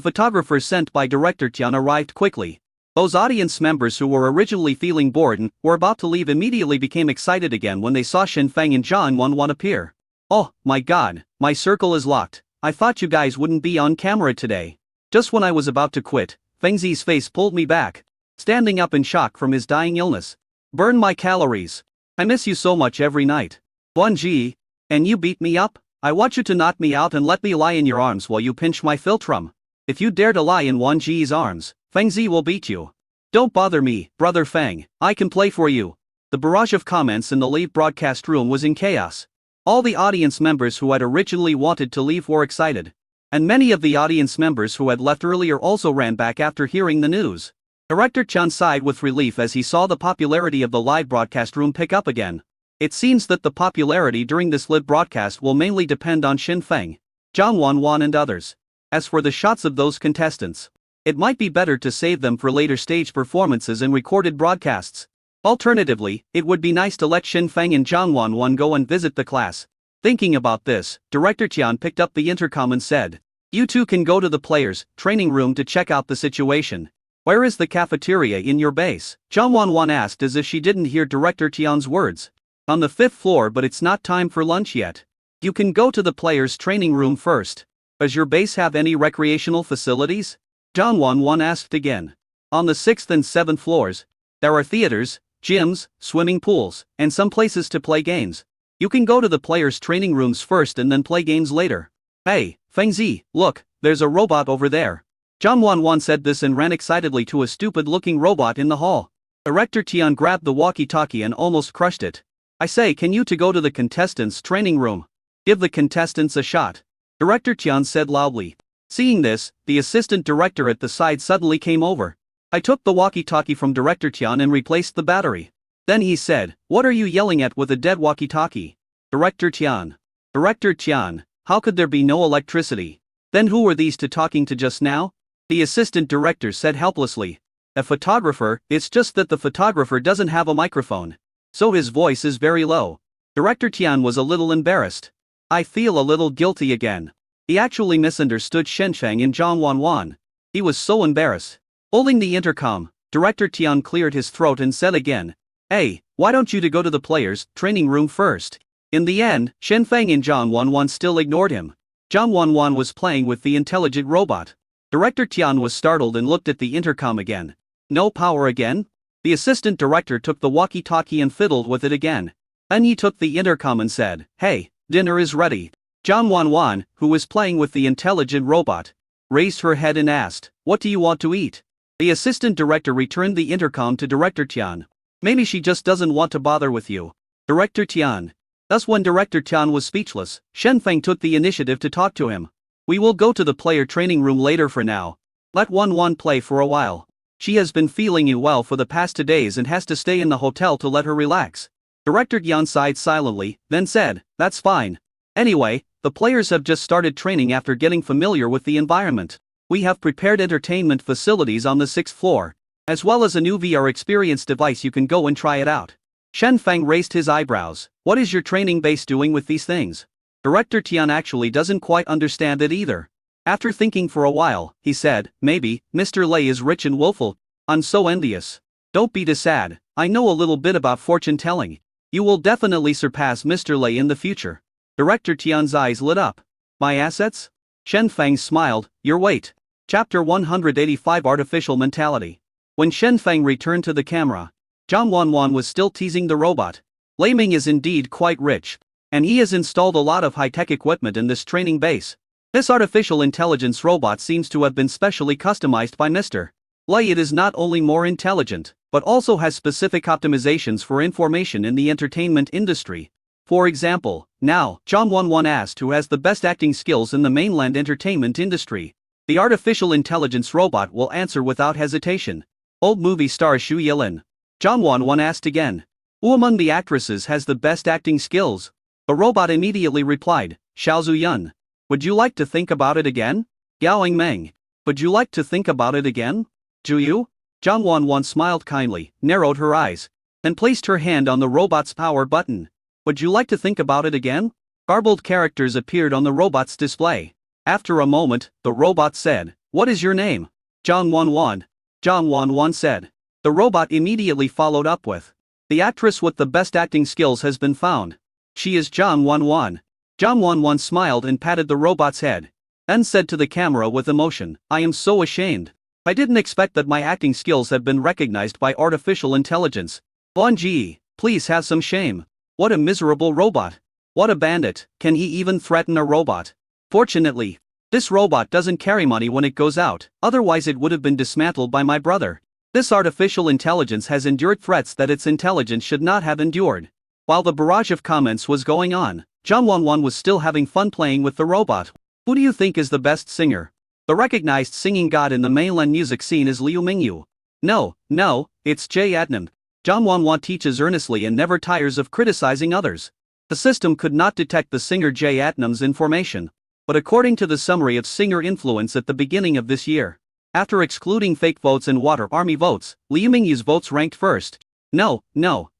photographers sent by Director Tian arrived quickly. Those audience members who were originally feeling bored and were about to leave immediately became excited again when they saw Shen Feng and Zhan Wanwan appear. "Oh, my god, my circle is locked. I thought you guys wouldn't be on camera today." Just when I was about to quit, Feng Zi's face pulled me back, standing up in shock from his dying illness. "Burn my calories. I miss you so much every night. Wan Ji, and you beat me up? I want you to knock me out and let me lie in your arms while you pinch my philtrum. If you dare to lie in Wan Ji's arms, Feng Zi will beat you. Don't bother me, brother Feng, I can play for you." The barrage of comments in the live broadcast room was in chaos. All the audience members who had originally wanted to leave were excited, and many of the audience members who had left earlier also ran back after hearing the news. Director Chan sighed with relief as he saw the popularity of the live broadcast room pick up again. It seems that the popularity during this live broadcast will mainly depend on Shen Feng, Zhan Wanwan and others. As for the shots of those contestants, it might be better to save them for later stage performances and recorded broadcasts. Alternatively, it would be nice to let Shen Feng and Zhan Wanwan go and visit the class. Thinking about this, Director Tian picked up the intercom and said, "You two can go to the players' training room to check out the situation." "Where is the cafeteria in your base?" Zhan Wanwan asked as if she didn't hear Director Tian's words. "On the 5th floor, but it's not time for lunch yet. You can go to the players' training room first." "Does your base have any recreational facilities?" Zhan Wanwan asked again. "On the 6th and 7th floors, there are theaters, gyms, swimming pools, and some places to play games. You can go to the players' training rooms first and then play games later." "Hey, Feng Zi, look, there's a robot over there." Zhan Wanwan said this and ran excitedly to a stupid-looking robot in the hall. Director Tian grabbed the walkie-talkie and almost crushed it. "I say, can you two go to the contestants' training room? Give the contestants a shot," Director Tian said loudly. Seeing this, the assistant director at the side suddenly came over. I took the walkie-talkie from Director Tian and replaced the battery. Then he said, "What are you yelling at with a dead walkie-talkie?" Director Tian. "Director Tian, how could there be no electricity? Then who were these two talking to just now?" The assistant director said helplessly. "A photographer, it's just that the photographer doesn't have a microphone. So his voice is very low." Director Tian was a little embarrassed. "I feel a little guilty again." He actually misunderstood Shen Feng and Zhan Wanwan. He was so embarrassed. Holding the intercom, Director Tian cleared his throat and said again, "Hey, why don't you two go to the players' training room first?" In the end, Shen Feng and Zhan Wanwan still ignored him. Zhan Wanwan was playing with the intelligent robot. Director Tian was startled and looked at the intercom again. "No power again?" The assistant director took the walkie-talkie and fiddled with it again. Then he took the intercom and said, "Hey, dinner is ready." Zhan Wanwan, who was playing with the intelligent robot, raised her head and asked, "What do you want to eat?" The assistant director returned the intercom to Director Tian. "Maybe she just doesn't want to bother with you." Director Tian. Thus when Director Tian was speechless, Shen Feng took the initiative to talk to him. "We will go to the player training room later for now. Let Wanwan play for a while. She has been feeling unwell for the past 2 days and has to stay in the hotel to let her relax." Director Tian sighed silently, then said, "That's fine. Anyway, the players have just started training after getting familiar with the environment. We have prepared entertainment facilities on the 6th floor, as well as a new VR experience device. You can go and try it out." Shen Feng raised his eyebrows. "What is your training base doing with these things?" Director Tian actually doesn't quite understand it either. After thinking for a while, he said, "Maybe, Mr. Lei is rich and willful. I'm so envious." "Don't be sad, I know a little bit about fortune telling. You will definitely surpass Mr. Lei in the future." Director Tian's eyes lit up. "My assets?" Shen Feng smiled. "Your weight." Chapter 185 Artificial Mentality. When Shen Feng returned to the camera, Zhan Wanwan was still teasing the robot. Lei Ming is indeed quite rich, and he has installed a lot of high-tech equipment in this training base. This artificial intelligence robot seems to have been specially customized by Mr. Lei. It is not only more intelligent, but also has specific optimizations for information in the entertainment industry. For example, now, John 11 asked who has the best acting skills in the mainland entertainment industry. The artificial intelligence robot will answer without hesitation. Old movie star Xu Yilin. John 11 asked again. Who among the actresses has the best acting skills? The robot immediately replied, Xiao Zuyun. Would you like to think about it again? Gao Meng. Would you like to think about it again? Zhu Yu? John 11 smiled kindly, narrowed her eyes, and placed her hand on the robot's power button. Would you like to think about it again? Garbled characters appeared on the robot's display. After a moment, the robot said, What is your name? John 11. John 11 said. The robot immediately followed up with, The actress with the best acting skills has been found. She is John 11. John 11 smiled and patted the robot's head, and said to the camera with emotion, I am so ashamed. I didn't expect that my acting skills have been recognized by artificial intelligence. Wang Ji, please have some shame. What a miserable robot. What a bandit, can he even threaten a robot? Fortunately, this robot doesn't carry money when it goes out, otherwise it would have been dismantled by my brother. This artificial intelligence has endured threats that its intelligence should not have endured. While the barrage of comments was going on, John 11 was still having fun playing with the robot. Who do you think is the best singer? The recognized singing god in the mainland music scene is Liu Mingyu. No, it's Jay Adnam. John 11 teaches earnestly and never tires of criticizing others. The system could not detect the singer Jay Adnam's information. But according to the summary of singer influence at the beginning of this year, after excluding fake votes and water army votes, Liu Mingyu's votes ranked first. No,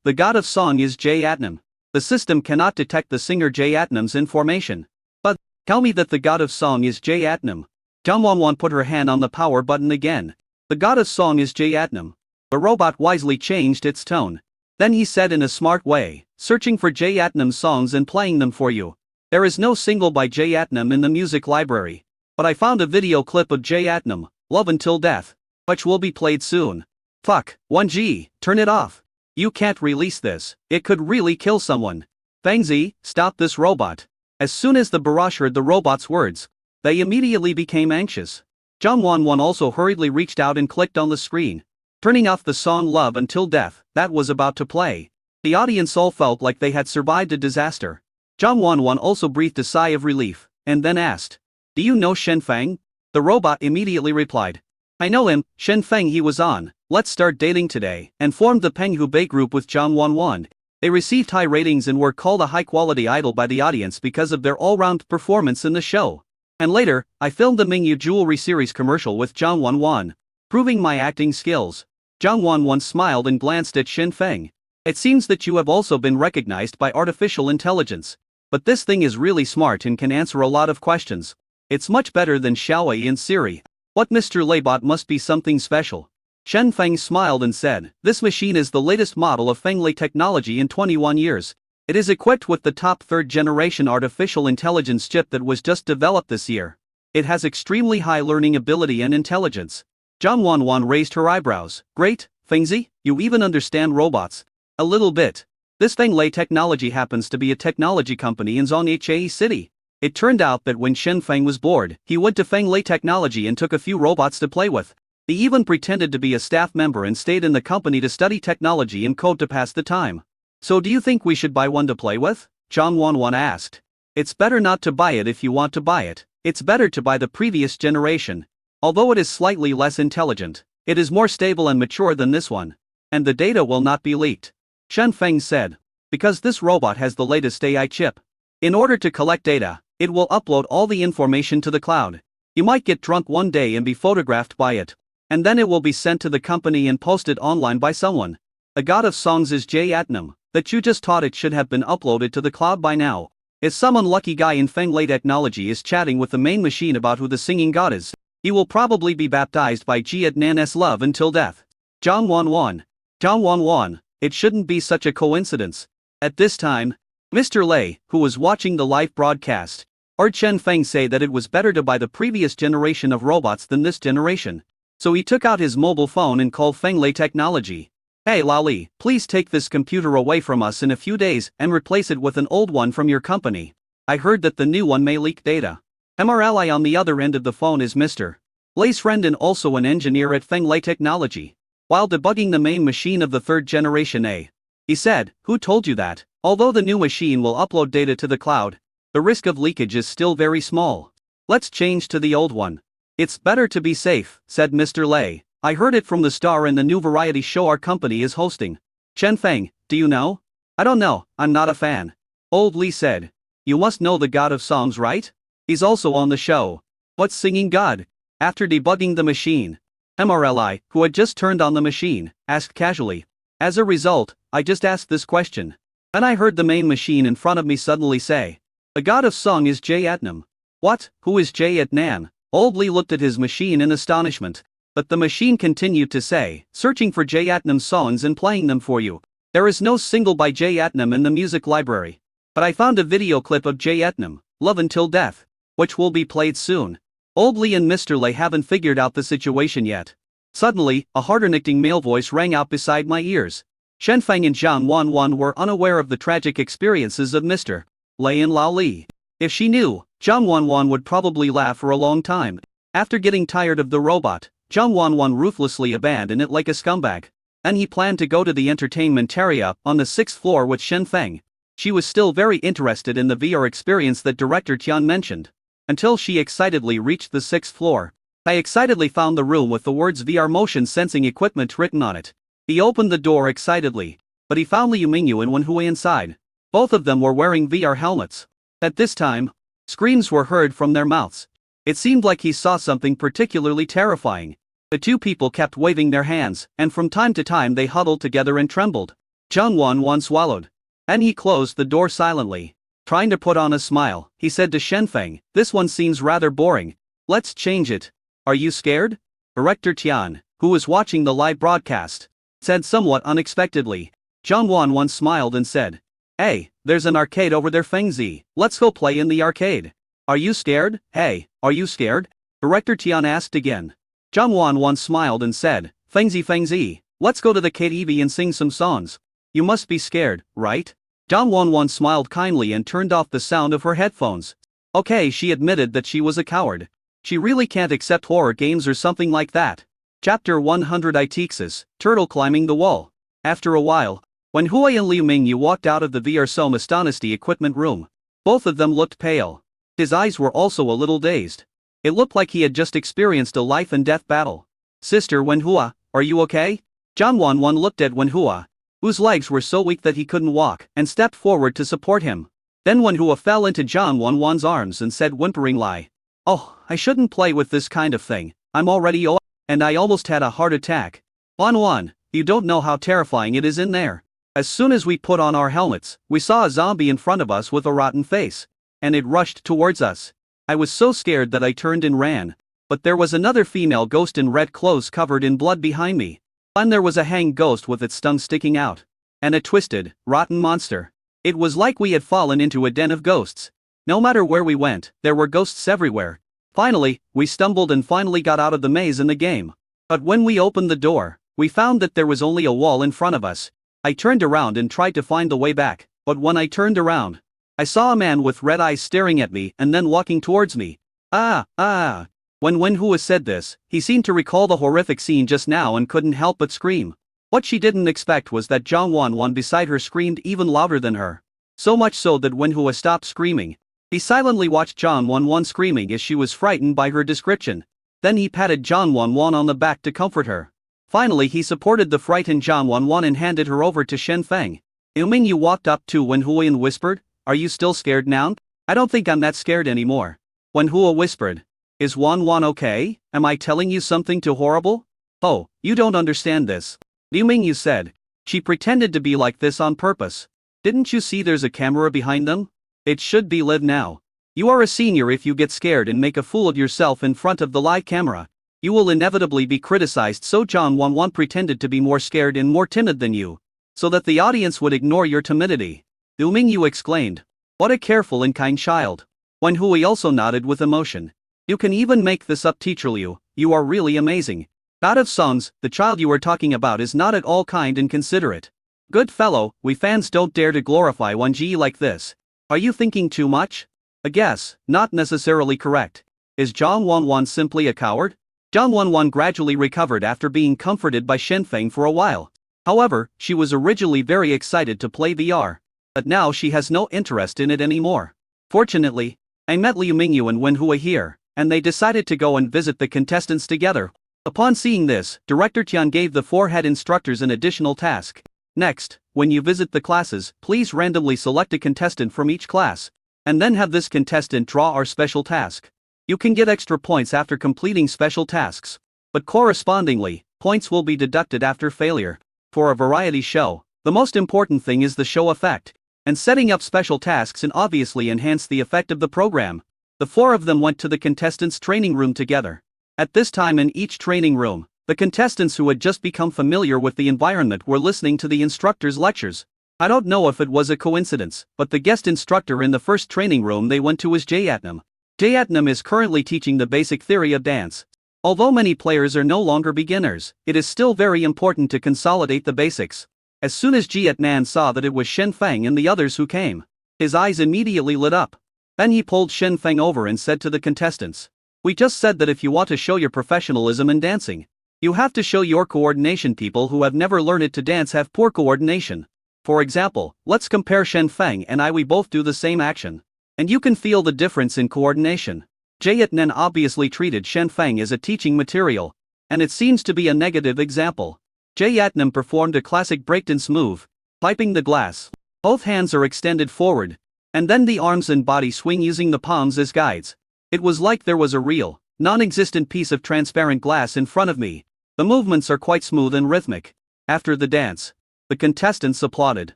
the god of song is Jay Adnam. The system cannot detect the singer Jay Adnam's information. But, tell me that the god of song is Jay Adnam. John 11 put her hand on the power button again. The god of song is Jay Adnam. The robot wisely changed its tone. Then he said in a smart way, searching for Jay Adnam's songs and playing them for you. There is no single by Jay Adnam in the music library. But I found a video clip of Jay Adnam, Love Until Death, which will be played soon. Fuck, 1G, turn it off. You can't release this, it could really kill someone. Fangzi, stop this robot. As soon as the barrage heard the robot's words, they immediately became anxious. John 11 also hurriedly reached out and clicked on the screen, turning off the song Love Until Death that was about to play. The audience all felt like they had survived a disaster. John 11 also breathed a sigh of relief, and then asked, Do you know Shen Feng? The robot immediately replied, I know him, Shen Feng he was on Let's Start Dating Today, and formed the Peng Hu Bei group with John 11. They received high ratings and were called a high-quality idol by the audience because of their all-round performance in the show. And later, I filmed the Mingyu Jewelry Series commercial with John 11, proving my acting skills. John 11 smiled and glanced at Shen Feng. It seems that you have also been recognized by artificial intelligence. But this thing is really smart and can answer a lot of questions. It's much better than Xiaowei and Siri. What Mr. Leibot must be something special. Shen Feng smiled and said, This machine is the latest model of Fenglai technology in 21 years. It is equipped with the top third-generation artificial intelligence chip that was just developed this year. It has extremely high learning ability and intelligence. John 11 raised her eyebrows. Great, Fengzi, you even understand robots. A little bit. This Fenglai Technology happens to be a technology company in Zhonghe City. It turned out that when Shen Feng was bored, he went to Fenglai Technology and took a few robots to play with. He even pretended to be a staff member and stayed in the company to study technology and code to pass the time. So do you think we should buy one to play with? John 11 asked. It's better not to buy it if you want to buy it. It's better to buy the previous generation. Although it is slightly less intelligent, it is more stable and mature than this one. And the data will not be leaked. Shen Feng said. Because this robot has the latest AI chip. In order to collect data, it will upload all the information to the cloud. You might get drunk one day and be photographed by it. And then it will be sent to the company and posted online by someone. A god of songs is Jay Adnam. That you just taught it should have been uploaded to the cloud by now. If some unlucky guy in Fenglai Technology is chatting with the main machine about who the singing god is, he will probably be baptized by Jay Adnan's Love Until Death. John 11. John 11, it shouldn't be such a coincidence. At this time, Mr. Lei, who was watching the live broadcast, heard Shen Feng say that it was better to buy the previous generation of robots than this generation. So he took out his mobile phone and called Fenglai Technology. Hey Lali, please take this computer away from us in a few days and replace it with an old one from your company. I heard that the new one may leak data. MRLI on the other end of the phone is Mr. Lei's friend and also an engineer at Fenglai Technology. while debugging the main machine of the third generation A. He said, "Who told you that? Although the new machine will upload data to the cloud, the risk of leakage is still very small. Let's change to the old one." "It's better to be safe," said Mr. Lei. "I heard it from the star in the new variety show our company is hosting." "Chen Feng, do you know?" "I don't know, I'm not a fan." Old Lee said. "You must know the God of Songs, right? He's also on the show." "What's singing God?" After debugging the machine, MRLI, who had just turned on the machine, asked casually. "As a result, I just asked this question. And I heard the main machine in front of me suddenly say, 'The God of Song is Jay Etnam.'" "What? Who is Jay Etnan?" Old Lee looked at his machine in astonishment. But the machine continued to say, "Searching for Jay Etnam's songs and playing them for you. There is no single by Jay Etnam in the music library. But I found a video clip of Jay Etnam, 'Love Until Death,' which will be played soon." Old Lee and Mr. Lei haven't figured out the situation yet. Suddenly, a hard-enicking male voice rang out beside my ears. Shen Feng and Jiang Wanwan were unaware of the tragic experiences of Mr. Lei and Lao Li. If she knew, Jiang Wanwan would probably laugh for a long time. After getting tired of the robot, Jiang Wanwan ruthlessly abandoned it like a scumbag. And he planned to go to the entertainment area on the 6th floor with Shen Feng. She was still very interested in the VR experience that Director Tian mentioned. Until she excitedly reached the 6th floor. I excitedly found the room with the words VR motion sensing equipment written on it. He opened the door excitedly, but he found Liu Mingyu and Wenhui inside. Both of them were wearing VR helmets. At this time, screams were heard from their mouths. It seemed like he saw something particularly terrifying. The two people kept waving their hands, and from time to time they huddled together and trembled. Jiang Wanwan swallowed. And he closed the door silently. Trying to put on a smile, he said to Shen Feng, "This one seems rather boring. Let's change it. Are you scared?" Director Tian, who was watching the live broadcast, said somewhat unexpectedly. Jiang Wanwan smiled and said, "Hey, there's an arcade over there, Fengzi. Let's go play in the arcade." "Are you scared? Hey, are you scared?" Director Tian asked again. Jiang Wanwan smiled and said, Fengzi, let's go to the KTV and sing some songs. You must be scared, right?" Jiang Wanwan smiled kindly and turned off the sound of her headphones. Okay, she admitted that she was a coward. She really can't accept horror games or something like that. Chapter 100 Itexus, Turtle Climbing the Wall. After a while, when Hui and Liu Mingyu walked out of the VR Som Astonisty equipment room, both of them looked pale. His eyes were also a little dazed. It looked like he had just experienced a life and death battle. "Sister Wenhua, are you okay?" Jiang Wanwan looked at Wenhua, whose legs were so weak that he couldn't walk, and stepped forward to support him. Then Wenhua fell into Jiang Wanwan's arms and said whimperingly, "Oh, I shouldn't play with this kind of thing. I'm already old, and I almost had a heart attack. Wanwan, you don't know how terrifying it is in there. As soon as we put on our helmets, we saw a zombie in front of us with a rotten face. And it rushed towards us. I was so scared that I turned and ran. But there was another female ghost in red clothes covered in blood behind me. And there was a hanged ghost with its tongue sticking out. And a twisted, rotten monster. It was like we had fallen into a den of ghosts. No matter where we went, there were ghosts everywhere. Finally, we stumbled and finally got out of the maze in the game. But when we opened the door, we found that there was only a wall in front of us. I turned around and tried to find the way back, but when I turned around, I saw a man with red eyes staring at me and then walking towards me. Ah. When Wenhua said this, he seemed to recall the horrific scene just now and couldn't help but scream. What she didn't expect was that Jiang Wanwan beside her screamed even louder than her. So much so that Wenhua stopped screaming. He silently watched Jiang Wanwan screaming as she was frightened by her description. Then he patted Jiang Wanwan on the back to comfort her. Finally he supported the frightened Jiang Wanwan and handed her over to Shen Feng. Liu Mingyu walked up to Wenhua and whispered, "Are you still scared now?" "I don't think I'm that scared anymore." Wenhua whispered, "Is Wanwan okay? Am I telling you something too horrible?" "Oh, you don't understand this," Liu Mingyu said. "She pretended to be like this on purpose. Didn't you see there's a camera behind them? It should be live now. You are a senior if you get scared and make a fool of yourself in front of the live camera. You will inevitably be criticized." So Jiang Wanwan pretended to be more scared and more timid than you, so that the audience would ignore your timidity. Liu Mingyu exclaimed, "What a careful and kind child." Wenhui also nodded with emotion. "You can even make this up, Teacher Liu, you are really amazing. God of Songs, the child you are talking about is not at all kind and considerate. Good fellow, we fans don't dare to glorify Wenji like this. Are you thinking too much?" "A guess, not necessarily correct. Is Jiang Wanwan simply a coward? Zhang Wanwan gradually recovered after being comforted by Shen Feng for a while. However, she was originally very excited to play VR. But now she has no interest in it anymore. Fortunately, I met Liu Mingyu and Wen Hua here, and they decided to go and visit the contestants together. Upon seeing this, Director Tian gave the 4 head instructors an additional task. Next, when you visit the classes, please randomly select a contestant from each class, and then have this contestant draw our special task. You can get extra points after completing special tasks, but correspondingly, points will be deducted after failure. For a variety show, the most important thing is the show effect, and setting up special tasks and obviously enhance the effect of the program. The 4 of them went to the contestants' training room together. At this time in each training room, the contestants who had just become familiar with the environment were listening to the instructor's lectures. I don't know if it was a coincidence, but the guest instructor in the first training room they went to is Jayatnam. Jayatnam is currently teaching the basic theory of dance. Although many players are no longer beginners, it is still very important to consolidate the basics. As soon as Jayatnan saw that it was Shen Feng and the others who came, his eyes immediately lit up. Then he pulled Shen Feng over and said to the contestants, "We just said that if you want to show your professionalism in dancing, you have to show your coordination. People who have never learned it to dance have poor coordination. For example, let's compare Shen Feng and I. We both do the same action, and you can feel the difference in coordination." Jayatnan obviously treated Shen Feng as a teaching material, and it seems to be a negative example. Jayatnam performed a classic breakdance move, piping the glass. Both hands are extended forward, and then the arms and body swing using the palms as guides. It was like there was a real, non-existent piece of transparent glass in front of me. The movements are quite smooth and rhythmic. After the dance, the contestants applauded.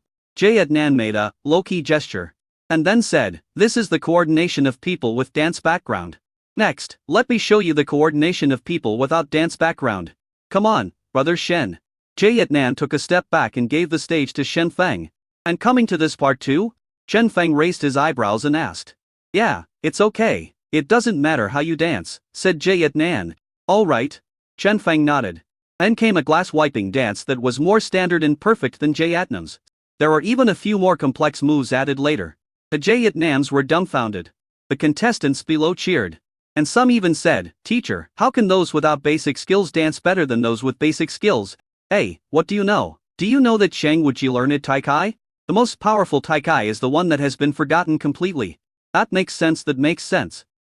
Jayatnan made a low-key gesture, and then said, "This is the coordination of people with dance background. Next, let me show you the coordination of people without dance background. Come on, brother Shen." Jayatnan took a step back and gave the stage to Shen Feng. "And coming to this part too?" Shen Feng raised his eyebrows and asked. "Yeah, it's okay. It doesn't matter how you dance," said Jayatnan. "All right." Shen Feng nodded. Then came a glass wiping dance that was more standard and perfect than Jayatnam's. There are even a few more complex moves added later. The Jayatnams were dumbfounded. The contestants below cheered. And some even said, "Teacher, how can those without basic skills dance better than those with basic skills?" Hey, what do you know? Do you know that Shang Wuji learned Taikai? The most powerful Taikai is the one that has been forgotten completely. That makes sense.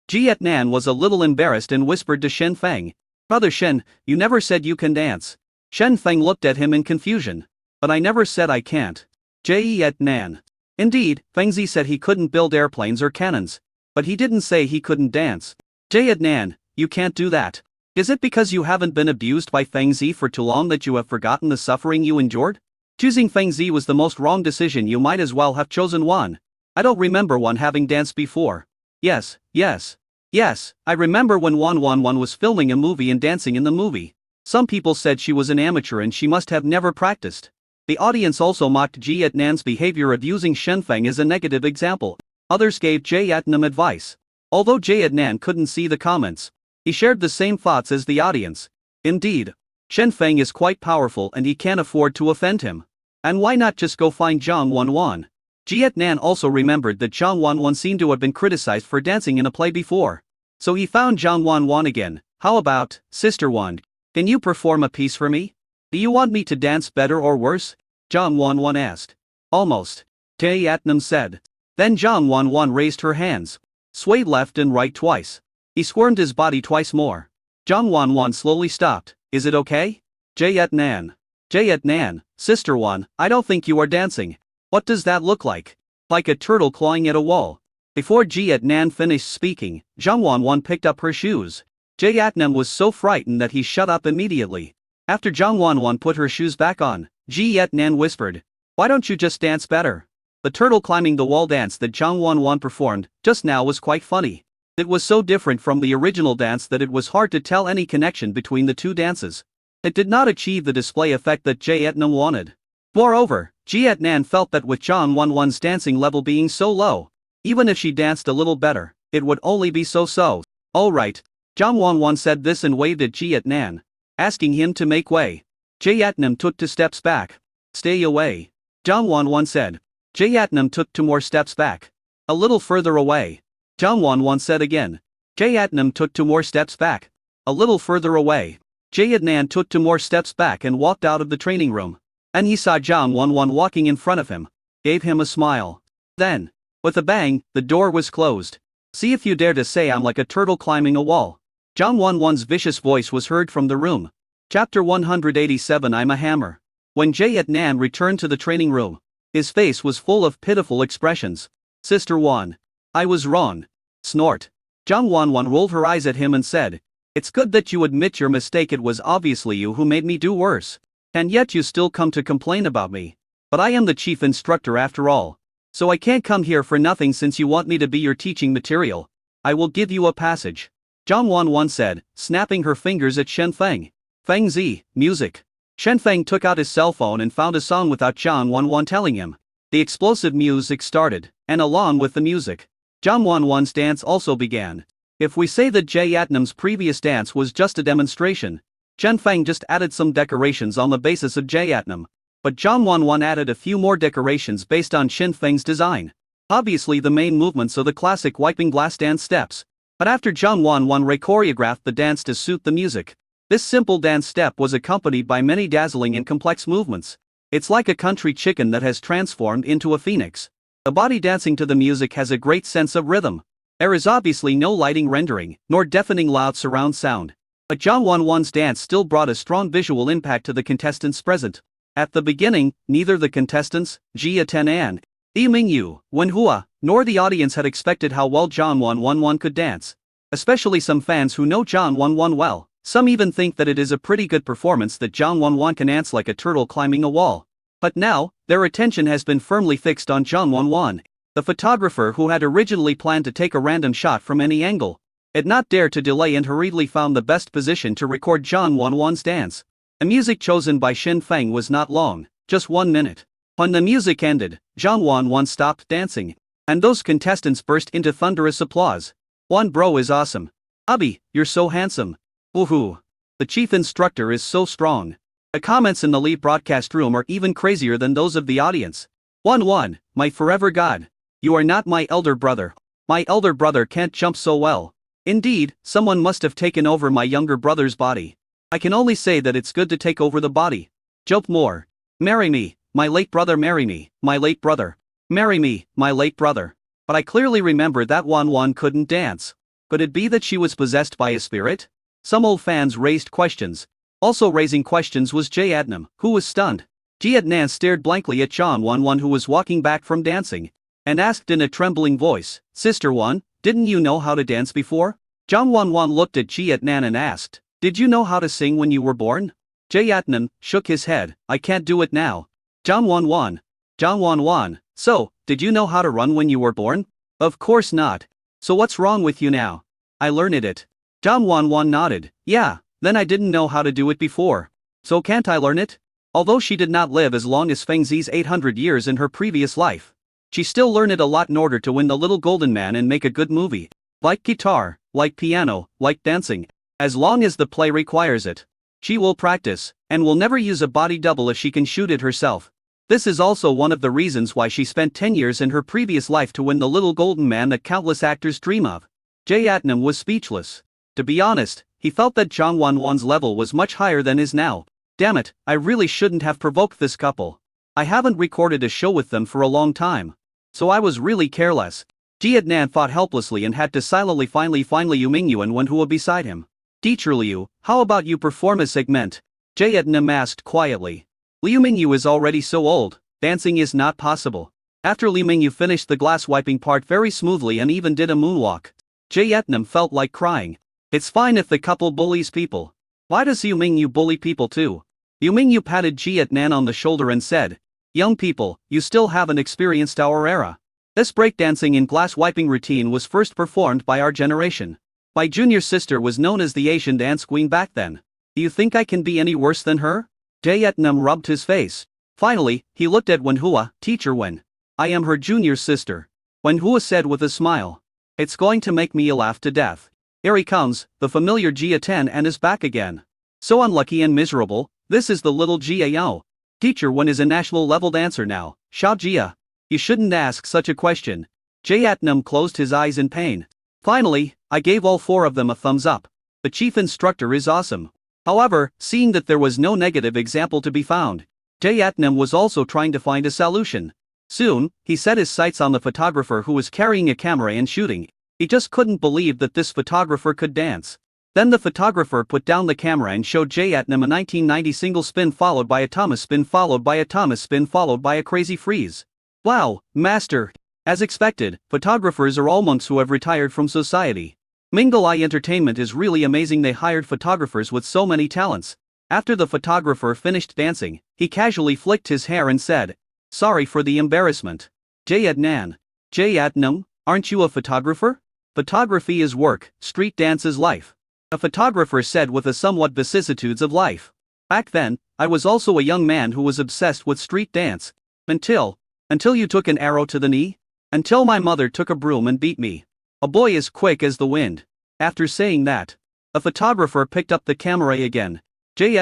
Jayatnan was a little embarrassed and whispered to Shen Feng, "Brother Shen, you never said you can dance." Shen Feng looked at him in confusion. "But I never said I can't." Jayatnan. Indeed, Fengzi said he couldn't build airplanes or cannons. But he didn't say he couldn't dance. Jayatnan, you can't do that. Is it because you haven't been abused by Fengzi for too long that you have forgotten the suffering you endured? Choosing Fengzi was the most wrong decision. You might as well have chosen Wan. I don't remember Wan having danced before. Yes, I remember when Wan was filming a movie and dancing in the movie. Some people said she was an amateur and she must have never practiced. The audience also mocked Jayatnan's behavior of using Shen Feng as a negative example. Others gave Jayatnam advice. Although Jayatnan couldn't see the comments, he shared the same thoughts as the audience. Indeed, Shen Feng is quite powerful and he can't afford to offend him. And why not just go find Zhang Wanwan? Jayatnan also remembered that Zhang Wanwan seemed to have been criticized for dancing in a play before. So he found Zhang Wanwan again. "How about, Sister Wan, can you perform a piece for me? Do you want me to dance better or worse?" Zhang Wanwan asked. "Almost," Jayatnam said. Then Zhang Wanwan raised her hands, swayed left and right twice. He squirmed his body twice more. Zhang Wanwan slowly stopped. "Is it okay?" Jayatnan, Sister Wan, I don't think you are dancing. What does that look like? Like a turtle clawing at a wall. Before Jayatnan finished speaking, Zhang Wanwan picked up her shoes. Jayatnam was so frightened that he shut up immediately. After Zhang Wanwan put her shoes back on, Jayatnan whispered, "Why don't you just dance better?" The turtle climbing the wall dance that Zhang Wanwan performed just now was quite funny. It was so different from the original dance that it was hard to tell any connection between the two dances. It did not achieve the display effect that Jayatnam wanted. Moreover, Jayatnan felt that with Zhang Wanwan's dancing level being so low, even if she danced a little better, it would only be so-so. "Alright." Zhang Wanwan said this and waved at Jayatnan, asking him to make way. Jayatnam took 2 steps back. "Stay away," Zhang Wanwan said. Jayatnam took 2 more steps back. "A little further away," Zhang Wanwan said again. Jayatnam took 2 more steps back. A little further away. Jay Adnan took 2 more steps back and walked out of the training room. And he saw Zhang Wanwan walking in front of him. Gave him a smile. Then, with a bang, the door was closed. See if you dare to say I'm like a turtle climbing a wall. Zhang Wanwan's vicious voice was heard from the room. Chapter 187 I'm a hammer. When Jay Adnan returned to the training room, his face was full of pitiful expressions. Sister Wan. I was wrong. Snort. Zhang Wanwan rolled her eyes at him and said, it's good that you admit your mistake, it was obviously you who made me do worse. And yet you still come to complain about me. But I am the chief instructor after all. So I can't come here for nothing since you want me to be your teaching material. I will give you a passage. Zhang Wanwan said, snapping her fingers at Shen Feng. Feng Zi, music. Shen Feng took out his cell phone and found a song without Zhang Wanwan telling him. The explosive music started, and along with the music, Zhang Wanwan's dance also began. If we say that Jay Adnam's previous dance was just a demonstration, Shen Feng just added some decorations on the basis of Jay Adnam. But Zhang Wanwan added a few more decorations based on Shen Feng's design. Obviously the main movements are the classic wiping glass dance steps. But after Zhang Wanwan choreographed the dance to suit the music, this simple dance step was accompanied by many dazzling and complex movements. It's like a country chicken that has transformed into a phoenix. The body dancing to the music has a great sense of rhythm. There is obviously no lighting rendering, nor deafening loud surround sound. But Zhang Wanwan's dance still brought a strong visual impact to the contestants present. At the beginning, neither the contestants, Jia Tenan, Li Mingyu, Wen Hua, nor the audience had expected how well Zhang Wanwan could dance. Especially some fans who know Zhang Wanwan well. Some even think that it is a pretty good performance that Zhang Wanwan can dance like a turtle climbing a wall. But now, their attention has been firmly fixed on Zhang Wanwan. The photographer who had originally planned to take a random shot from any angle had not dared to delay and hurriedly found the best position to record Zhang Wanwan's dance. The music chosen by Shen Feng was not long, just 1 minute. When the music ended, Zhang Wanwan stopped dancing, and those contestants burst into thunderous applause. Wan bro is awesome. Abi, you're so handsome. Woohoo. The chief instructor is so strong. The comments in the live broadcast room are even crazier than those of the audience. Wan, my forever god. You are not my elder brother. My elder brother can't jump so well. Indeed, someone must have taken over my younger brother's body. I can only say that it's good to take over the body. Jump more. Marry me, my late brother, marry me, my late brother. Marry me, my late brother. But I clearly remember that Wanwan couldn't dance. Could it be that she was possessed by a spirit? Some old fans raised questions. Also raising questions was Jay Adnam, who was stunned. Jay Adnan stared blankly at Zhang Wanwan, who was walking back from dancing, and asked in a trembling voice, Sister Wan, didn't you know how to dance before? Zhang Wanwan looked at Jay Adnan and asked, did you know how to sing when you were born? Jay Adnan shook his head, I can't do it now. Zhang Wanwan, so, did you know how to run when you were born? Of course not. So what's wrong with you now? I learned it. Zhang Wanwan nodded, yeah, then I didn't know how to do it before. So can't I learn it? Although she did not live as long as Feng Zi's 800 years in her previous life, she still learned it a lot in order to win the Little Golden Man and make a good movie. Like guitar, like piano, like dancing. As long as the play requires it. She will practice, and will never use a body double if she can shoot it herself. This is also one of the reasons why she spent 10 years in her previous life to win the Little Golden Man that countless actors dream of. Jay Adnam was speechless. To be honest, he felt that Zhang Wanwan's level was much higher than his now. Damn it, I really shouldn't have provoked this couple. I haven't recorded a show with them for a long time. So I was really careless. Jay Adnan fought helplessly and had to silently finally Liu Mingyu and Wen Hua beside him. Teacher Liu, how about you perform a segment? Jay Adnam asked quietly. Liu Mingyu is already so old, dancing is not possible. After Liu Mingyu finished the glass wiping part very smoothly and even did a moonwalk, Jay Adnam felt like crying. It's fine if the couple bullies people. Why does Liu Mingyu bully people too? Liu Mingyu patted Jay Adnan on the shoulder and said, young people, you still haven't experienced our era. This breakdancing in glass wiping routine was first performed by our generation. My junior sister was known as the Asian dance queen back then. Do you think I can be any worse than her? Jay Adnam rubbed his face. Finally, he looked at Wen Hua, teacher Wen. I am her junior sister. Wen Hua said with a smile. It's going to make me laugh to death. Here he comes, the familiar Jia Ten and is back again. So unlucky and miserable, this is the little Jia Yao. Teacher Wen is a national level dancer now, Xiao Jia. You shouldn't ask such a question. Jay Adnam closed his eyes in pain. Finally, I gave all 4 of them a thumbs up. The chief instructor is awesome. However, seeing that there was no negative example to be found, Jayatnam was also trying to find a solution. Soon, he set his sights on the photographer who was carrying a camera and shooting. He just couldn't believe that this photographer could dance. Then the photographer put down the camera and showed Jayatnam a 1990 single spin followed by a Thomas spin followed by a Thomas spin followed by a crazy freeze. Wow, master! As expected, photographers are all monks who have retired from society. Mingle Eye Entertainment is really amazing. They hired photographers with so many talents. After the photographer finished dancing, he casually flicked his hair and said, "Sorry for the embarrassment." Jayatnam, aren't you a photographer? Photography is work, street dance is life. A photographer said with a somewhat vicissitudes of life. Back then, I was also a young man who was obsessed with street dance. Until you took an arrow to the knee? Until my mother took a broom and beat me. A boy is quick as the wind. After saying that, a photographer picked up the camera again.